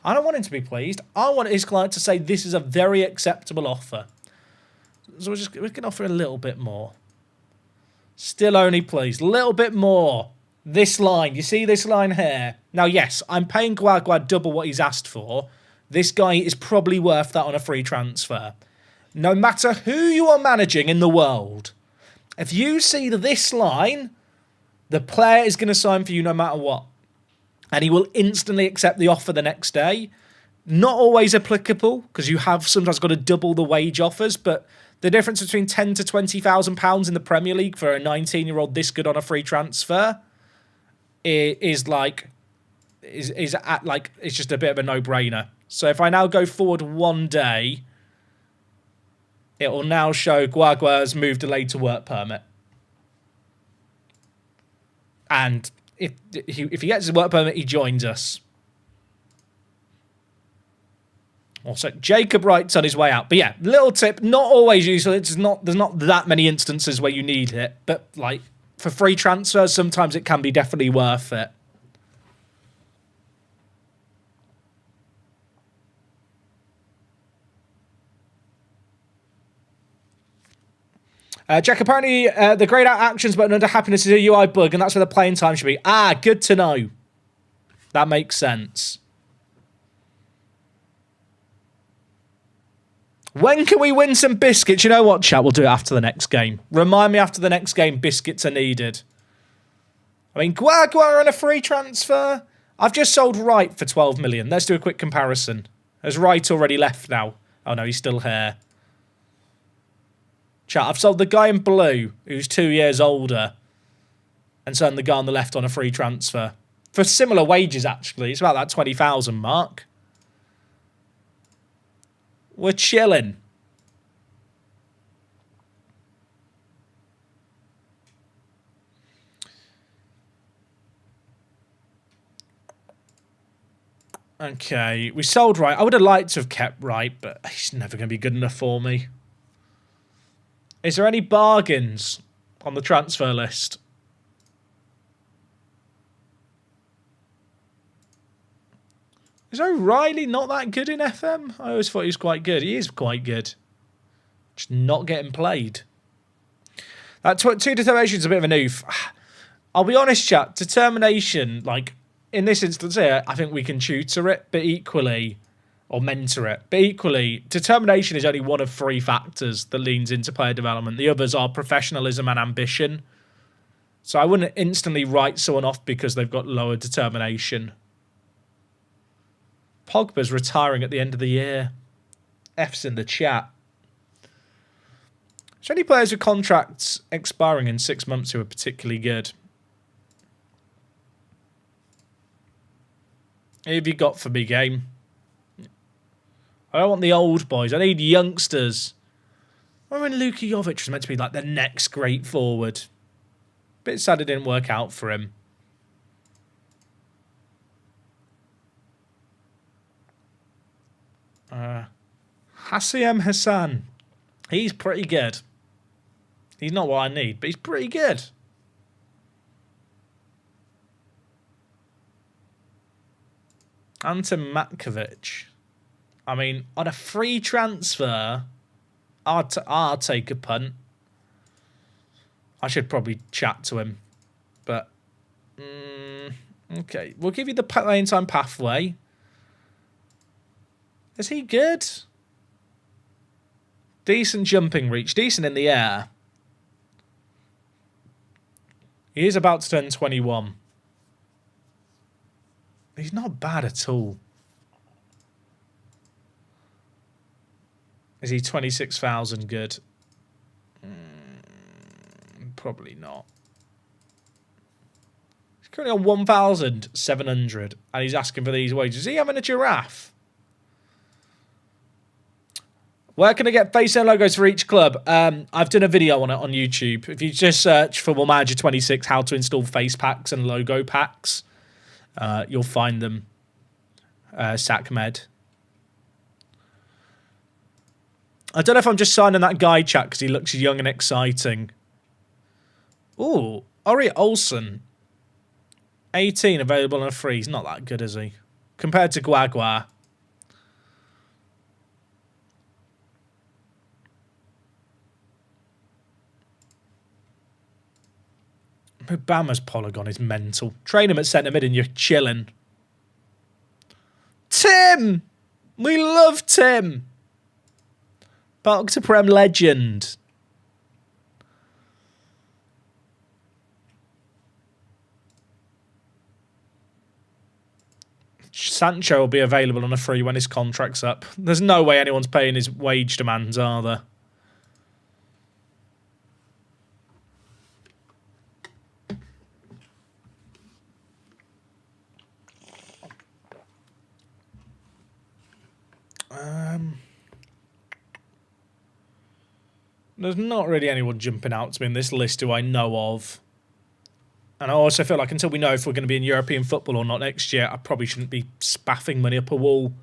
I don't want him to be pleased. I want his client to say this is a very acceptable offer. So we can offer a little bit more. Still only pleased. A little bit more. This line. You see this line here? Now, yes, I'm paying Guagua double what he's asked for. This guy is probably worth that on a free transfer. No matter who you are managing in the world, if you see this line, the player is going to sign for you no matter what. And he will instantly accept the offer the next day. Not always applicable, because you have sometimes got to double the wage offers, but the difference between £10,000 to £20,000 in the Premier League for a 19-year-old this good on a free transfer is it's just a bit of a no-brainer. So if I now go forward one day, it will now show Guagua's move delayed to work permit. And if he gets his work permit, he joins us. Also, Jacob Wright's on his way out. But yeah, little tip, not always useful. There's not that many instances where you need it. But like for free transfers, sometimes it can be definitely worth it. Jack, apparently the grayed out actions button under happiness is a UI bug, and that's where the playing time should be. Ah, good to know. That makes sense. When can we win some biscuits? You know what, chat? We'll do it after the next game. Remind me after the next game, biscuits are needed. I mean, Guagua on a free transfer. I've just sold Wright for 12 million. Let's do a quick comparison. Has Wright already left now? Oh, no, he's still here. Chat, I've sold the guy in blue, who's 2 years older, and sold the guy on the left on a free transfer. For similar wages, actually. It's about that 20,000 mark. We're chilling. Okay, we sold Wright. I would have liked to have kept Wright, but he's never going to be good enough for me. Is there any bargains on the transfer list? Is O'Reilly not that good in FM? I always thought he was quite good. He is quite good. Just not getting played. That two determination's a bit of an oof. I'll be honest, chat. Determination, like, in this instance here, I think we can tutor it, but equally, or mentor it. But equally, determination is only one of 3 factors that leans into player development. The others are professionalism and ambition. So I wouldn't instantly write someone off because they've got lower determination. Pogba's retiring at the end of the year. F's in the chat. Is there any players with contracts expiring in 6 months who are particularly good? Who have you got for me, game? I don't want the old boys. I need youngsters. Remember when Luka Jovic was meant to be like the next great forward? Bit sad it didn't work out for him. Hassam Hassan. He's pretty good. He's not what I need, but he's pretty good. Anton Matkovic. I mean, on a free transfer, I'll take a punt. I should probably chat to him. But, okay. We'll give you the playing time pathway. Is he good? Decent jumping reach. Decent in the air. He is about to turn 21. He's not bad at all. Is he 26,000 good? Probably not. He's currently on 1,700 and he's asking for these wages. Is he having a giraffe? Where can I get face and logos for each club? I've done a video on it on YouTube. If you just search for Manager 26, how to install face packs and logo packs, you'll find them. SACMed. I don't know if I'm just signing that guy chat because he looks young and exciting. Ooh, Ori Olsen. 18 available on a free. He's not that good, is he? Compared to Guagua. Obama's polygon is mental. Train him at centre mid and you're chilling. Tim! We love Tim! Park to Prem legend. Sancho will be available on a free when his contract's up. There's no way anyone's paying his wage demands, are there? There's not really anyone jumping out to me in this list who I know of. And I also feel like until we know if we're going to be in European football or not next year, I probably shouldn't be spaffing money up a wall.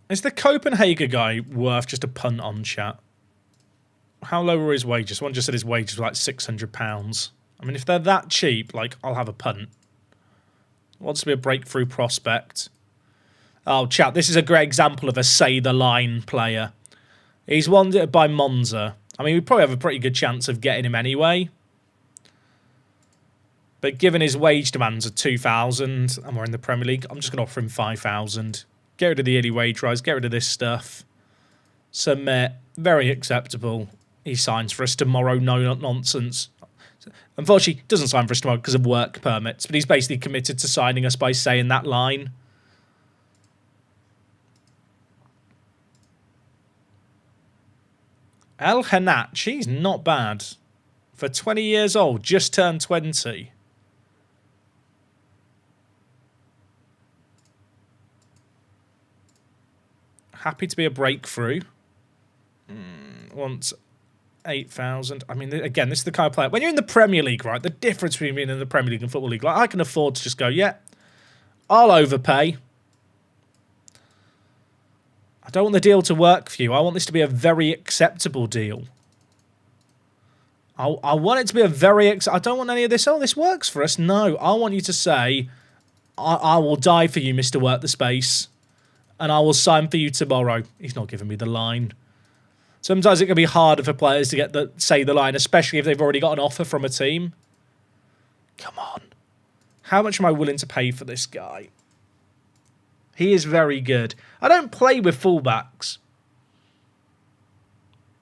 Is the Copenhagen guy worth just a punt on, chat? How low were his wages? Someone just said his wages were like £600. I mean, if they're that cheap, like, I'll have a punt. Wants to be a breakthrough prospect. Oh, chat, this is a great example of a say-the-line player. He's wanted by Monza. I mean, we probably have a pretty good chance of getting him anyway. But given his wage demands are 2,000 and we're in the Premier League, I'm just going to offer him 5,000. Get rid of the yearly wage rise. Get rid of this stuff. Submit. Very acceptable. He signs for us tomorrow. No nonsense. Unfortunately, he doesn't sign for us tomorrow because of work permits. But he's basically committed to signing us by saying that line. El Hanat, she's not bad. For 20 years old, just turned 20. Happy to be a breakthrough. Wants 8,000. I mean, again, this is the kind of player. When you're in the Premier League, right, the difference between being in the Premier League and Football League, like, I can afford to just go, yeah, I'll overpay. I don't want the deal to work for you. I want this to be a very acceptable deal. I want it to be a very... I don't want any of this. Oh, this works for us. No, I want you to say, I will die for you, Mr. Work the Space, and I will sign for you tomorrow. He's not giving me the line. Sometimes it can be harder for players to get the line, especially if they've already got an offer from a team. Come on. How much am I willing to pay for this guy? He is very good. I don't play with fullbacks.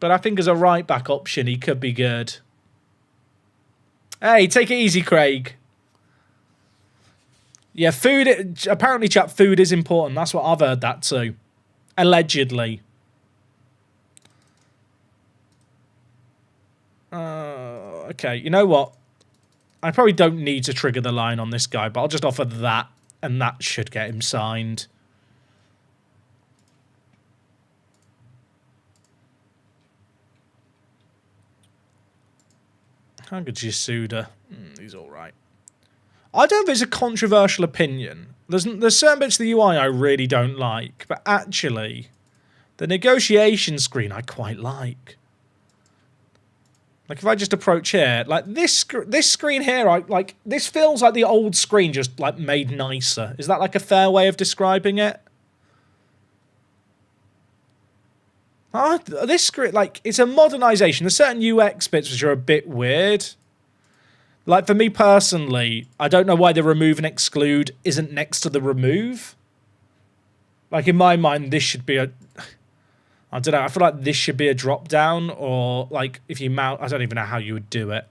But I think as a right-back option, he could be good. Hey, take it easy, Craig. Yeah, food... Apparently, chat, food is important. That's what I've heard that too. Allegedly. Okay, you know what? I probably don't need to trigger the line on this guy, but I'll just offer that, and that should get him signed. How good's Yasuda? He's all right. I don't know if there's a controversial opinion. There's certain bits of the UI I really don't like, but actually, the negotiation screen I quite like. Like if I just approach here, like this screen here, this feels like the old screen just like made nicer. Is that like a fair way of describing it? This screen, like it's a modernization. There's certain UX bits which are a bit weird. Like for me personally, I don't know why the remove and exclude isn't next to the remove. Like in my mind, this should be a... I don't know, I feel like this should be a drop down, or like if you mount, I don't even know how you would do it.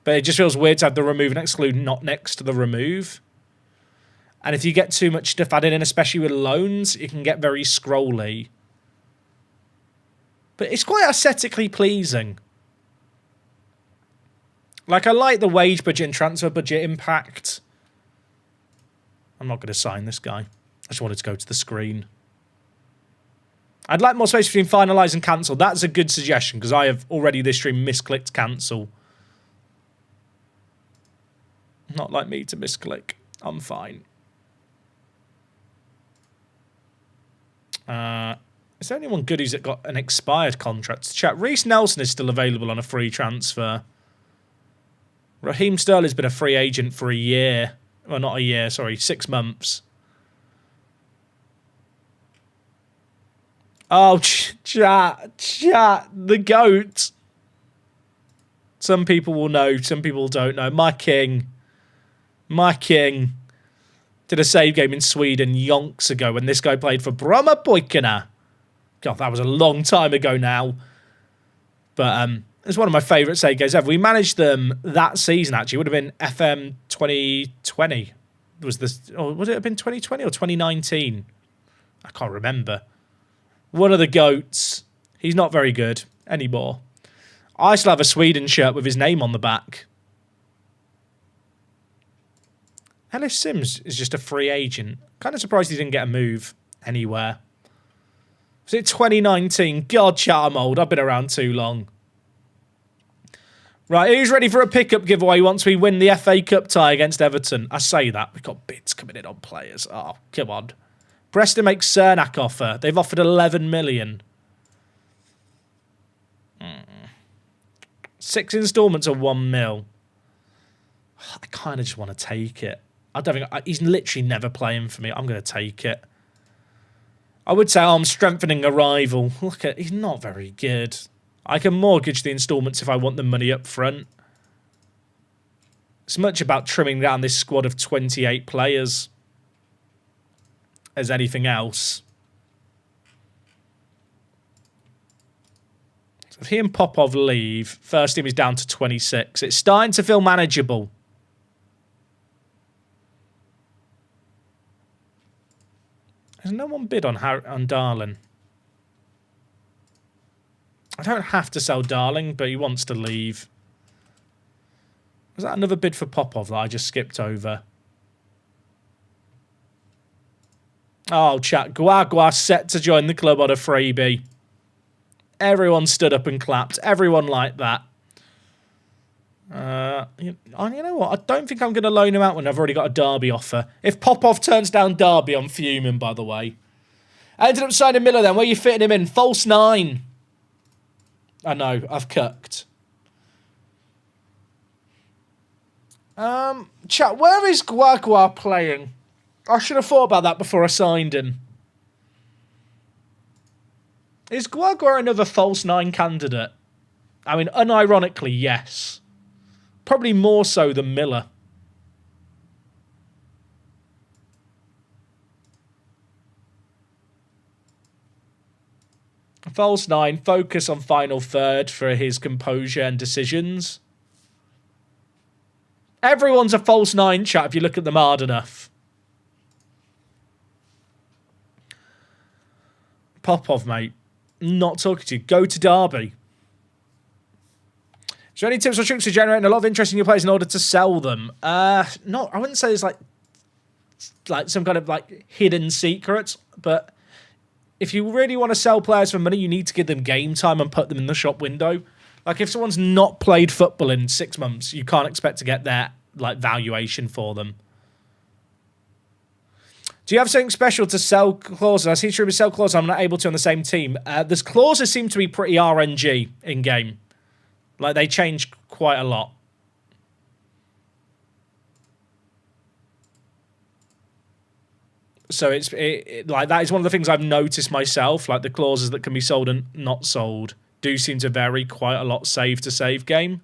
But it just feels weird to have the remove and exclude not next to the remove. And if you get too much stuff added in, especially with loans, it can get very scrolly. But it's quite aesthetically pleasing. Like I like the wage budget and transfer budget impact. I'm not going to sign this guy. I just wanted to go to the screen. I'd like more space between finalise and cancel. That's a good suggestion, because I have already this stream misclicked cancel. Not like me to misclick. I'm fine. Is there anyone good who's got an expired contract? Chat, Reece Nelson is still available on a free transfer. Raheem Sterling's been a free agent for a year. Well, not a year, sorry, 6 months. Oh, chat, the GOAT. Some people will know, some people don't know. My king did a save game in Sweden yonks ago when this guy played for Brommapojkarna. God, that was a long time ago now. But it's one of my favourite save games ever. We managed them that season, actually. It would have been FM 2020. Was this, or would it have been 2020 or 2019? I can't remember. One of the GOATs. He's not very good anymore. I still have a Sweden shirt with his name on the back. Ellis Sims is just a free agent. Kind of surprised he didn't get a move anywhere. Was it 2019? God, chat, I'm old. I've been around too long. Right, who's ready for a pickup giveaway once we win the FA Cup tie against Everton? I say that. We've got bids coming in on players. Oh, come on. Preston makes Cernak offer. They've offered 11 million. 6 instalments of 1 mil. I kind of just want to take it. I don't think... he's literally never playing for me. I'm going to take it. I would say I'm strengthening a rival. Look at... He's not very good. I can mortgage the instalments if I want the money up front. It's much about trimming down this squad of 28 players as anything else. So if he and Popov leave, first team is down to 26. It's starting to feel manageable. There's no one bid on Darling. I don't have to sell Darling, but he wants to leave. Was that another bid for Popov that I just skipped over? Oh, chat. Guagua set to join the club on a freebie. Everyone stood up and clapped. Everyone liked that. You know what? I don't think I'm going to loan him out when I've already got a Derby offer. If Popov turns down Derby, I'm fuming, by the way. I ended up signing Miller then. Where are you fitting him in? False 9. I know. I've cucked. Chat, where is Guagua playing? I should have thought about that before I signed him. Is Guagua another false nine candidate? I mean, unironically, yes. Probably more so than Miller. False nine, focus on final third for his composure and decisions. Everyone's a false nine, chat, if you look at them hard enough. Popov, mate. Not talking to you. Go to Derby. Is there any tips or tricks for generating a lot of interest in your players in order to sell them? No, I wouldn't say it's like some kind of like hidden secret, but if you really want to sell players for money, you need to give them game time and put them in the shop window. Like if someone's not played football in 6 months, you can't expect to get their like valuation for them. Do you have something special to sell clauses? I see Truby sell clauses I'm not able to on the same team. There's clauses seem to be pretty RNG in game. Like they change quite a lot. So it's like that is one of the things I've noticed myself. Like the clauses that can be sold and not sold do seem to vary quite a lot save to save game.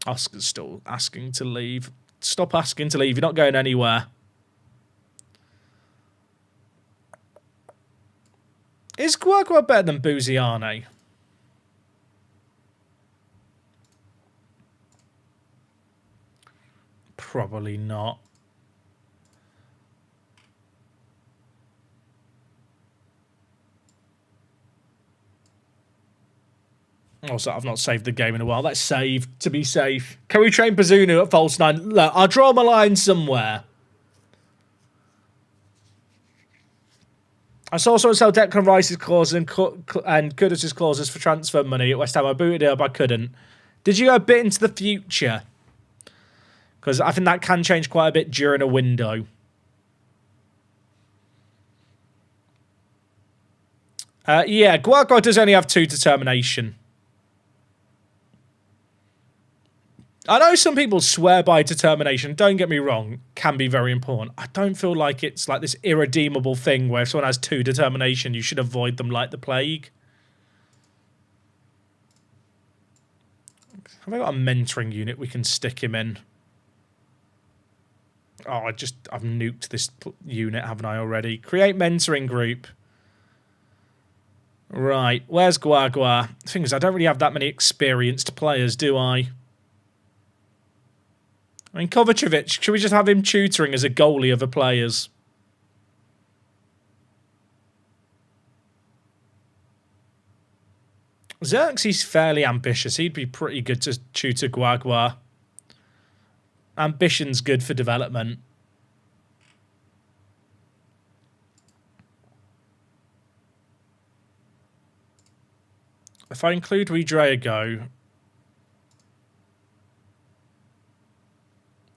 Oscar's still asking to leave. Stop asking to leave. You're not going anywhere. Is Guagua better than Buziane? Probably not. Also, I've not saved the game in a while. Let's save to be safe. Can we train Bazunu at false nine? Look, I'll draw my line somewhere. I saw someone sell Declan Rice's clauses and Kudus' clauses for transfer money at West Ham. I booted it up. I couldn't. Did you go a bit into the future? Because I think that can change quite a bit during a window. Yeah, Guagua does only have 2 determination. I know some people swear by determination. Don't get me wrong. Can be very important. I don't feel like it's like this irredeemable thing where if someone has 2 determination, you should avoid them like the plague. Have I got a mentoring unit we can stick him in? Oh, I've nuked this unit, haven't I already? Create mentoring group. Right, where's Guagua? The thing is, I don't really have that many experienced players, do I? I mean, Kovacevic, should we just have him tutoring as a goalie of the players? Xerxes fairly ambitious. He'd be pretty good to tutor Guagua. Ambition's good for development. If I include Rodrigo...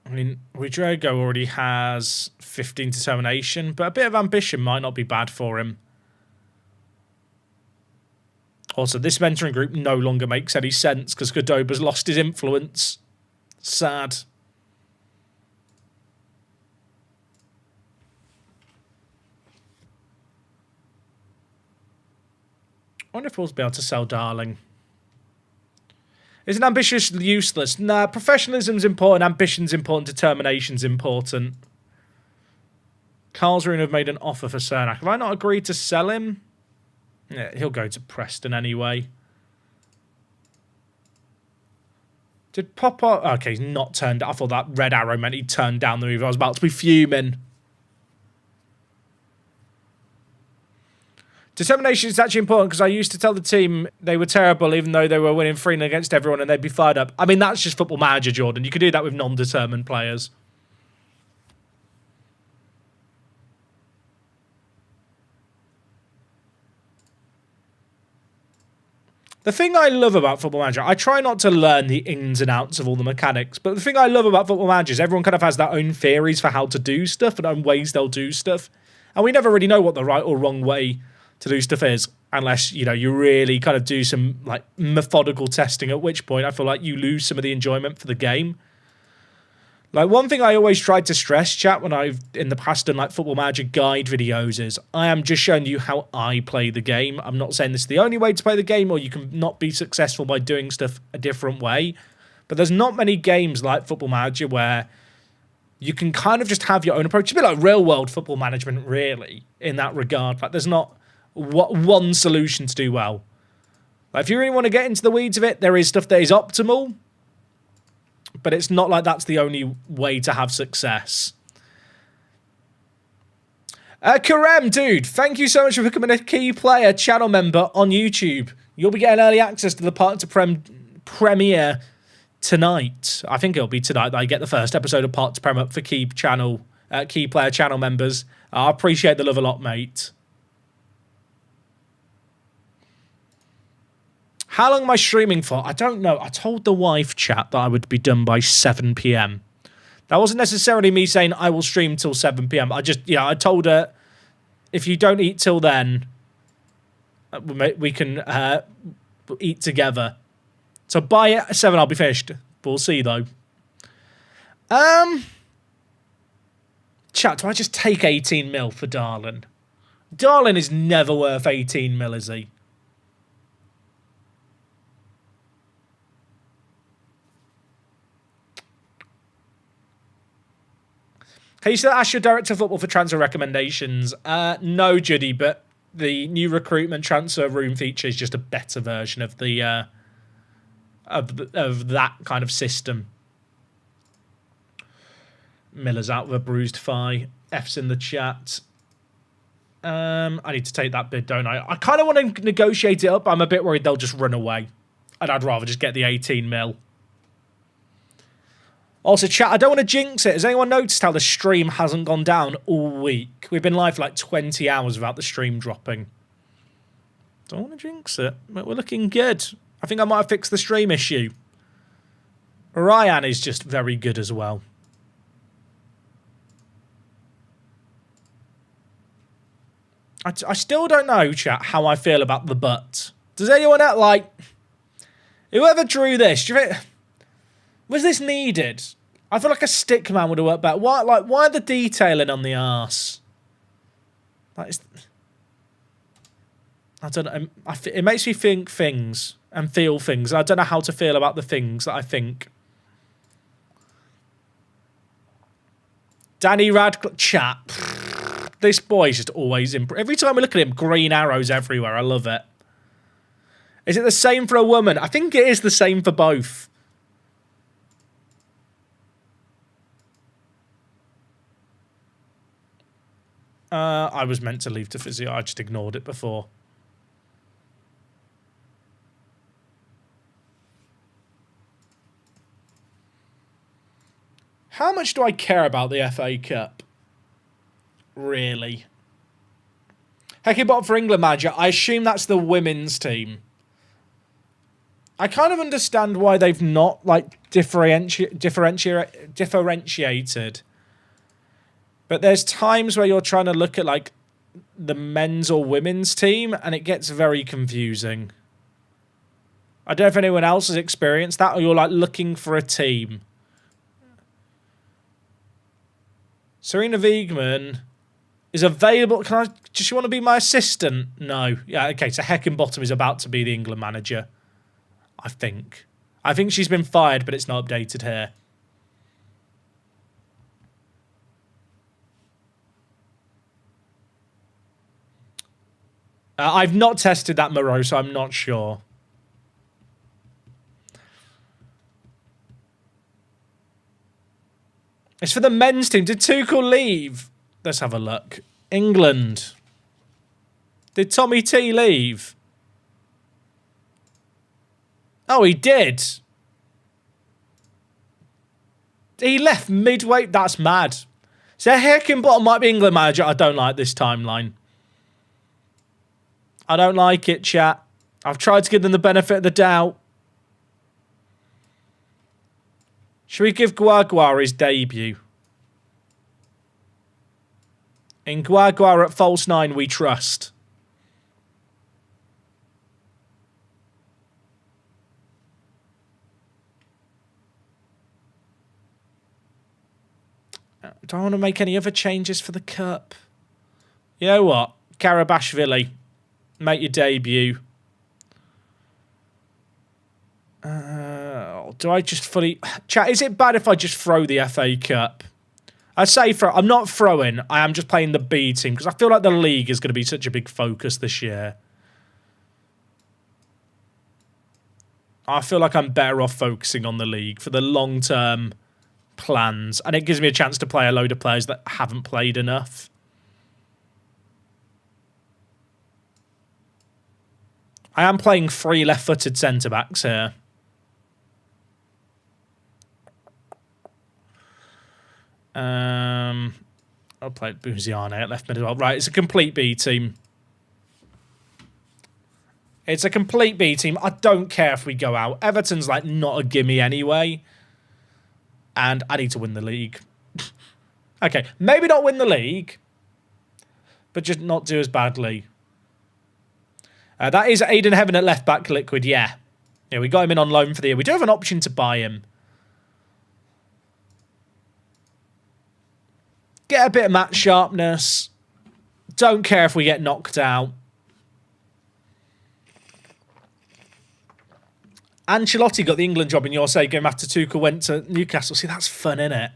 I mean, Rodrigo already has 15 determination, but a bit of ambition might not be bad for him. Also, this mentoring group no longer makes any sense because Cordoba's lost his influence. Sad. I wonder if we'll be able to sell Darling. Isn't ambitious useless? Nah, professionalism's important, ambition's important, determination's important. Karlsruhe have made an offer for Cernak. Have I not agreed to sell him? Yeah, he'll go to Preston anyway. Did Popov... Okay, he's not turned... I thought that red arrow meant he turned down the move. I was about to be fuming. Determination is actually important because I used to tell the team they were terrible even though they were winning 3-0 against everyone and they'd be fired up. I mean, that's just Football Manager, Jordan. You could do that with non-determined players. The thing I love about Football Manager, I try not to learn the ins and outs of all the mechanics, but the thing I love about Football Manager is everyone kind of has their own theories for how to do stuff and own ways they'll do stuff. And we never really know what the right or wrong way to do stuff is unless, you know, you really kind of do some like methodical testing, at which point I feel like you lose some of the enjoyment for the game. Like, one thing I always tried to stress, chat, when I've in the past done like Football Manager guide videos is I am just showing you how I play the game. I'm not saying this is the only way to play the game or you can not be successful by doing stuff a different way. But there's not many games like Football Manager where you can kind of just have your own approach. It's a bit like real world football management, really, in that regard. Like, there's not one solution to do well. Like, if you really want to get into the weeds of it, there is stuff that is optimal. But it's not like that's the only way to have success. Karem, dude, thank you so much for becoming a key player channel member on YouTube. You'll be getting early access to the Part to premiere tonight. I think it'll be tonight that I get the first episode of Part to Prem up for key player channel members. I appreciate the love a lot, mate. How long am I streaming for? I don't know. I told the wife, chat, that I would be done by 7 p.m. That wasn't necessarily me saying I will stream till 7 p.m. I just, I told her, if you don't eat till then, we can eat together. So by 7, I'll be finished. We'll see, though. Chat, do I just take 18 mil for Darlin? Darlin is never worth 18 mil, is he? Can you still ask your director of football for transfer recommendations? No, Judy, but the new recruitment transfer room feature is just a better version of the of that kind of system. Miller's out with a bruised thigh. F's in the chat. I need to take that bid, don't I? I kind of want to negotiate it up, but I'm a bit worried they'll just run away. And I'd rather just get the 18 mil. Also, chat, I don't want to jinx it. Has anyone noticed how the stream hasn't gone down all week? We've been live for like 20 hours without the stream dropping. Don't want to jinx it, but we're looking good. I think I might have fixed the stream issue. Ryan is just very good as well. I still don't know, chat, how I feel about the butt. Does anyone else, like... Whoever drew this, do you think... Was this needed? I feel like a stick man would have worked better. Why the detailing on the arse? Like, I don't know. It makes me think things and feel things. I don't know how to feel about the things that I think. Danny Radcliffe, chat. This boy's just always every time I look at him, green arrows everywhere. I love it. Is it the same for a woman? I think it is the same for both. I was meant to leave to physio. I just ignored it before. How much do I care about the FA Cup? Really? Heckybot for England manager. I assume that's the women's team. I kind of understand why they've not like differentiated. But there's times where you're trying to look at like the men's or women's team and it gets very confusing. I don't know if anyone else has experienced that or you're like looking for a team. Serena Wiegman is available. Does she want to be my assistant? No. Yeah, okay, so Heckenbottom is about to be the England manager. I think. I think she's been fired, but it's not updated here. I've not tested that Moreau, so I'm not sure. It's for the men's team. Did Tuchel leave? Let's have a look. England. Did Tommy T leave? Oh, he did. He left midway. That's mad. So Heckenbottom might be England manager. I don't like this timeline. I don't like it, chat. I've tried to give them the benefit of the doubt. Should we give Guagua his debut? In Guagua at false 9, we trust. Do I want to make any other changes for the Cup? You know what? Karabashvili, make your debut. Do I just fully... Chat, is it bad if I just throw the FA Cup? I say throw. I'm not throwing. I am just playing the B team because I feel like the league is going to be such a big focus this year. I feel like I'm better off focusing on the league for the long-term plans. And it gives me a chance to play a load of players that haven't played enough. I am playing 3 left-footed centre-backs here. I'll play Buziane at left mid as well. Right, it's a complete B team. It's a complete B team. I don't care if we go out. Everton's like not a gimme anyway. And I need to win the league. Okay, maybe not win the league, but just not do as badly. That is Aiden Heaven at left back, Liquid, yeah. Yeah, we got him in on loan for the year. We do have an option to buy him. Get a bit of match sharpness. Don't care if we get knocked out. Ancelotti got the England job in your say game after Tuchel went to Newcastle. See, that's fun, innit?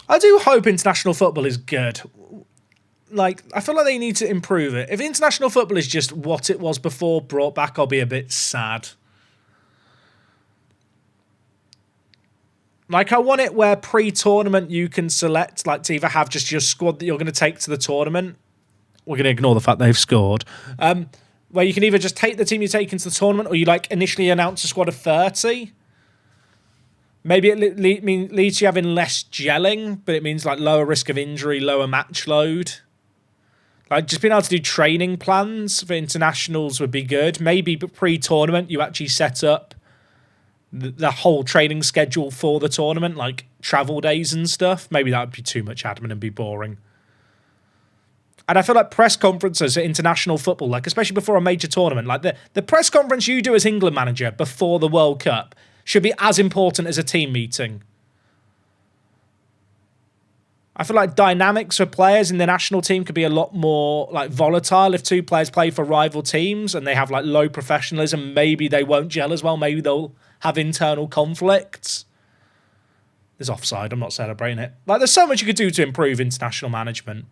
I do hope international football is good. Like, I feel like they need to improve it. If international football is just what it was before brought back, I'll be a bit sad. Like, I want it where pre-tournament you can select, like, to either have just your squad that you're going to take to the tournament. We're going to ignore the fact they've scored. Where you can either just take the team you take into the tournament or you, like, initially announce a squad of 30. Maybe it leads to you having less gelling, but it means, like, lower risk of injury, lower match load. Like, just being able to do training plans for internationals would be good. Maybe pre-tournament you actually set up the whole training schedule for the tournament, like travel days and stuff. Maybe that would be too much admin and be boring. And I feel like press conferences at international football, like especially before a major tournament, like the press conference you do as England manager before the World Cup should be as important as a team meeting. I feel like dynamics for players in the national team could be a lot more like volatile if 2 players play for rival teams and they have like low professionalism. Maybe they won't gel as well. Maybe they'll have internal conflicts. There's offside. I'm not celebrating it. Like, there's so much you could do to improve international management.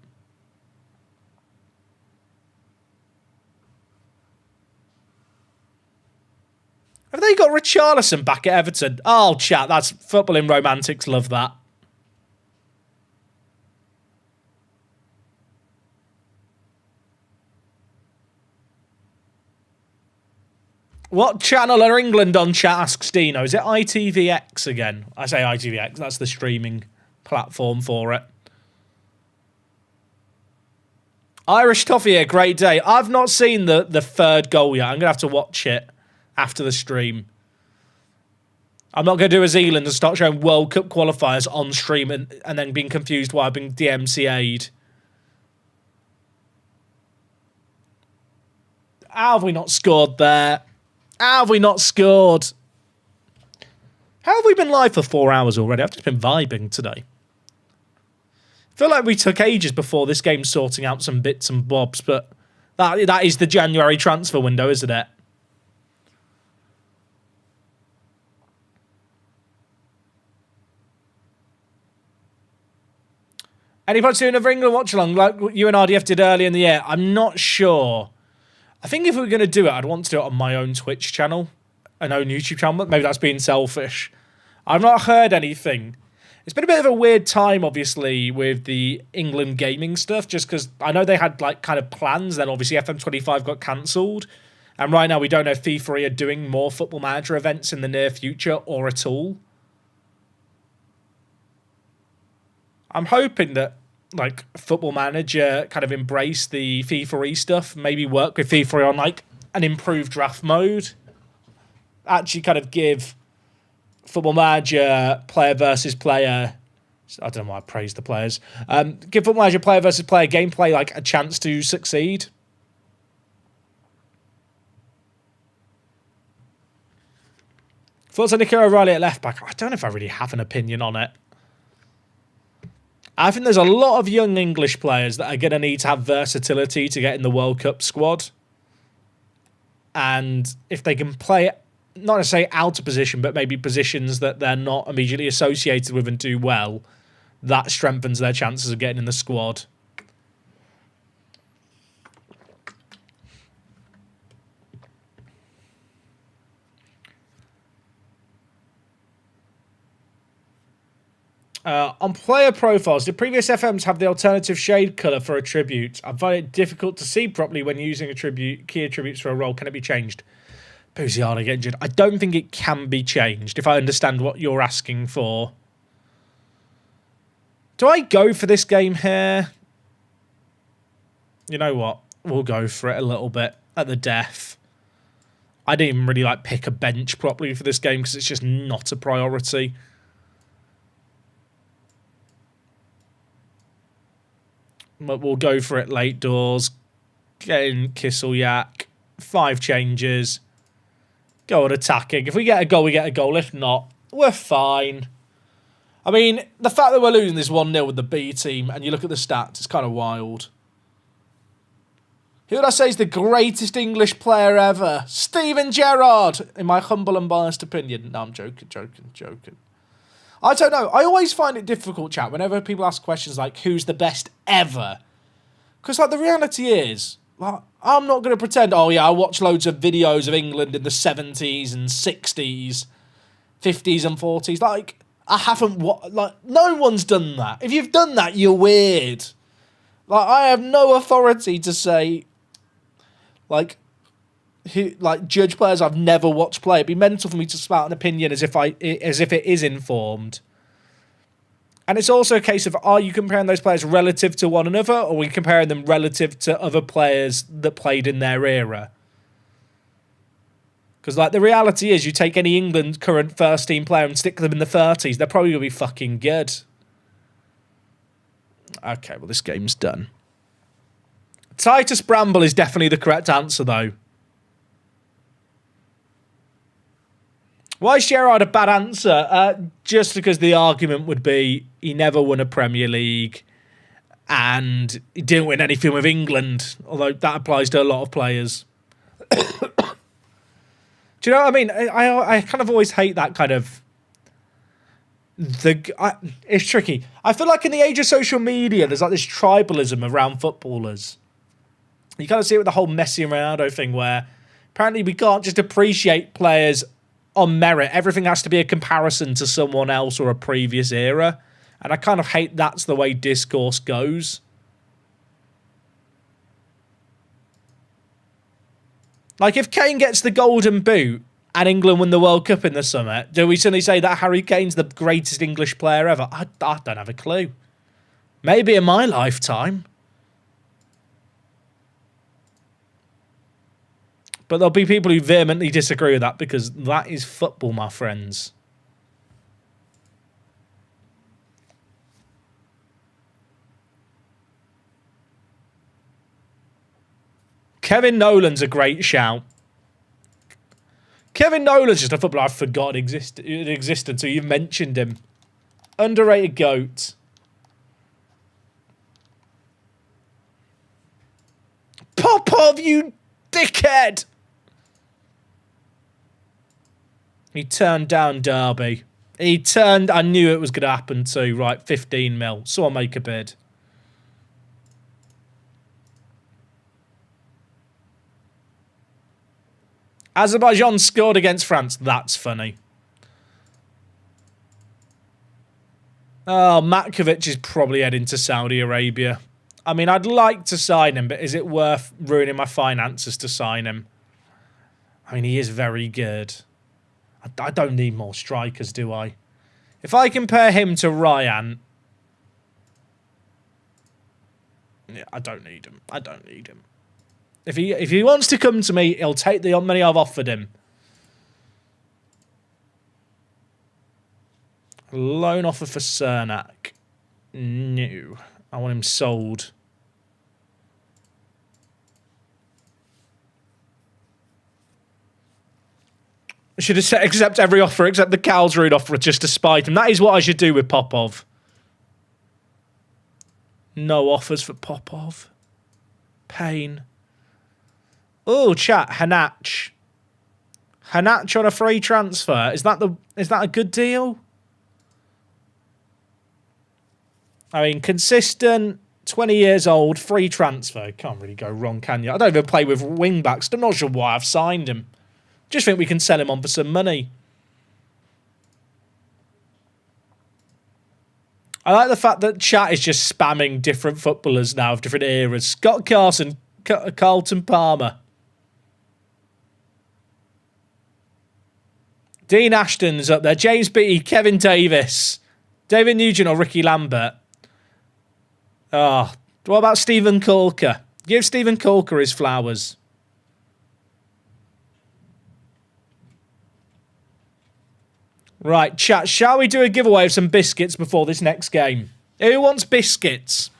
Have they got Richarlison back at Everton? Oh, chat. That's footballing romantics. Love that. What channel are England on, chat, asks Dino. Is it ITVX again? I say ITVX. That's the streaming platform for it. Irish Toffee here, great day. I've not seen the 3rd goal yet. I'm going to have to watch it after the stream. I'm not going to do a Zealand and start showing World Cup qualifiers on stream and then being confused why I've been DMCA'd. How have we not scored there? How have we not scored? How have we been live for 4 hours already? I've just been vibing today. I feel like we took ages before this game sorting out some bits and bobs, but that is the January transfer window, isn't it? Anybody doing another England watch along like you and RDF did earlier in the year? I'm not sure. I think if we were going to do it, I'd want to do it on my own Twitch channel, an own YouTube channel, but maybe that's being selfish. I've not heard anything. It's been a bit of a weird time, obviously, with the England gaming stuff, just because I know they had like kind of plans, then obviously FM25 got cancelled, and right now we don't know if FIFA are doing more Football Manager events in the near future or at all. I'm hoping that like Football Manager kind of embrace the FIFA stuff, maybe work with FIFA on like an improved draft mode, actually kind of give Football Manager player versus player, I don't know why I praise the players, give Football Manager player versus player gameplay like a chance to succeed. Thoughts on Nico O'Reilly at left back? I don't know if I really have an opinion on it. I think there's a lot of young English players that are going to need to have versatility to get in the World Cup squad. And if they can play, not necessarily out of position, but maybe positions that they're not immediately associated with and do well, that strengthens their chances of getting in the squad. On player profiles, do previous FMs have the alternative shade colour for attributes? I find it difficult to see properly when using key attributes for a role. Can it be changed? Buziano get injured. I don't think it can be changed, if I understand what you're asking for. Do I go for this game here? You know what? We'll go for it a little bit at the death. I didn't even really pick a bench properly for this game because it's just not a priority. But we'll go for it late doors. Get in Kisselyak. 5 changes. Go on attacking. If we get a goal, we get a goal. If not, we're fine. I mean, the fact that we're losing this 1-0 with the B team, and you look at the stats, it's kind of wild. Who would I say is the greatest English player ever? Steven Gerrard, in my humble and biased opinion. No, I'm joking. I don't know. I always find it difficult, chat, whenever people ask questions like, who's the best ever? Because, the reality is, I'm not going to pretend, oh, yeah, I watch loads of videos of England in the 70s and 60s, 50s and 40s. I haven't, no one's done that. If you've done that, you're weird. I have no authority to say, judge players I've never watched play. It'd be mental for me to spout an opinion as if it is informed. And it's also a case of, are you comparing those players relative to one another, or are we comparing them relative to other players that played in their era? Because the reality is, you take any England current first team player and stick them in the 30s, they're probably going to be fucking good. Okay, well, this game's done. Titus Bramble is definitely the correct answer, though. Why is Gerrard a bad answer? Just because the argument would be he never won a Premier League and he didn't win anything with England, although that applies to a lot of players. Do you know what I mean? I kind of always hate that kind of... it's tricky. I feel like in the age of social media, there's this tribalism around footballers. You kind of see it with the whole Messi and Ronaldo thing where apparently we can't just appreciate players on merit. Everything has to be a comparison to someone else or a previous era. And I kind of hate that's the way discourse goes. If Kane gets the golden boot and England win the World Cup in the summer, do we suddenly say that Harry Kane's the greatest English player ever? I don't have a clue. Maybe in my lifetime. But there'll be people who vehemently disagree with that because that is football, my friends. Kevin Nolan's a great shout. Kevin Nolan's just a footballer I forgot existed, so you've mentioned him. Underrated GOAT. Popov, you dickhead! He turned down Derby. I knew it was going to happen too. Right, 15 mil. So I'll make a bid. Azerbaijan scored against France. That's funny. Oh, Matkovic is probably heading to Saudi Arabia. I mean, I'd like to sign him, but is it worth ruining my finances to sign him? I mean, he is very good. I don't need more strikers, do I? If I compare him to Ryan... Yeah, I don't need him. If he wants to come to me, he'll take the money I've offered him. Loan offer for Cernak. No. I want him sold. I should have said accept every offer except the Karlsruhe offer just to spite him. That is what I should do with Popov. No offers for Popov. Pain. Oh, chat, Hanach. Hanach on a free transfer. Is that a good deal? I mean, consistent, 20 years old, free transfer. Can't really go wrong, can you? I don't even play with wing backs. I'm not sure why I've signed him. Just think we can sell him on for some money. I like the fact that chat is just spamming different footballers now of different eras. Scott Carson, Carlton Palmer. Dean Ashton's up there. James Beattie, Kevin Davis, David Nugent or Ricky Lambert. Oh, what about Stephen Corker? Give Stephen Corker his flowers. Right, chat, shall we do a giveaway of some biscuits before this next game? Who wants biscuits?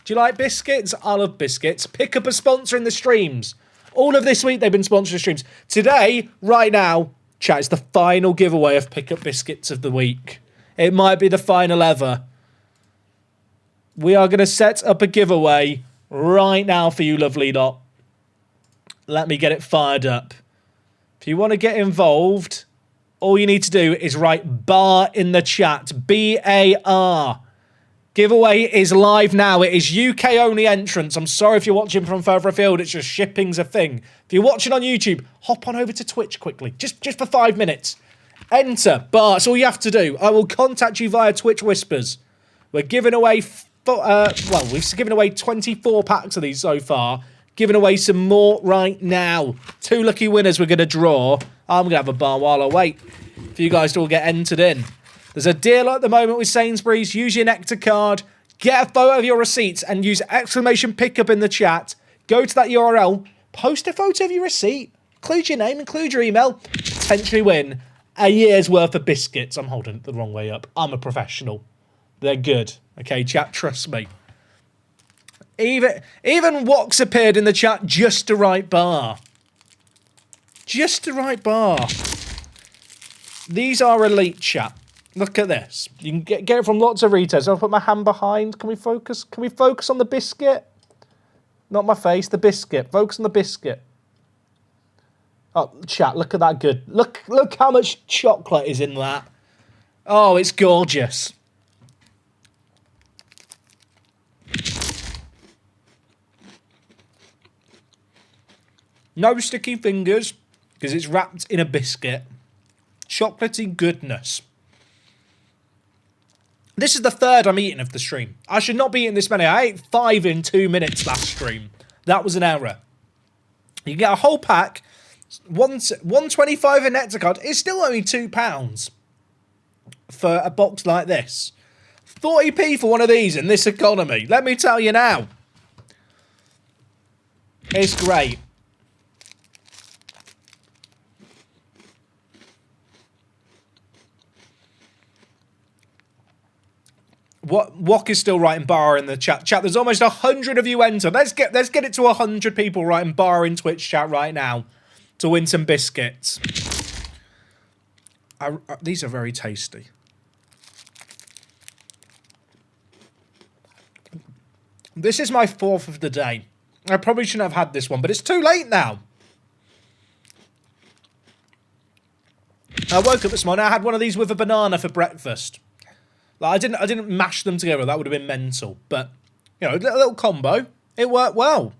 Do you like biscuits? I love biscuits. Pick up a sponsor in the streams. All of this week they've been sponsoring streams. Today, right now, chat, it's the final giveaway of Pick Up Biscuits of the week. It might be the final ever. We are going to set up a giveaway right now for you lovely lot. Let me get it fired up. If you want to get involved, all you need to do is write BAR in the chat. B-A-R. Giveaway is live now. It is UK only entrance. I'm sorry if you're watching from further afield. It's just shipping's a thing. If you're watching on YouTube, hop on over to Twitch quickly. Just for 5 minutes. Enter BAR. That's all you have to do. I will contact you via Twitch Whispers. We're giving away... we've given away 24 packs of these so far. Giving away some more right now. 2 lucky winners we're going to draw. I'm going to have a bar while I wait for you guys to all get entered in. There's a deal at the moment with Sainsbury's. Use your Nectar card. Get a photo of your receipts and use exclamation pickup in the chat. Go to that URL. Post a photo of your receipt. Include your name. Include your email. Potentially win a year's worth of biscuits. I'm holding it the wrong way up. I'm a professional. They're good. Okay, chat, trust me. Even Wox appeared in the chat just to write bar. Just to write bar. These are elite, chat. Look at this. You can get it from lots of retailers. I'll put my hand behind. Can we focus? Can we focus on the biscuit? Not my face, the biscuit. Focus on the biscuit. Oh, chat, look at that good. Look how much chocolate is in that. Oh, it's gorgeous. No sticky fingers, because it's wrapped in a biscuit. Chocolatey goodness. This is the third I'm eating of the stream. I should not be eating this many. I ate 5 in 2 minutes last stream. That was an error. You get a whole pack. 125 a Nectar card. It's still only £2 for a box like this. 40p for one of these in this economy. Let me tell you now. It's great. Wok is still writing bar in the chat. Chat, there's almost 100 of you entered. Let's get it to 100 people writing bar in Twitch chat right now to win some biscuits. These are very tasty. This is my 4th of the day. I probably shouldn't have had this one, but it's too late now. I woke up this morning. I had one of these with a banana for breakfast. Like, I didn't mash them together. That would have been mental. But, you know, a little combo. It worked well.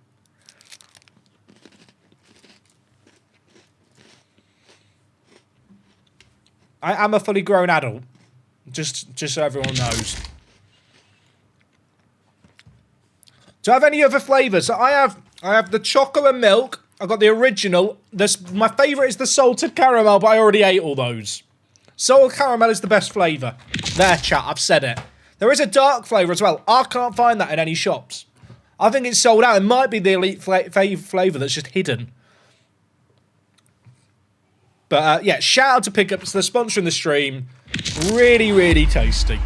I am a fully grown adult. Just so everyone knows. Do I have any other flavours? I have the chocolate and milk. I've got the original. My favourite is the salted caramel, but I already ate all those. Salted caramel is the best flavour. There, chat, I've said it. There is a dark flavour as well. I can't find that in any shops. I think it's sold out. It might be the elite flavour that's just hidden. But, yeah, shout out to Pickups. They're sponsoring the stream. Really, really tasty.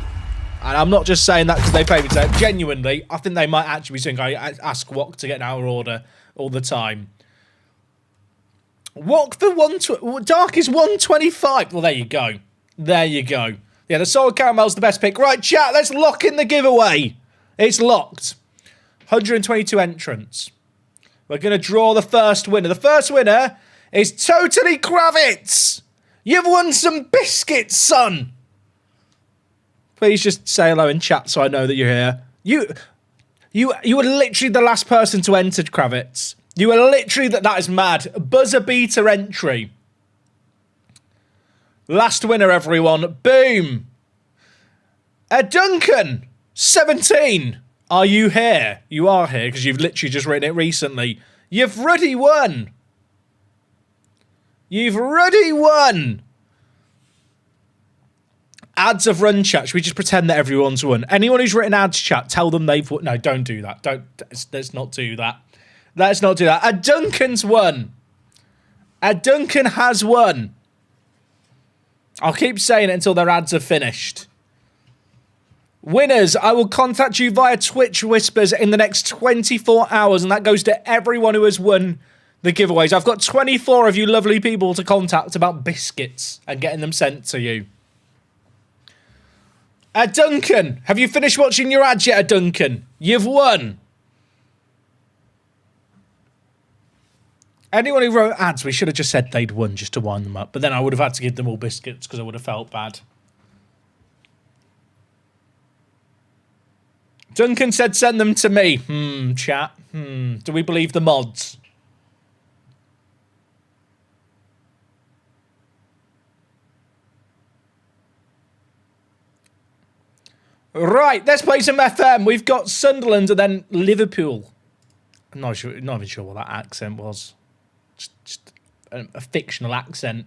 And I'm not just saying that because they pay me to. Genuinely, I think they might actually be saying I ask Wok to get our order all the time. Wok for dark is 125. Well, there you go. There you go. Yeah, the solid caramel's the best pick. Right, chat, let's lock in the giveaway. It's locked. 122 entrants. We're going to draw the first winner. The first winner is Totally Kravitz. You've won some biscuits, son. Please just say hello in chat so I know that you're here. You were literally the last person to enter, Kravitz. You were literally... That is mad. Buzzer beater entry. Last winner, everyone. Boom. Duncan, 17. Are you here? You are here because you've literally just written it recently. You've already won. You've already won. Ads have run chat. Should we just pretend that everyone's won? Anyone who's written ads chat, tell them they've won. No, don't do that. Let's not do that. Let's not do that. Duncan's won. Duncan has won. I'll keep saying it until their ads are finished. Winners, I will contact you via Twitch Whispers in the next 24 hours, and that goes to everyone who has won the giveaways. I've got 24 of you lovely people to contact about biscuits and getting them sent to you. Duncan, have you finished watching your ads yet, Duncan? You've won. Anyone who wrote ads, we should have just said they'd won just to wind them up, but then I would have had to give them all biscuits because I would have felt bad. Duncan said send them to me. Chat. Do we believe the mods? Right, let's play some FM. We've got Sunderland and then Liverpool. I'm not even sure what that accent was. Just a fictional accent.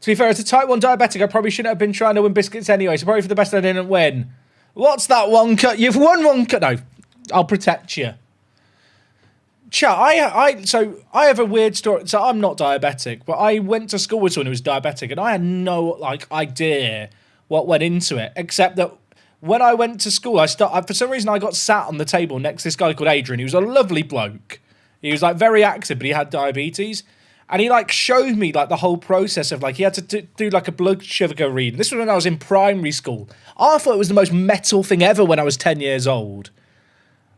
To be fair, as a type 1 diabetic, I probably shouldn't have been trying to win biscuits anyway, so probably for the best I didn't win. What's that one cut? You've won one cut. No, I'll protect you. Chat, I have a weird story. So I'm not diabetic, but I went to school with someone who was diabetic, and I had no idea what went into it, except that when I went to school, for some reason I got sat on the table next to this guy called Adrian. He was a lovely bloke. He was very active, but he had diabetes. And he showed me the whole process of he had to do a blood sugar reading. This was when I was in primary school. I thought it was the most metal thing ever when I was 10 years old.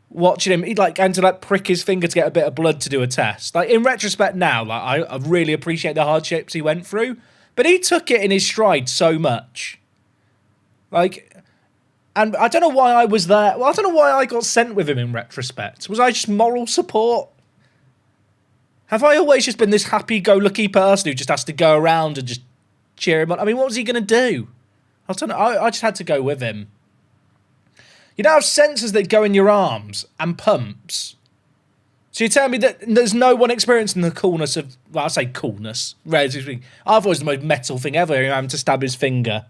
Watching him, he'd going to prick his finger to get a bit of blood to do a test. In retrospect now, I really appreciate the hardships he went through. But he took it in his stride so much. And I don't know why I was there. Well, I don't know why I got sent with him in retrospect. Was I just moral support? Have I always just been this happy-go-lucky person who just has to go around and just cheer him on? I mean, what was he going to do? I don't know. I just had to go with him. You now have sensors that go in your arms and pumps. So you tell me that there's no one experiencing the coolness of... Well, I say coolness. Relatively. I've always the most metal thing ever, having to stab his finger.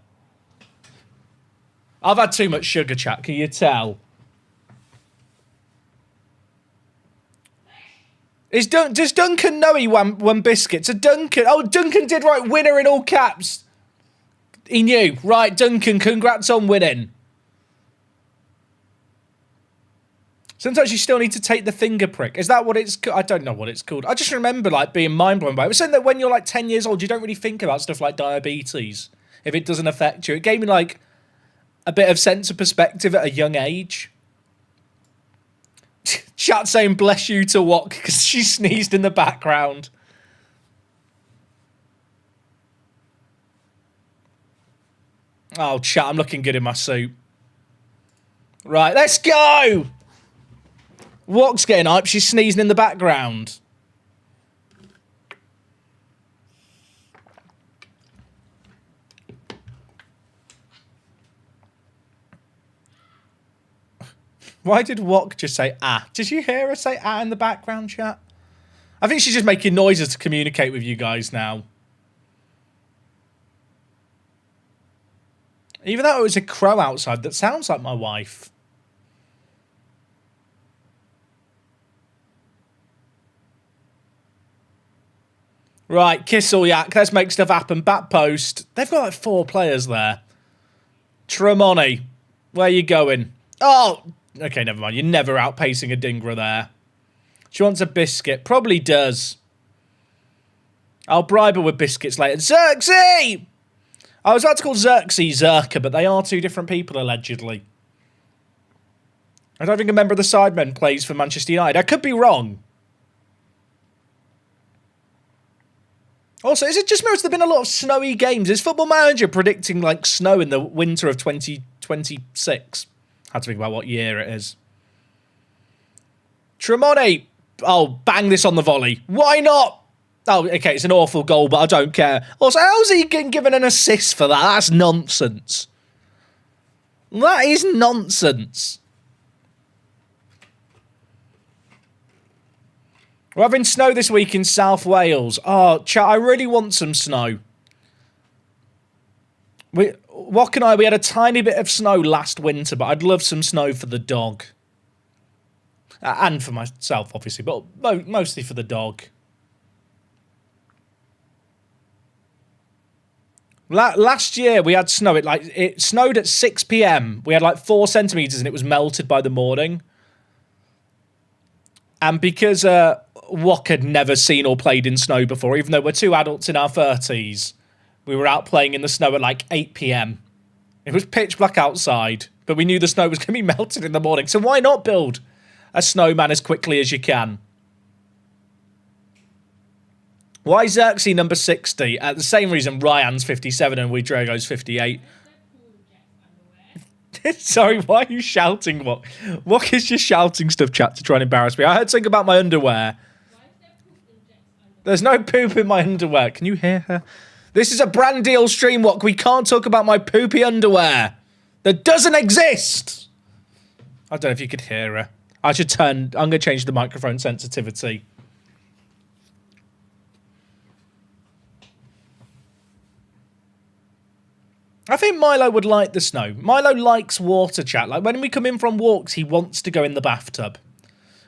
I've had too much sugar, chat. Can you tell? Does Duncan know he won biscuits? Duncan did write winner in all caps. He knew. Right, Duncan, congrats on winning. Sometimes you still need to take the finger prick. Is that what it's called? I don't know what it's called. I just remember being mind blown by it. It was saying that when you're 10 years old, you don't really think about stuff like diabetes if it doesn't affect you. It gave me a bit of sense of perspective at a young age. Chat saying bless you to Wok because she sneezed in the background. Oh, chat, I'm looking good in my suit. Right, let's go! Wok's getting hyped. She's sneezing in the background. Why did Wok just say ah? Did you hear her say ah in the background, chat? I think she's just making noises to communicate with you guys now. Even though it was a crow outside, that sounds like my wife. Right, Kissel Yak, let's make stuff happen. Back post. They've got 4 players there. Tremonti, where you going? Oh, okay, never mind. You're never outpacing a Dingra there. She wants a biscuit. Probably does. I'll bribe her with biscuits later. Xerxes! I was about to call Xerxes Zerka, but they are two different people, allegedly. I don't think a member of the Sidemen plays for Manchester United. I could be wrong. Also, is it just me or has there been a lot of snowy games? Is Football Manager predicting, like, snow in the winter of 2026? I had to think about what year it is. Tremonti. Oh, bang this on the volley. Why not? Oh, okay, it's an awful goal, but I don't care. Also, how's he getting given an assist for that? That's nonsense. That is nonsense. We're having snow this week in South Wales. Oh, chat, I really want some snow. Wok and I, we had a tiny bit of snow last winter, but I'd love some snow for the dog. And for myself, obviously, but mostly for the dog. Last year we had snow. It snowed at 6 p.m. We had like 4 centimeters, and it was melted by the morning. And because Wok had never seen or played in snow before, even though we're two adults in our 30s, we were out playing in the snow at like 8 p.m. It was pitch black outside, but we knew the snow was going to be melted in the morning. So why not build a snowman as quickly as you can? Why Xerxes number 60? The same reason Ryan's 57 and Ouedraogo's 58. Sorry, why are you shouting? What is just shouting stuff, chat, to try and embarrass me? I heard something about my underwear. There's no poop in my underwear. Can you hear her? This is a brand deal stream, Wok. We can't talk about my poopy underwear. That doesn't exist. I don't know if you could hear her. I'm going to change the microphone sensitivity. I think Milo would like the snow. Milo likes water, chat. Like, when we come in from walks, he wants to go in the bathtub.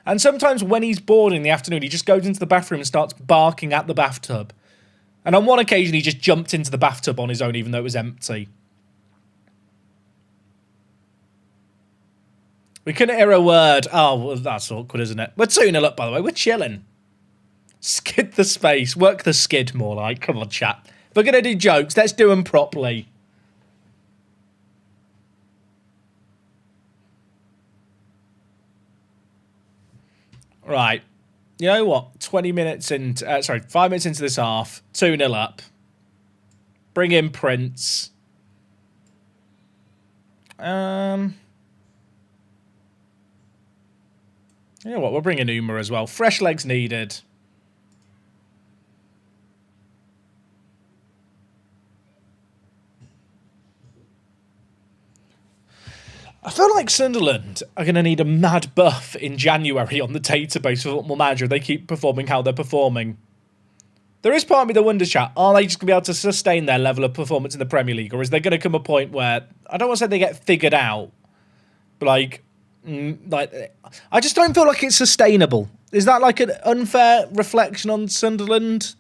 And sometimes when he's bored in the afternoon, he just goes into the bathroom and starts barking at the bathtub. And on one occasion, he just jumped into the bathtub on his own, even though it was empty. We couldn't hear a word. Oh, well, that's awkward, isn't it? We're 2-0 up, by the way. We're chilling. Skid the space. Work the skid more like. Come on, chat. If we're going to do jokes, let's do them properly. Right. You know what? 5 minutes into this half. 2-0 up. Bring in Prince. You know what? We'll bring in Uma as well. Fresh legs needed. I feel like Sunderland are going to need a mad buff in January on the database for Football Manager. They keep performing how they're performing. There is part of me that wonders, chat, are they just going to be able to sustain their level of performance in the Premier League? Or is there going to come a point where, I don't want to say they get figured out, but like, I just don't feel like it's sustainable. Is that like an unfair reflection on Sunderland?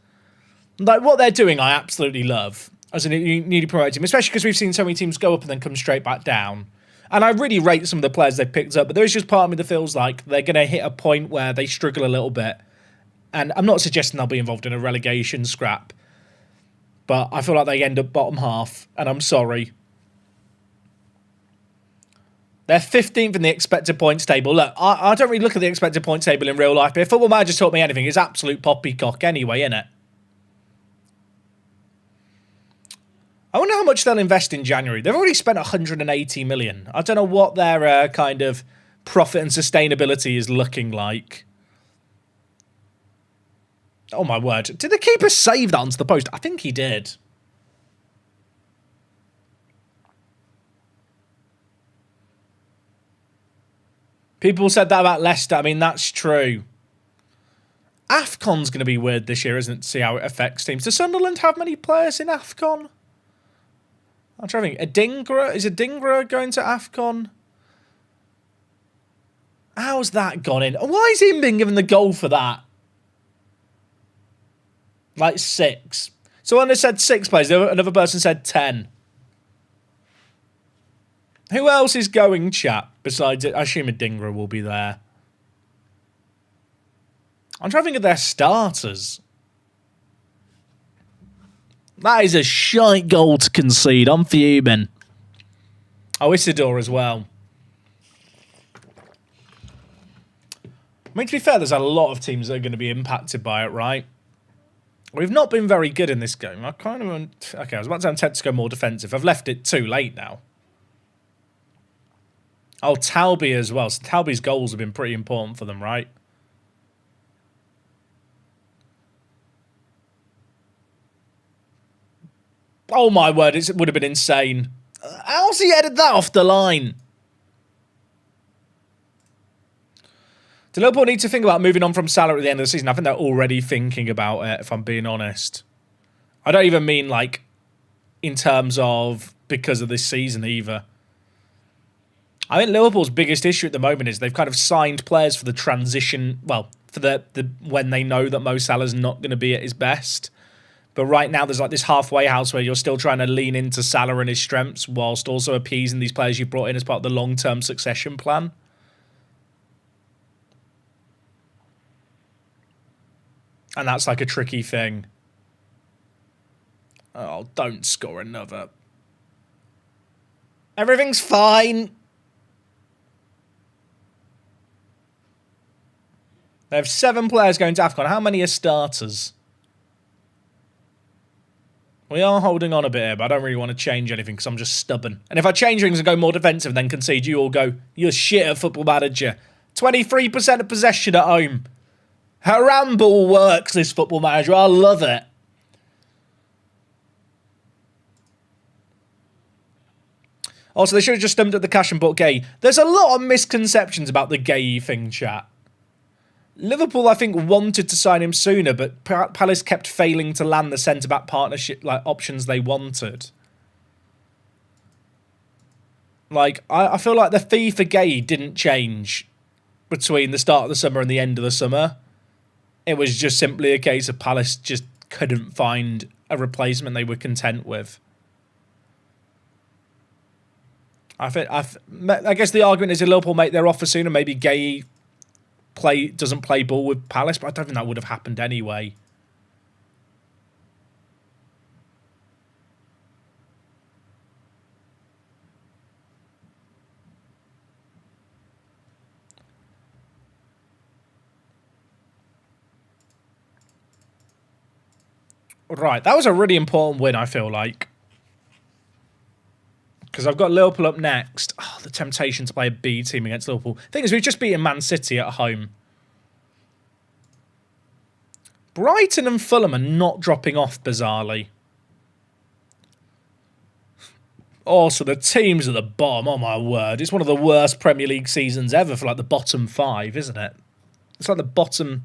Like, what they're doing, I absolutely love. As in, you need to promote them, especially because we've seen so many teams go up and then come straight back down. And I really rate some of the players they've picked up, but there is just part of me that feels like they're going to hit a point where they struggle a little bit. And I'm not suggesting they'll be involved in a relegation scrap, but I feel like they end up bottom half, and I'm sorry. They're 15th in the expected points table. Look, I don't really look at the expected points table in real life, but if Football Manager's taught me anything, it's absolute poppycock anyway, innit? I wonder how much they'll invest in January. They've already spent 180 million. I don't know what their kind of profit and sustainability is looking like. Oh my word. Did the keeper save that onto the post? I think he did. People said that about Leicester. I mean, that's true. AFCON's going to be weird this year, isn't it? To see how it affects teams. Does Sunderland have many players in AFCON? I'm trying to think. Is Adingra going to AFCON? How's that gone in? Why is he being given the goal for that? Like 6. So when they said 6 players, another person said 10. Who else is going, chat? Besides it, I assume Adingra will be there. I'm trying to think of their starters. That is a shite goal to concede. I'm fuming. Oh, Isidore as well. I mean, to be fair, there's a lot of teams that are going to be impacted by it, right? We've not been very good in this game. I kind of... Okay, I was about to say I'm tempted to go more defensive. I've left it too late now. Oh, Talby as well. So Talby's goals have been pretty important for them, right? Oh, my word. It would have been insane. How's he headed that off the line? Do Liverpool need to think about moving on from Salah at the end of the season? I think they're already thinking about it, if I'm being honest. I don't even mean, like, in terms of because of this season either. I think Liverpool's biggest issue at the moment is they've kind of signed players for the transition, well, for the when they know that Mo Salah's not going to be at his best. But right now there's like this halfway house where you're still trying to lean into Salah and his strengths whilst also appeasing these players you brought in as part of the long-term succession plan. And that's like a tricky thing. Oh, don't score another. Everything's fine. They have 7 players going to AFCON. How many are starters? We are holding on a bit here, but I don't really want to change anything because I'm just stubborn. And if I change things and go more defensive and then concede, you all go, you're shit at Football Manager. 23% of possession at home. Haramble works, this Football Manager. I love it. Also, they should have just stumped at the cash and bought Gay. There's a lot of misconceptions about the Gay thing, chat. Liverpool, I think, wanted to sign him sooner, but Palace kept failing to land the centre-back partnership like options they wanted. Like, I feel like the fee for Gay didn't change between the start of the summer and the end of the summer. It was just simply a case of Palace just couldn't find a replacement they were content with. I guess the argument is if Liverpool make their offer sooner, maybe Gay doesn't play ball with Palace, but I don't think that would have happened anyway. Right, that was a really important win, I feel like. Because I've got Liverpool up next. Oh, the temptation to play a B team against Liverpool. Thing is, we've just beaten Man City at home. Brighton and Fulham are not dropping off, bizarrely. Also, the teams at the bottom, oh my word. It's one of the worst Premier League seasons ever for like the bottom 5, isn't it? It's like the bottom...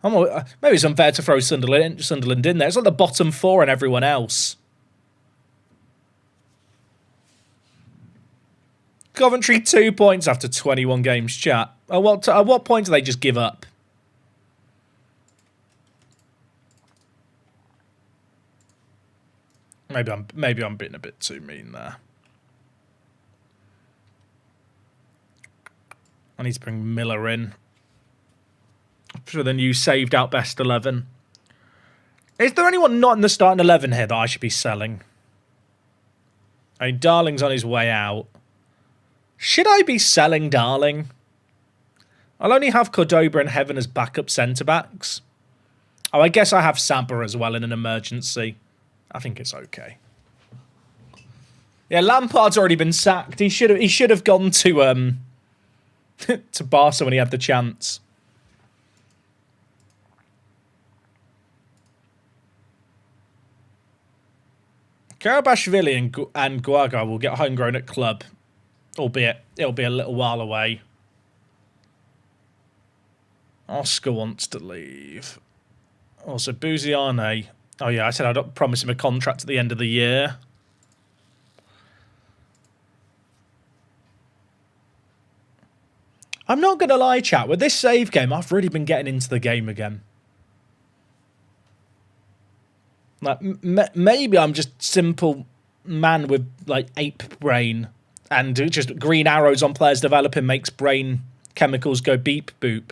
maybe it's unfair to throw Sunderland in there. It's like the bottom 4 and everyone else. Coventry 2 points after 21 games, chat. At what point do they just give up? Maybe I'm being a bit too mean there. I need to bring Miller in for the new saved out best 11. Is there anyone not in the starting 11 here that I should be selling? I mean, Darling's on his way out. Should I be selling Darling? I'll only have Cordoba and Heaven as backup centre-backs. Oh, I guess I have Saba as well in an emergency. I think it's okay. Yeah, Lampard's already been sacked. He should have gone to to Barca when he had the chance. Karabashvili and Guaga will get homegrown at club. Albeit, it'll be a little while away. Oscar wants to leave. Also, Buziane. Oh, yeah, I said I'd promise him a contract at the end of the year. I'm not going to lie, chat. With this save game, I've really been getting into the game again. Like, maybe I'm just simple man with, like, ape brain. And just green arrows on players developing makes brain chemicals go beep boop.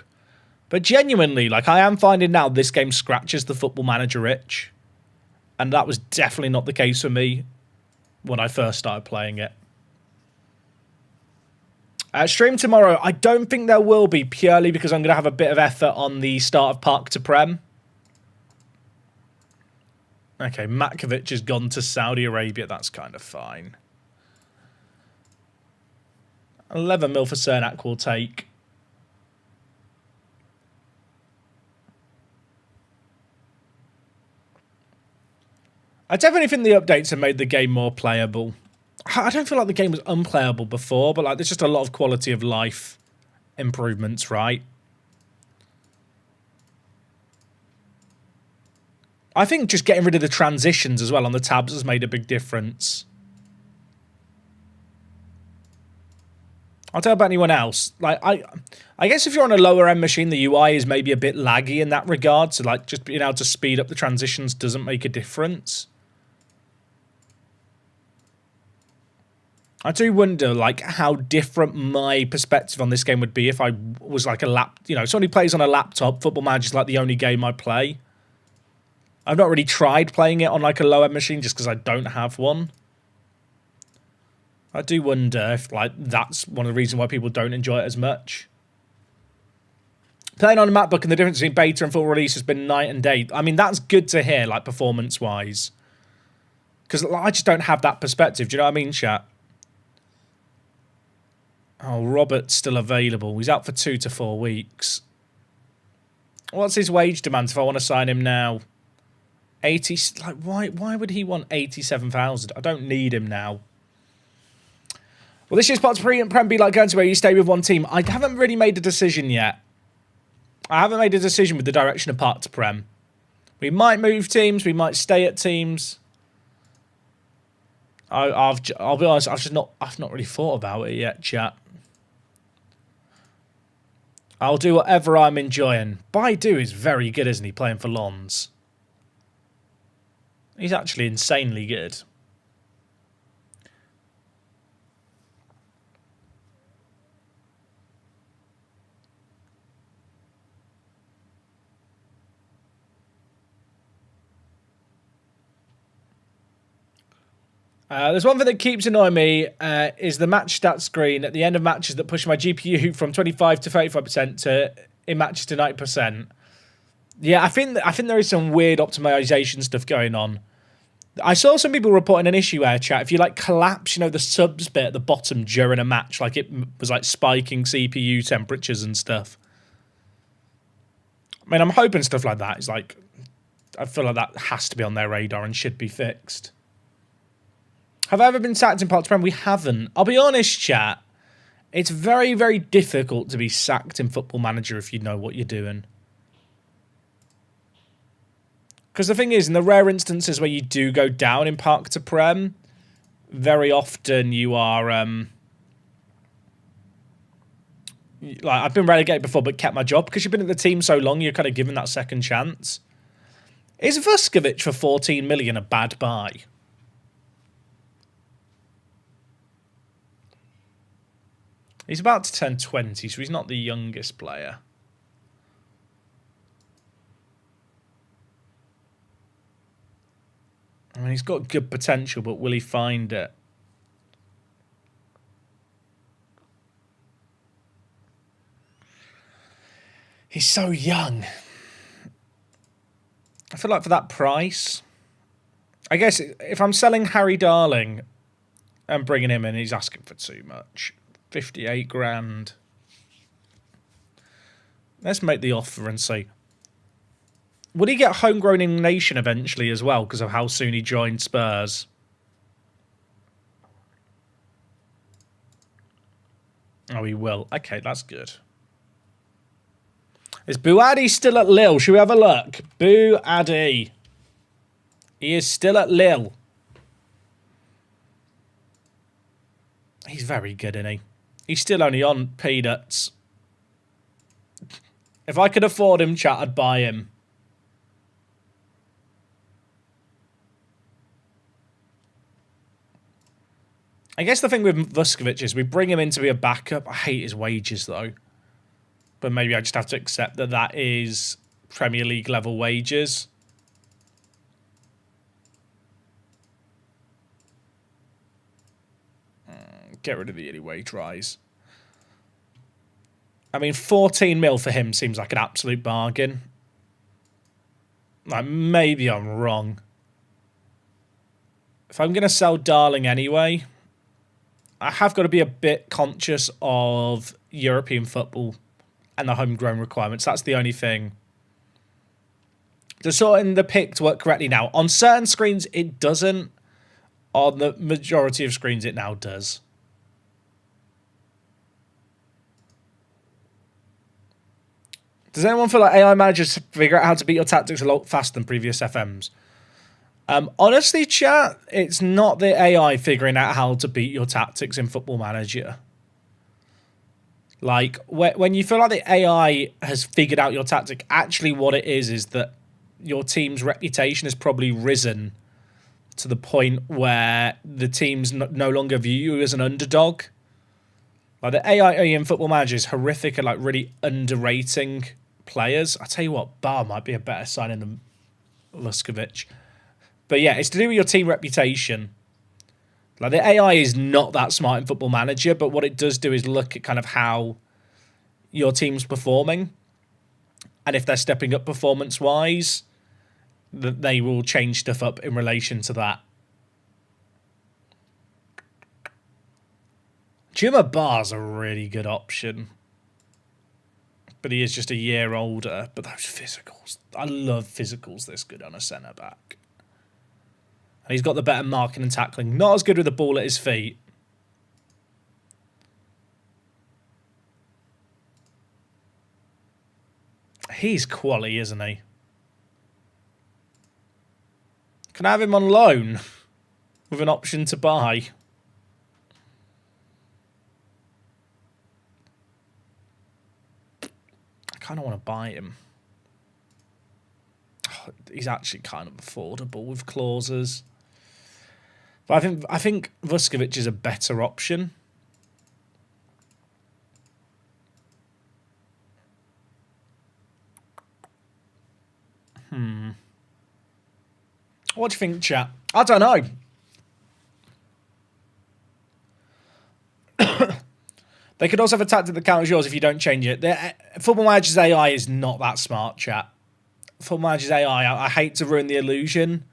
But genuinely, like, I am finding now this game scratches the Football Manager itch. And that was definitely not the case for me when I first started playing it. Stream tomorrow. I don't think there will be, purely because I'm going to have a bit of effort on the start of Park to Prem. Okay, Matkovic has gone to Saudi Arabia. That's kind of fine. 11 mil for Cernak will take. I definitely think the updates have made the game more playable. I don't feel like the game was unplayable before, but like there's just a lot of quality of life improvements, right? I think just getting rid of the transitions as well on the tabs has made a big difference. I'll tell you about anyone else. Like I guess if you're on a lower end machine, the UI is maybe a bit laggy in that regard. So like just being able to speed up the transitions doesn't make a difference. I do wonder, like, how different my perspective on this game would be if I was like somebody plays on a laptop. Football Manager's like the only game I play. I've not really tried playing it on like a low-end machine just because I don't have one. I do wonder if like that's one of the reasons why people don't enjoy it as much. Playing on a MacBook and the difference between beta and full release has been night and day. I mean, that's good to hear, like, performance-wise. Because I just don't have that perspective. Do you know what I mean, chat? Oh, Robert's still available. He's out for 2 to 4 weeks. What's his wage demand if I want to sign him now? 80. Like, why would he want 87,000? I don't need him now. Well, this year's Potts Prem be like going to where you stay with one team. I haven't really made a decision yet. I haven't made a decision with the direction of Park to Prem. We might move teams. We might stay at teams. I'll be honest. I've not really thought about it yet, chat. I'll do whatever I'm enjoying. Baidu is very good, isn't he, playing for Lons? He's actually insanely good. There's one thing that keeps annoying me is the match stats screen at the end of matches that push my GPU from 25 to 35% to in matches to 90%. Yeah, I think there is some weird optimization stuff going on. I saw some people reporting an issue here, chat. If you like collapse, the subs bit at the bottom during a match, like it was like spiking CPU temperatures and stuff. I mean, I'm hoping stuff like that is like, I feel like that has to be on their radar and should be fixed. Have I ever been sacked in Park to Prem? We haven't. I'll be honest, chat. It's very, very difficult to be sacked in Football Manager if you know what you're doing. Because the thing is, in the rare instances where you do go down in Park to Prem, very often you are... like, I've been relegated before but kept my job. Because you've been at the team so long, you're kind of given that second chance. Is Vuskovic for 14 million a bad buy? He's about to turn 20, so he's not the youngest player. I mean, he's got good potential, but will he find it? He's so young. I feel like for that price... I guess if I'm selling Harry Darling and bringing him in, he's asking for too much. 58 grand. Let's make the offer and see. Would he get homegrown in nation eventually as well because of how soon he joined Spurs? Oh, he will. Okay, that's good. Is Bouadi still at Lille? Should we have a look? Bouadi. He is still at Lille. He's very good, isn't he? He's still only on peanuts. If I could afford him, chat, I'd buy him. I guess the thing with Vuskovic is we bring him in to be a backup. I hate his wages, though. But maybe I just have to accept that that is Premier League level wages. Get rid of the anyway tries. I mean, 14 mil for him seems like an absolute bargain. Like, maybe I'm wrong. If I'm going to sell Darling anyway, I have got to be a bit conscious of European football and the homegrown requirements. That's the only thing. Does sorting the pick work correctly now? On certain screens, it doesn't. On the majority of screens, it now does. Does anyone feel like AI managers figure out how to beat your tactics a lot faster than previous FMs? Honestly, chat, it's not the AI figuring out how to beat your tactics in Football Manager. Like, when you feel like the AI has figured out your tactic, actually what it is that your team's reputation has probably risen to the point where the teams no longer view you as an underdog. Like, the AI in Football Manager is horrific at, like, really underrating players. I tell you what, Bar might be a better signing than Luskovic. But yeah, it's to do with your team reputation. Like, the AI is not that smart in Football Manager, but what it does do is look at kind of how your team's performing. And if they're stepping up performance-wise, that they will change stuff up in relation to that. Juma Bar's a really good option. But he is just a year older. But those physicals, I love physicals this good on a centre-back. And he's got the better marking and tackling. Not as good with the ball at his feet. He's quality, isn't he? Can I have him on loan? With an option to buy? I kind of want to buy him. Oh, he's actually kind of affordable with clauses. But I think Vuskovic is a better option. What do you think, chat? I don't know. They could also have a tactic that counters yours if you don't change it. Football Manager's AI is not that smart, chat. Football Manager's AI, I hate to ruin the illusion.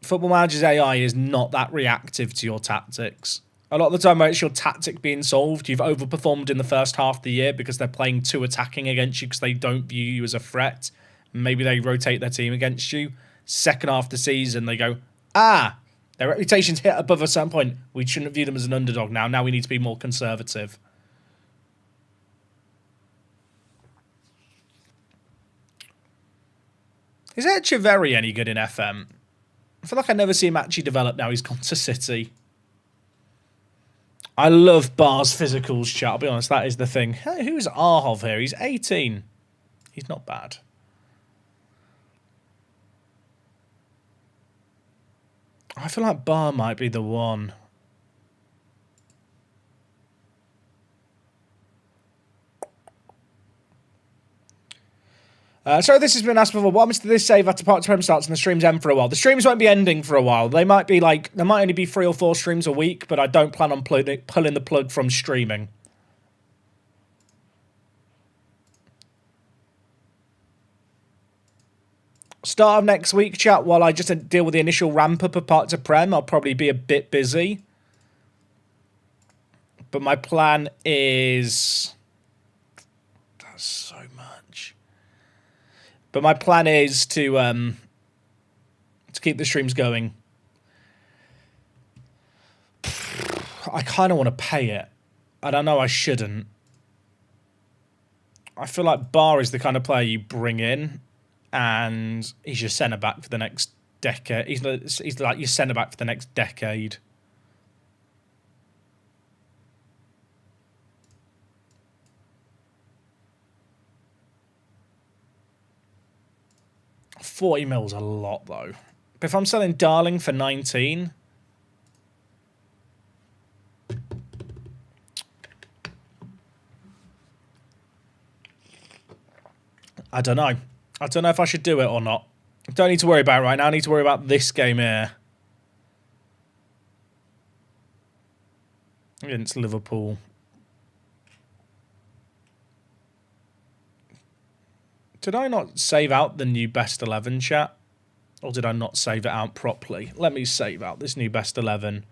Football Manager's AI is not that reactive to your tactics. A lot of the time when it's your tactic being solved, you've overperformed in the first half of the year because they're playing too attacking against you because they don't view you as a threat. Maybe they rotate their team against you. Second half of the season, they go, their reputation's hit above a certain point. We shouldn't view them as an underdog now. Now we need to be more conservative. Is Echeverry any good in FM? I feel like I never see him actually develop now he's gone to City. I love Bar's physicals, chat. I'll be honest, that is the thing. Hey, who's Arhov here? He's 18. He's not bad. I feel like Bar might be the one. So this has been asked before. What happens to this save after Part 2 starts and the streams end for a while? The streams won't be ending for a while. They might be like, there might only be 3 or 4 streams a week, but I don't plan on pulling the plug from streaming. Start of next week, chat, while I just deal with the initial ramp-up of Part 2 Prem, I'll probably be a bit busy. But my plan is... That's so much. But my plan is to keep the streams going. I kind of want to pay it. And I know I shouldn't. I feel like Bar is the kind of player you bring in and he's your centre-back for the next decade. He's like your centre-back for the next decade. $40 mil's a lot, though. But if I'm selling Darling for 19... I don't know. I don't know if I should do it or not. I don't need to worry about it right now. I need to worry about this game here. against Liverpool. Did I not save out the new best 11 chat? Or did I not save it out properly? Let me save out this new best 11.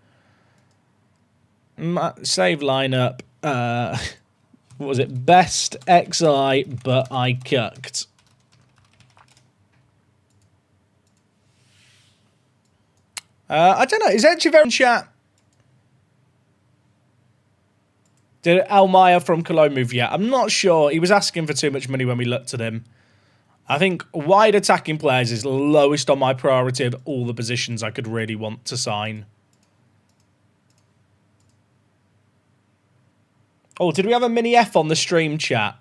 Save lineup. What was it? Best XI, but I cucked. I don't know. Is Echeverria in chat? Did Almayer from Cologne move yet? I'm not sure. He was asking for too much money when we looked at him. I think wide attacking players is lowest on my priority of all the positions I could really want to sign. Oh, did we have a mini F on the stream chat?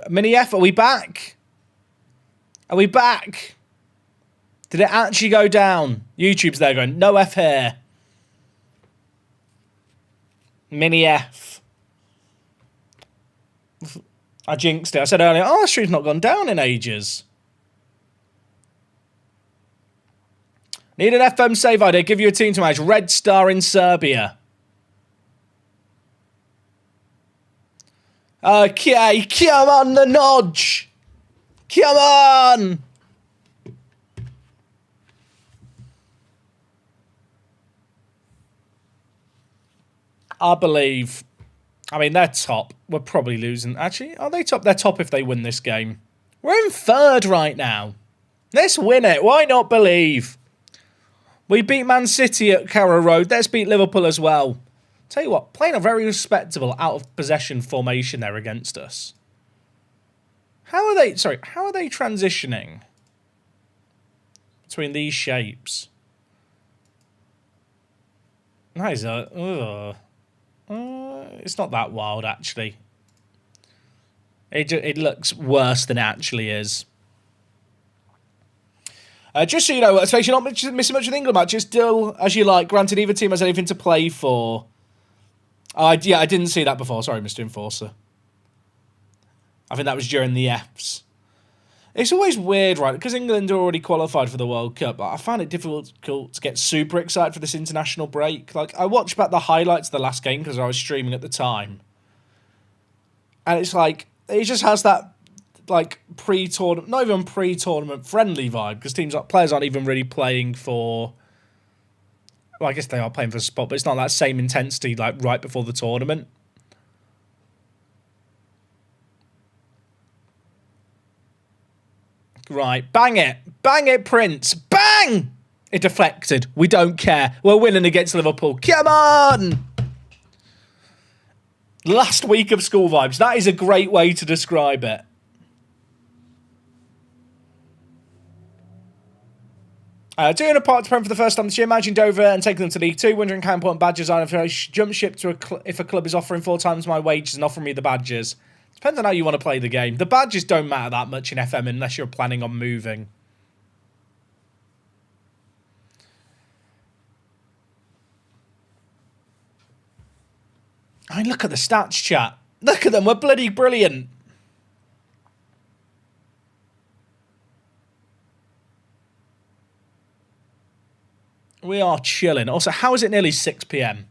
Mini F, are we back? Are we back? Did it actually go down? YouTube's there going, no F here. Mini F. I jinxed it. I said earlier, oh, the stream's not gone down in ages. Need an FM save idea. Give you a team to manage. Red Star in Serbia. Okay, come on the nudge. Come on. I believe... I mean, they're top. We're probably losing. Actually, are they top? They're top if they win this game. We're in third right now. Let's win it. Why not believe? We beat Man City at Carrow Road. Let's beat Liverpool as well. Tell you what, playing a very respectable out-of-possession formation there against us. How are they... Sorry, how are they transitioning between these shapes? That is a... it's not that wild, actually. It looks worse than it actually is. Just so you know, especially you're not missing much of the England match. It's still as you like. Granted, either team has anything to play for. Yeah, I didn't see that before. Sorry, Mr. Enforcer. I think that was during the Fs. It's always weird, right? Because England are already qualified for the World Cup. I find it difficult to get super excited for this international break. Like, I watched back the highlights of the last game because I was streaming at the time. And it's like, it just has that, like, pre-tournament, not even pre-tournament friendly vibe because players aren't even really playing for... Well, I guess they are playing for a spot, but it's not that same intensity, like, right before the tournament. Right, bang it. Bang it, Prince. Bang! It deflected. We don't care. We're winning against Liverpool. Come on! Last week of school vibes. That is a great way to describe it. Doing a part to Prem for the first time this year, managing Dover and taking them to League 2, wondering how important badges are if I jump ship to if a club is offering 4 times my wages and offering me the badges. Depends on how you want to play the game. The badges don't matter that much in FM unless you're planning on moving. I mean, look at the stats, chat. Look at them. We're bloody brilliant. We are chilling. Also, how is it nearly 6 PM?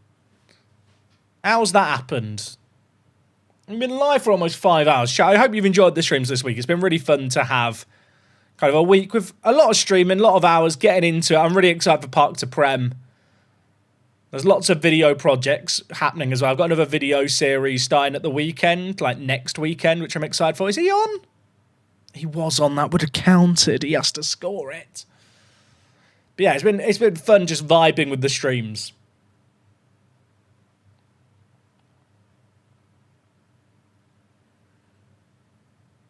How's that happened? We've been live for almost 5 hours. Chat, I hope you've enjoyed the streams this week. It's been really fun to have kind of a week with a lot of streaming, a lot of hours getting into it. I'm really excited for Park to Prem. There's lots of video projects happening as well. I've got another video series starting at the weekend, like next weekend, which I'm excited for. Is he on? He was on. That would have counted. He has to score it. But yeah, it's been fun just vibing with the streams.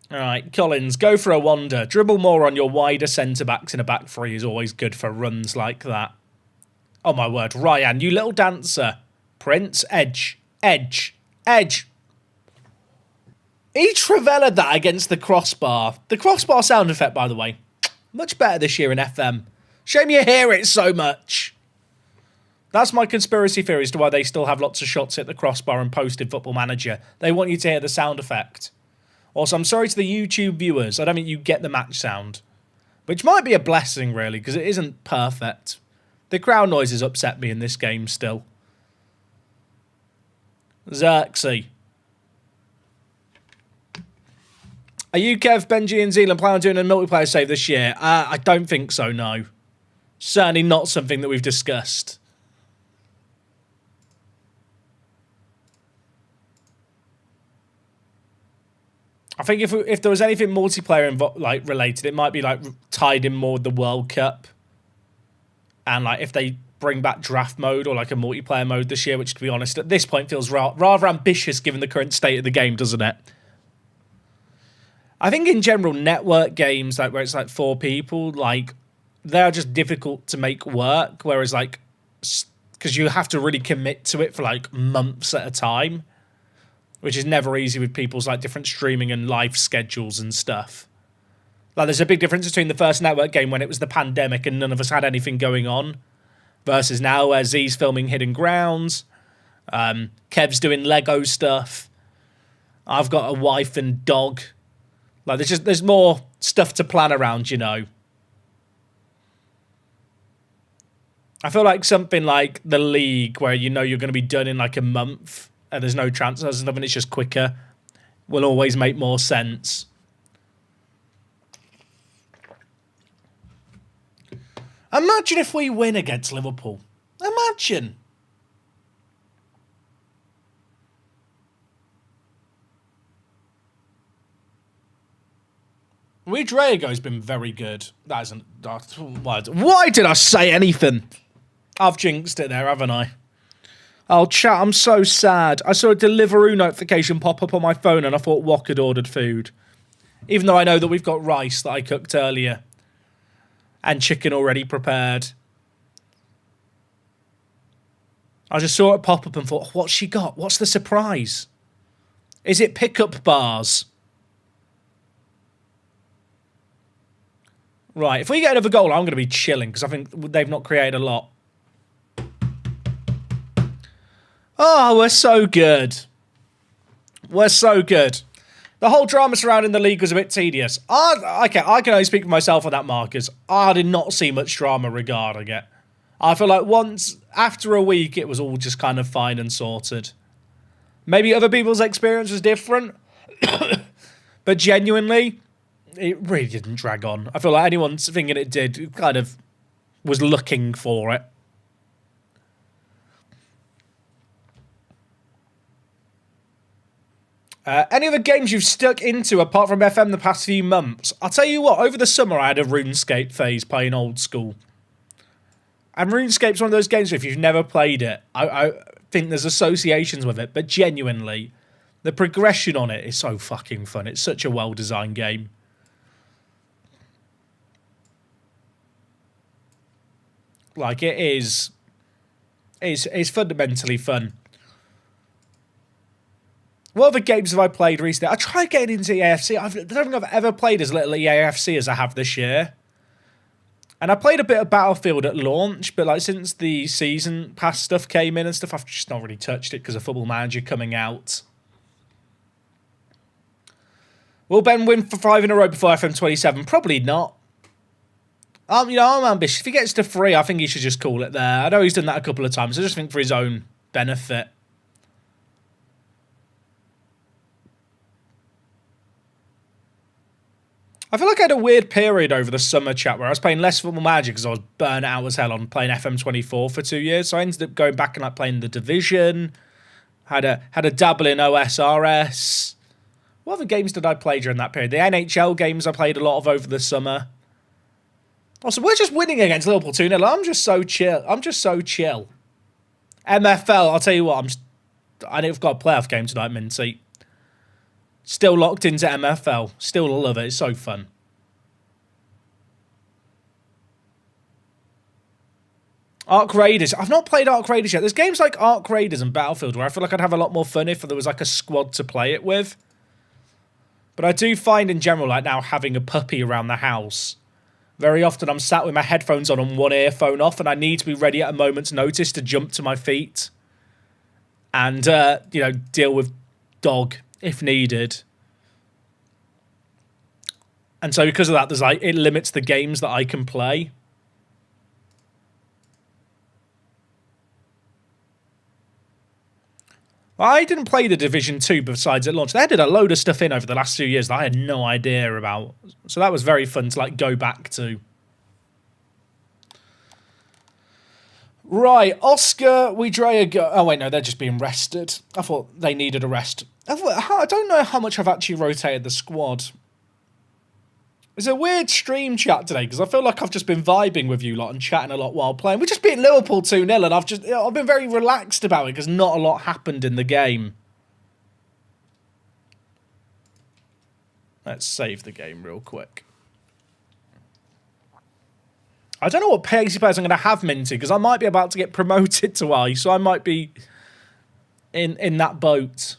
All right, Collins, go for a wander. Dribble more on your wider centre-backs in a back three is always good for runs like that. Oh, my word. Ryan, you little dancer. Prince, edge, edge, edge. He travellaed that against the crossbar. The crossbar sound effect, by the way, much better this year in FM. Shame you hear it so much. That's my conspiracy theory as to why they still have lots of shots at the crossbar and posted Football Manager. They want you to hear the sound effect. Also, I'm sorry to the YouTube viewers. I don't think you get the match sound. Which might be a blessing, really, because it isn't perfect. The crowd noises upset me in this game still. Xerxes. Are you, Kev, Benji, and Zealand planning on doing a multiplayer save this year? I don't think so, no. Certainly not something that we've discussed. I think if there was anything multiplayer related, it might be like tied in more with the World Cup, and like if they bring back draft mode or like a multiplayer mode this year, which to be honest at this point feels rather ambitious given the current state of the game, doesn't it? I think in general network games like where it's like 4 people, like they're just difficult to make work, whereas like because you have to really commit to it for like months at a time, which is never easy with people's like different streaming and life schedules and stuff. Like there's a big difference between the first network game when it was the pandemic and none of us had anything going on versus now where Z's filming Hidden Grounds, Kev's doing Lego stuff, I've got a wife and dog. Like there's more stuff to plan around, you know. I feel like something like the league where you know you're going to be done in like a month and there's no transfers and stuff and it's just quicker will always make more sense. Imagine if we win against Liverpool. Imagine. Rodrigo's been very good. That isn't... Why did I say anything? I've jinxed it there, haven't I? Oh, chat, I'm so sad. I saw a Deliveroo notification pop up on my phone and I thought Wok had ordered food. Even though I know that we've got rice that I cooked earlier. And chicken already prepared. I just saw it pop up and thought, what's she got? What's the surprise? Is it pickup bars? Right, if we get another goal, I'm going to be chilling because I think they've not created a lot. Oh, we're so good. We're so good. The whole drama surrounding the league was a bit tedious. I can only speak for myself on that, Marcus. I did not see much drama regarding it. I feel like after a week, it was all just kind of fine and sorted. Maybe other people's experience was different. But genuinely, it really didn't drag on. I feel like anyone thinking it did kind of was looking for it. Any other games you've stuck into apart from FM the past few months? I'll tell you what, over the summer I had a RuneScape phase playing old school. And RuneScape's one of those games where if you've never played it, I think there's associations with it, but genuinely, the progression on it is so fucking fun. It's such a well-designed game. Like, it is... It's fundamentally fun. What other games have I played recently? I tried getting into EAFC. I don't think I've ever played as little EAFC as I have this year. And I played a bit of Battlefield at launch, but like since the season pass stuff came in and stuff, I've just not really touched it because of Football Manager coming out. Will Ben win for 5 in a row before FM27? Probably not. I'm ambitious. If he gets to 3, I think he should just call it there. I know he's done that a couple of times. I just think for his own benefit. I feel like I had a weird period over the summer, chat, where I was playing less Football Manager because I was burnt out as hell on playing FM24 for 2 years. So I ended up going back and like playing The Division. Had a dabble in OSRS. What other games did I play during that period? The NHL games I played a lot of over the summer. Also, we're just winning against Liverpool 2-0. I'm just so chill. MFL, I'll tell you what, I've got a playoff game tonight, Minty. Still locked into MFL. Still love it. It's so fun. Ark Raiders. I've not played Ark Raiders yet. There's games like Ark Raiders and Battlefield where I feel like I'd have a lot more fun if there was like a squad to play it with. But I do find in general, like now having a puppy around the house, very often I'm sat with my headphones on and one earphone off and I need to be ready at a moment's notice to jump to my feet and, deal with dog if needed. And so because of that, there's like it limits the games that I can play. I didn't play the Division 2 besides at launch. They added a load of stuff in over the last few years that I had no idea about. So that was very fun to like go back to. Right, Oscar, Wiedrea go. Oh wait, no, they're just being rested. I thought they needed a rest. I don't know how much I've actually rotated the squad. It's a weird stream chat today because I feel like I've just been vibing with you lot and chatting a lot while playing. We just beat Liverpool 2-0 and I've been very relaxed about it because not a lot happened in the game. Let's save the game real quick. I don't know what pacey players I'm going to have, Minty, because I might be about to get promoted to I, so I might be in that boat.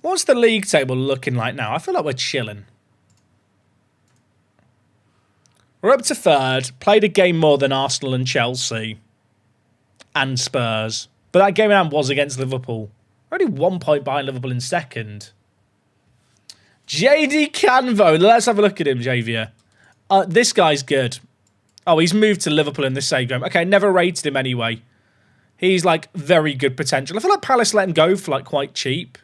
What's the league table looking like now? I feel like we're chilling. We're up to third. Played a game more than Arsenal and Chelsea. And Spurs. But that game in hand was against Liverpool. We're only 1 point behind Liverpool in second. JD Canvo. Let's have a look at him, Javier. This guy's good. Oh, he's moved to Liverpool in this save game. Okay, never rated him anyway. He's like very good potential. I feel like Palace let him go for like quite cheap.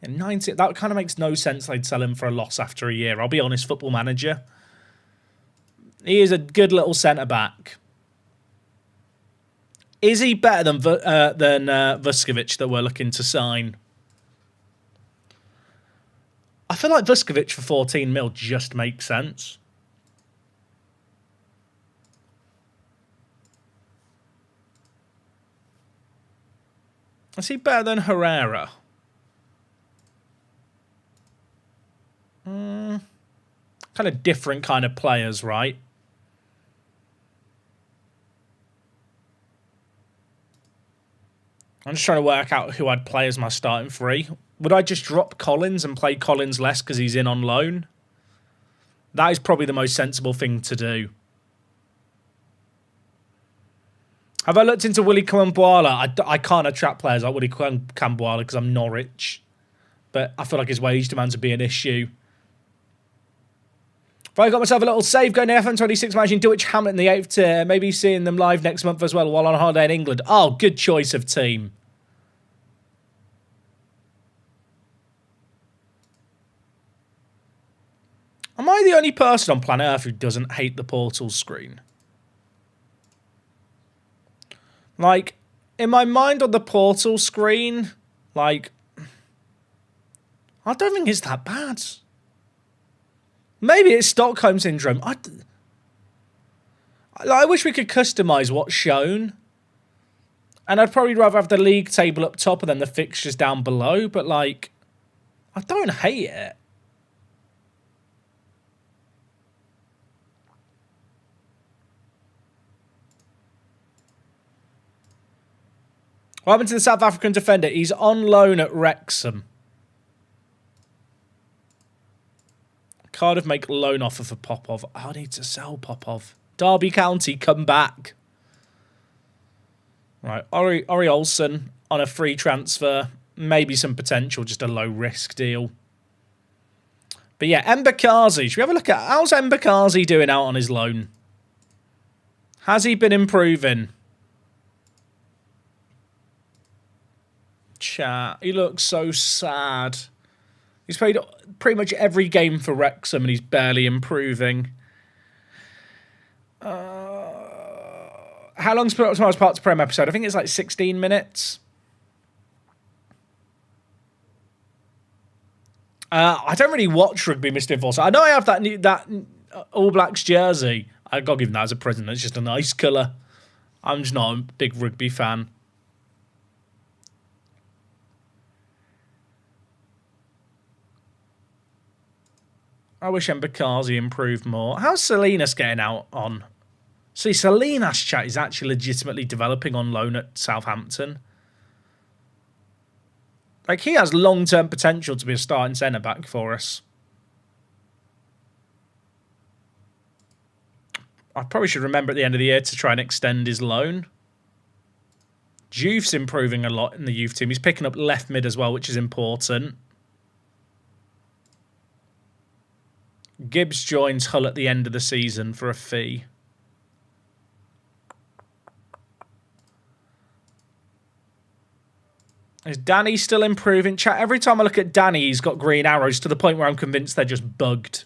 And 90, that kind of makes no sense they'd sell him for a loss after a year. I'll be honest, Football Manager. He is a good little centre-back. Is he better than Vuskovic that we're looking to sign? I feel like Vuskovic for 14 mil just makes sense. Is he better than Herrera? Kind of different kind of players, right? I'm just trying to work out who I'd play as my starting three. Would I just drop Collins and play Collins less because he's in on loan? That is probably the most sensible thing to do. Have I looked into Willy Kambwala? I can't attract players like Willy Kambwala because I'm Norwich. But I feel like his wage demands would be an issue. If I got myself a little save going to FM26 managing Dulwich Hamlet in the 8th tier, maybe seeing them live next month as well while on holiday in England. Oh, good choice of team. Am I the only person on planet Earth who doesn't hate the portal screen? Like, in my mind on the portal screen, like, I don't think it's that bad. Maybe it's Stockholm Syndrome. I wish we could customise what's shown. And I'd probably rather have the league table up top and then the fixtures down below. But, like, I don't hate it. What happened to the South African defender? He's on loan at Wrexham. Cardiff make loan offer for Popov. I need to sell Popov. Derby County, come back. Right, Ori Olsen on a free transfer. Maybe some potential, just a low risk deal. But yeah, Mbakazi. Should we have a look at how's Mbakazi doing out on his loan? Has he been improving? Chat. He looks so sad. He's played pretty much every game for Wrexham and he's barely improving. How long's tomorrow's Part to Prem episode? I think it's like 16 minutes. I don't really watch rugby, Mr. Enforcer. I know I have that All Blacks jersey. I got given that as a present. It's just a nice colour. I'm just not a big rugby fan. I wish Mbakazi improved more. How's Salinas getting out on? See, Salinas chat is actually legitimately developing on loan at Southampton. Like, he has long-term potential to be a starting centre-back for us. I probably should remember at the end of the year to try and extend his loan. Juve's improving a lot in the youth team. He's picking up left mid as well, which is important. Gibbs joins Hull at the end of the season for a fee. Is Danny still improving? Chat, every time I look at Danny, he's got green arrows to the point where I'm convinced they're just bugged.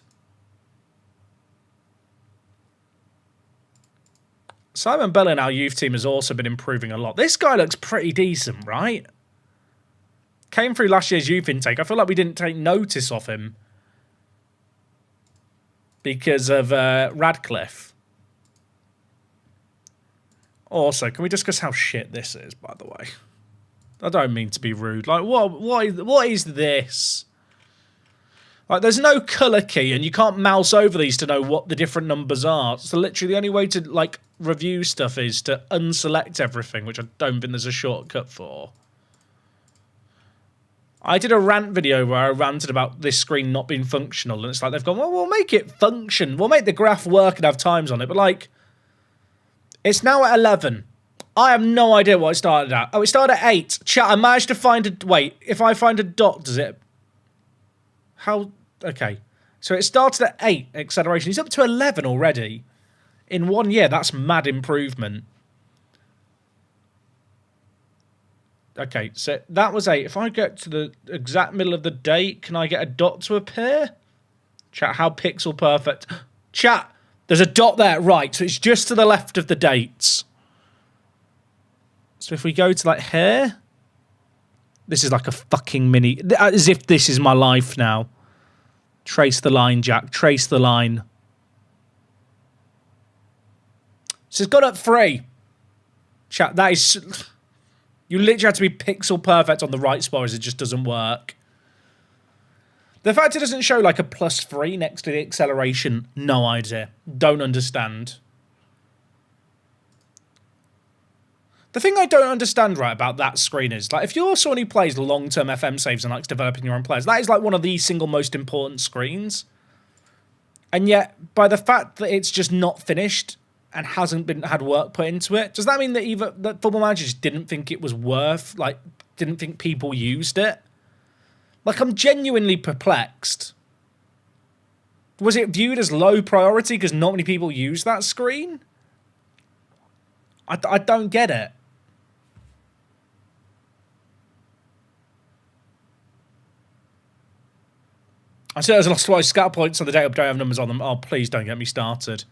Simon Bell in our youth team has also been improving a lot. This guy looks pretty decent, right? Came through last year's youth intake. I feel like we didn't take notice of him because of Radcliffe. Also, can we discuss how shit this is, by the way? I don't mean to be rude. Like, what is this? Like, there's no colour key, and you can't mouse over these to know what the different numbers are. So literally the only way to, like, review stuff is to unselect everything, which I don't think there's a shortcut for. I did a rant video where I ranted about this screen not being functional, and it's like they've gone, well, we'll make it function. We'll make the graph work and have times on it. But, like, it's now at 11. I have no idea what it started at. Oh, it started at 8. Chat, I managed to find a... Wait, if I find a dot, does it... How... Okay. So it started at 8, acceleration. He's up to 11 already. In 1 year, that's mad improvement. Okay, so that was 8. If I get to the exact middle of the date, can I get a dot to appear? Chat, how pixel perfect. Chat, there's a dot there. Right, so it's just to the left of the dates. So if we go to, like, here... This is like a fucking mini... As if this is my life now. Trace the line, Jack. Trace the line. So it's got up 3. Chat, that is... You literally have to be pixel perfect on the right spot as it just doesn't work. The fact it doesn't show like a +3 next to the acceleration, no idea. Don't understand. The thing I don't understand, right, about that screen is, like, if you're someone who plays long-term FM saves and likes developing your own players, that is, like, one of the single most important screens. And yet, by the fact that it's just not finished and hasn't been had work put into it, does that mean that Football Manager just didn't think it was worth, like, didn't think people used it? Like, I'm genuinely perplexed. Was it viewed as low priority because not many people use that screen? I don't get it. I said there's lost twice scatter points on the data, but don't have numbers on them. Oh, please don't get me started.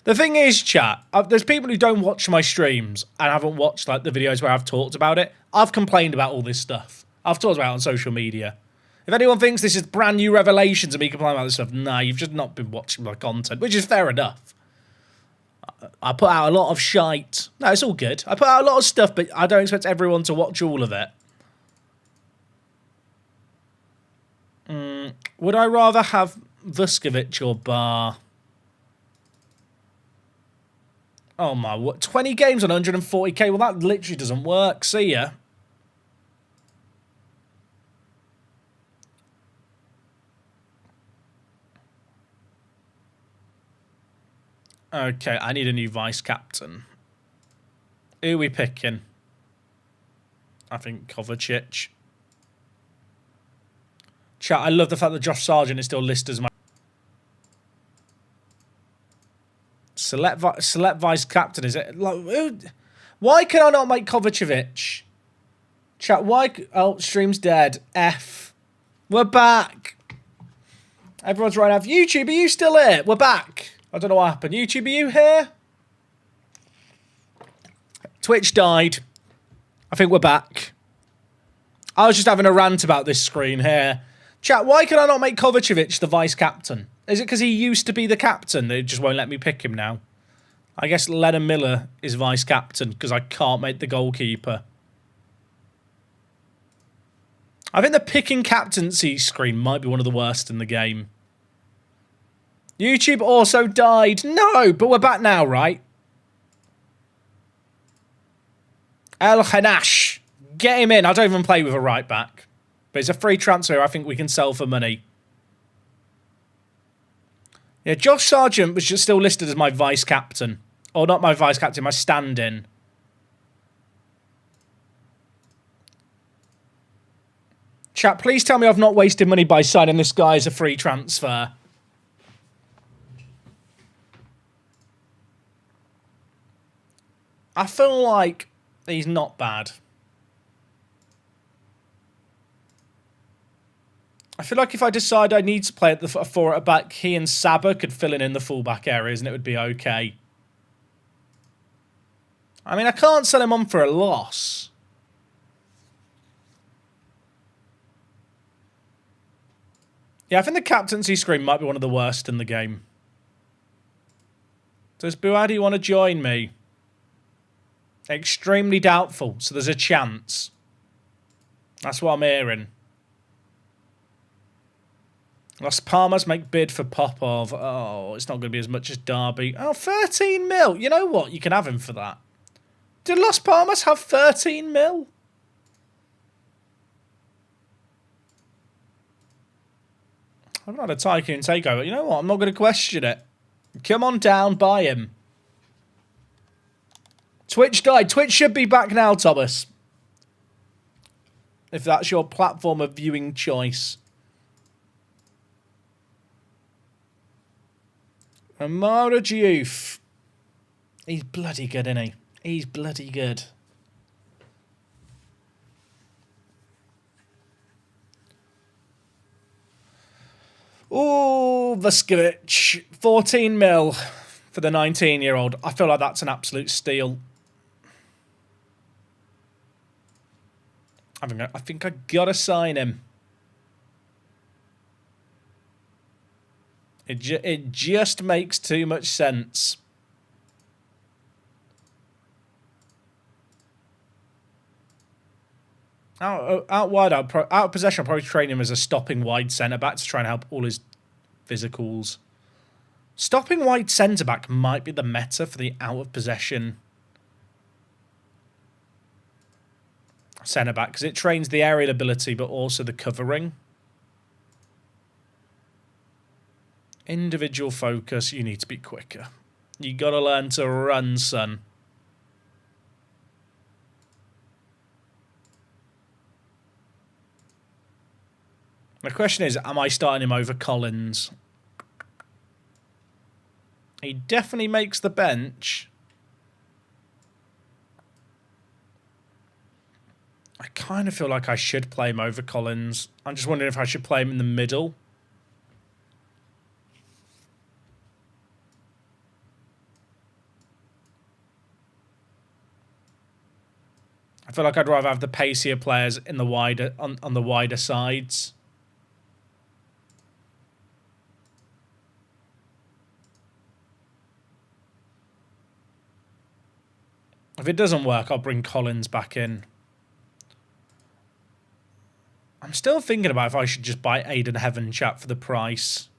The thing is, chat, there's people who don't watch my streams and haven't watched, like, the videos where I've talked about it. I've complained about all this stuff. I've talked about it on social media. If anyone thinks this is brand new revelations of me complaining about this stuff, nah, you've just not been watching my content, which is fair enough. I put out a lot of shite. No, it's all good. I put out a lot of stuff, but I don't expect everyone to watch all of it. Would I rather have Vuskovic or Bar? Oh my, what? 20 games on 140k? Well, that literally doesn't work. See ya. Okay, I need a new vice captain. Who are we picking? I think Kovacic. Chat, I love the fact that Josh Sargent is still listed as my... Select vice captain, is it? Like, why can I not make Kovacic? Chat, why... Oh, stream's dead. F. We're back. Everyone's right off. YouTube, are you still here? We're back. I don't know what happened. YouTube, are you here? Twitch died. I think we're back. I was just having a rant about this screen here. Chat, why can I not make Kovacic the vice-captain? Is it because he used to be the captain? They just won't let me pick him now. I guess Lennon Miller is vice-captain because I can't make the goalkeeper. I think the picking captaincy screen might be one of the worst in the game. YouTube also died. No, but we're back now, right? El Hanash. Get him in. I don't even play with a right back. But it's a free transfer I think we can sell for money. Yeah, Josh Sargent was just still listed as my vice-captain. Or not my vice-captain, my stand-in. Chat, please tell me I've not wasted money by signing this guy as a free transfer. I feel like he's not bad. I feel like if I decide I need to play at the 4 at the back, he and Saba could fill in the fullback areas and it would be okay. I mean, I can't sell him on for a loss. Yeah, I think the captaincy screen might be one of the worst in the game. Does Buadi want to join me? Extremely doubtful, so there's a chance. That's what I'm hearing. Las Palmas make bid for Popov. Oh, it's not going to be as much as Derby. Oh, 13 mil. You know what? You can have him for that. Did Las Palmas have 13 mil? I've not had a Tycoon takeover. You know what? I'm not going to question it. Come on down, buy him. Twitch died. Twitch should be back now, Thomas. If that's your platform of viewing choice. Amara Diouf. He's bloody good, isn't he? He's bloody good. Oh, Vuskovic. 14 mil for the 19-year-old. I feel like that's an absolute steal. I think I gotta sign him. It just makes too much sense. Out wide, out of possession, I'll probably train him as a stopping wide centre-back to try and help all his physicals. Stopping wide centre-back might be the meta for the out of possession centre-back because it trains the aerial ability but also the covering. Individual focus, you need to be quicker. You got to learn to run, son. The question is, am I starting him over Collins? He definitely makes the bench. I kind of feel like I should play him over Collins. I'm just wondering if I should play him in the middle. I feel like I'd rather have the pacier players in the wider on the wider sides. If it doesn't work, I'll bring Collins back in. I'm still thinking about if I should just buy Aiden Heaven chat for the price.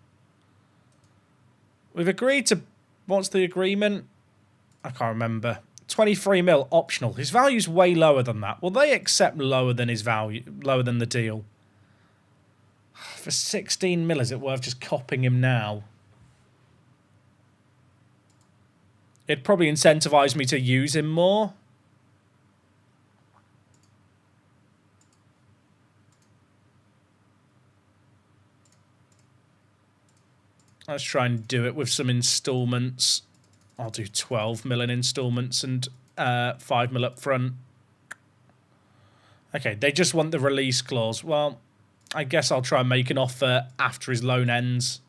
We've agreed to... What's the agreement? I can't remember. 23 mil optional. His value's way lower than that. Will they accept lower than his value, lower than the deal? For 16 mil, is it worth just copying him now? It'd probably incentivize me to use him more. Let's try and do it with some installments. I'll do 12 mil in installments and 5 mil up front. Okay, they just want the release clause. Well, I guess I'll try and make an offer after his loan ends.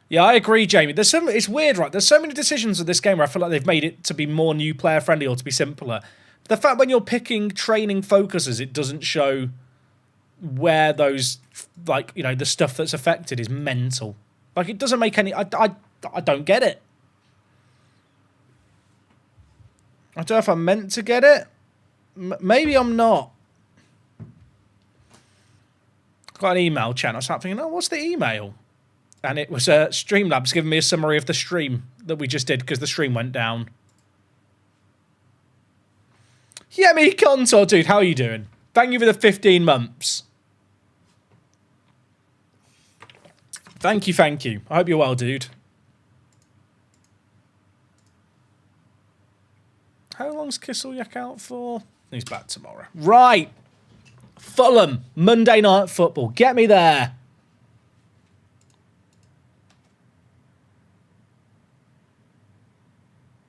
Yeah, I agree, Jamie. It's weird, right? There's so many decisions with this game where I feel like they've made it to be more new player friendly or to be simpler. But the fact when you're picking training focuses, it doesn't show where those, like, you know, the stuff that's affected is mental. Like, it doesn't make any... I don't get it. I don't know if I'm meant to get it. Maybe I'm not. Got an email chat. I was thinking, oh, what's the email? And it was Streamlabs giving me a summary of the stream that we just did because the stream went down. Yeah, me Contour, dude. How are you doing? Thank you for the 15 months. Thank you, thank you. I hope you're well, dude. How long's Kisselyak out for? He's back tomorrow. Right. Fulham, Monday Night Football. Get me there.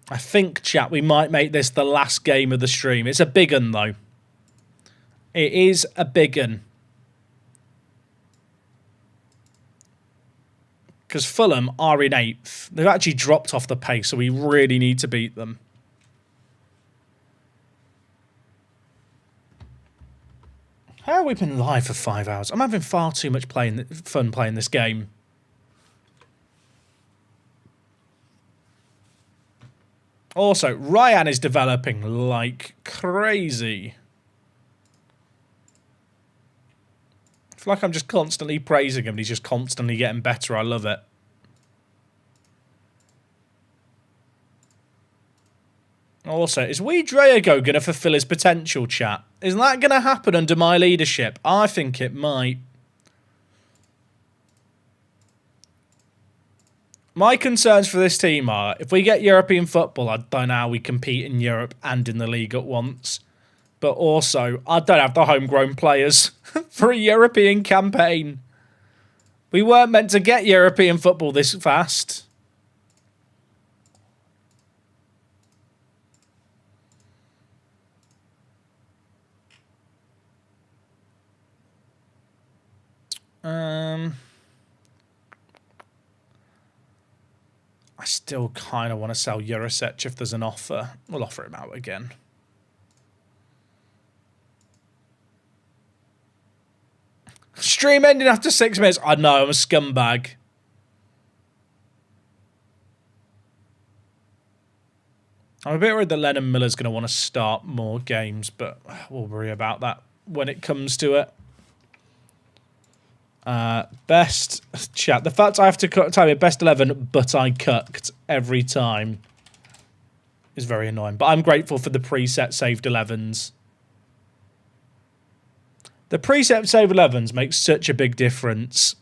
I think, chat, we might make this the last game of the stream. It's a big un, though. It is a big un. because Fulham are in 8th. They've actually dropped off the pace, so we really need to beat them. How have we been live for 5 hours? I'm having far too much fun playing this game. Also, Ryan is developing like crazy. I feel like I'm just constantly praising him and he's just constantly getting better. I love it. Also, is Drago going to fulfill his potential, chat? Is that going to happen under my leadership? I think it might. My concerns for this team are, if we get European football, I don't know how we compete in Europe and in the league at once. But also, I don't have the homegrown players for a European campaign. We weren't meant to get European football this fast. I still kind of want to sell Jurisic if there's an offer. We'll offer him out again. Stream ending after 6 minutes. I know, I'm a scumbag. I'm a bit worried that Lennon Miller's going to want to start more games, but we'll worry about that when it comes to it. Best chat. The fact I have to type it best 11, but I cucked every time is very annoying. But I'm grateful for the preset saved 11s. The preset saved 11s makes such a big difference.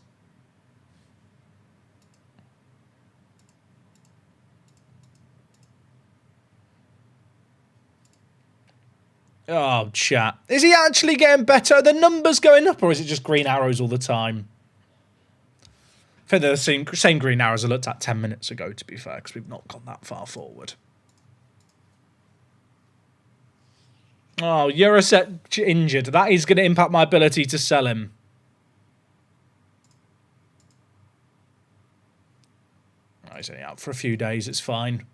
Oh, chat. Is he actually getting better? Are the numbers going up, or is it just green arrows all the time? I think they're the same green arrows I looked at 10 minutes ago, to be fair, because we've not gone that far forward. Oh, Jurisic injured. That is going to impact my ability to sell him. Oh, he's only out for a few days. It's fine.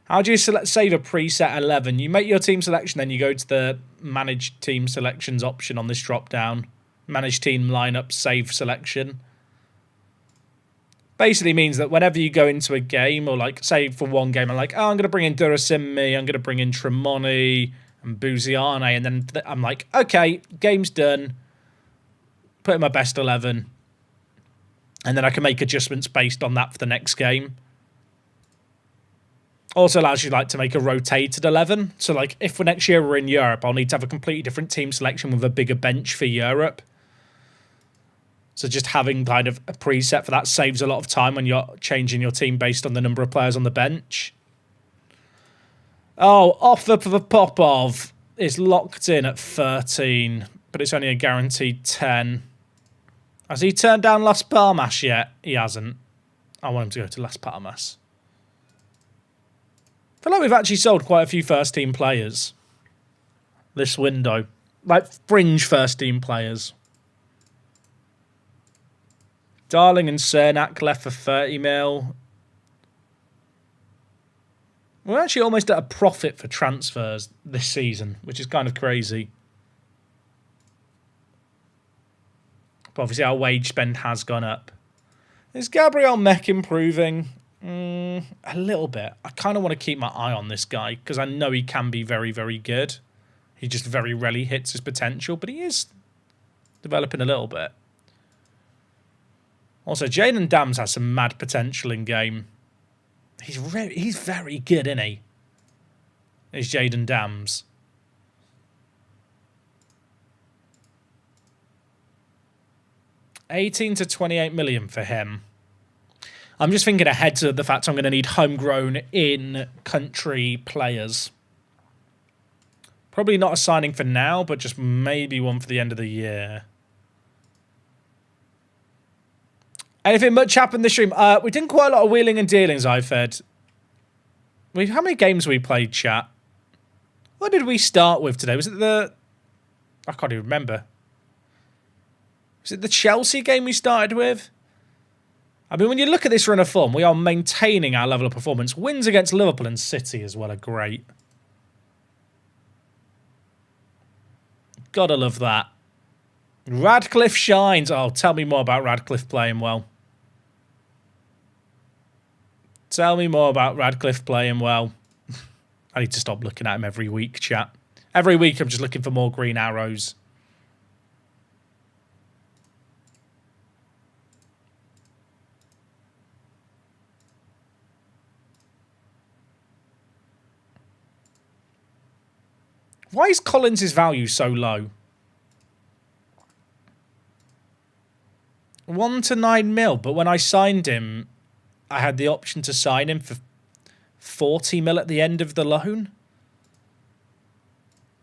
How do you save a preset 11? You make your team selection, then you go to the Manage Team Selections option on this drop-down. Manage Team Lineup, Save Selection. Basically means that whenever you go into a game, or like, say for one game, I'm like, oh, I'm going to bring in Durasimmi, I'm going to bring in Tremonti and Buziane, and then I'm like, okay, game's done. Put in my best 11. And then I can make adjustments based on that for the next game. Also allows you like to make a rotated 11. So like if for next year we're in Europe, I'll need to have a completely different team selection with a bigger bench for Europe. So just having kind of a preset for that saves a lot of time when you're changing your team based on the number of players on the bench. Oh, offer for the Popov is locked in at 13, but it's only a guaranteed 10. Has he turned down Las Palmas yet? He hasn't. I want him to go to Las Palmas. I feel like we've actually sold quite a few first-team players this window. Like, fringe first-team players. Darling and Cernak left for 30 mil. We're actually almost at a profit for transfers this season, which is kind of crazy. But obviously our wage spend has gone up. Is Gabriel Mech improving? A little bit. I kind of want to keep my eye on this guy because I know he can be very, very good. He just very rarely hits his potential, but he is developing a little bit. Also, Jaden Dams has some mad potential in game. He's very good, isn't he? Is Jaden Dams. $18 to $28 million for him. I'm just thinking ahead to the fact I'm going to need homegrown in-country players. Probably not a signing for now, but just maybe one for the end of the year. Anything much happened this stream? We did quite a lot of wheeling and dealings, I've heard. How many games we played, chat? What did we start with today? Was it the... I can't even remember. Was it the Chelsea game we started with? I mean, when you look at this run of form, we are maintaining our level of performance. Wins against Liverpool and City as well are great. Gotta love that. Radcliffe shines. Oh, tell me more about Radcliffe playing well. Tell me more about Radcliffe playing well. I need to stop looking at him every week, chat. Every week I'm just looking for more green arrows. Why is Collins' value so low? 1 to 9 mil, but when I signed him, I had the option to sign him for 40 mil at the end of the loan.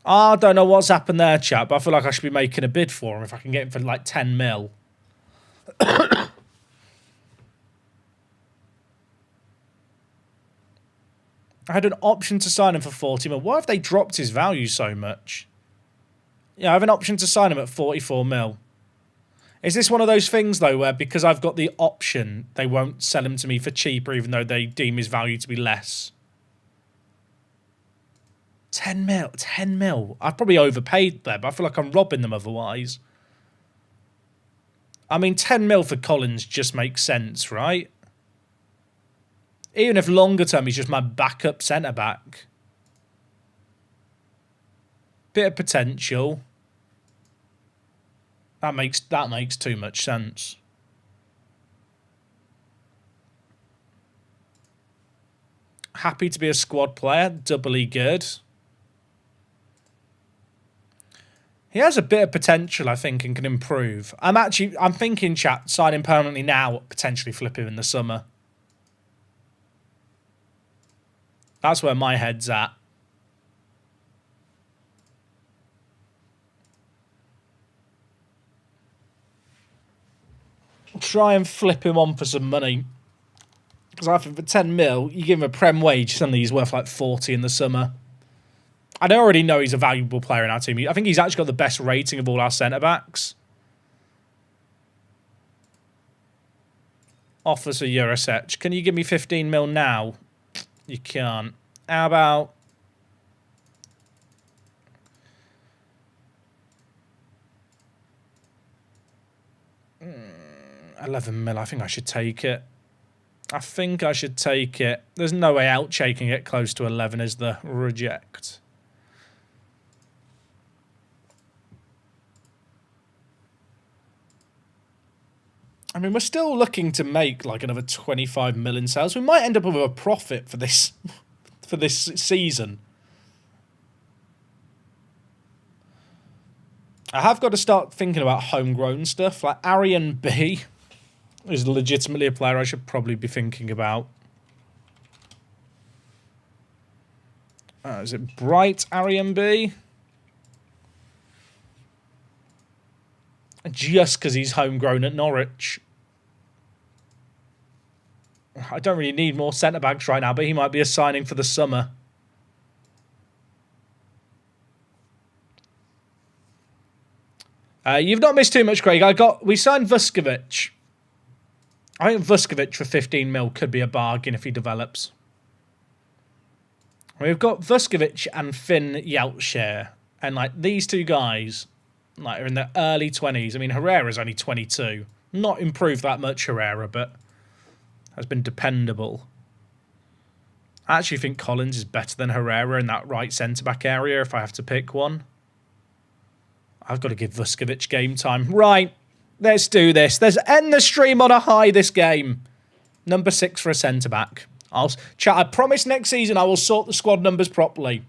I don't know what's happened there, chap, but I feel like I should be making a bid for him if I can get him for like 10 mil. I had an option to sign him for 40 mil. Why have they dropped his value so much? Yeah, I have an option to sign him at 44 mil. Is this one of those things, though, where because I've got the option, they won't sell him to me for cheaper, even though they deem his value to be less? 10 mil. 10 mil. I've probably overpaid there, but I feel like I'm robbing them otherwise. I mean, 10 mil for Collins just makes sense, right? Even if longer term he's just my backup centre-back. Bit of potential. That makes too much sense. Happy to be a squad player. Doubly good. He has a bit of potential, I think, and can improve. I'm thinking, chat, sign him permanently now, potentially flip him in the summer. That's where my head's at. Try and flip him on for some money. Because I think for 10 mil, you give him a Prem wage, suddenly he's worth like 40 in the summer. I already know he's a valuable player in our team. I think he's actually got the best rating of all our centre-backs. Offers for Eurosec. Can you give me 15 mil now? You can't. How about... 11 mil. I think I should take it. I think I should take it. There's no way out shaking it close to 11 is the reject. I mean, we're still looking to make like another 25 mil in sales. We might end up with a profit for this season. I have got to start thinking about homegrown stuff. Like Arian B is legitimately a player I should probably be thinking about. Is it Bright Arian B? Just because he's homegrown at Norwich. I don't really need more centre-backs right now, but he might be a signing for the summer. You've not missed too much, Craig. We signed Vuskovic. I think Vuskovic for 15 mil could be a bargain if he develops. We've got Vuskovic and Finn Yeltshire. And like these two guys like are in their early 20s. I mean, Herrera's only 22. Not improved that much, Herrera, but has been dependable. I actually think Collins is better than Herrera in that right centre-back area if I have to pick one. I've got to give Vuskovic game time. Right, let's do this. Let's end the stream on a high this game. Number 6 for a centre-back. Chat, I promise next season I will sort the squad numbers properly.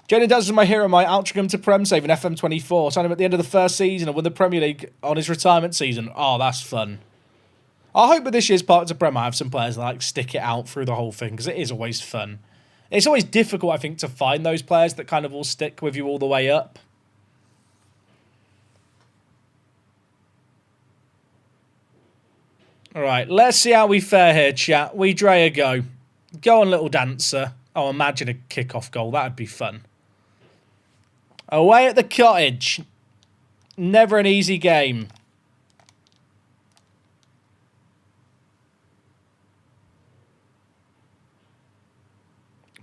Jalen Daz is my hero, my Altrincham to Prem save in FM24. Signed him at the end of the first season and won the Premier League on his retirement season. Oh, that's fun. I hope with this year's Park to Prem I have some players that like stick it out through the whole thing because it is always fun. It's always difficult, I think, to find those players that kind of will stick with you all the way up. All right, let's see how we fare here, chat. We Drea go. Go on, little dancer. Oh, imagine a kick-off goal. That'd be fun. Away at the Cottage. Never an easy game.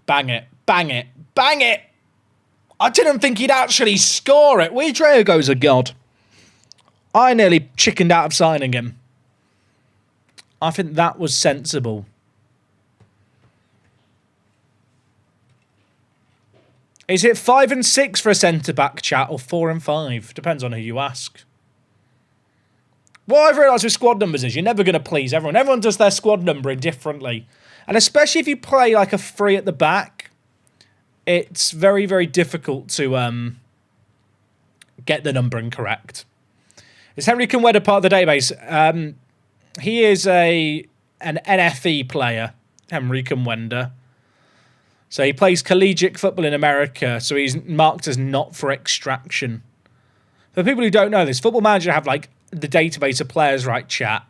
Bang it. Bang it. Bang it. I didn't think he'd actually score it. Wiedreogo's a god. I nearly chickened out of signing him. I think that was sensible. Is it 5 and 6 for a centre-back, chat, or 4 and 5? Depends on who you ask. What I've realised with squad numbers is you're never going to please everyone. Everyone does their squad numbering differently. And especially if you play like a three at the back, it's very, very difficult to get the numbering correct. Is Henry Conweda part of the database? He is an NFE player, Henry Conwenda. So he plays collegiate football in America, so he's marked as not for extraction. For people who don't know this, Football Manager have like the database of players, right, chat?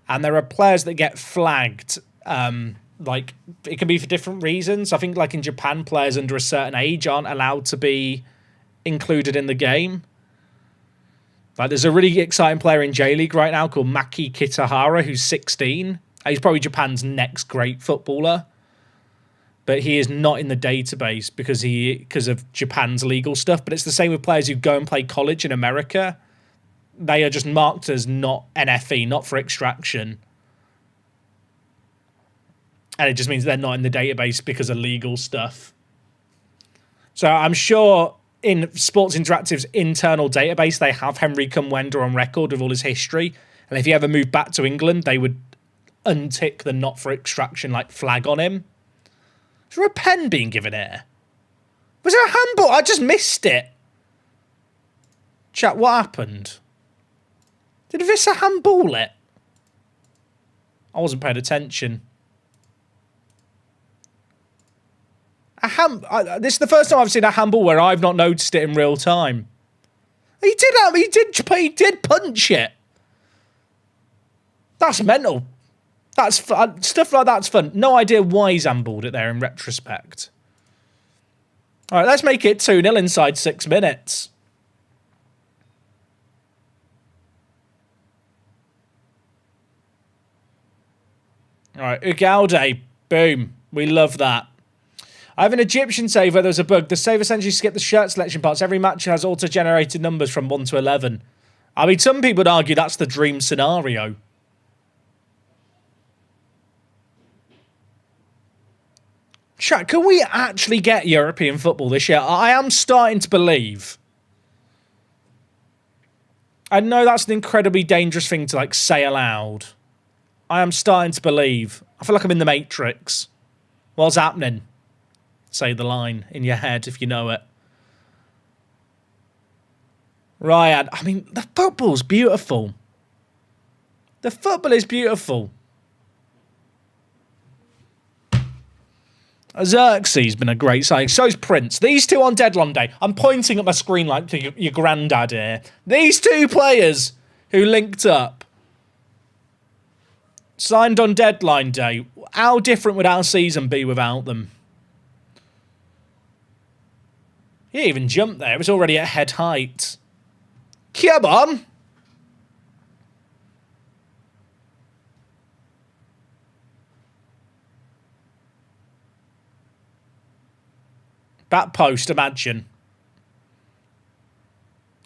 And there are players that get flagged. Like, it can be for different reasons. I think like in Japan, players under a certain age aren't allowed to be included in the game. Like, there's a really exciting player in J-League right now called Maki Kitahara, who's 16. He's probably Japan's next great footballer. But he is not in the database because of Japan's legal stuff. But it's the same with players who go and play college in America. They are just marked as not NFE, not for extraction. And it just means they're not in the database because of legal stuff. So I'm sure in Sports Interactive's internal database, they have Henry Conwenda on record with all his history. And if he ever moved back to England, they would untick the not for extraction like flag on him. Is there a pen being given here? Was there a handball? I just missed it. Chat, what happened? Did Vissa handball it? I wasn't paying attention. This is the first time I've seen a handball where I've not noticed it in real time. He did punch it. That's mental. That's fun. Stuff like that's fun. No idea why he's handballed it there in retrospect. All right, let's make it 2-0 inside 6 minutes. All right, Ugalde. Boom. We love that. I have an Egyptian save where there's a bug. The save essentially skipped the shirt selection parts. Every match has auto-generated numbers from 1 to 11. I mean, some people would argue that's the dream scenario. Chat, can we actually get European football this year? I am starting to believe. I know that's an incredibly dangerous thing to like say aloud. I am starting to believe. I feel like I'm in the Matrix. What's happening? Say the line in your head if you know it. Ryan, I mean, the football's beautiful. The football is beautiful. Xerxes been a great signing. So's Prince. These two on deadline day. I'm pointing at my screen like to your granddad here. These two players who linked up. Signed on deadline day. How different would our season be without them? He didn't even jumped there. It was already at head height. Come on. That post, imagine.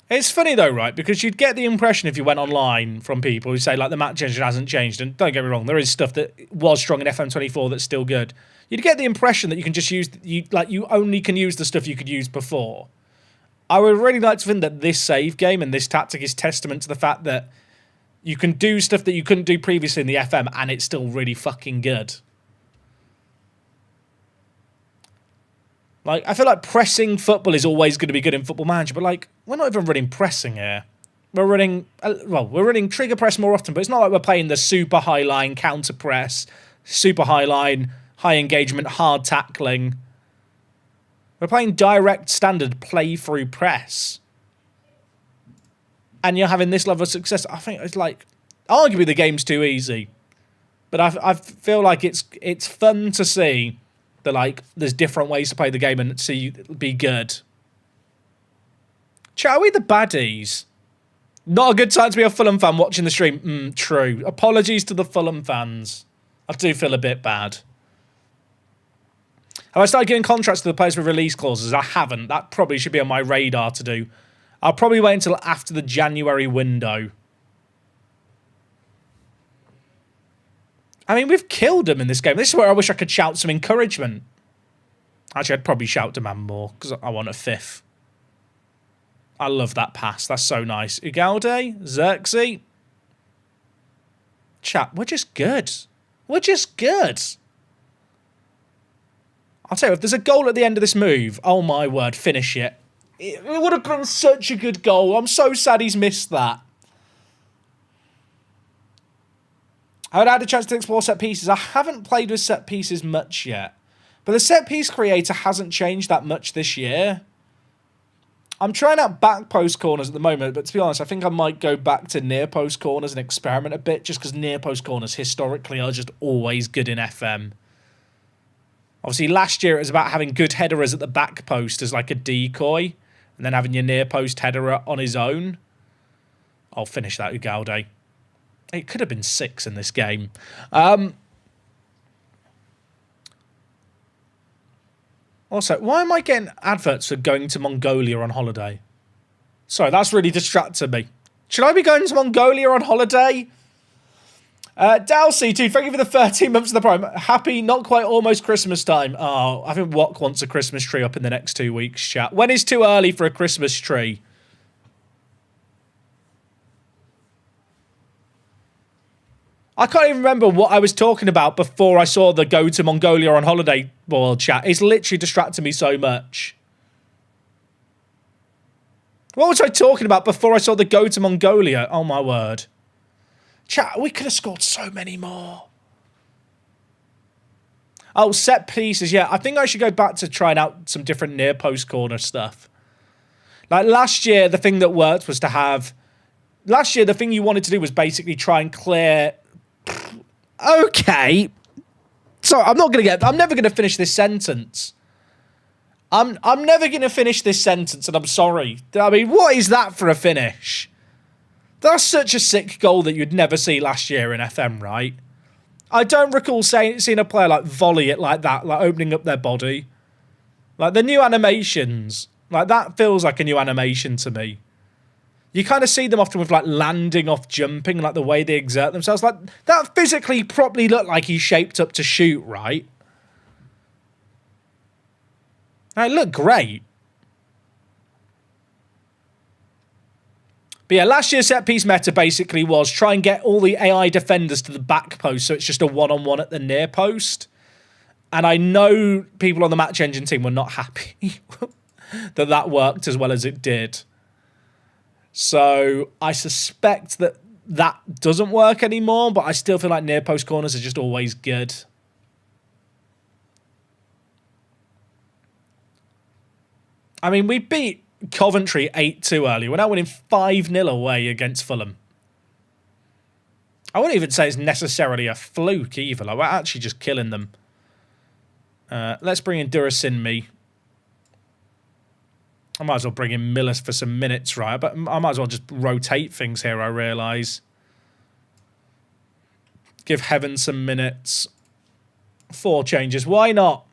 It's funny though, right? Because you'd get the impression if you went online from people who say like the match engine hasn't changed. And don't get me wrong, there is stuff that was strong in FM24 that's still good. You'd get the impression that you can just use, you only can use the stuff you could use before. I would really like to think that this save game and this tactic is testament to the fact that you can do stuff that you couldn't do previously in the FM and it's still really fucking good. Like, I feel like pressing football is always going to be good in Football Manager, but like, we're not even running pressing here. We're running, we're running trigger press more often, but it's not like we're playing the super high line counter press, super high line, high engagement, hard tackling. We're playing direct standard play through press. And you're having this level of success. I think it's like, arguably the game's too easy. But I feel like it's fun to see that like there's different ways to play the game and see be good. Chat, are we the baddies? Not a good time to be a Fulham fan watching the stream. True. Apologies to the Fulham fans. I do feel a bit bad. Have I started giving contracts to the players with release clauses? I haven't. That probably should be on my radar to do. I'll probably wait until after the January window. I mean, we've killed them in this game. This is where I wish I could shout some encouragement. Actually, I'd probably shout demand more because I want a fifth. I love that pass. That's so nice. Ugalde, Xerxes. Chat, we're just good. We're just good. I'll tell you, if there's a goal at the end of this move, oh my word, finish it. It would have been such a good goal. I'm so sad he's missed that. I would had a chance to explore set pieces. I haven't played with set pieces much yet. But the set piece creator hasn't changed that much this year. I'm trying out back post corners at the moment, but to be honest, I think I might go back to near post corners and experiment a bit, just because near post corners historically are just always good in FM. Obviously, last year it was about having good headerers at the back post as like a decoy, and then having your near post headerer on his own. I'll finish that, Ugalde. It could have been 6 in this game. Also, why am I getting adverts for going to Mongolia on holiday? Sorry, that's really distracted me. Should I be going to Mongolia on holiday? Dalcy, too, thank you for the 13 months of the Prime. Happy, not quite almost Christmas time. Oh, I think Wok wants a Christmas tree up in the next 2 weeks, chat. When is too early for a Christmas tree? I can't even remember what I was talking about before I saw the go to Mongolia on holiday world chat. It's literally distracted me so much. What was I talking about before I saw the go to Mongolia? Oh my word. Chat, we could have scored so many more. Oh, set pieces. Yeah, I think I should go back to trying out some different near post corner stuff. Like last year, the thing that worked was to have... Last year, the thing you wanted to do was basically try and clear... Okay. So I'm never going to finish this sentence. I'm never going to finish this sentence, and I'm sorry. I mean, what is that for a finish? That's such a sick goal that you'd never see last year in FM, right? I don't recall seeing a player like volley it like that, like opening up their body. Like the new animations, like that feels like a new animation to me. You kind of see them often with like landing off jumping, like the way they exert themselves. Like that physically probably looked like he's shaped up to shoot, right? And it looked great. But yeah, last year's set piece meta basically was try and get all the AI defenders to the back post so it's just a one-on-one at the near post. And I know people on the Match Engine team were not happy that worked as well as it did. So I suspect that doesn't work anymore, but I still feel like near post corners are just always good. I mean, we beat Coventry 8-2 earlier. We're now winning 5-0 away against Fulham. I wouldn't even say it's necessarily a fluke either. Like, we're actually just killing them. Let's bring in Durasinmi. I might as well bring in Miller for some minutes, right? But I might as well just rotate things here, I realise. Give Heaven some minutes. 4 changes. Why not?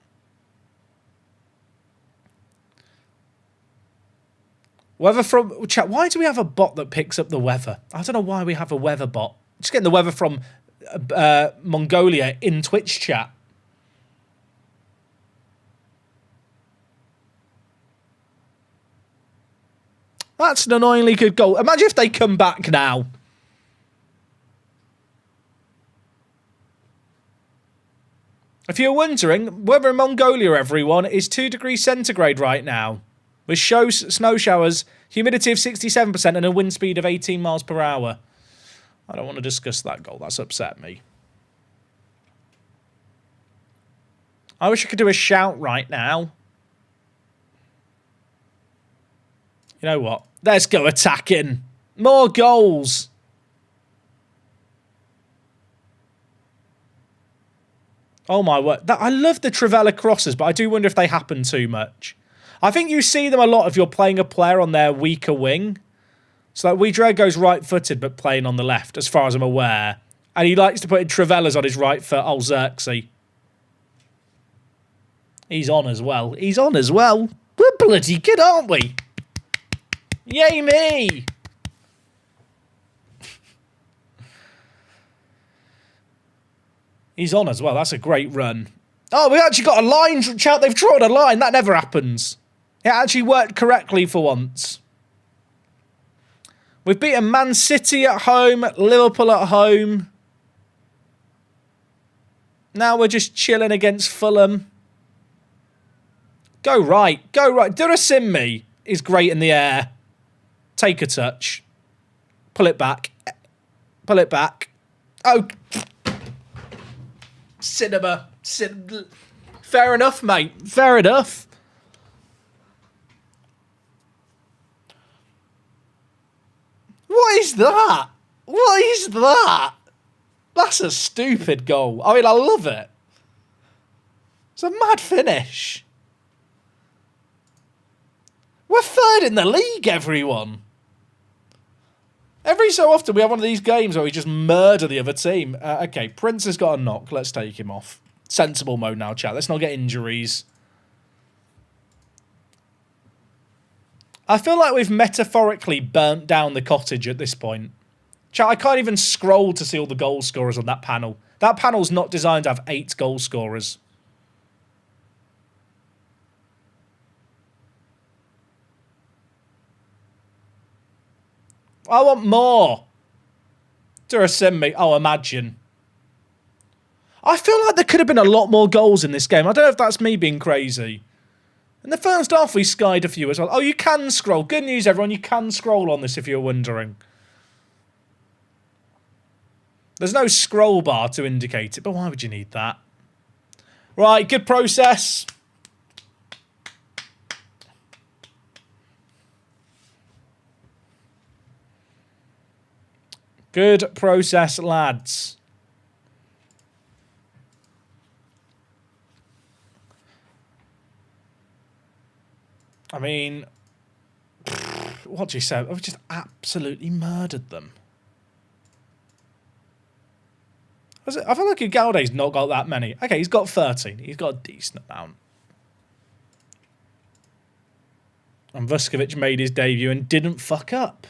Weather from... Chat, why do we have a bot that picks up the weather? I don't know why we have a weather bot. Just getting the weather from Mongolia in Twitch chat. That's an annoyingly good goal. Imagine if they come back now. If you're wondering, weather in Mongolia, everyone, is 2 degrees centigrade right now. With snow showers, humidity of 67% and a wind speed of 18 miles per hour. I don't want to discuss that goal. That's upset me. I wish I could do a shout right now. You know what? Let's go attacking. More goals. Oh my word. I love the Trivella crosses, but I do wonder if they happen too much. I think you see them a lot if you're playing a player on their weaker wing. So like Weidre goes right-footed but playing on the left, as far as I'm aware. And he likes to put in Trivellas on his right foot. Oh, Xerxes. He's on as well. He's on as well. We're bloody good, aren't we? Yay me! He's on as well. That's a great run. Oh, we actually got a line. Chat, they've drawn a line. That never happens. It actually worked correctly for once. We've beaten Man City at home, Liverpool at home. Now we're just chilling against Fulham. Go right. Go right. Durasimmi is great in the air. Take a touch. Pull it back. Pull it back. Oh. Cinema. Fair enough, mate. Fair enough. What is that? What is that? That's a stupid goal. I mean, I love it. It's a mad finish. We're third in the league, everyone. Every so often we have one of these games where we just murder the other team. Okay, Prince has got a knock. Let's take him off. Sensible mode now, chat. Let's not get injuries. I feel like we've metaphorically burnt down the cottage at this point. Chat, I can't even scroll to see all the goal scorers on that panel. That panel's not designed to have 8 goal scorers. I want more. Durasimmi. Oh, imagine. I feel like there could have been a lot more goals in this game. I don't know if that's me being crazy. In the first half, we skied a few as well. Oh, you can scroll. Good news, everyone. You can scroll on this if you're wondering. There's no scroll bar to indicate it, but why would you need that? Right, good process. Good process, lads. I mean, what do you say? I've just absolutely murdered them. I feel like Ugalde's not got that many. Okay, he's got 13. He's got a decent amount. And Vuskovic made his debut and didn't fuck up.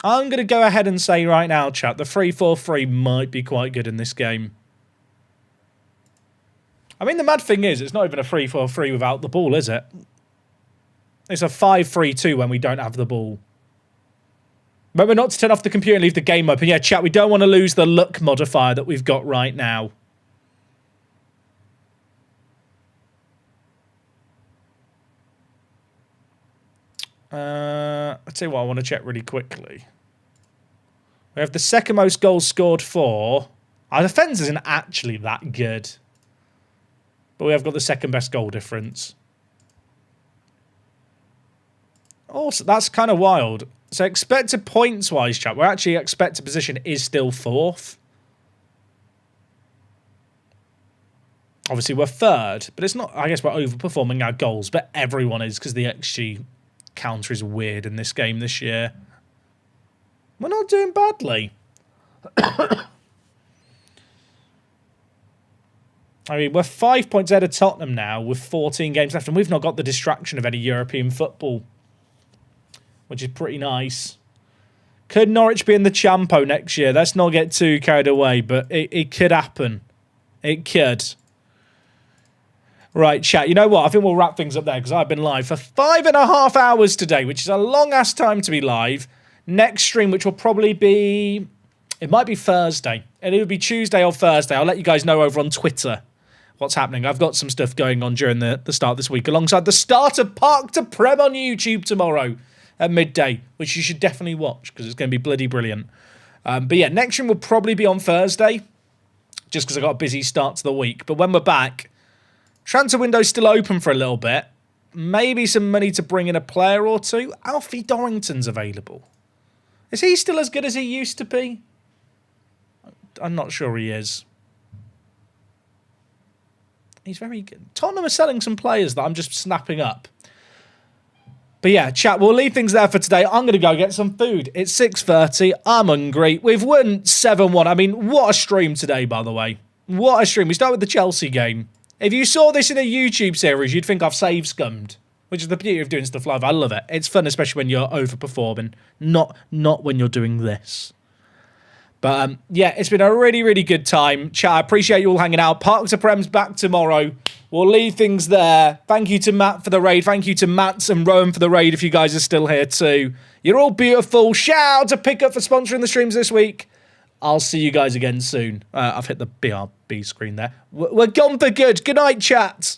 I'm going to go ahead and say right now, chat, the 3-4-3 might be quite good in this game. I mean, the mad thing is, it's not even a 3-4-3 without the ball, is it? It's a 5-3-2 when we don't have the ball. Remember not to turn off the computer and leave the game open. Yeah, chat, we don't want to lose the luck modifier that we've got right now. I'll tell you what I want to check really quickly. We have the second most goals scored for. Our defence isn't actually that good. But we have got the second best goal difference. Also, that's kind of wild. So expected points-wise, chat, we're actually expected position is still 4th. Obviously, we're 3rd, but it's not. I guess we're overperforming our goals, but everyone is because the XG counter is weird in this game this year. We're not doing badly. I mean, we're 5 points ahead of Tottenham now with 14 games left, and we've not got the distraction of any European football, which is pretty nice. Could Norwich be in the Champo next year? Let's not get too carried away, but it could happen. It could. Right, chat, you know what? I think we'll wrap things up there because I've been live for 5.5 hours today, which is a long-ass time to be live. Next stream, which will probably be... It might be Thursday. And it would be Tuesday or Thursday. I'll let you guys know over on Twitter what's happening. I've got some stuff going on during the start of this week alongside the start of Park to Prem on YouTube tomorrow at midday, which you should definitely watch because it's going to be bloody brilliant. But yeah, next stream will probably be on Thursday just because I got a busy start to the week. But when we're back, transfer window's still open for a little bit. Maybe some money to bring in a player or two. Alfie Dorrington's available. Is he still as good as he used to be? I'm not sure he is. He's very good. Tottenham are selling some players that I'm just snapping up. But yeah, chat, we'll leave things there for today. I'm going to go get some food. It's 6:30. I'm hungry. We've won 7-1. I mean, what a stream today, by the way. What a stream. We start with the Chelsea game. If you saw this in a YouTube series, you'd think I've save scummed, which is the beauty of doing stuff live. I love it. It's fun, especially when you're overperforming, not when you're doing this. But yeah, it's been a really, really good time. Chat, I appreciate you all hanging out. Park to Prem's back tomorrow. We'll leave things there. Thank you to Matt for the raid. Thank you to Mats and Rowan for the raid if you guys are still here too. You're all beautiful. Shout out to Pickup for sponsoring the streams this week. I'll see you guys again soon. I've hit the BRB screen there. We're gone for good. Good night, chat.